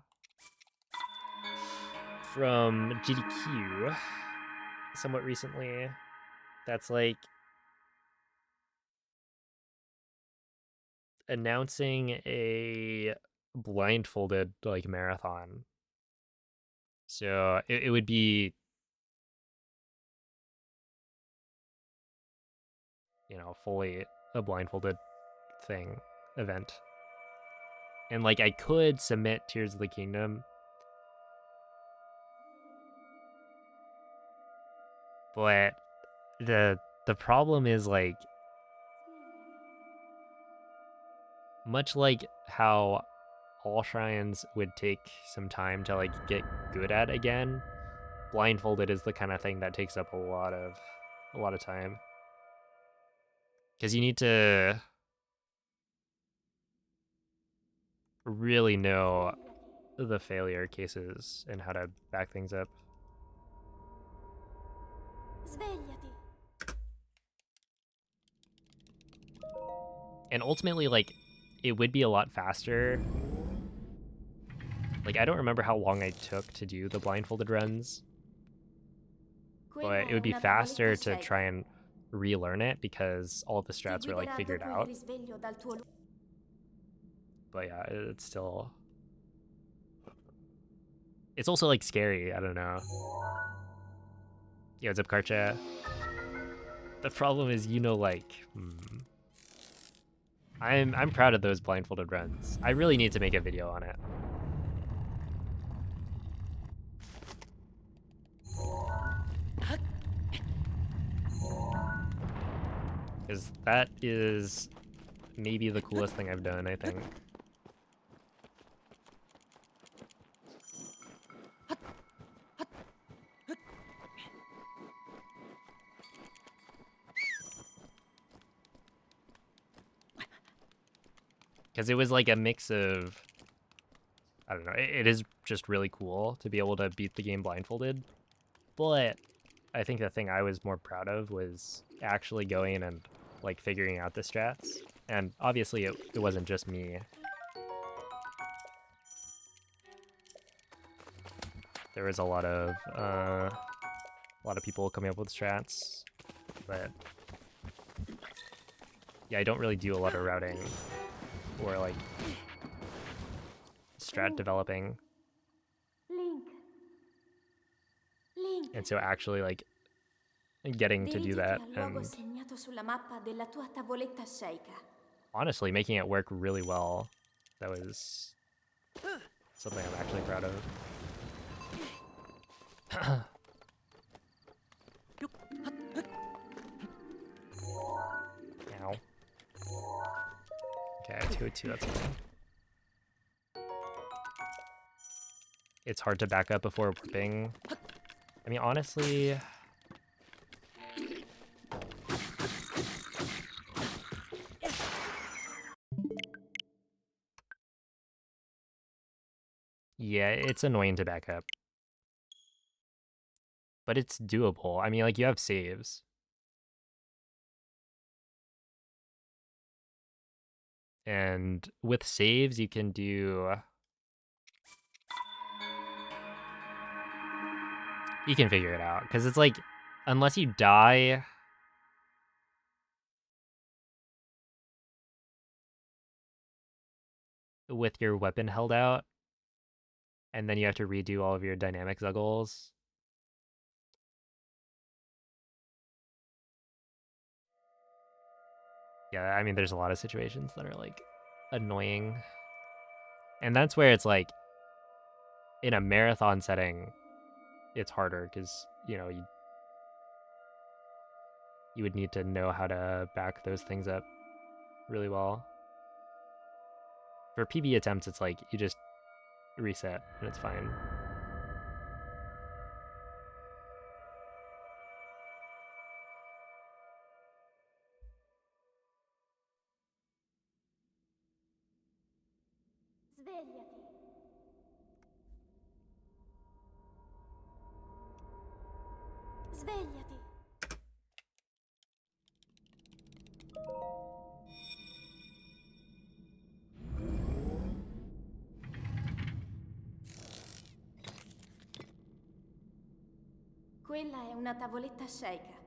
from GDQ somewhat recently that's like announcing a blindfolded like marathon. So it would be, you know, fully a blindfolded event. And like I could submit Tears of the Kingdom, but the problem is, like, much like how all shrines would take some time to like get good at again, blindfolded is the kind of thing that takes up a lot of time. Because you need to really know the failure cases and how to back things up. Svegliati. And ultimately, like, it would be a lot faster. Like, I don't remember how long I took to do the blindfolded runs, Quella but it è would be una tavoletta faster to cieca. try and relearn it because all the Ti strats were like guiderà figured dopo il out. risveglio dal tuo But yeah, it's still. It's also like scary. I don't know. Yeah, what's up, Karcha? The problem is, like, I'm proud of those blindfolded runs. I really need to make a video on it. Because that is maybe the coolest thing I've done, I think. Because it was like a mix of, I don't know, it is just really cool to be able to beat the game blindfolded. But I think the thing I was more proud of was actually going and like figuring out the strats. And obviously it wasn't just me. There was a lot of people coming up with strats, but yeah, I don't really do a lot of routing or like strat developing. Link. Link. And so actually like getting to do Dirigiti that al luogo and segnato sulla mappa della tua tavoletta sceicca. honestly making it work really well, that was something I'm actually proud of. Ow. Okay, 202, that's fine. It's hard to back up before whipping. I mean, honestly... Yeah, it's annoying to back up. But it's doable. I mean, like, you have saves. And with saves, you can do... You can figure it out. Because it's like, unless you die... with your weapon held out, and then you have to redo all of your dynamic zuggles. Yeah, I mean, there's a lot of situations that are, like, annoying. And that's where it's like, in a marathon setting, it's harder because, you know, you would need to know how to back those things up really well. For PB attempts, it's like, you just reset and it's fine. Svegliati. Svegliati. Quella è una tavoletta sceicca.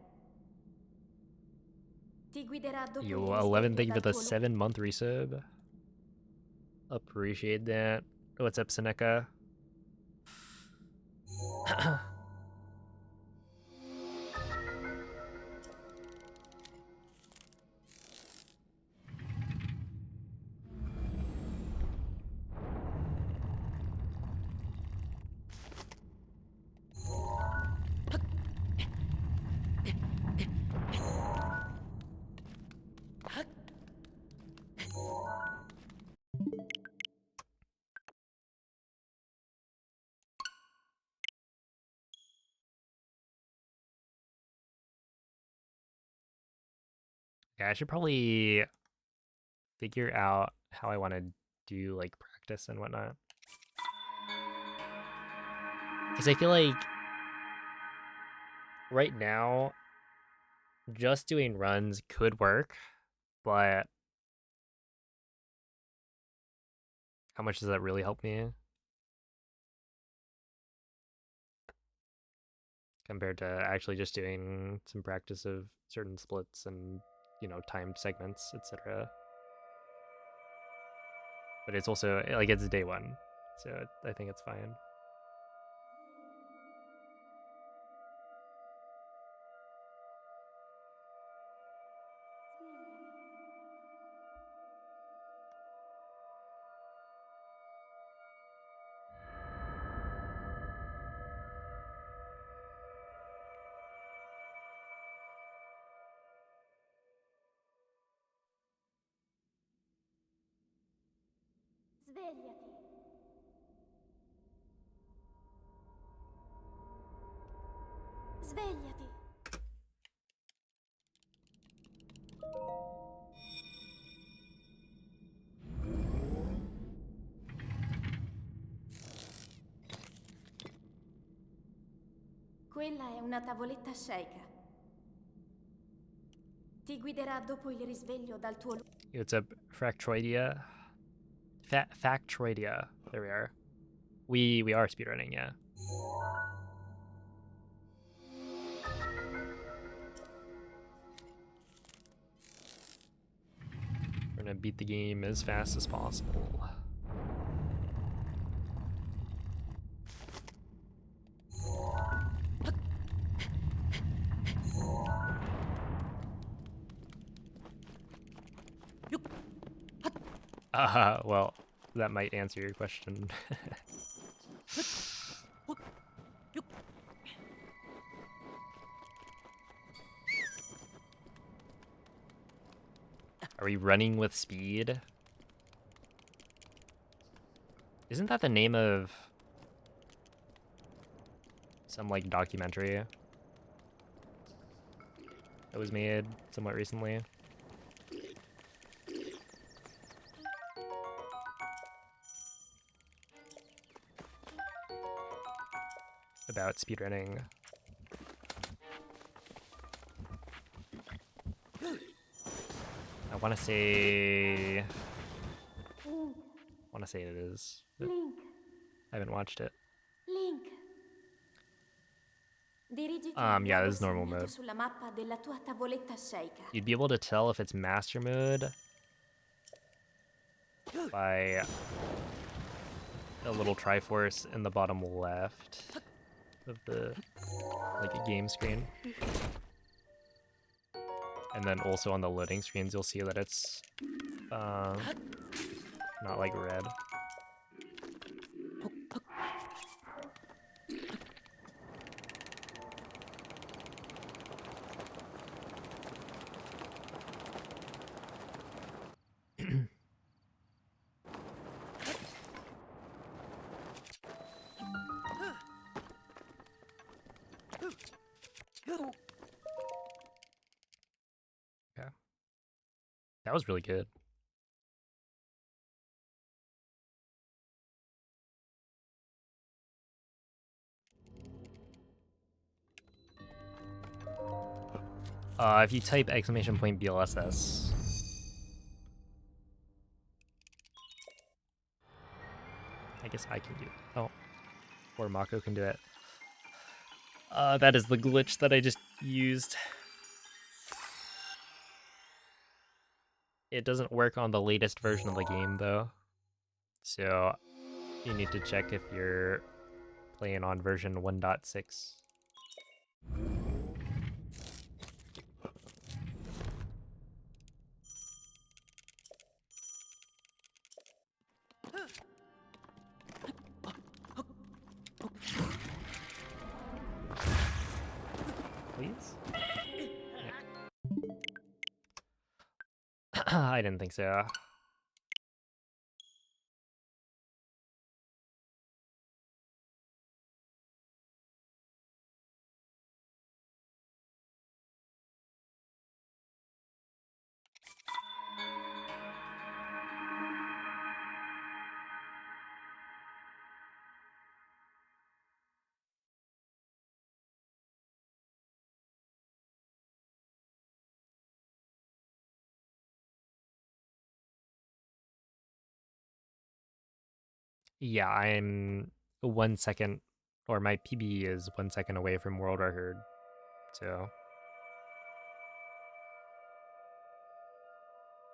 Ti guiderà dopo il Yo, 11, risveglio thank you for dal the tuo 7-month resub. Appreciate that. What's up, Seneca? Yeah, I should probably figure out how I want to do like practice and whatnot. Because I feel like right now, just doing runs could work, but how much does that really help me? Compared to actually just doing some practice of certain splits and, you know, timed segments, etc. But it's also, like, it's day one, so I think it's fine. Svegliati. Svegliati. Quella è una tavoletta sceika. Ti guiderà dopo il risveglio dal tuo... It's a Fractroidia. Factroidia. There we are. We are speedrunning, yeah. We're gonna beat the game as fast as possible. Well, that might answer your question. Are we running with speed? Isn't that the name of some, like, documentary that was made somewhat recently? About speedrunning. I want to say it is. But Link. I haven't watched it. Link. Dirigiti Yeah, al luogo this is normal segnato mode. sulla mappa della tua tavoletta sceika. You'd be able to tell if it's master mode by a little Triforce in the bottom left of the, like, a game screen. And then also on the loading screens, you'll see that it's not, like, red. Okay. That was really good. If you type !BLSS. I guess I can do it. Oh. Or Mako can do it. That is the glitch that I just used. It doesn't work on the latest version of the game, though. So you need to check if you're playing on version 1.6. Please? Yeah. I didn't think so. Yeah, I'm 1 second, or my PB is 1 second away from world record. So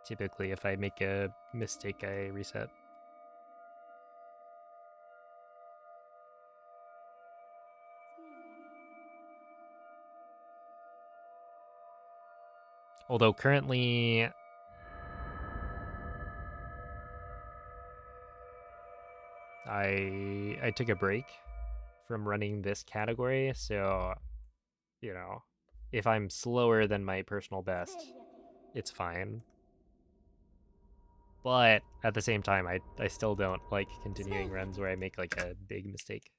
typically if I make a mistake, I reset. Although currently I took a break from running this category, so you know, if I'm slower than my personal best, it's fine. But at the same time, I still don't like continuing runs where I make like a big mistake.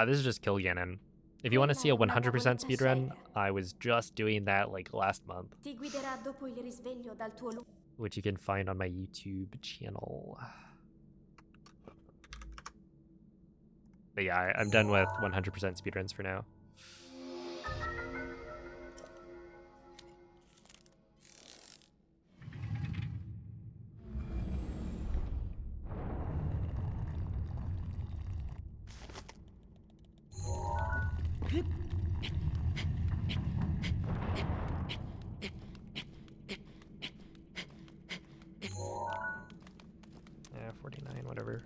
This is just Kill Ganon. If you want to see a 100% speedrun, I was just doing that like last month, Ti guiderà dopo il risveglio dal tuo which you can find on my YouTube channel. But yeah, I'm done with 100% speedruns for now. Yeah, 49, whatever.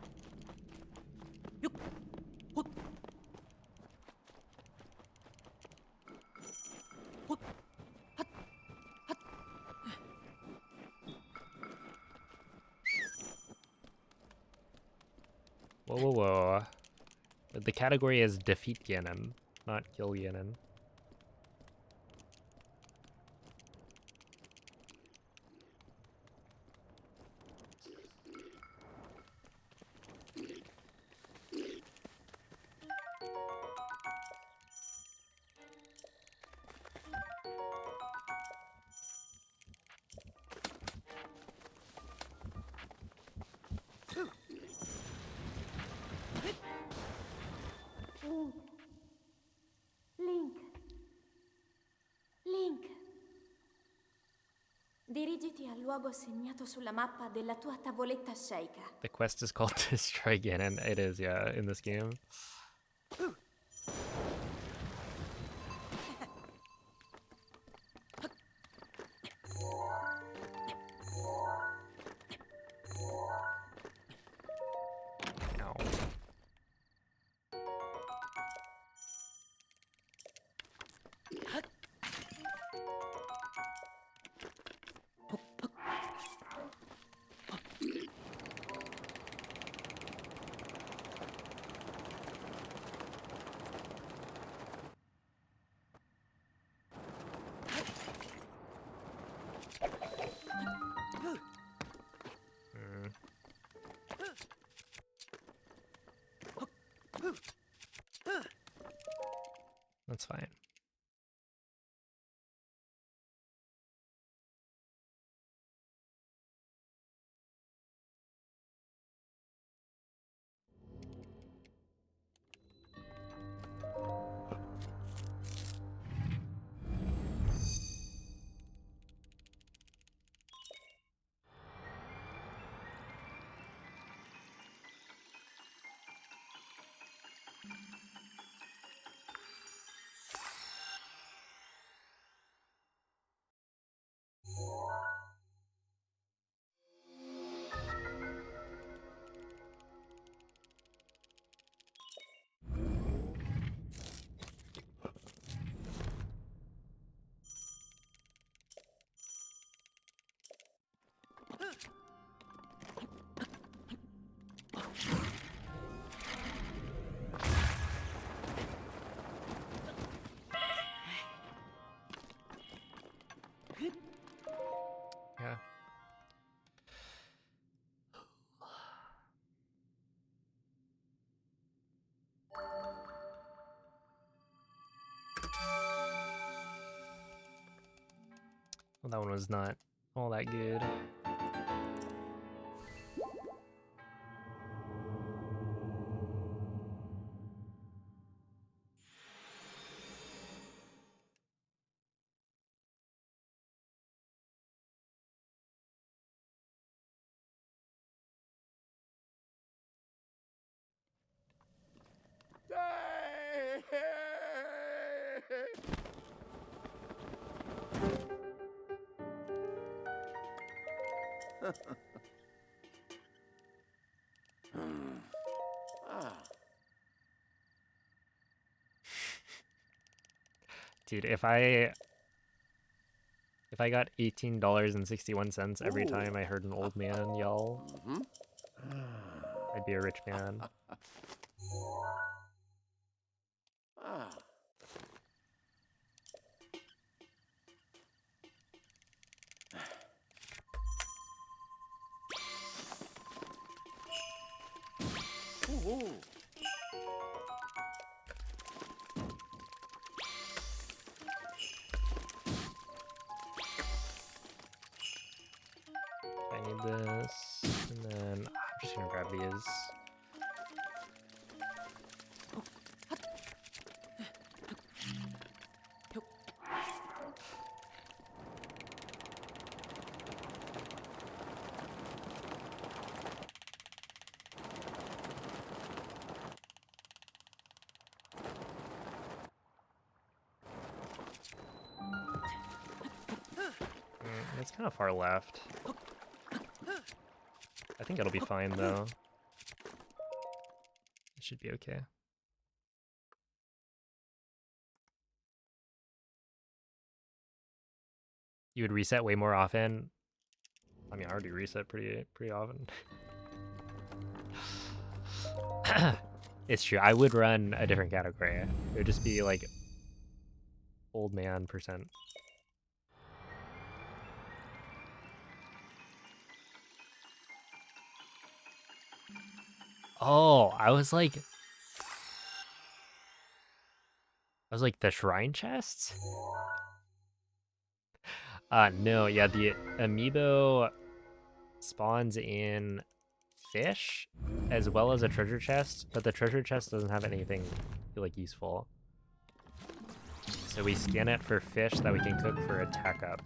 Whoa, whoa, whoa. The category is Defeat Ganon, not Kill Ganon. Link. Link. Dirigiti al luogo segnato sulla mappa della tua tavoletta sceicca. The quest is called Destroy Ganon. It is, yeah, in this game. Ow. That's fine. Yeah. Well, that one was not all that good. Dude, if I got $18.61 every Ooh. time I heard an old man yell, I'd be a rich man. Ah. Ooh. I need this, and then I'm just gonna grab these. It's kind of far left. I think it'll be fine though. It should be okay. You would reset way more often. I mean, I already reset pretty often. It's true. I would run a different category. It would just be like old man percent. Oh, I was like the shrine chests? No, yeah, the amiibo spawns in fish as well as a treasure chest, but the treasure chest doesn't have anything like useful. So we scan it for fish that we can cook for attack up.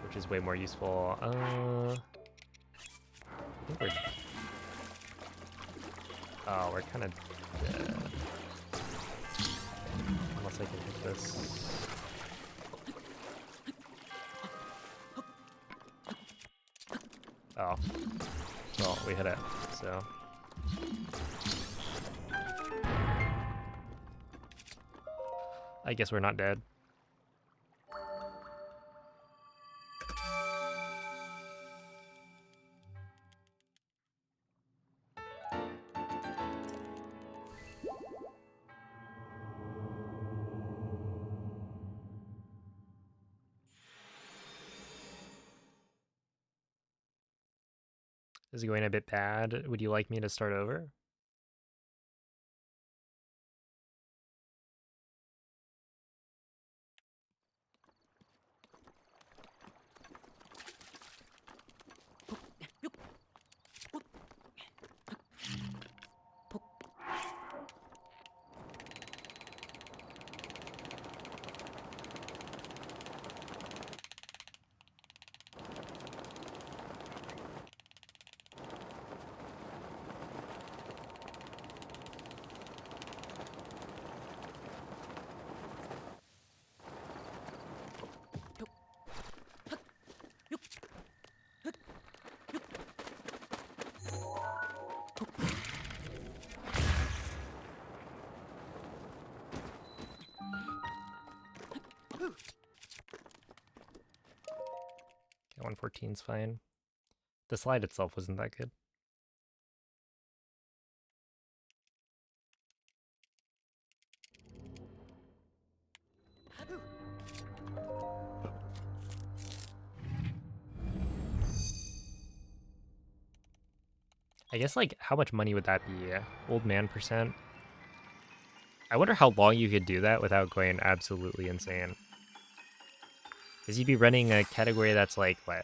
Which is way more useful. I think we're... Oh, we're kind of dead. Unless I can hit this. Oh. Well, we hit it, so... I guess we're not dead. Is it going a bit bad? Would you like me to start over? Okay, 114's fine. The slide itself wasn't that good. I guess, like, how much money would that be? Old man percent? I wonder how long you could do that without going absolutely insane. Because you'd be running a category that's like, what?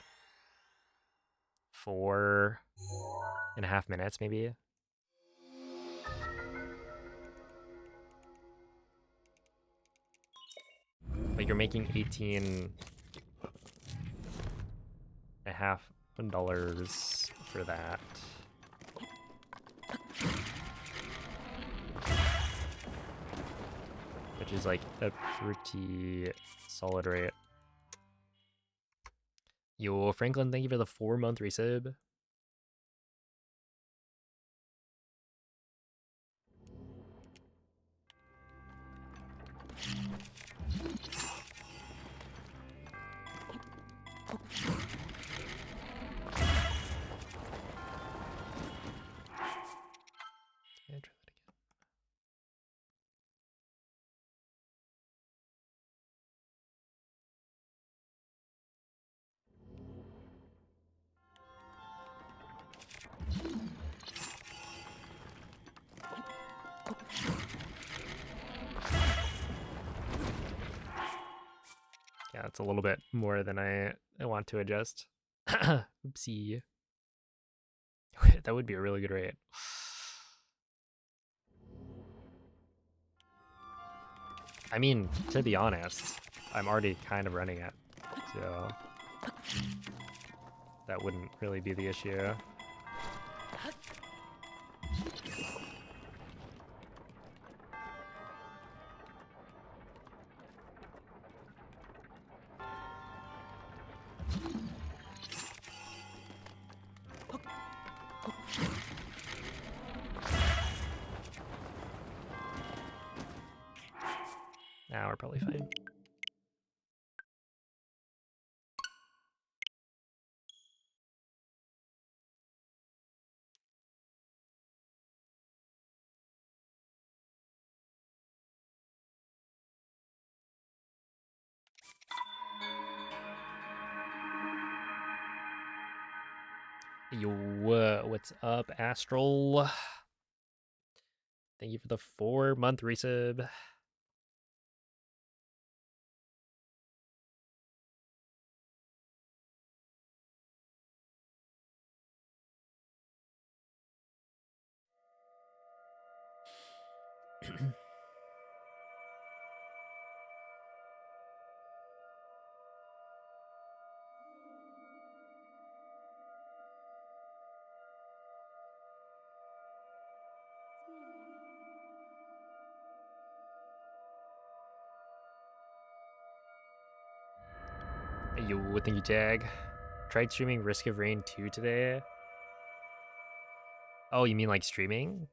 4.5 minutes, maybe? Like, you're making $18.50 for that. which is like a pretty solid rate. Yo, Franklin, thank you for the 4-month resub. Yeah, try that again. Yeah, it's a little bit more than I want to adjust. Oopsie. That would be a really good rate. I mean, to be honest, I'm already kind of running it, so that wouldn't really be the issue. Now we're probably fine. Yo, what's up, Astral? Thank you for the 4-month resub. Yo, thank you, Tag. Tried streaming Risk of Rain 2 today. Oh, you mean like streaming?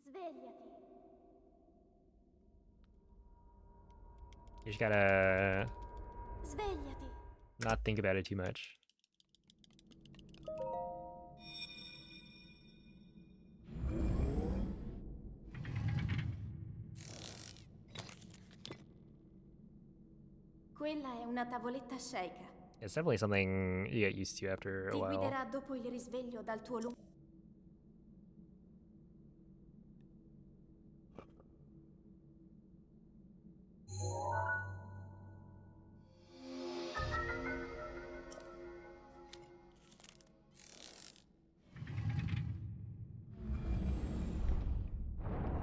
Svegliati. You just gotta Svegliati. not think about it too much. Quella è una tavoletta sceicca. It's definitely something you get used to after a Ti while. guiderà dopo il risveglio dal tuo lungo...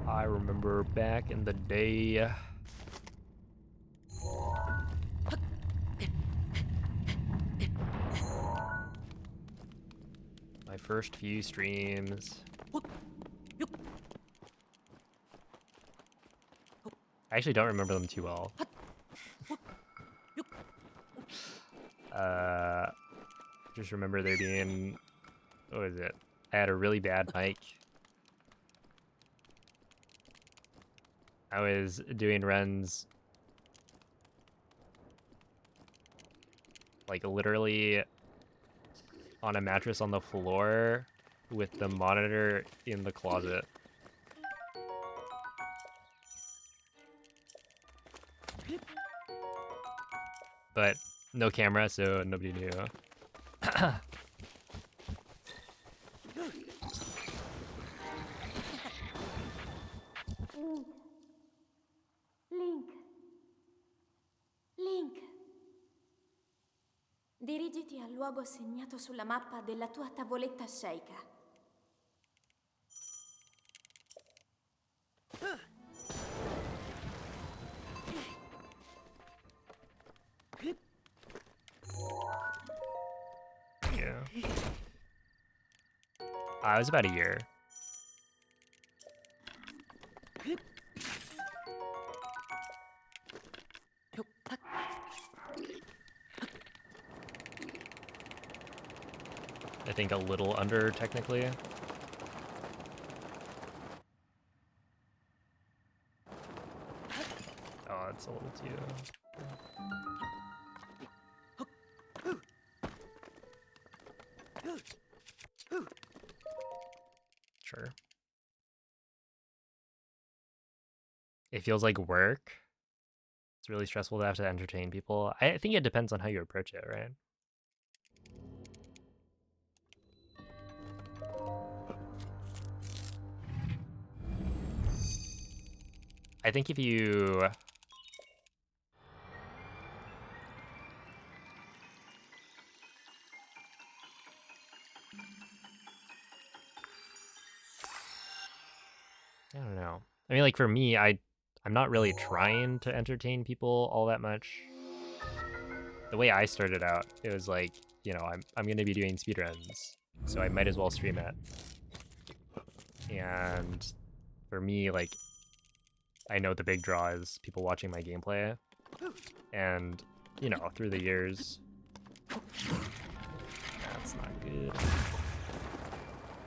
I remember back in the day. My first few streams. I actually don't remember them too well. Just remember there being, what was it? I had a really bad mic. I was doing runs like literally on a mattress on the floor with the monitor in the closet. But no camera, so nobody knew. Link. Link. Dirigiti al luogo segnato sulla mappa della tua tavoletta sceicca. Yeah. It was about a year. I think a little under, technically. Oh, it's a little too... Sure. It feels like work. It's really stressful to have to entertain people. I think it depends on how you approach it, right? I think if you... I don't know. I mean, like, for me, I'm not really trying to entertain people all that much. The way I started out, it was like, you know, I'm going to be doing speedruns, so I might as well stream it. And for me, like, I know the big draw is people watching my gameplay. And, you know, through the years... That's not good.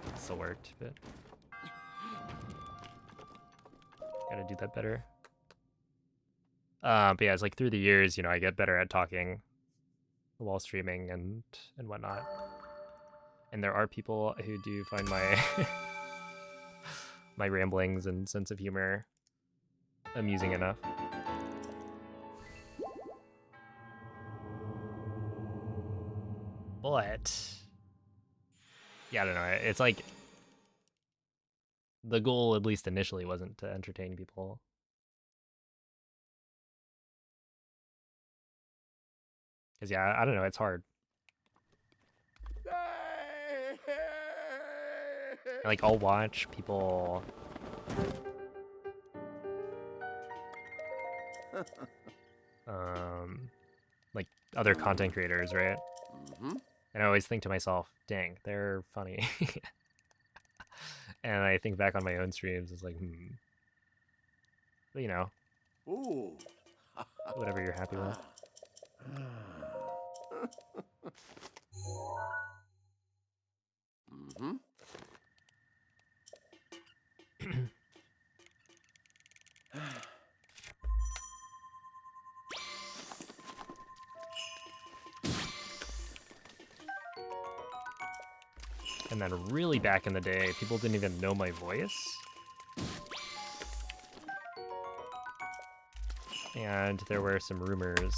It still worked, but... Gotta do that better. But yeah, it's like through the years, you know, I get better at talking while streaming and whatnot. And there are people who do find my my ramblings and sense of humor amusing enough. But yeah, I don't know. It's like the goal, at least initially, wasn't to entertain people. Because yeah, I don't know. It's hard. Like, I'll watch people like other content creators, right? And I always think to myself, dang, they're funny. And I think back on my own streams, it's like, But, you know, Ooh. whatever you're happy with. And then really back in the day, people didn't even know my voice. And there were some rumors.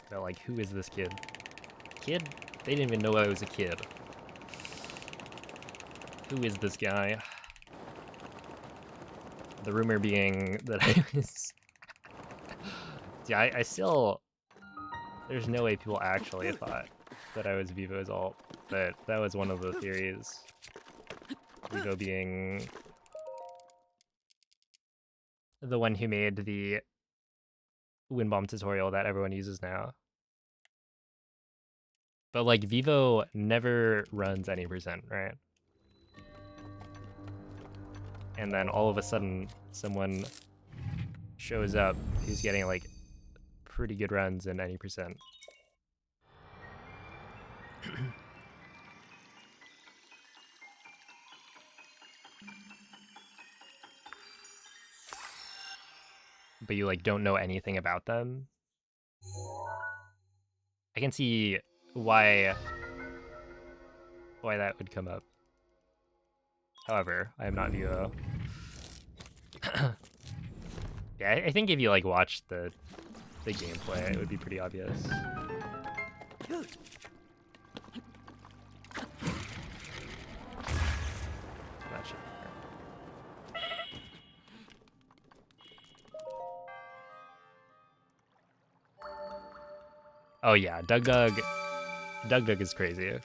About like, who is this kid? Kid? They didn't even know I was a kid. Who is this guy? The rumor being that I was... Yeah, I still... There's no way people actually thought that I was Vivo's alt, but that was one of the theories. Vivo being the one who made the wind bomb tutorial that everyone uses now. But like, Vivo never runs any percent, right? And then all of a sudden, someone shows up who's getting like pretty good runs in any percent. But you like don't know anything about them. I can see why that would come up. However, I am not Vivo. Yeah, I think if you like watch the gameplay, it would be pretty obvious. That should be fair. Oh yeah, Doug is crazy.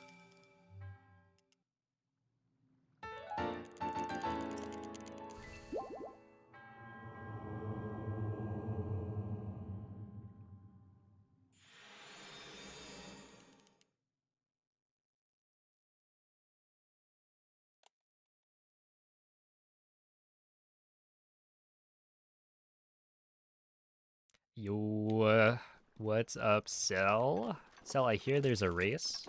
Yo, what's up, Cell? Cell, I hear there's a race.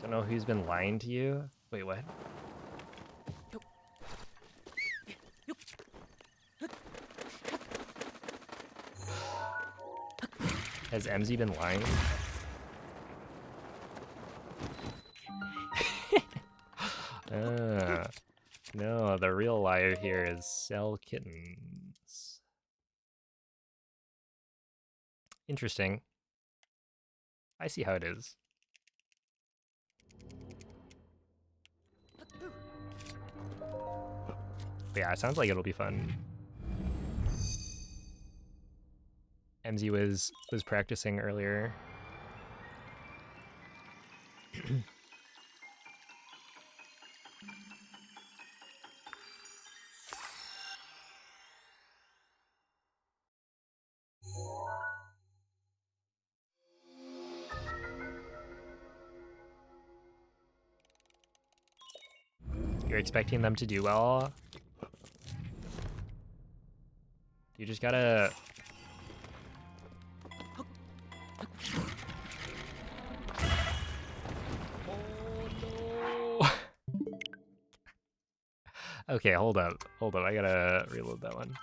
Don't know who's been lying to you. Wait, what? Has MZ been lying? No, the real liar here is Cell Kittens. Interesting. I see how it is. But yeah, it sounds like it'll be fun. MZ was practicing earlier. You're expecting them to do well. You just gotta... Oh no! Okay, hold up. Hold up, I gotta reload that one.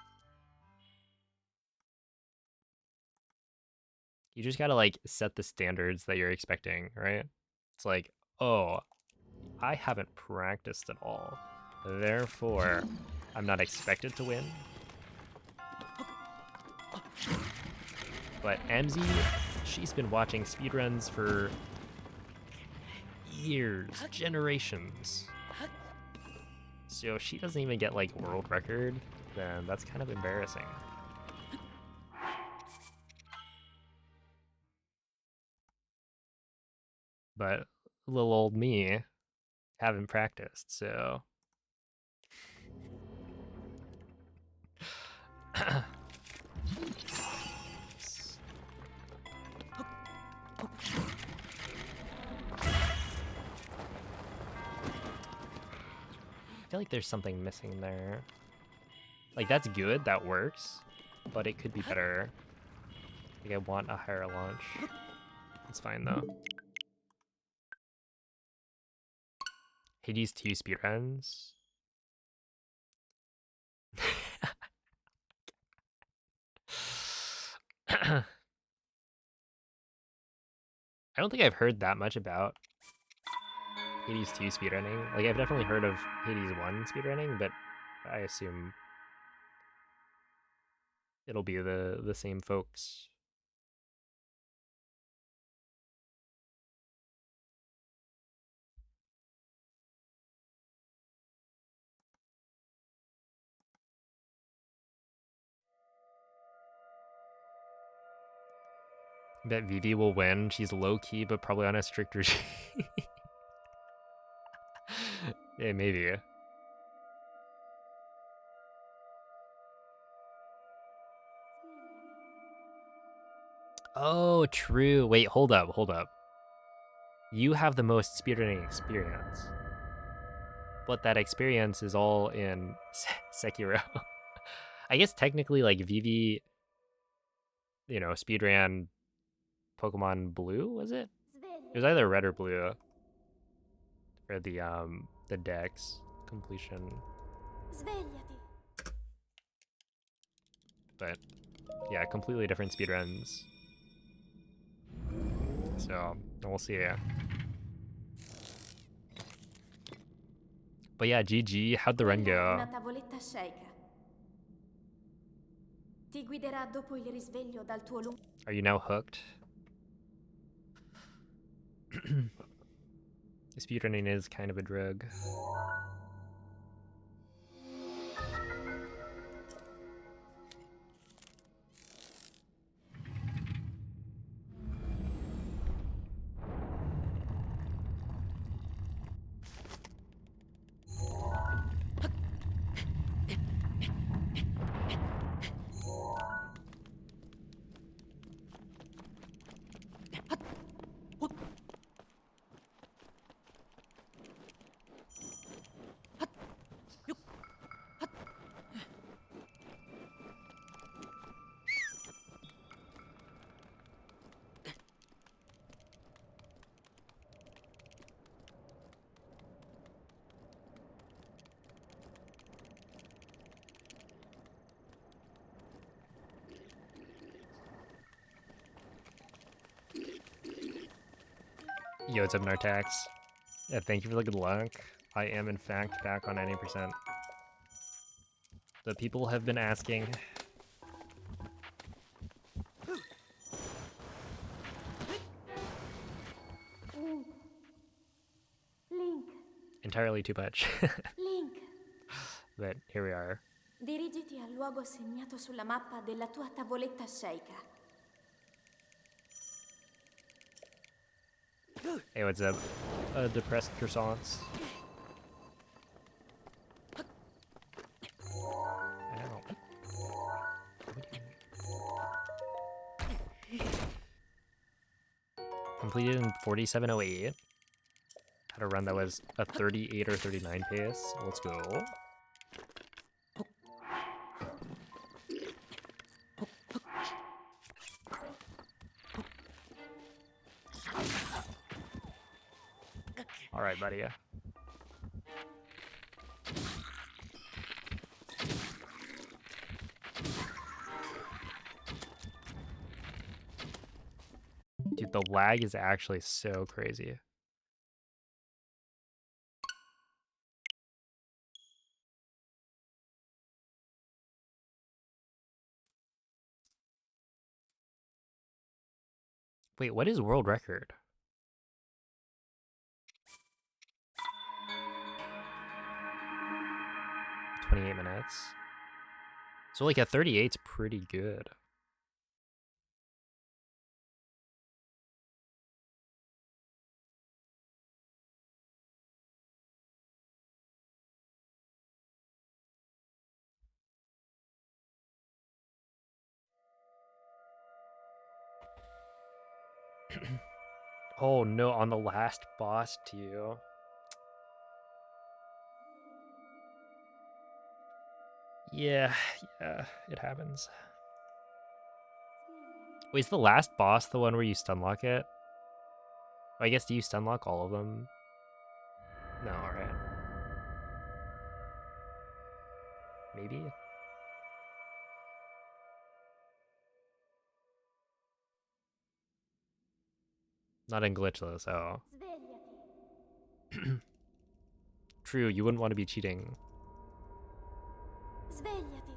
You just gotta like set the standards that you're expecting, right? It's like, oh, I haven't practiced at all. Therefore, I'm not expected to win. But MZ, she's been watching speedruns for years, generations. So if she doesn't even get like world record, then that's kind of embarrassing. But little old me haven't practiced, so I feel like there's something missing there. Like, that's good, that works, but it could be better. Like, I want a higher launch. It's fine, though. Hades 2 speedruns. I don't think I've heard that much about Hades 2 speedrunning. Like, I've definitely heard of Hades 1 speedrunning, but I assume it'll be the same folks. I bet Vivi will win. She's low-key, but probably on a strict regime. Yeah, maybe. Oh, true. Wait, hold up, hold up. You have the most speedrunning experience. But that experience is all in Sekiro. I guess technically, like, Vivi, you know, speedran Pokemon Blue, was it? It was either red or blue for the Dex completion. Svegliati. But yeah, completely different speedruns. So we'll see. But yeah, GG. How'd the run go? Una tavoletta sceicca. Ti guiderà dopo il risveglio dal tuo lungo. Are you now hooked? Speedrunning is kind of a drug. Yo, what's up, Nartax? Yeah, thank you for the good luck. I am, in fact, back on 90%. The people have been asking. Link, Entirely too much. Link, But here we are. dirigiti al luogo segnato sulla mappa della tua tavoletta sceicca. Hey, what's up? Depressed croissants. Ow. Completed in 47:08. Had a run that was a 38 or 39 pace. Let's go. All right, buddy. Dude, the lag is actually so crazy. Wait, what is world record? 28 minutes. So like a 38's pretty good. Oh no, on the last boss too. Yeah, it happens. Wait, is the last boss the one where you stunlock it? I guess, do you stunlock all of them? No, alright. Maybe? Not in glitchless, oh. Svegliati. True, you wouldn't want to be cheating. Svegliati.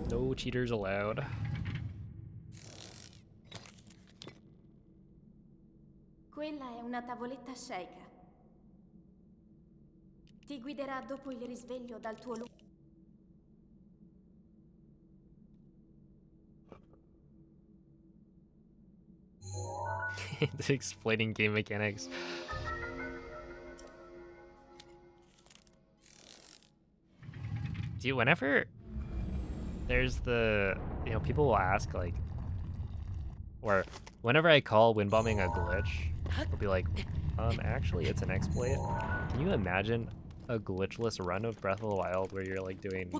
No cheaters allowed. Quella è una tavoletta sceicca. Ti guiderà dopo il risveglio dal tuo luogo. It's explaining game mechanics. Dude, whenever there's the, people will ask, like, or whenever I call wind bombing a glitch, they'll be like, actually, it's an exploit. Can you imagine a glitchless run of Breath of the Wild where you're, like, doing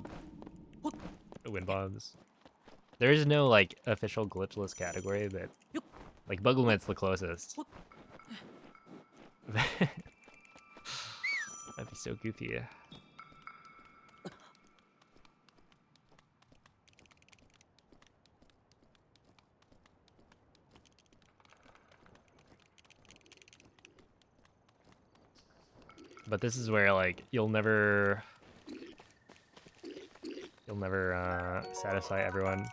wind bombs? There is no, like, official glitchless category, but, like, Buglement's the closest. That'd be so goofy. But this is where, like, you'll never satisfy everyone.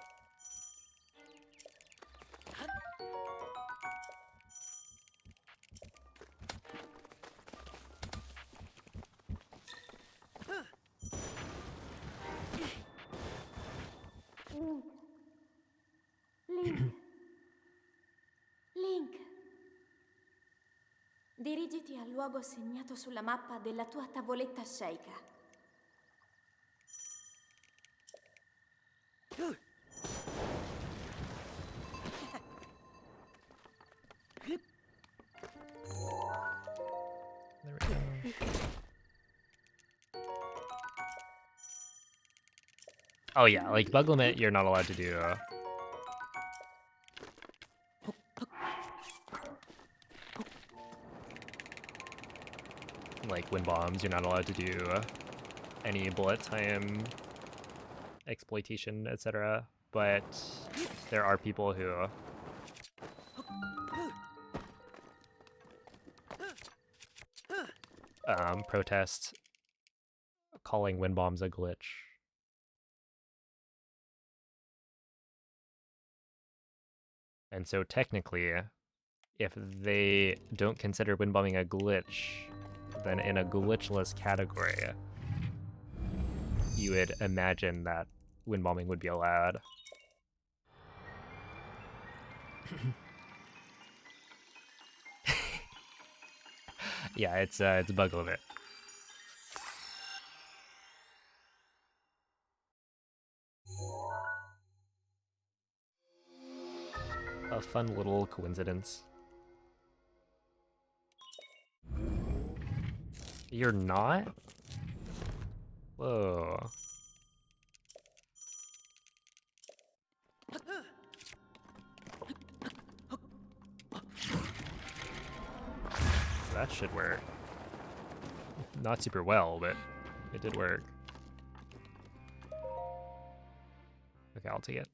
Link. Link. Dirigiti al luogo segnato sulla mappa della tua tavoletta sceicca. There we go. Oh yeah, like bug limit, you're not allowed to do. Like wind bombs, you're not allowed to do any bullet time exploitation, etc. but there are people who protest calling wind bombs a glitch. And so technically, if they don't consider wind bombing a glitch, then in a glitchless category, you would imagine that wind bombing would be allowed. Yeah, it's a bug limit. A fun little coincidence. You're not? Whoa. That should work. Not super well, but it did work. Okay, I'll take it.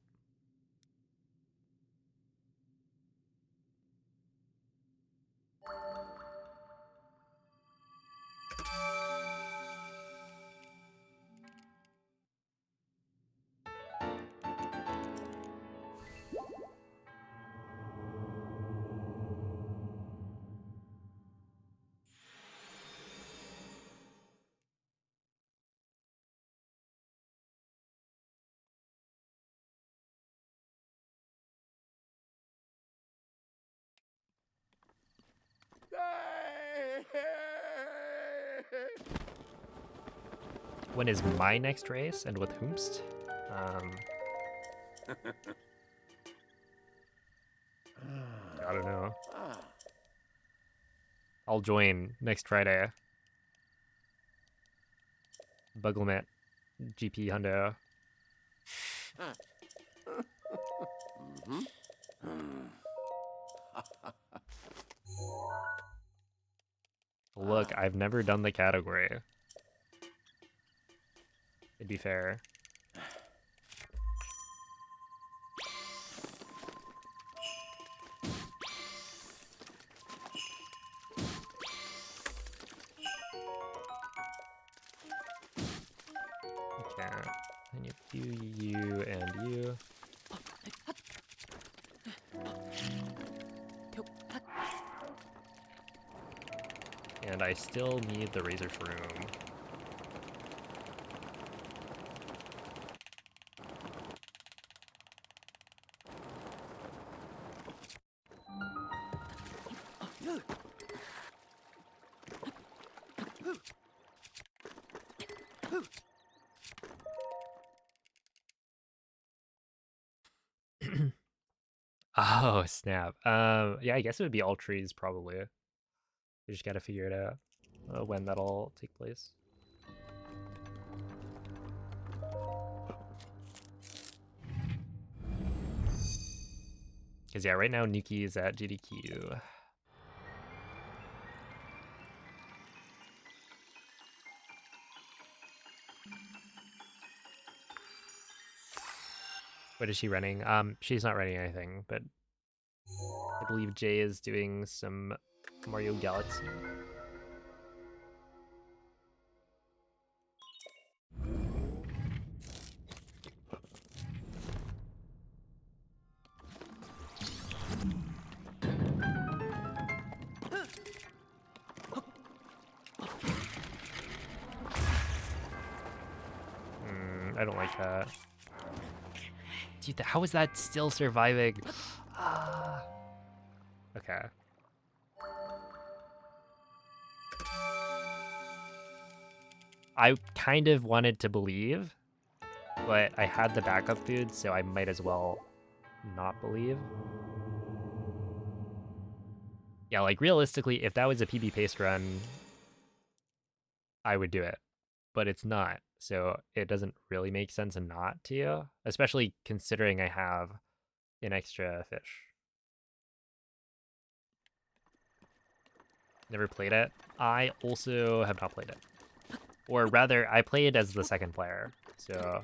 When is my next race and with whomst? I don't know. I'll join next Friday. Bug limit, GP Hundo. Look, I've never done the category. It'd be fair. Okay, I need you and you. And I still need the Razor Shroom. Oh, snap. Yeah, I guess it would be all trees, probably. We just gotta figure it out when that'll take place. Because, yeah, right now Nuki is at GDQ. What is she running? She's not running anything, but I believe Jay is doing some Mario Galaxy. I don't like that. Dude, how is that still surviving? Okay. I kind of wanted to believe, but I had the backup food, so I might as well not believe. Yeah, like realistically, if that was a PB paste run, I would do it, but it's not. So it doesn't really make sense not to, especially considering I have an extra fish. Never played it. I also have not played it. Or rather, I played as the second player, so...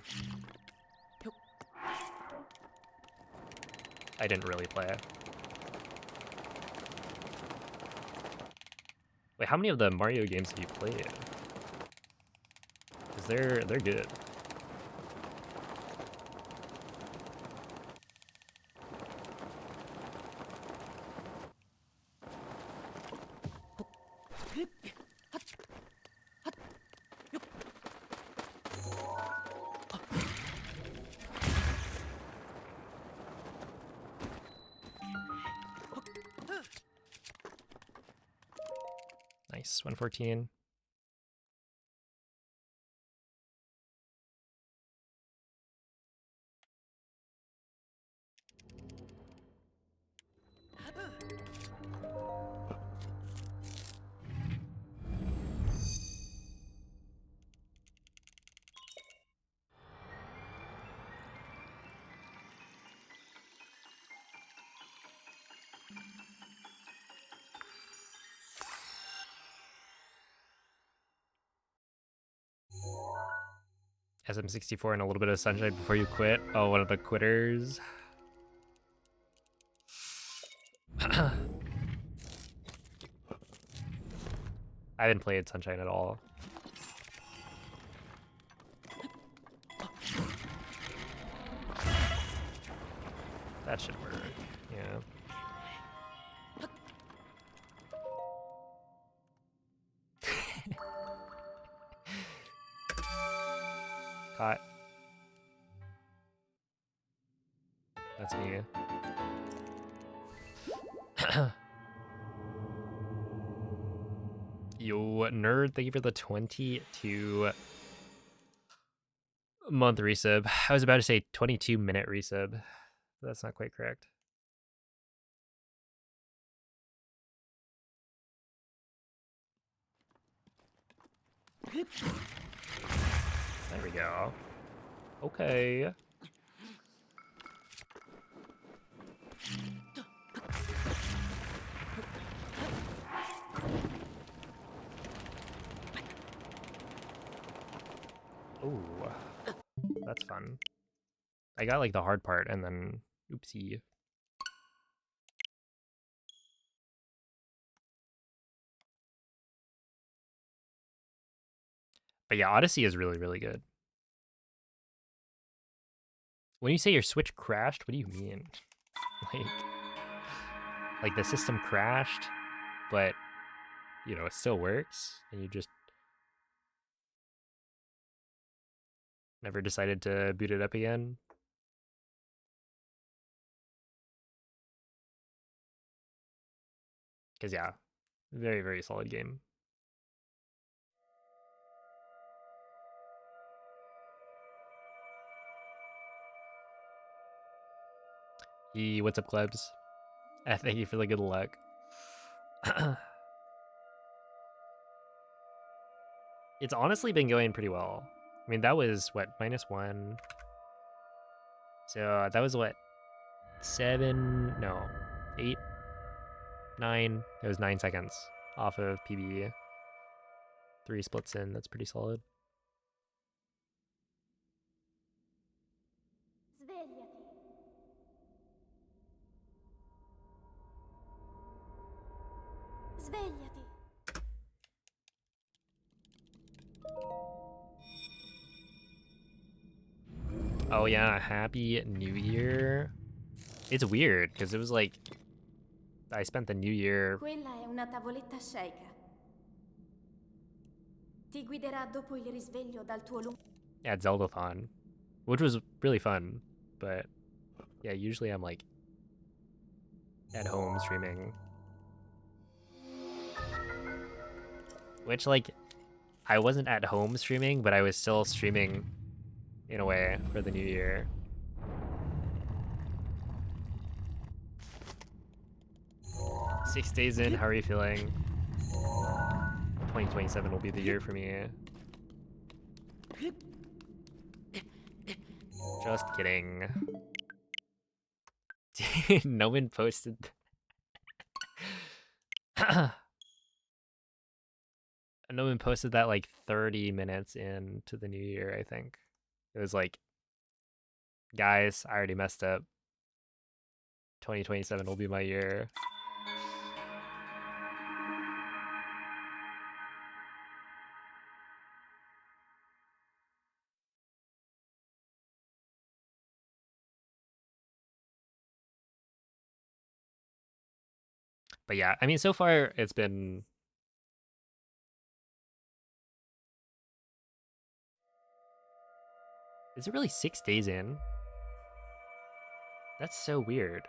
I didn't really play. Wait, how many of the Mario games have you played? Because they're good. Nice, 114. SM64 and a little bit of Sunshine Before You Quit. Oh, one of the quitters. I haven't played Sunshine at all. That should work, yeah. Caught. That's me. Yo, nerd, thank you for the 22-month resub. I was about to say 22-minute resub, but that's not quite correct. There we go. Okay. Ooh, that's fun. I got like the hard part and then oopsie. But yeah, Odyssey is really, really good. When you say your Switch crashed, what do you mean? Like the system crashed, but you know, it still works and you just never decided to boot it up again? Because yeah, very, very solid game. What's up, Klebs? Thank you for the good luck. It's honestly been going pretty well. I mean, that was, what, -1? So that was, what, 7? No, 8? 9? It was 9 seconds off of PB. 3 splits in, that's pretty solid. Svegliati. Svegliati. Oh yeah, Happy New Year. It's weird, because it was like, I spent the New Year... Quella è una tavoletta sceicca. Ti guiderà dopo il risveglio dal tuo lungo... at Zeldathon, which was really fun, but yeah, usually I'm like at home streaming. Which, like, I wasn't at home streaming, but I was still streaming in a way for the new year. Six days in, how are you feeling? 2027 will be the year for me. Just kidding. No one posted. No one posted that like 30 minutes into the new year, I think. It was like, guys, I already messed up. 2027 will be my year. But yeah, I mean, so far it's been... Is it really 6 days in? That's so weird.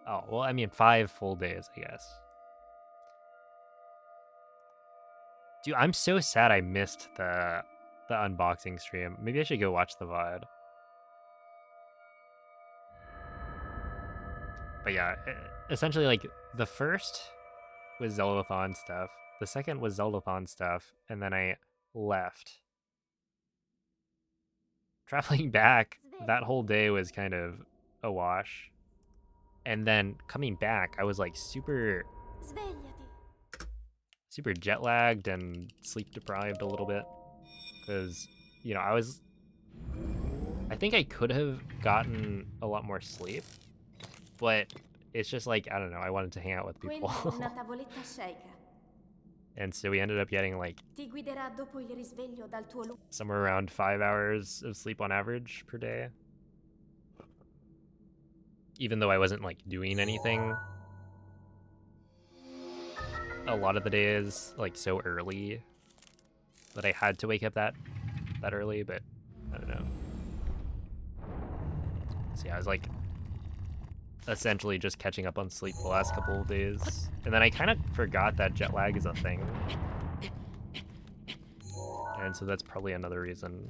Oh, well, I mean, 5 full days, I guess. Dude, I'm so sad I missed the unboxing stream. Maybe I should go watch the VOD. But yeah, essentially, like, the first was Zeldathon stuff. The second was Zeldathon stuff, and then I left. Traveling back, that whole day was kind of a wash. And then coming back, I was like super jet lagged and sleep deprived a little bit. Because, you know, I think I could have gotten a lot more sleep, but it's just like, I don't know, I wanted to hang out with people. And so we ended up getting like somewhere around 5 hours of sleep on average per day. Even though I wasn't like doing anything a lot of the days, like so early that I had to wake up that early, but I don't know. So yeah, I was like essentially just catching up on sleep the last couple of days. And then I kind of forgot that jet lag is a thing. And so that's probably another reason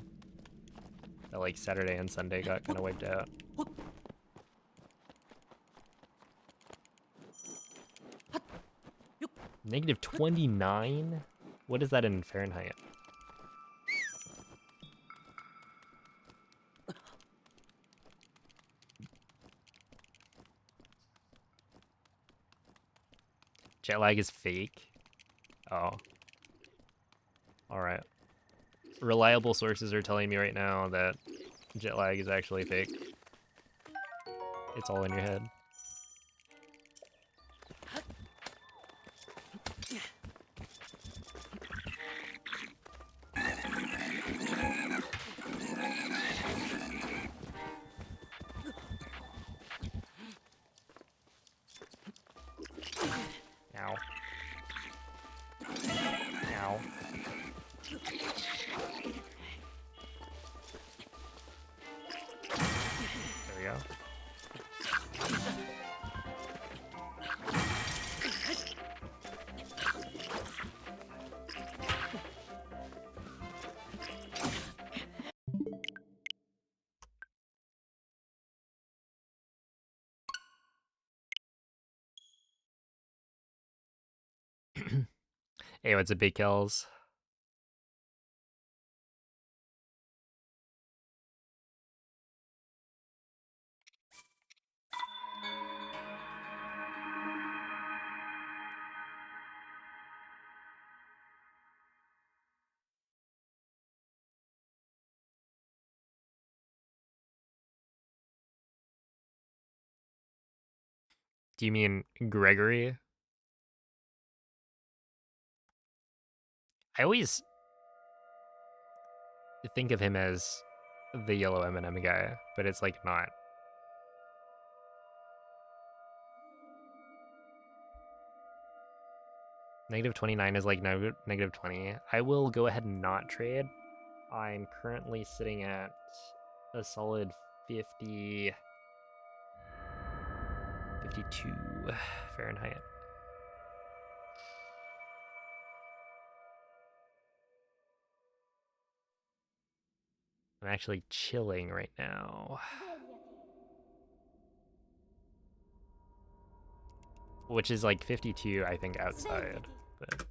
that like Saturday and Sunday got kind of wiped out. -29? What is that in Fahrenheit? Jet lag is fake? Oh. Alright. Reliable sources are telling me right now that jet lag is actually fake. It's all in your head. Ow. Ow. There we go. Hey, what's up, Big Kells? Do you mean Gregory? I always think of him as the yellow M&M guy, but it's like not. -29 is like -20. I will go ahead and not trade. I'm currently sitting at a solid 50, 52 Fahrenheit. I'm actually chilling right now, which is like 52, I think, outside. But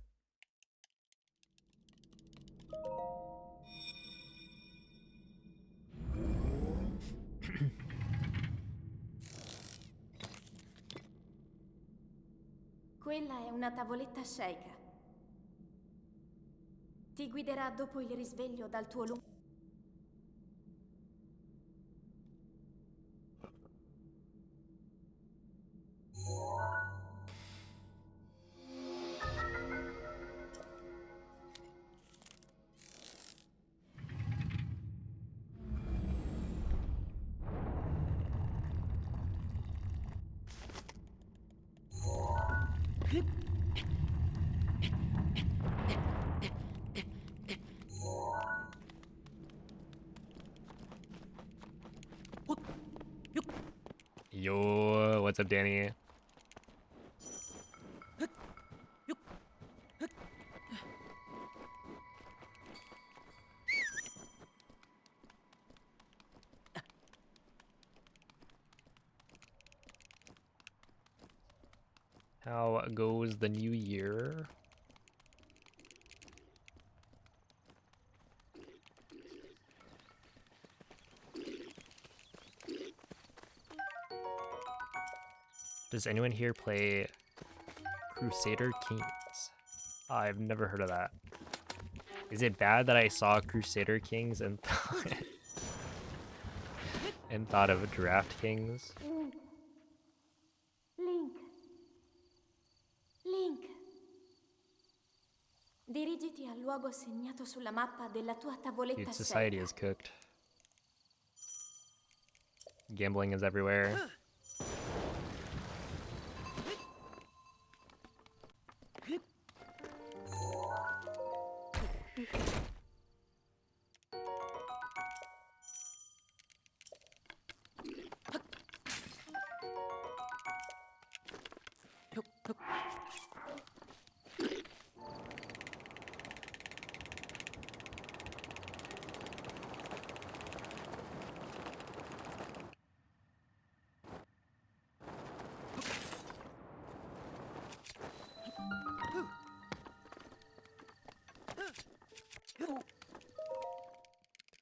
Quella è una tavoletta Sheikah. Ti guiderà dopo il risveglio dal tuo lungo... Yo, what's up, Danny? How goes the new year? Does anyone here play Crusader Kings? I've never heard of that. Is it bad that I saw Crusader Kings and and thought of Draft Kings? Link. Link. Link. Dirigiti al luogo segnato sulla mappa della tua tavoletta Dude, society scelta. is cooked. Gambling is everywhere.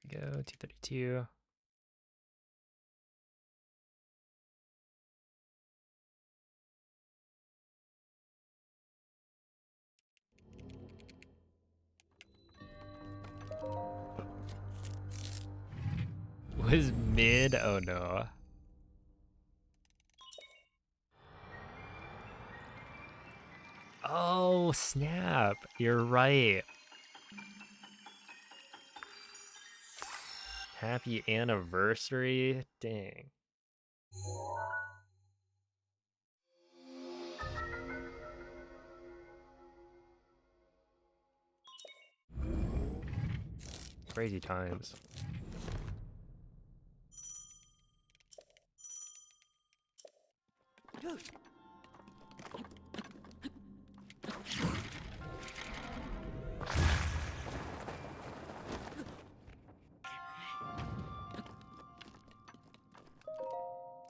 Go 232. Was mid? Oh no. Oh snap! You're right. Happy anniversary. Dang. Crazy times.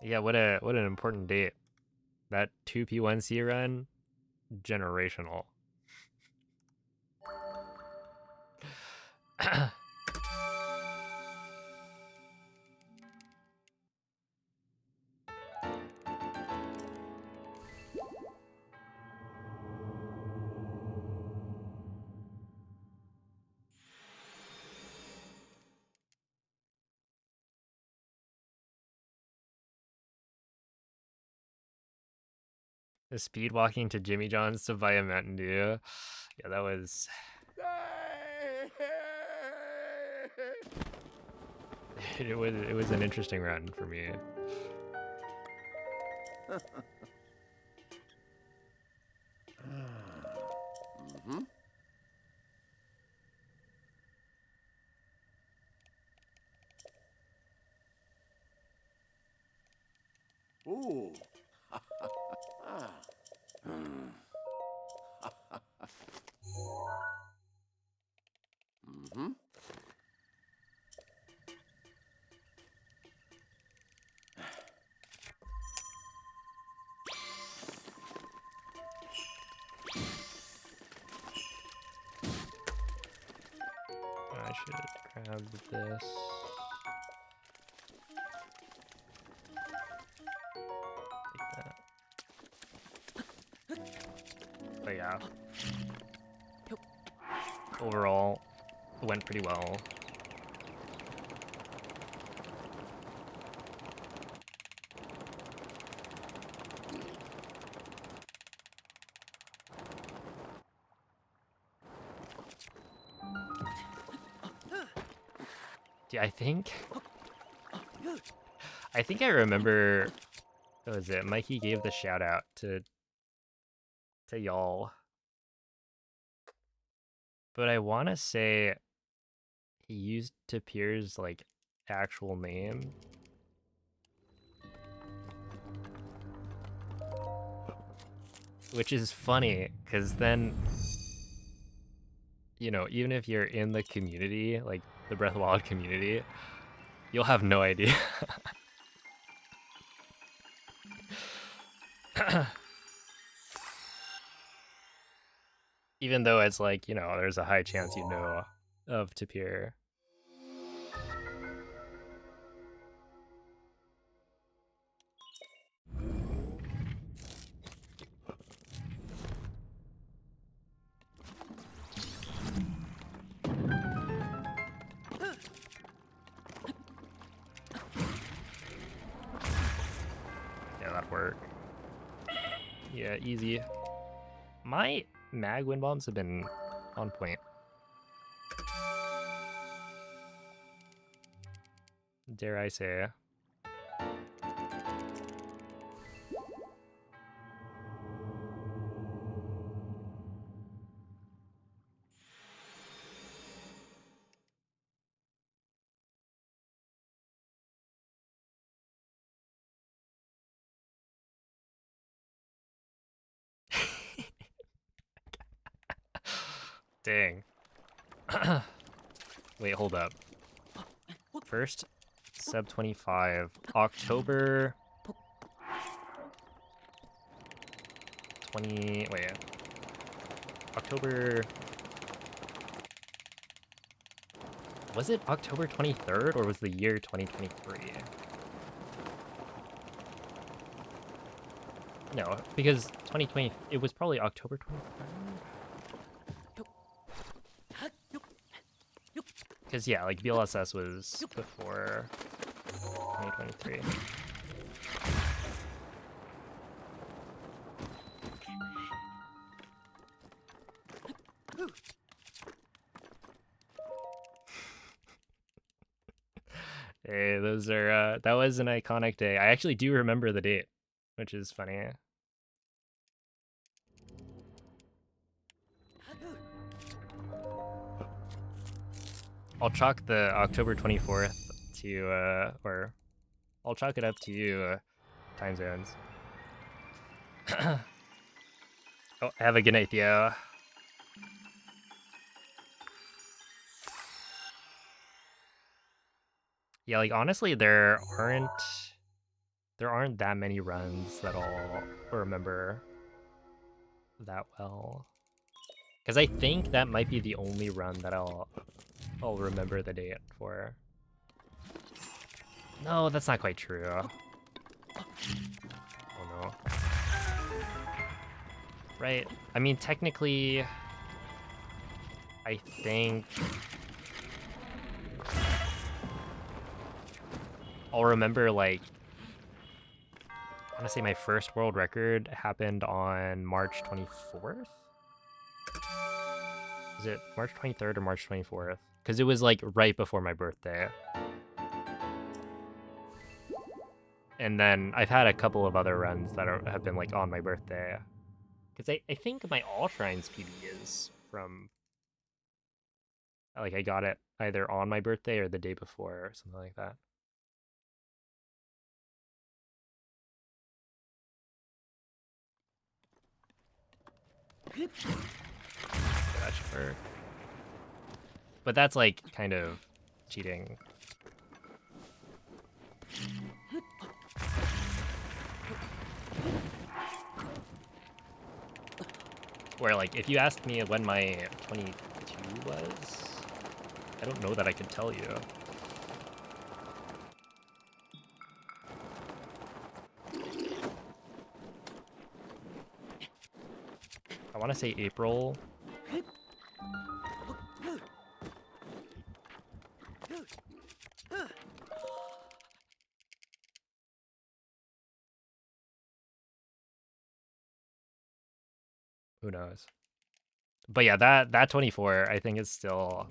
Yeah, what an important date. That 2P1C run, generational. Speed walking to Jimmy John's to buy a Mountain Dew. Yeah, that was it was an interesting run for me. Mm-hmm. Ooh. Ah. Hmm. Mm-hmm. I should grab this. Take that. But yeah. Overall, it went pretty well. Yeah, I think I remember, what was it? Mikey gave the shout out to to y'all. But I want to say he used Tapir's like actual name. Which is funny, because then, you know, even if you're in the community, like the Breath of the Wild community, you'll have no idea. Even though it's like, you know, there's a high chance you know of Tapir. Yeah, that'd work. Yeah, easy. My mag wind bombs have been on point. Dare I say. Dang. Wait, hold up. First, sub 25. October 20. Wait. October. Was it October 23rd or was the year 2023? No, because 2020. It was probably October 23rd. Because, yeah, like BLSS was before 2023. Hey, those are, that was an iconic day. I actually do remember the date, which is funny. I'll chalk the October 24th to, or I'll chalk it up to you, time zones. Oh, have a good night, Theo. Yeah, like honestly, there aren't that many runs that I'll remember that well. Because I think that might be the only run that I'll remember the date for. No, that's not quite true. Oh no. Right. I mean, technically, I think I'll remember, like, I want to say my first world record happened on March 24th? Is it March 23rd or March 24th? Because it was, like, right before my birthday. And then I've had a couple of other runs that have been, like, on my birthday. Because I think my All Shrines PB is from, like, I got it either on my birthday or the day before or something like that. That should work. But that's, like, kind of cheating. Where, like, if you asked me when my 22 was, I don't know that I could tell you. I want to say April. Who knows? But yeah, that 24, I think is still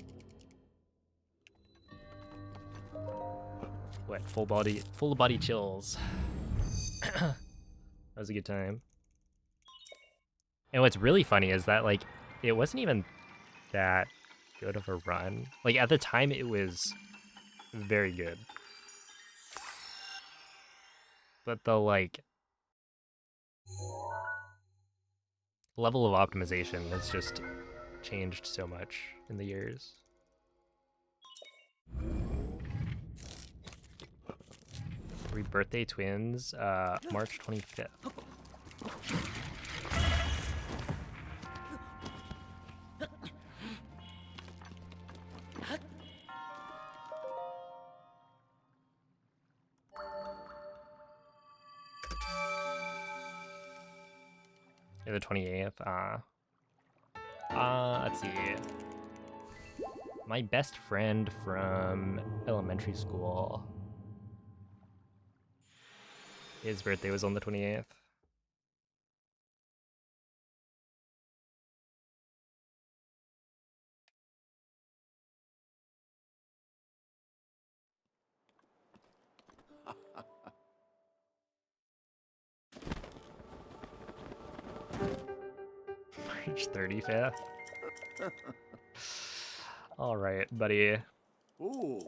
what, full body chills. That was a good time. And what's really funny is that, like, it wasn't even that good of a run. Like, at the time, it was very good. But the, like, level of optimization has just changed so much in the years. Are we birthday twins? March 25th. You're the 28th. Let's see. My best friend from elementary school. His birthday was on the 28th. March 35th. All right, buddy. Ooh.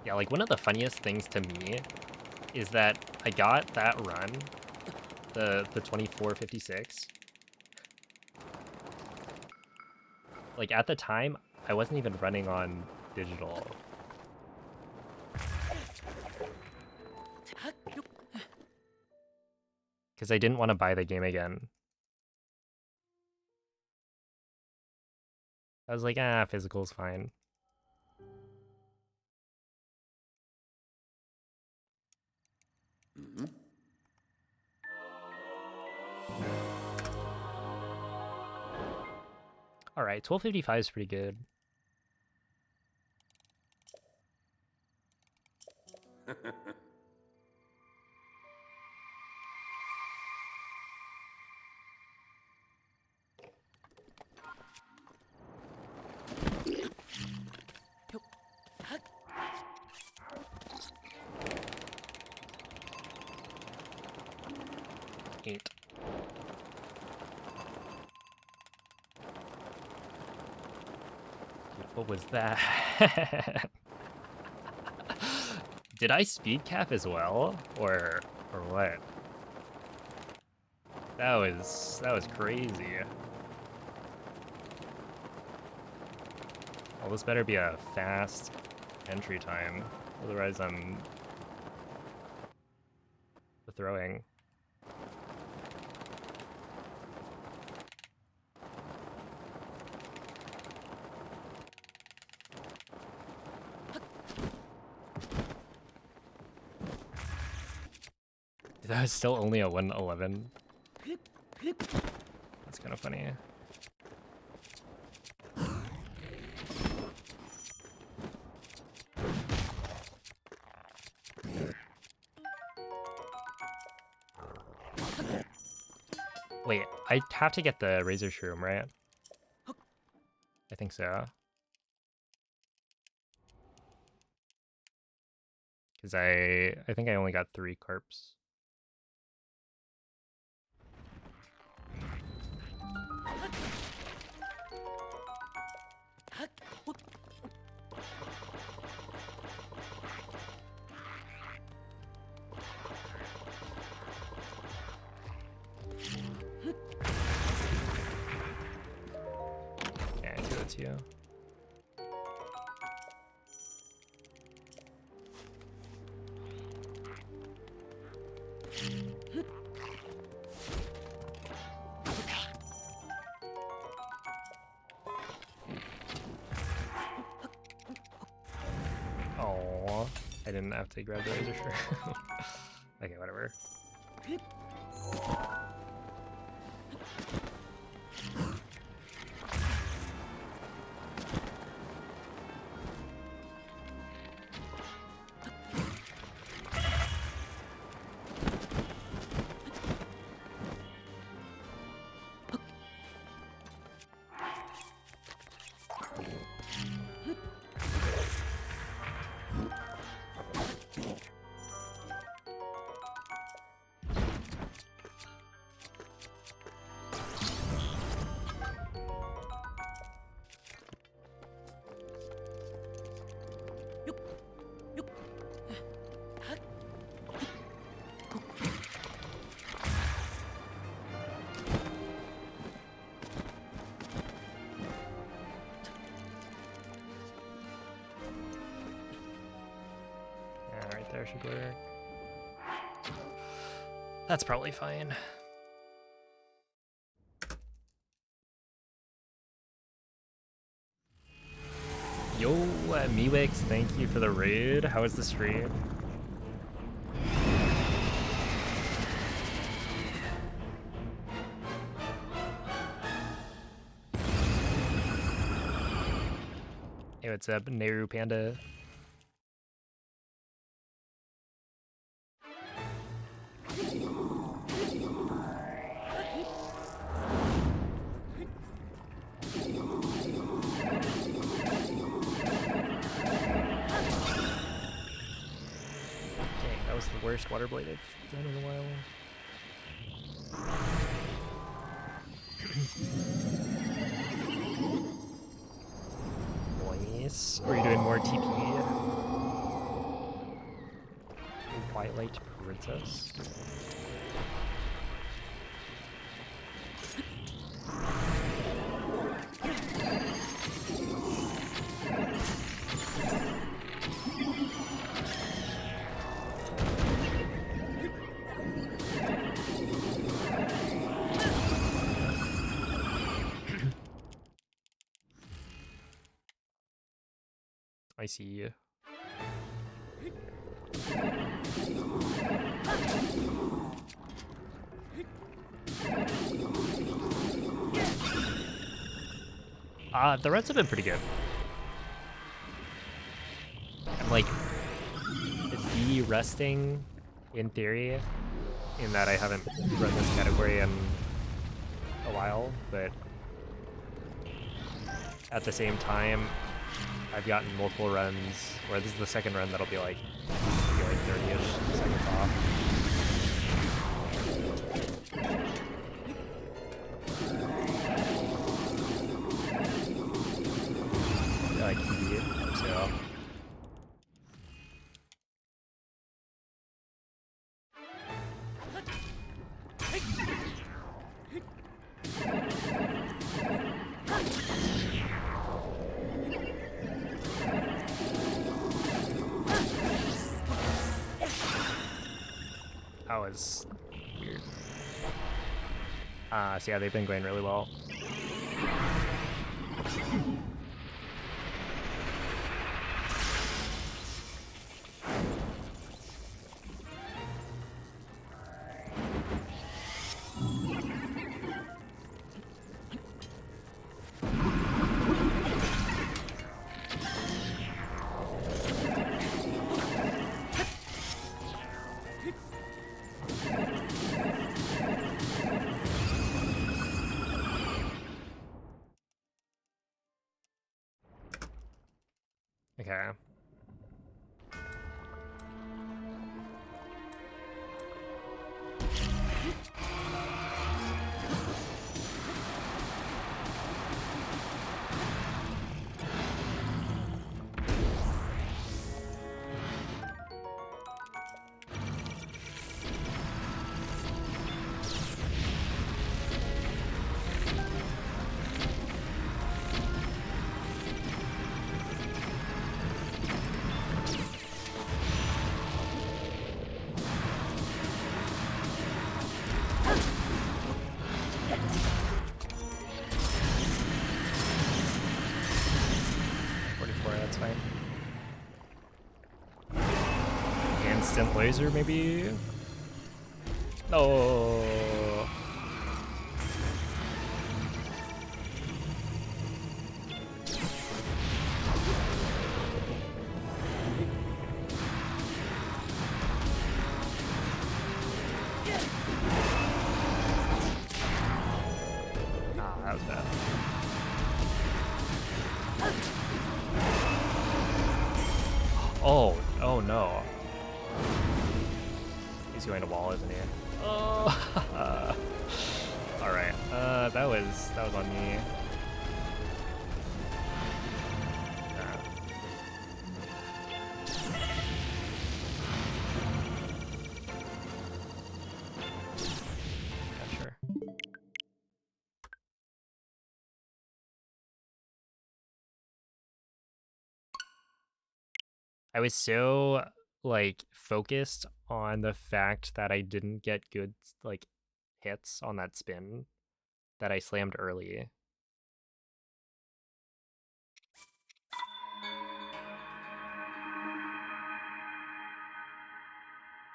Yeah, like one of the funniest things to me is that I got that run, the 2456. Like at the time, I wasn't even running on digital. Because I didn't want to buy the game again. I was like, physical's fine. Mm-hmm. All right, 1255 is pretty good. Eight. What was that? Did I speed cap as well, or what? That was crazy. Well, this better be a fast entry time, otherwise I'm throwing. That was still only a 111. That's kind of funny. Wait, I have to get the Razor Shroom, right? I think so. Because I think I only got 3 carps. Okay, 202. Oh, I didn't have to grab the Razor Shroom. Okay, whatever. there should work. That's probably fine. Yo, Miwix, thank you for the raid. How was the stream? Hey, what's up, Nehru Panda? That was the worst water blade I've done in a while. Nice. Are you doing more TP? Twilight Princess? I see you. The runs have been pretty good. I'm like de-resting in theory, in that I haven't run this category in a while, but at the same time, I've gotten multiple runs where this is the second run that'll be like 30-ish seconds off. Like ED, so. That was weird. So yeah, they've been going really well. Okay. That's fine. Instant laser, maybe? Oh. Ah, that was bad. Oh no. He's going to wall, isn't he? Oh. All right. That was on me. Yeah, sure. I was so like focused on the fact that I didn't get good like hits on that spin that I slammed early.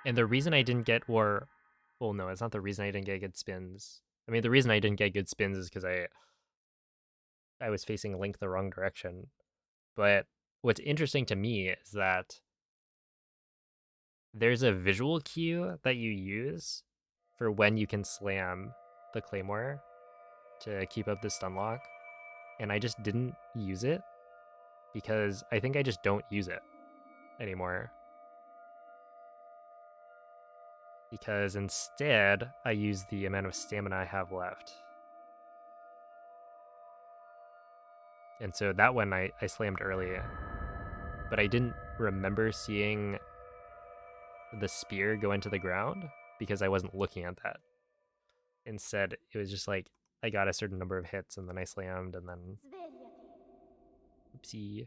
And the reason I didn't get well, no, it's not the reason I didn't get good spins. I mean, the reason I didn't get good spins is because I was facing Link the wrong direction. But what's interesting to me is that there's a visual cue that you use for when you can slam the Claymore to keep up the stun lock. And I just didn't use it because I think I just don't use it anymore. Because instead, I use the amount of stamina I have left. And so that one I slammed early, but I didn't remember seeing the spear go into the ground because I wasn't looking at that. Instead, it was just like I got a certain number of hits and then I slammed and then Svegliati. oopsie.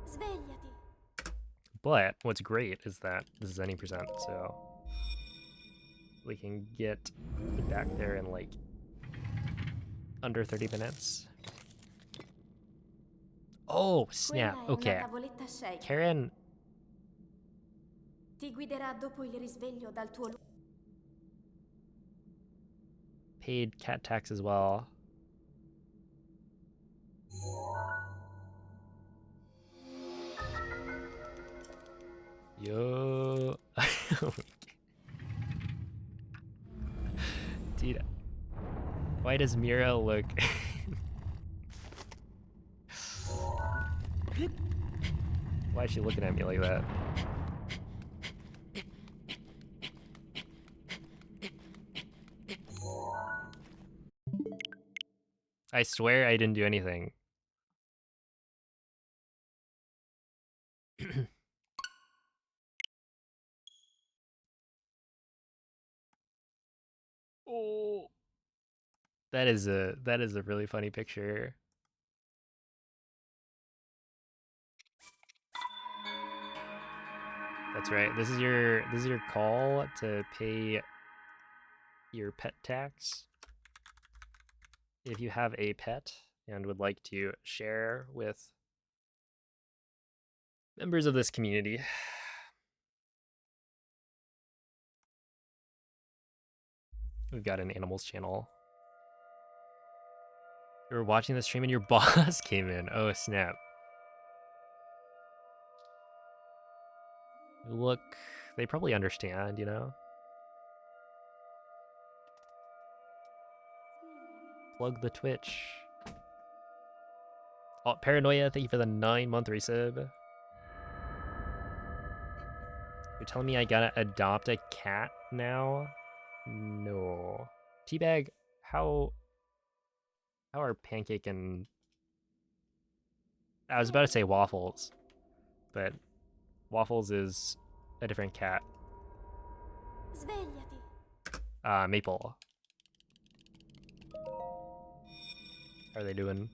Svegliati. But what's great is that this is any percent, so we can get back there in like under 30 minutes. Oh, snap. Quella è una Okay. tavoletta shake. Karen Ti guiderà dopo il risveglio dal tuo paid cat tax as well. Yo. Dude, why does Mira look... Why is she looking at me like that? I swear I didn't do anything. Oh, that is a really funny picture. That's right. This is your call to pay your pet tax. If you have a pet and would like to share with members of this community. We've got an animals channel. You were watching the stream and your boss came in. Oh, snap. Look, they probably understand, you know? Plug the Twitch. Oh, Paranoia, thank you for the 9-month resub. You're telling me I gotta adopt a cat now? No. Teabag, how are Pancake and... I was about to say Waffles, but Waffles is a different cat. Svegliati. Maple. How are they doing?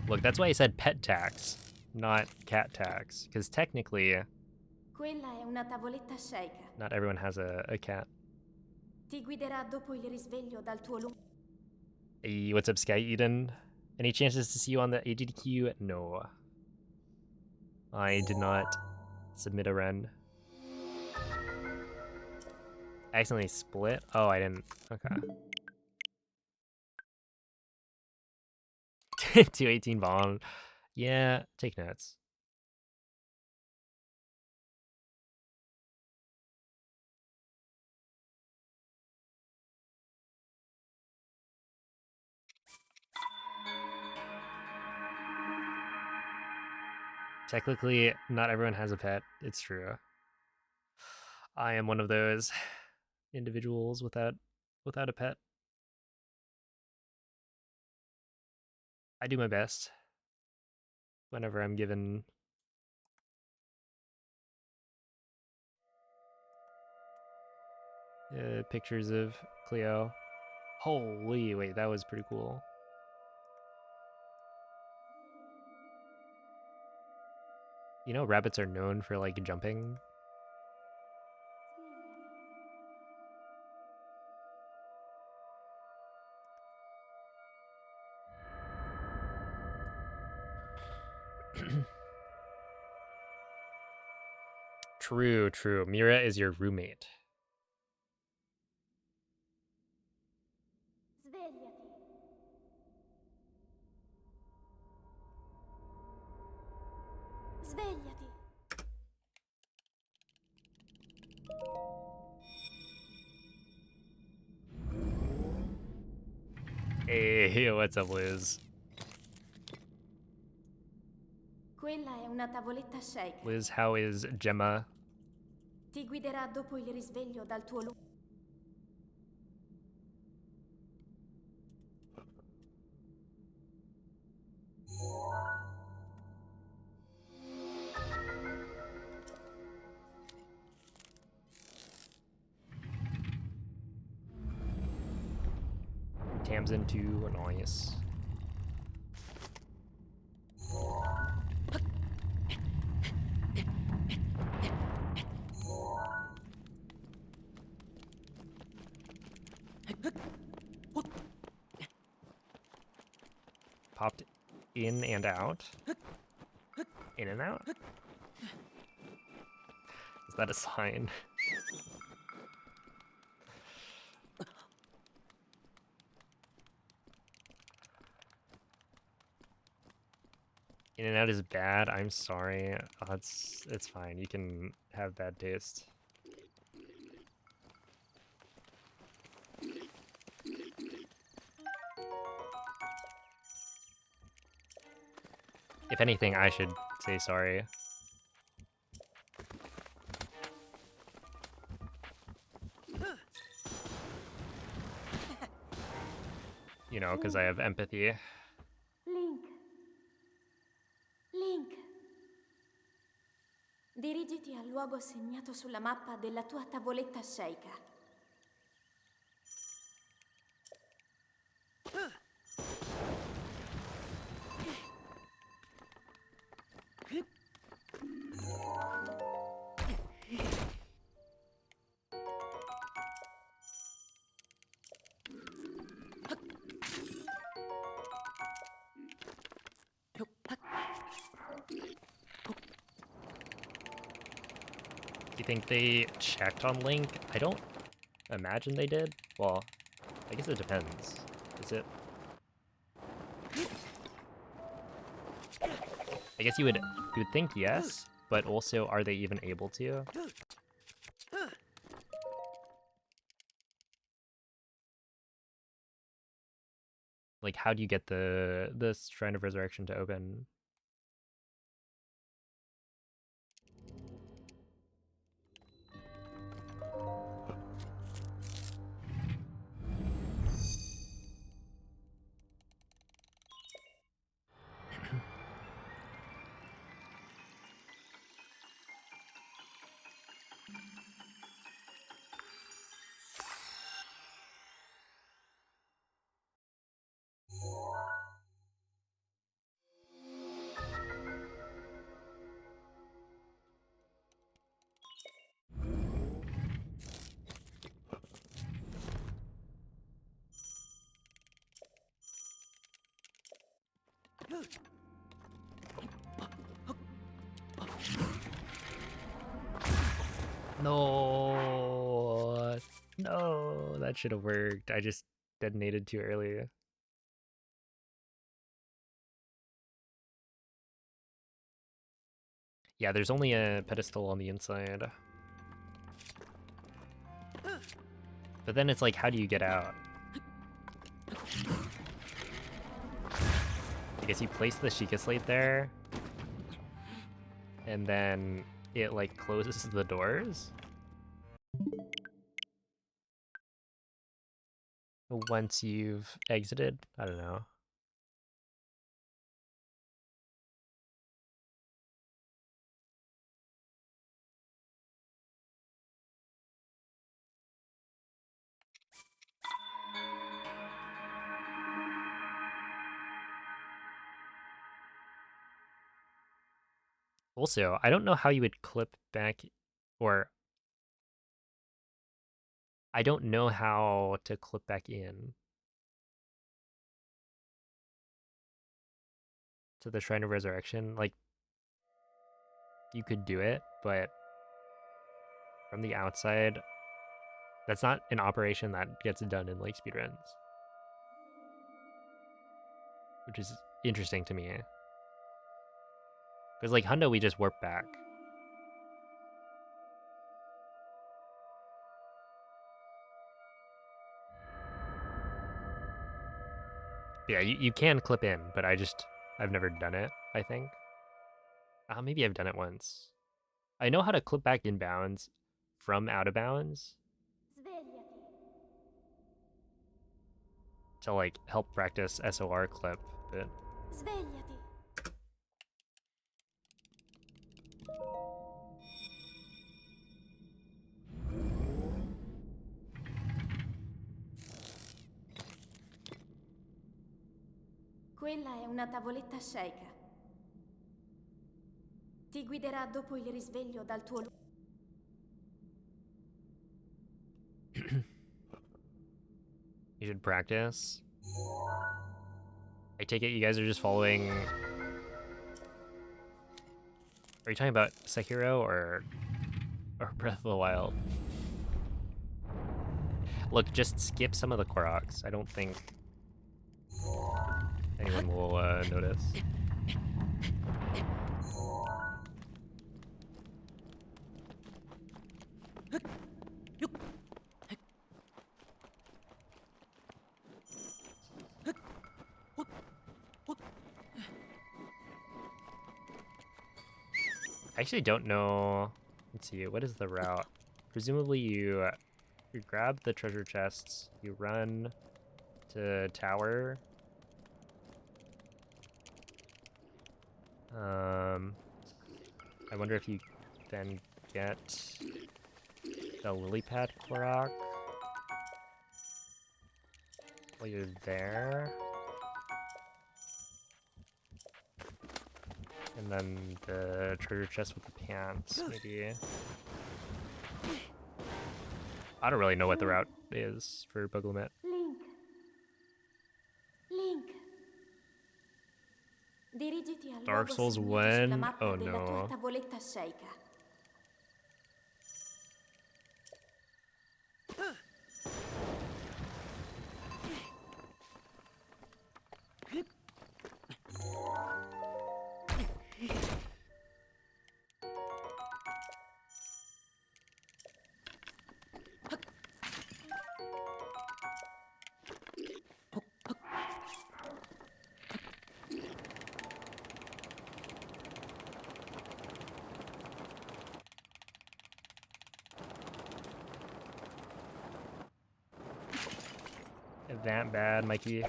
Look, that's why I said pet tax, not cat tax, because technically, Quella è una tavoletta shake. not everyone has a cat. Ti guiderà dopo il risveglio dal tuo Hey, what's up, Sky Eden? Any chances to see you on the AGDQ? No. I did not submit a run. I accidentally split? Oh, I didn't. Okay. 218 bomb. Yeah, take notes. Technically, not everyone has a pet. It's true. I am one of those individuals without a pet. I do my best whenever I'm given pictures of Cleo. Holy, wait, that was pretty cool. You know, rabbits are known for like jumping. True, true. Mira is your roommate. Svegliati. Svegliati. Hey, what's up, Liz? Quella è una tavoletta shake. Liz, how is Gemma? Ti guiderà dopo il risveglio dal tuo luogo. Tamsin too, nice. Popped in and out. In and out? Is that a sign? In and out is bad. I'm sorry. It's fine. You can have bad taste. If anything, I should say sorry. You know, because I have empathy. Link. Link. Dirigiti al luogo segnato sulla mappa della tua tavoletta shake. Do you think they checked on Link? I don't imagine they did. Well, I guess it depends. Is it? I guess you would think yes, but also are they even able to? Like, how do you get the Shrine of Resurrection to open? No, no, that should have worked. I just detonated too early. Yeah, there's only a pedestal on the inside. But then it's like, how do you get out? I guess you place the Sheikah Slate there, and then it like closes the doors once you've exited. I don't know. Also, I don't know how you would clip back, or I don't know how to clip back in to the Shrine of Resurrection. Like, you could do it, but from the outside, that's not an operation that gets done in like speedruns, which is interesting to me. Because like Hundo, we just warp back. Yeah, you can clip in, but I've never done it, I think. Maybe I've done it once. I know how to clip back inbounds from out of bounds Svegliati. to like help practice SOR clip, but Svegliati. Quella è una tavoletta sceicca. Ti guiderà dopo il risveglio dal tuo luogo. you should practice. I take it you guys are just following. Are you talking about Sekiro or Breath of the Wild? Look, just skip some of the Koroks. I don't think anyone will notice. I actually don't know. Let's see, what is the route? Presumably you grab the treasure chests, you run to tower. I wonder if you then get the lily pad Korok while you're there. And then the treasure chest with the pants, maybe. I don't really know what the route is for Buglemet. Link. Link. Dirigiti al Dark luogo Souls segnato sulla 1? mappa Oh della tua no. tavoletta sceicca. That bad, Mikey. Yeah.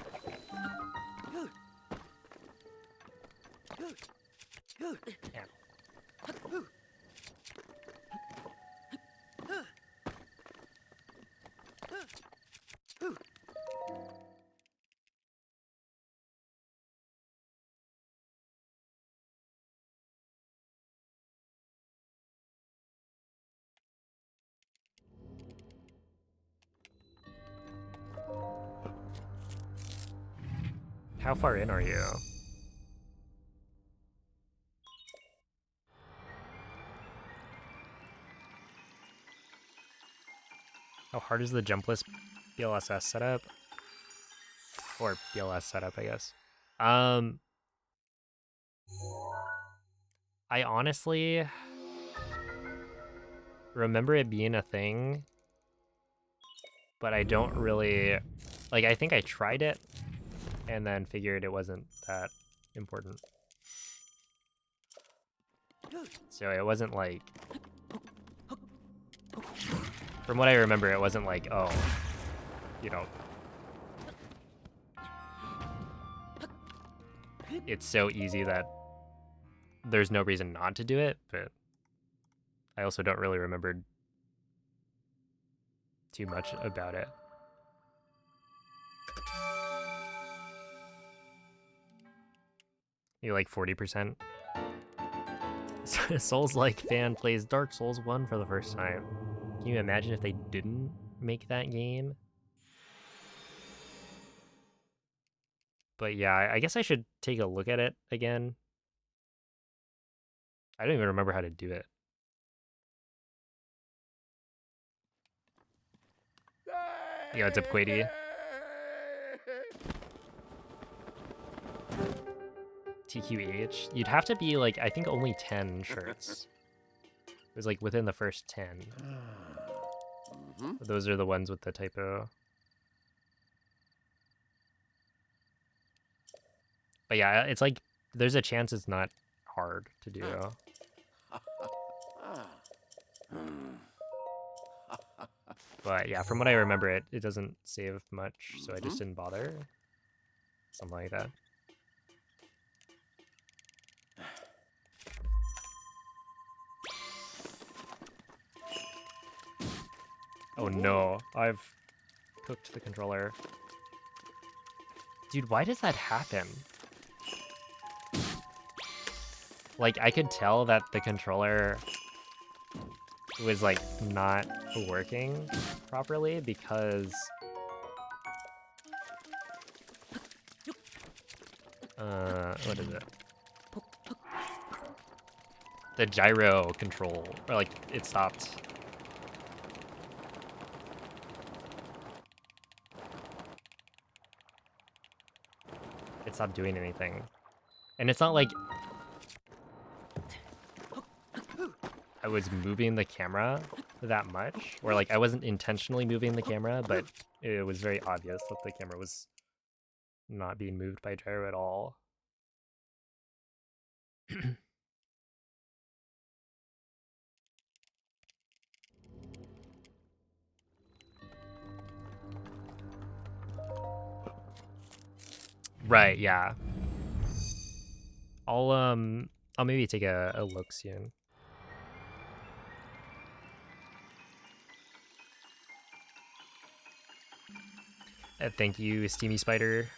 How far in are you? How hard is the jumpless BLSS setup? Or BLS setup, I guess. I honestly remember it being a thing, but I don't really, like, I think I tried it and then figured it wasn't that important. So it wasn't like, from what I remember, it wasn't like, oh, you know, it's so easy that there's no reason not to do it, but I also don't really remember too much about it. You like 40%? Souls-like fan plays Dark Souls 1 for the first time. Can you imagine if they didn't make that game? But yeah, I guess I should take a look at it again. I don't even remember how to do it. Yeah, it's up, Quady. TQH. You'd have to be like, I think only 10 shirts. It was like within the first 10. Those are the ones with the typo. But yeah, it's like, there's a chance it's not hard to do. But yeah, from what I remember, it doesn't save much, so I just didn't bother. Something like that. Oh no, I've cooked the controller. Dude, why does that happen? Like, I could tell that the controller was, like, not working properly because... what is it? The gyro control, or like, it stopped. It stopped doing anything. And it's not like I was moving the camera that much, or like I wasn't intentionally moving the camera, but it was very obvious that the camera was not being moved by gyro at all. Right, yeah. I'll maybe take a look soon. Thank you, Steamy Spider.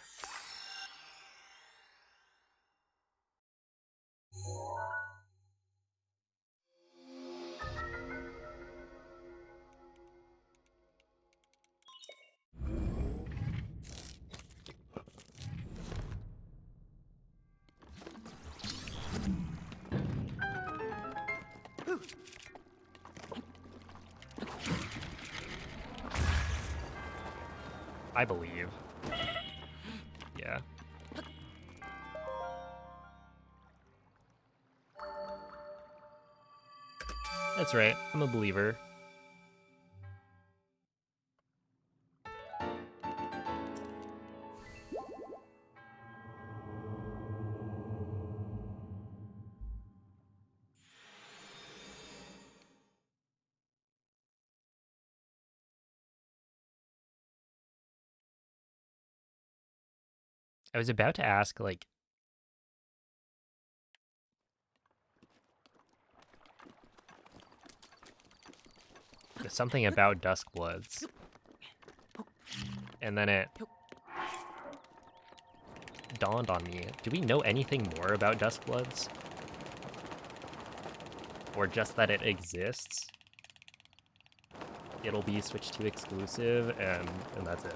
I believe. Yeah. That's right. I'm a believer. I was about to ask, like, something about Duskbloods, and then it dawned on me. Do we know anything more about Duskbloods? Or just that it exists? It'll be Switch 2 exclusive, and that's it.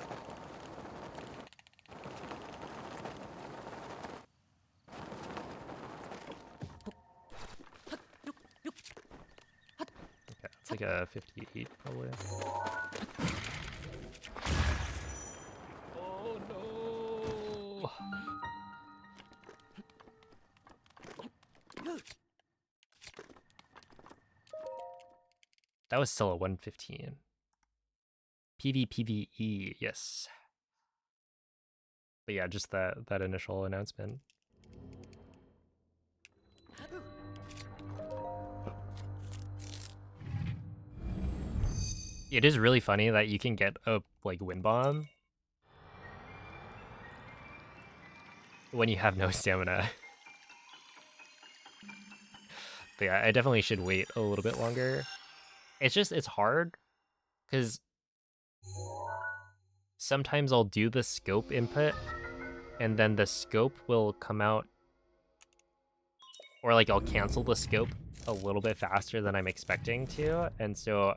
Okay, it's like a 58 probably. Oh no! That was still a 115. PvPvE, yes. But yeah, just that initial announcement. It is really funny that you can get a like wind bomb when you have no stamina. But yeah, I definitely should wait a little bit longer. It's hard because sometimes I'll do the scope input and then the scope will come out, or like I'll cancel the scope a little bit faster than I'm expecting to, and so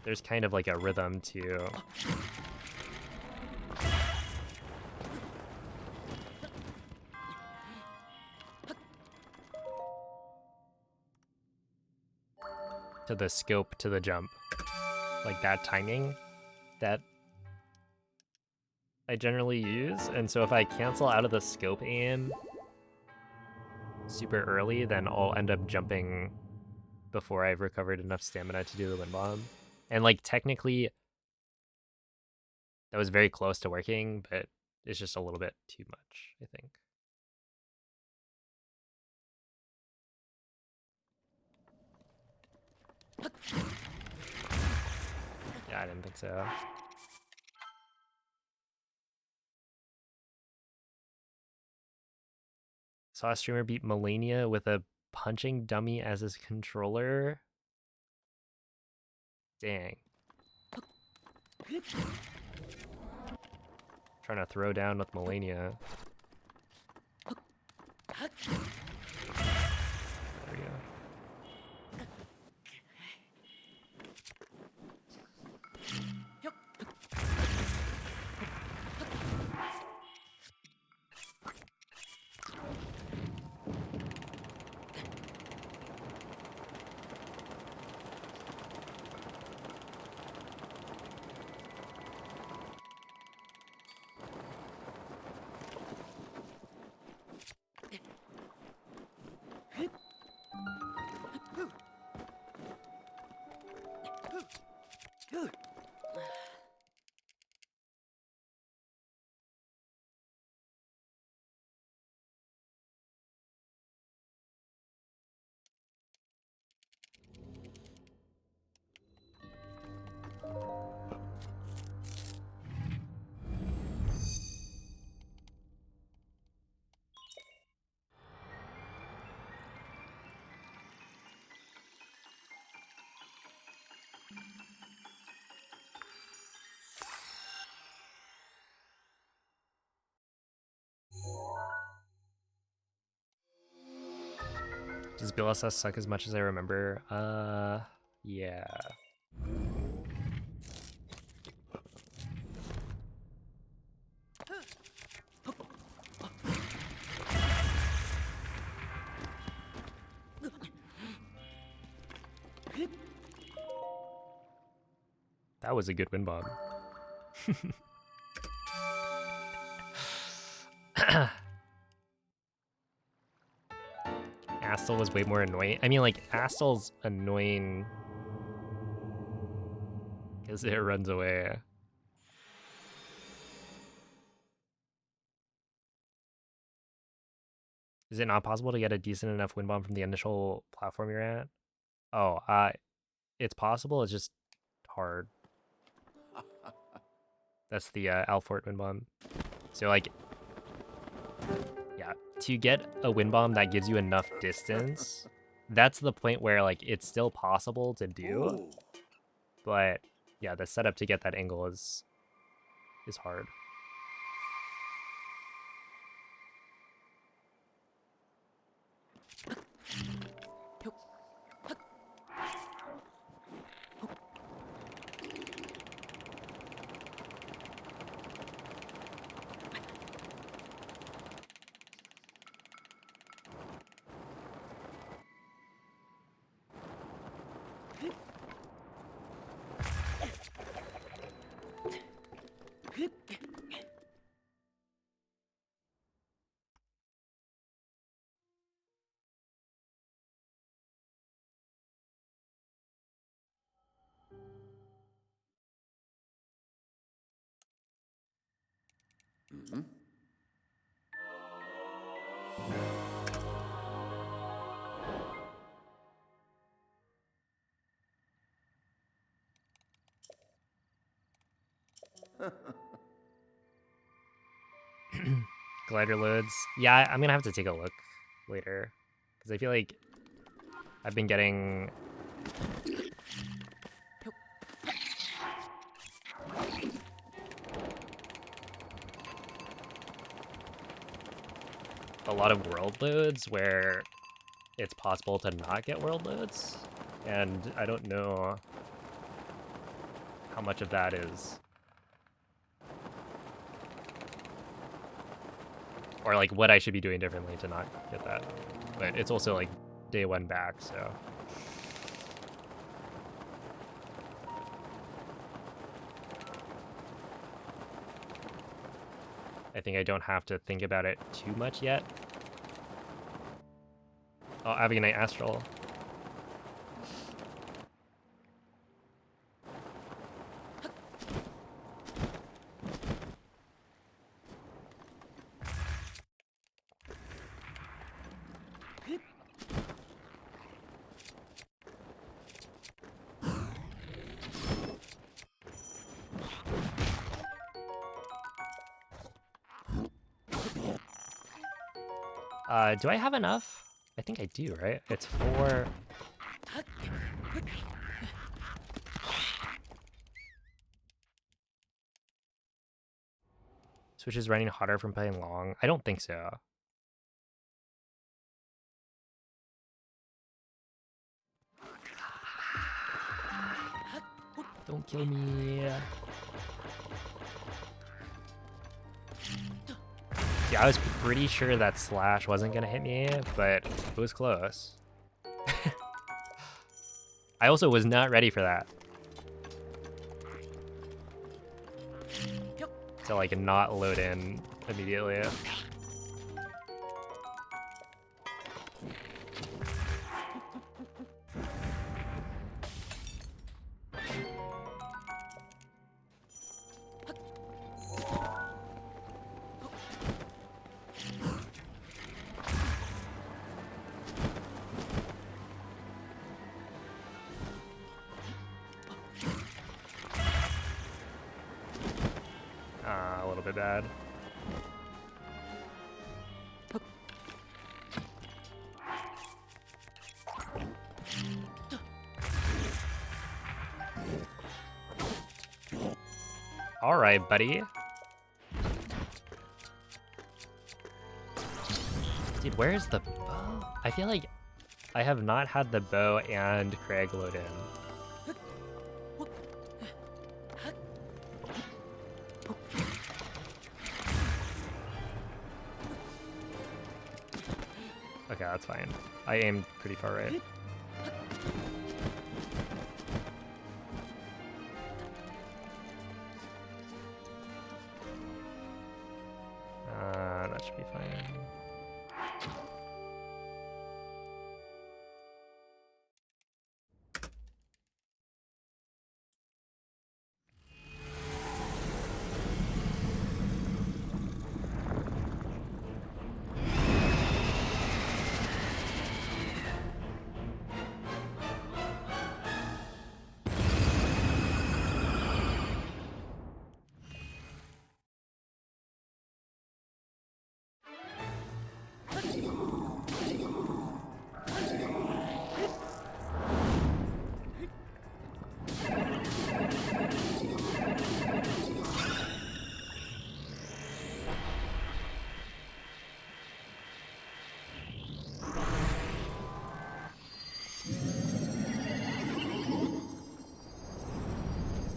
there's kind of like a rhythm to the scope to the jump. Like that timing that I generally use, and so if I cancel out of the scope aim super early, then I'll end up jumping before I've recovered enough stamina to do the wind bomb. And like technically that was very close to working, but it's just a little bit too much, I think. Yeah, I didn't think so. Saw a streamer beat Melania with a punching dummy as his controller. Dang. Trying to throw down with Melania. There we go. Does BLSS suck as much as I remember? Yeah. That was a good wind bomb. Astel was way more annoying. I mean, like, Astel's annoying because it runs away. Is it not possible to get a decent enough wind bomb from the initial platform you're at? Oh, it's possible, it's just hard. That's the Alfort wind bomb. So, like, yeah, to get a wind bomb that gives you enough distance, that's the point where, like, it's still possible to do. Ooh. But, yeah, the setup to get that angle is hard. Mm-hmm. Glider loads. Yeah, I'm gonna have to take a look later because I feel like I've been getting a lot of world loads where it's possible to not get world loads, and I don't know how much of that is, or like what I should be doing differently to not get that. But it's also like day one back, so. I think I don't have to think about it too much yet. Oh, having a night astral. Do I have enough? I think I do, right? It's 4. Switch is running hotter from playing long. I don't think so. Don't kill me. Yeah, I was pretty sure that slash wasn't gonna hit me, but it was close. I also was not ready for that. To like not load in immediately. A little bit bad. All right, buddy. Dude, where's the bow? I feel like I have not had the bow and Craig load in. Okay, that's fine. I aimed pretty far right. That should be fine.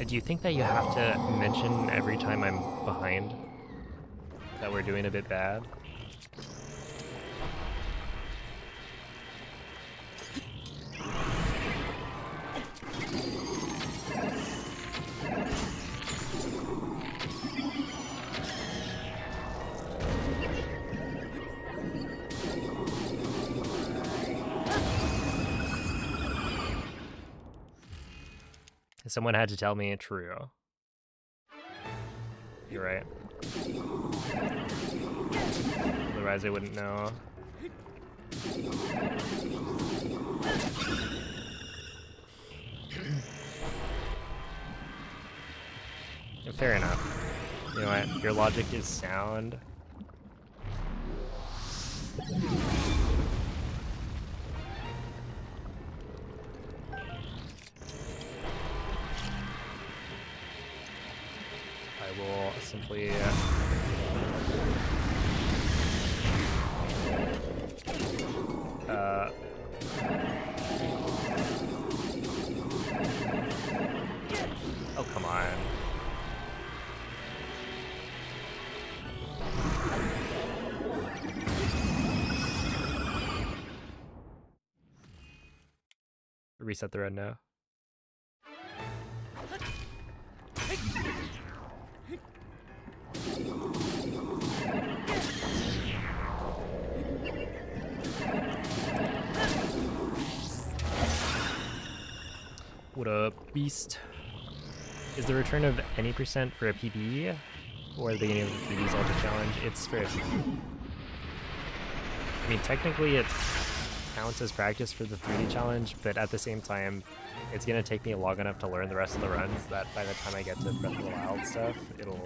Do you think that you have to mention every time I'm behind that we're doing a bit bad? Someone had to tell me true. You're right. Otherwise I wouldn't know. Fair enough. You know what? Your logic is sound. I will simply Oh, come on. Reset the run now. What up, beast? Is the return of any percent for a PB or the beginning of the 3D Zelda challenge? It's for a PB. I mean, technically it counts as practice for the 3D challenge, but at the same time, it's gonna take me long enough to learn the rest of the runs that by the time I get to Breath of the Wild stuff, it'll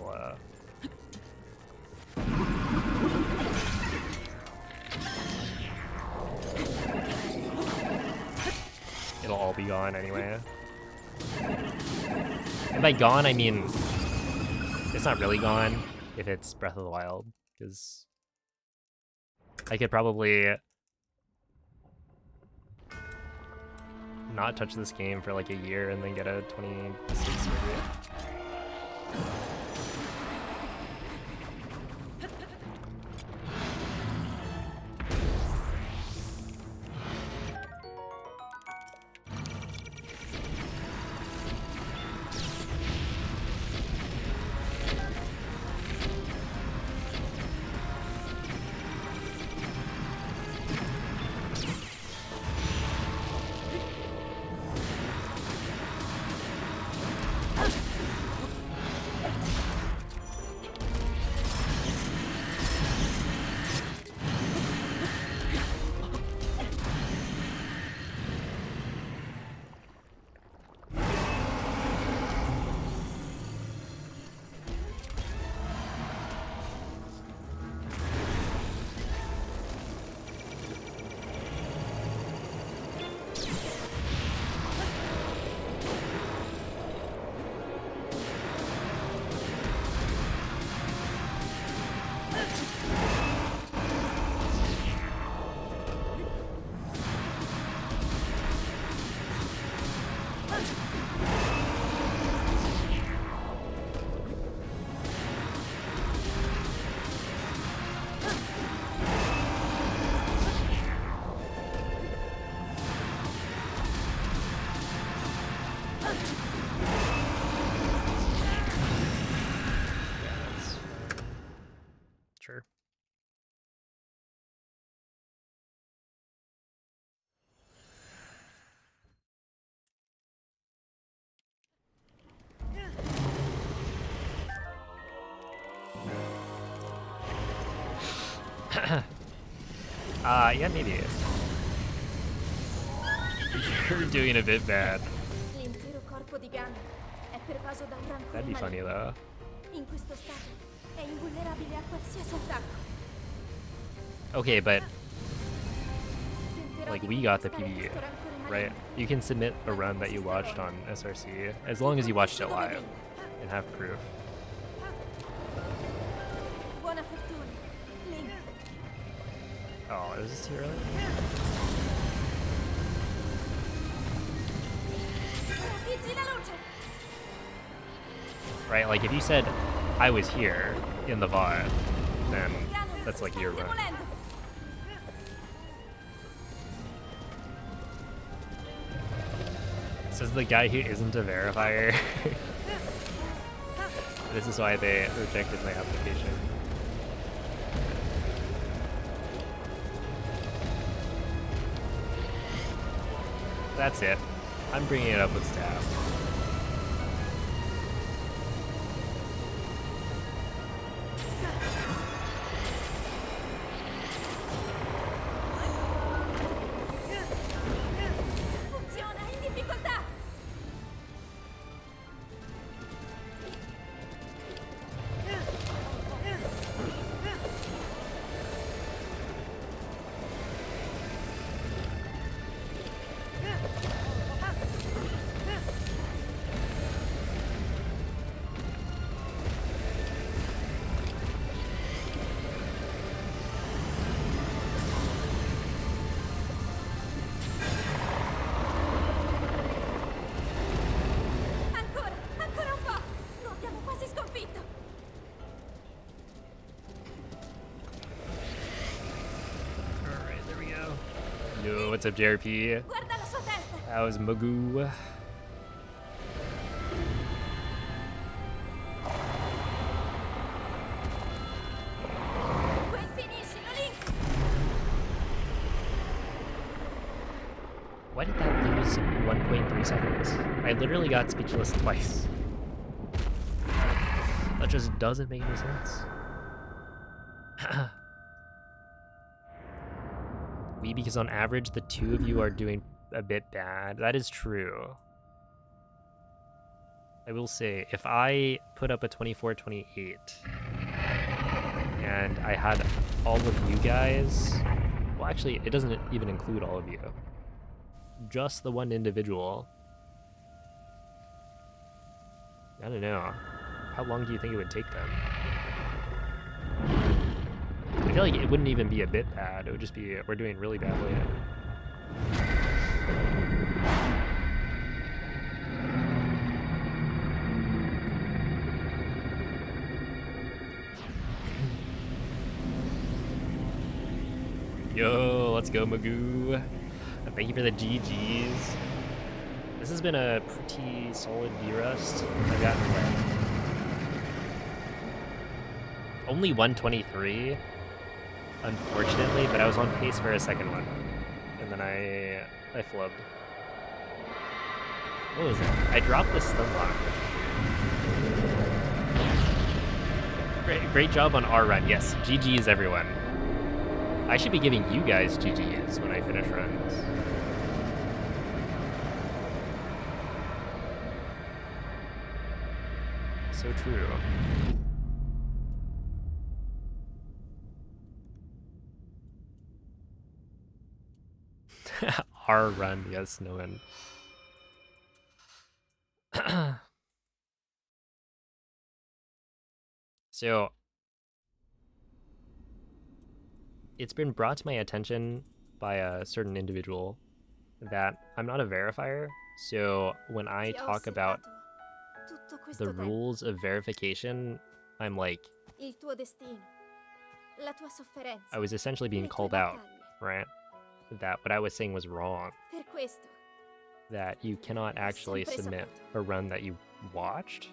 all be gone anyway. And by gone, I mean, it's not really gone if it's Breath of the Wild, because I could probably not touch this game for like a year and then get a 26 review. Sure. Yeah, maybe. You're doing a bit bad. L'intero corpo di Ganon è pervaso da un rancore That'd be funny though. In questo stato è invulnerabile a qualsiasi attacco. Okay, but Tenterò like di we got the contrastare PB, questo rancore right? maligno. You can submit a run that you watched on SRC as long as you watched it live and have proof. Buona fortuna, Link. Oh, is this too early? Vigili la luce! Right, like if you said I was here in the VOD, then Ganon that's si like sta your run. indebolendo. Says the guy who isn't a verifier. This is why they rejected my application. That's it. I'm bringing it up with staff. Funziona in difficoltà! what's up, JRP? Guarda la sua testa! That was Magoo. Poi finiscilo, Link! Why did that lose 1.3 seconds? I literally got speechless twice. That just doesn't make any sense. We, because on average, the two of you are doing a bit bad. That is true. I will say, if I put up a 24-28 and I had all of you guys, well, actually, it doesn't even include all of you. Just the one individual. I don't know. How long do you think it would take them? I feel like it wouldn't even be a bit bad. It would just be, we're doing really badly. Yo, let's go, Magoo. Thank you for the GGs. This has been a pretty solid V-Rust. I've gotten only 123, unfortunately, but I was on pace for a second one. And then I flubbed. What was it? I dropped the stun lock. Great job on our run. Yes, GGs everyone. I should be giving you guys GGs when I finish runs. So true. Our run, yes, no one. So, it's been brought to my attention by a certain individual that I'm not a verifier. So when I Ti ho talk about osservato tutto questo the tempo. rules of verification, I'm like, Il tuo destino, la tua sofferenza, I was essentially being le tue called out, battaglie. right? That what I was saying was wrong. Per questo, That you cannot actually submit a run that you watched.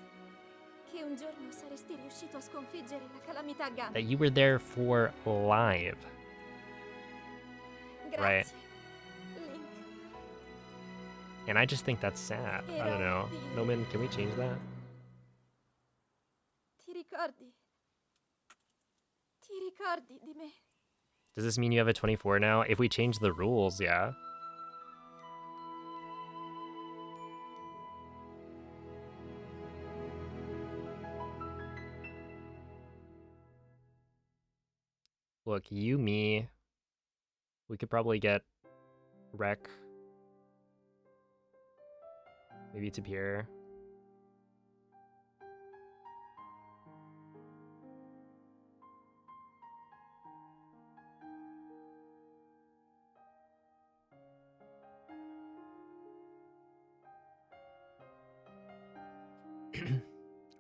che un giorno saresti riuscito a sconfiggere la calamità a gambe. That you were there for live. Grazie, right. Link. And I just think that's sad. I don't know. Noman, can we change that? Ti ricordi? Ti ricordi di me? Does this mean you have a 24 now? If we change the rules, yeah. Look, you, me, we could probably get Rec. Maybe to Pierre.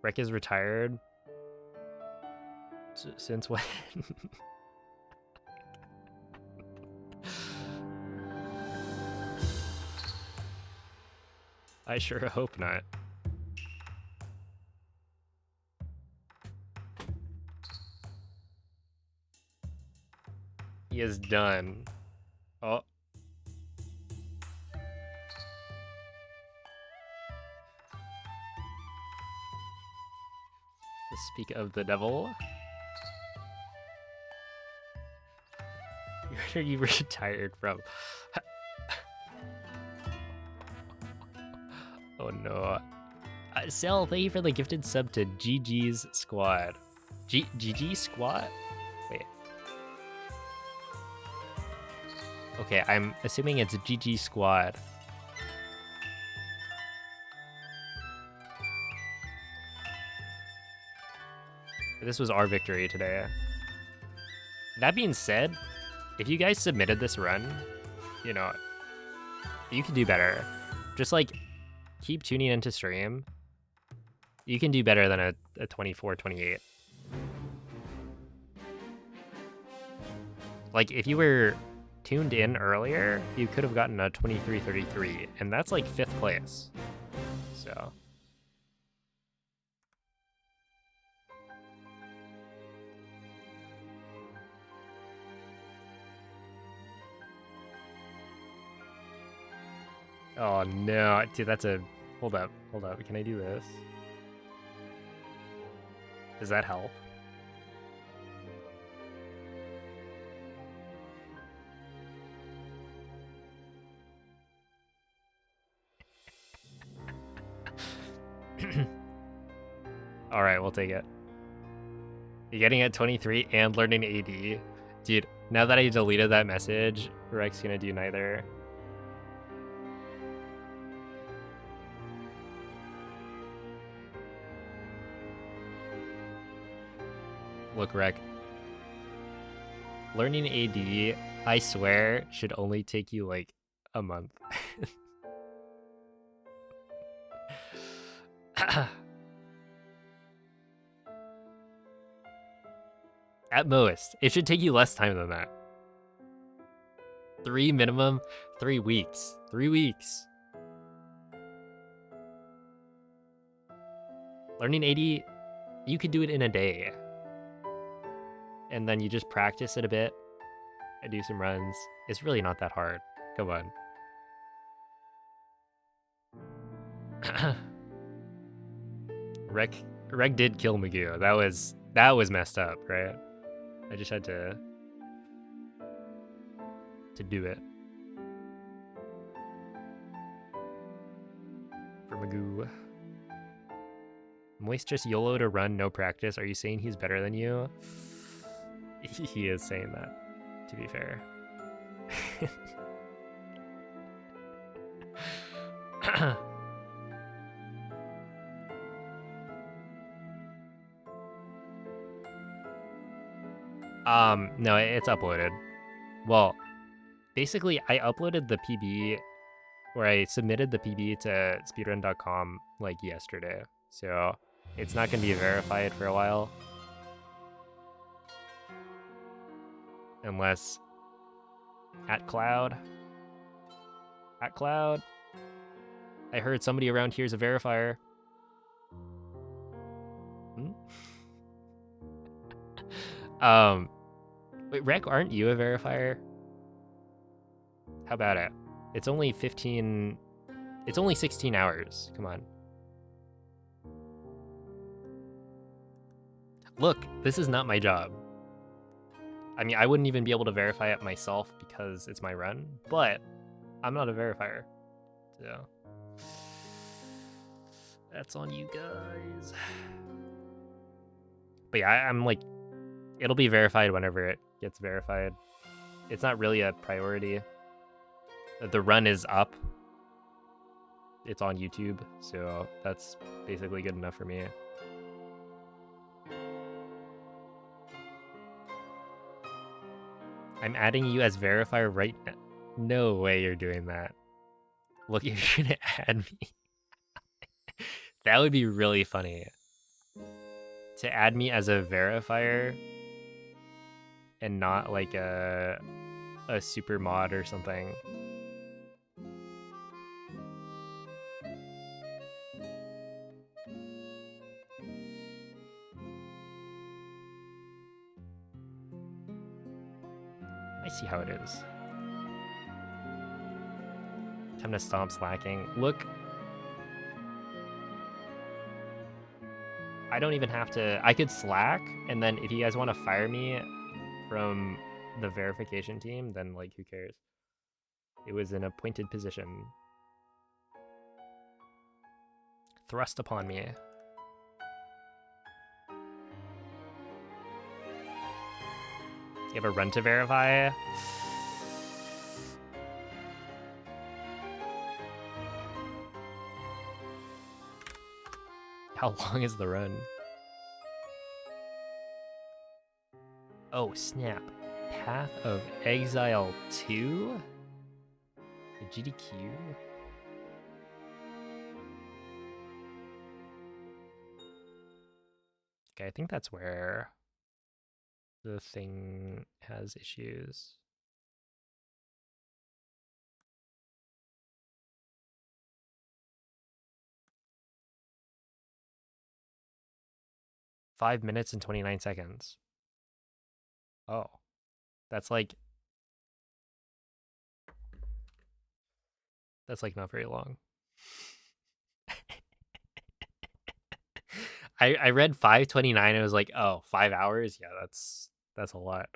Rec is retired. Since when? I sure hope not. He is done. Oh. Speak of the devil. Where are you retired from? Oh no. Sel, thank you for the gifted sub to GG's Squad. GG Squad? Wait. Okay, I'm assuming it's GG Squad. This was our victory today. That being said, if you guys submitted this run, you know, you can do better. Just like, keep tuning into stream. You can do better than a 24-28. Like, if you were tuned in earlier, you could have gotten a 2333, and that's like 5th place. So. Oh no, dude, that's a... Hold up. Can I do this? Does that help? Alright, we'll take it. You're getting at 23 and learning AD. Dude, now that I deleted that message, Rek's gonna do neither. Look, Rek. Learning AD, I swear, should only take you like a month. At most. It should take you less time than that. 3 minimum, 3 weeks. 3 weeks. Learning AD, you could do it in a day. And then you just practice it a bit and do some runs. It's really not that hard. Come on. Rek did kill Magoo. That was messed up, right? I just had to do it. For Magoo. Moist just YOLO to run, no practice. Are you saying he's better than you? He is saying that, to be fair. No, it's uploaded. Well, basically, I uploaded the PB, or I submitted the PB to speedrun.com like yesterday. So it's not going to be verified for a while. Unless at Cloud. I heard somebody around here is a verifier. Wait, Rek, aren't you a verifier? How about it? It's only 15... It's only 16 hours. Come on. Look, this is not my job. I mean, I wouldn't even be able to verify it myself because it's my run, but I'm not a verifier. So that's on you guys. But yeah, I'm like, it'll be verified whenever it gets verified. It's not really a priority. The run is up. It's on YouTube, so that's basically good enough for me. I'm adding you as verifier right now. No way you're doing that. Look, you're gonna add me. That would be really funny. To add me as a verifier and not like a super mod or something. I see how it is. Time to stop slacking. Look. I don't even have to... I could slack, and then if you guys want to fire me from the verification team, then, like, who cares? It was an appointed position. Thrust upon me. You have a run to verify? How long is the run? Oh, snap. Path of Exile 2? The GDQ? Okay, I think that's where the thing has issues. 5 minutes and 29 seconds. Oh, that's like not very long. I read 5:29 and I was like, oh, 5 hours? Yeah, that's a lot.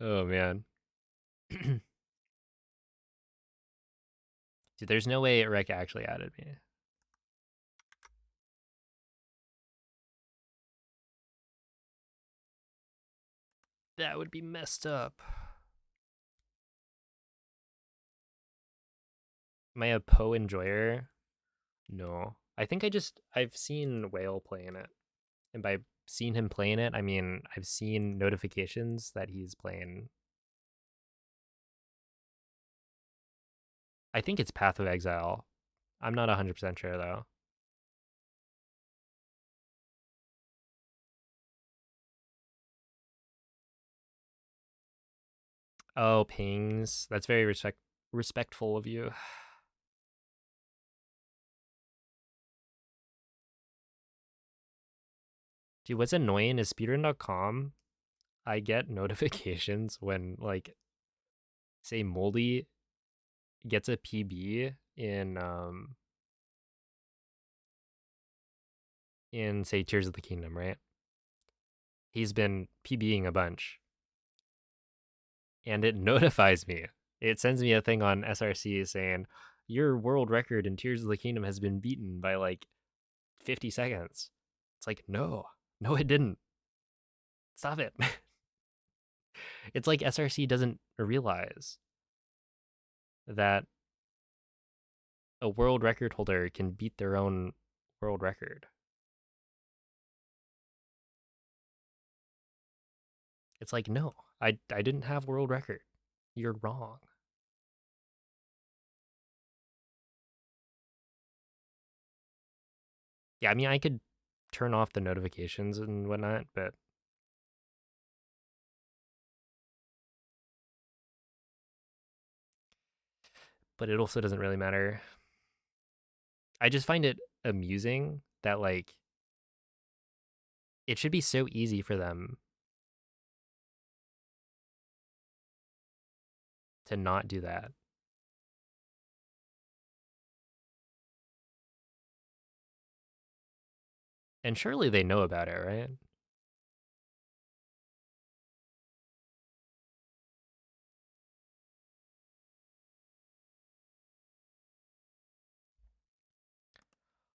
Oh man. Dude, there's no way Rick actually added me. That would be messed up. Am I a Poe enjoyer? No. I think I've seen Whale playing it. And by seeing him playing it, I mean I've seen notifications that he's playing. I think it's Path of Exile. I'm not 100% sure though. Oh, pings. That's very respectful of you. Dude, what's annoying is speedrun.com. I get notifications when like say Moldy gets a PB in say Tears of the Kingdom, right? He's been PBing a bunch. And it notifies me. It sends me a thing on SRC saying your world record in Tears of the Kingdom has been beaten by like 50 seconds. It's like, no, it didn't. Stop it. It's like SRC doesn't realize that a world record holder can beat their own world record. It's like, no, I didn't have world record. You're wrong. Yeah, I mean, I could turn off the notifications and whatnot, but it also doesn't really matter. I just find it amusing that like it should be so easy for them to not do that. And surely they know about it, right?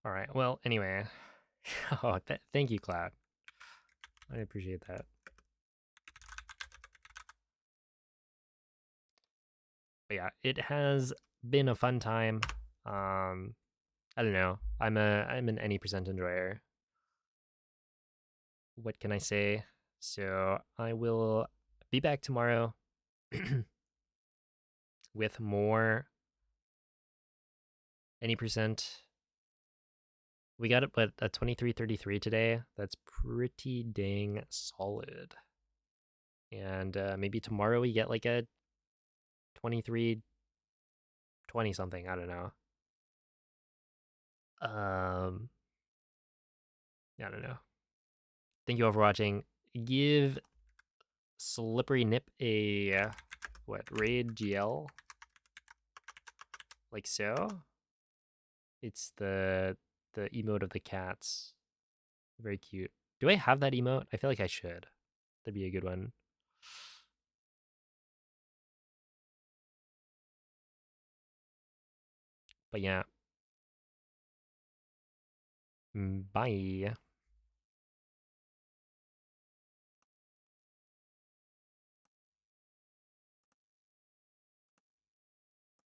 All right. Well, anyway. Oh, thank you, Cloud. I appreciate that. But yeah, it has been a fun time. I don't know. I'm an any percent enjoyer. What can I say? So I will be back tomorrow with more any percent. We got it, but a 2333 today. That's pretty dang solid. And maybe tomorrow we get like a 2320 something. I don't know. I don't know. Thank you all for watching. Give Slippery Nip a what raid GL like so. It's the emote of the cats. Very cute. Do I have that emote? I feel like I should. That'd be a good one. But yeah. Bye.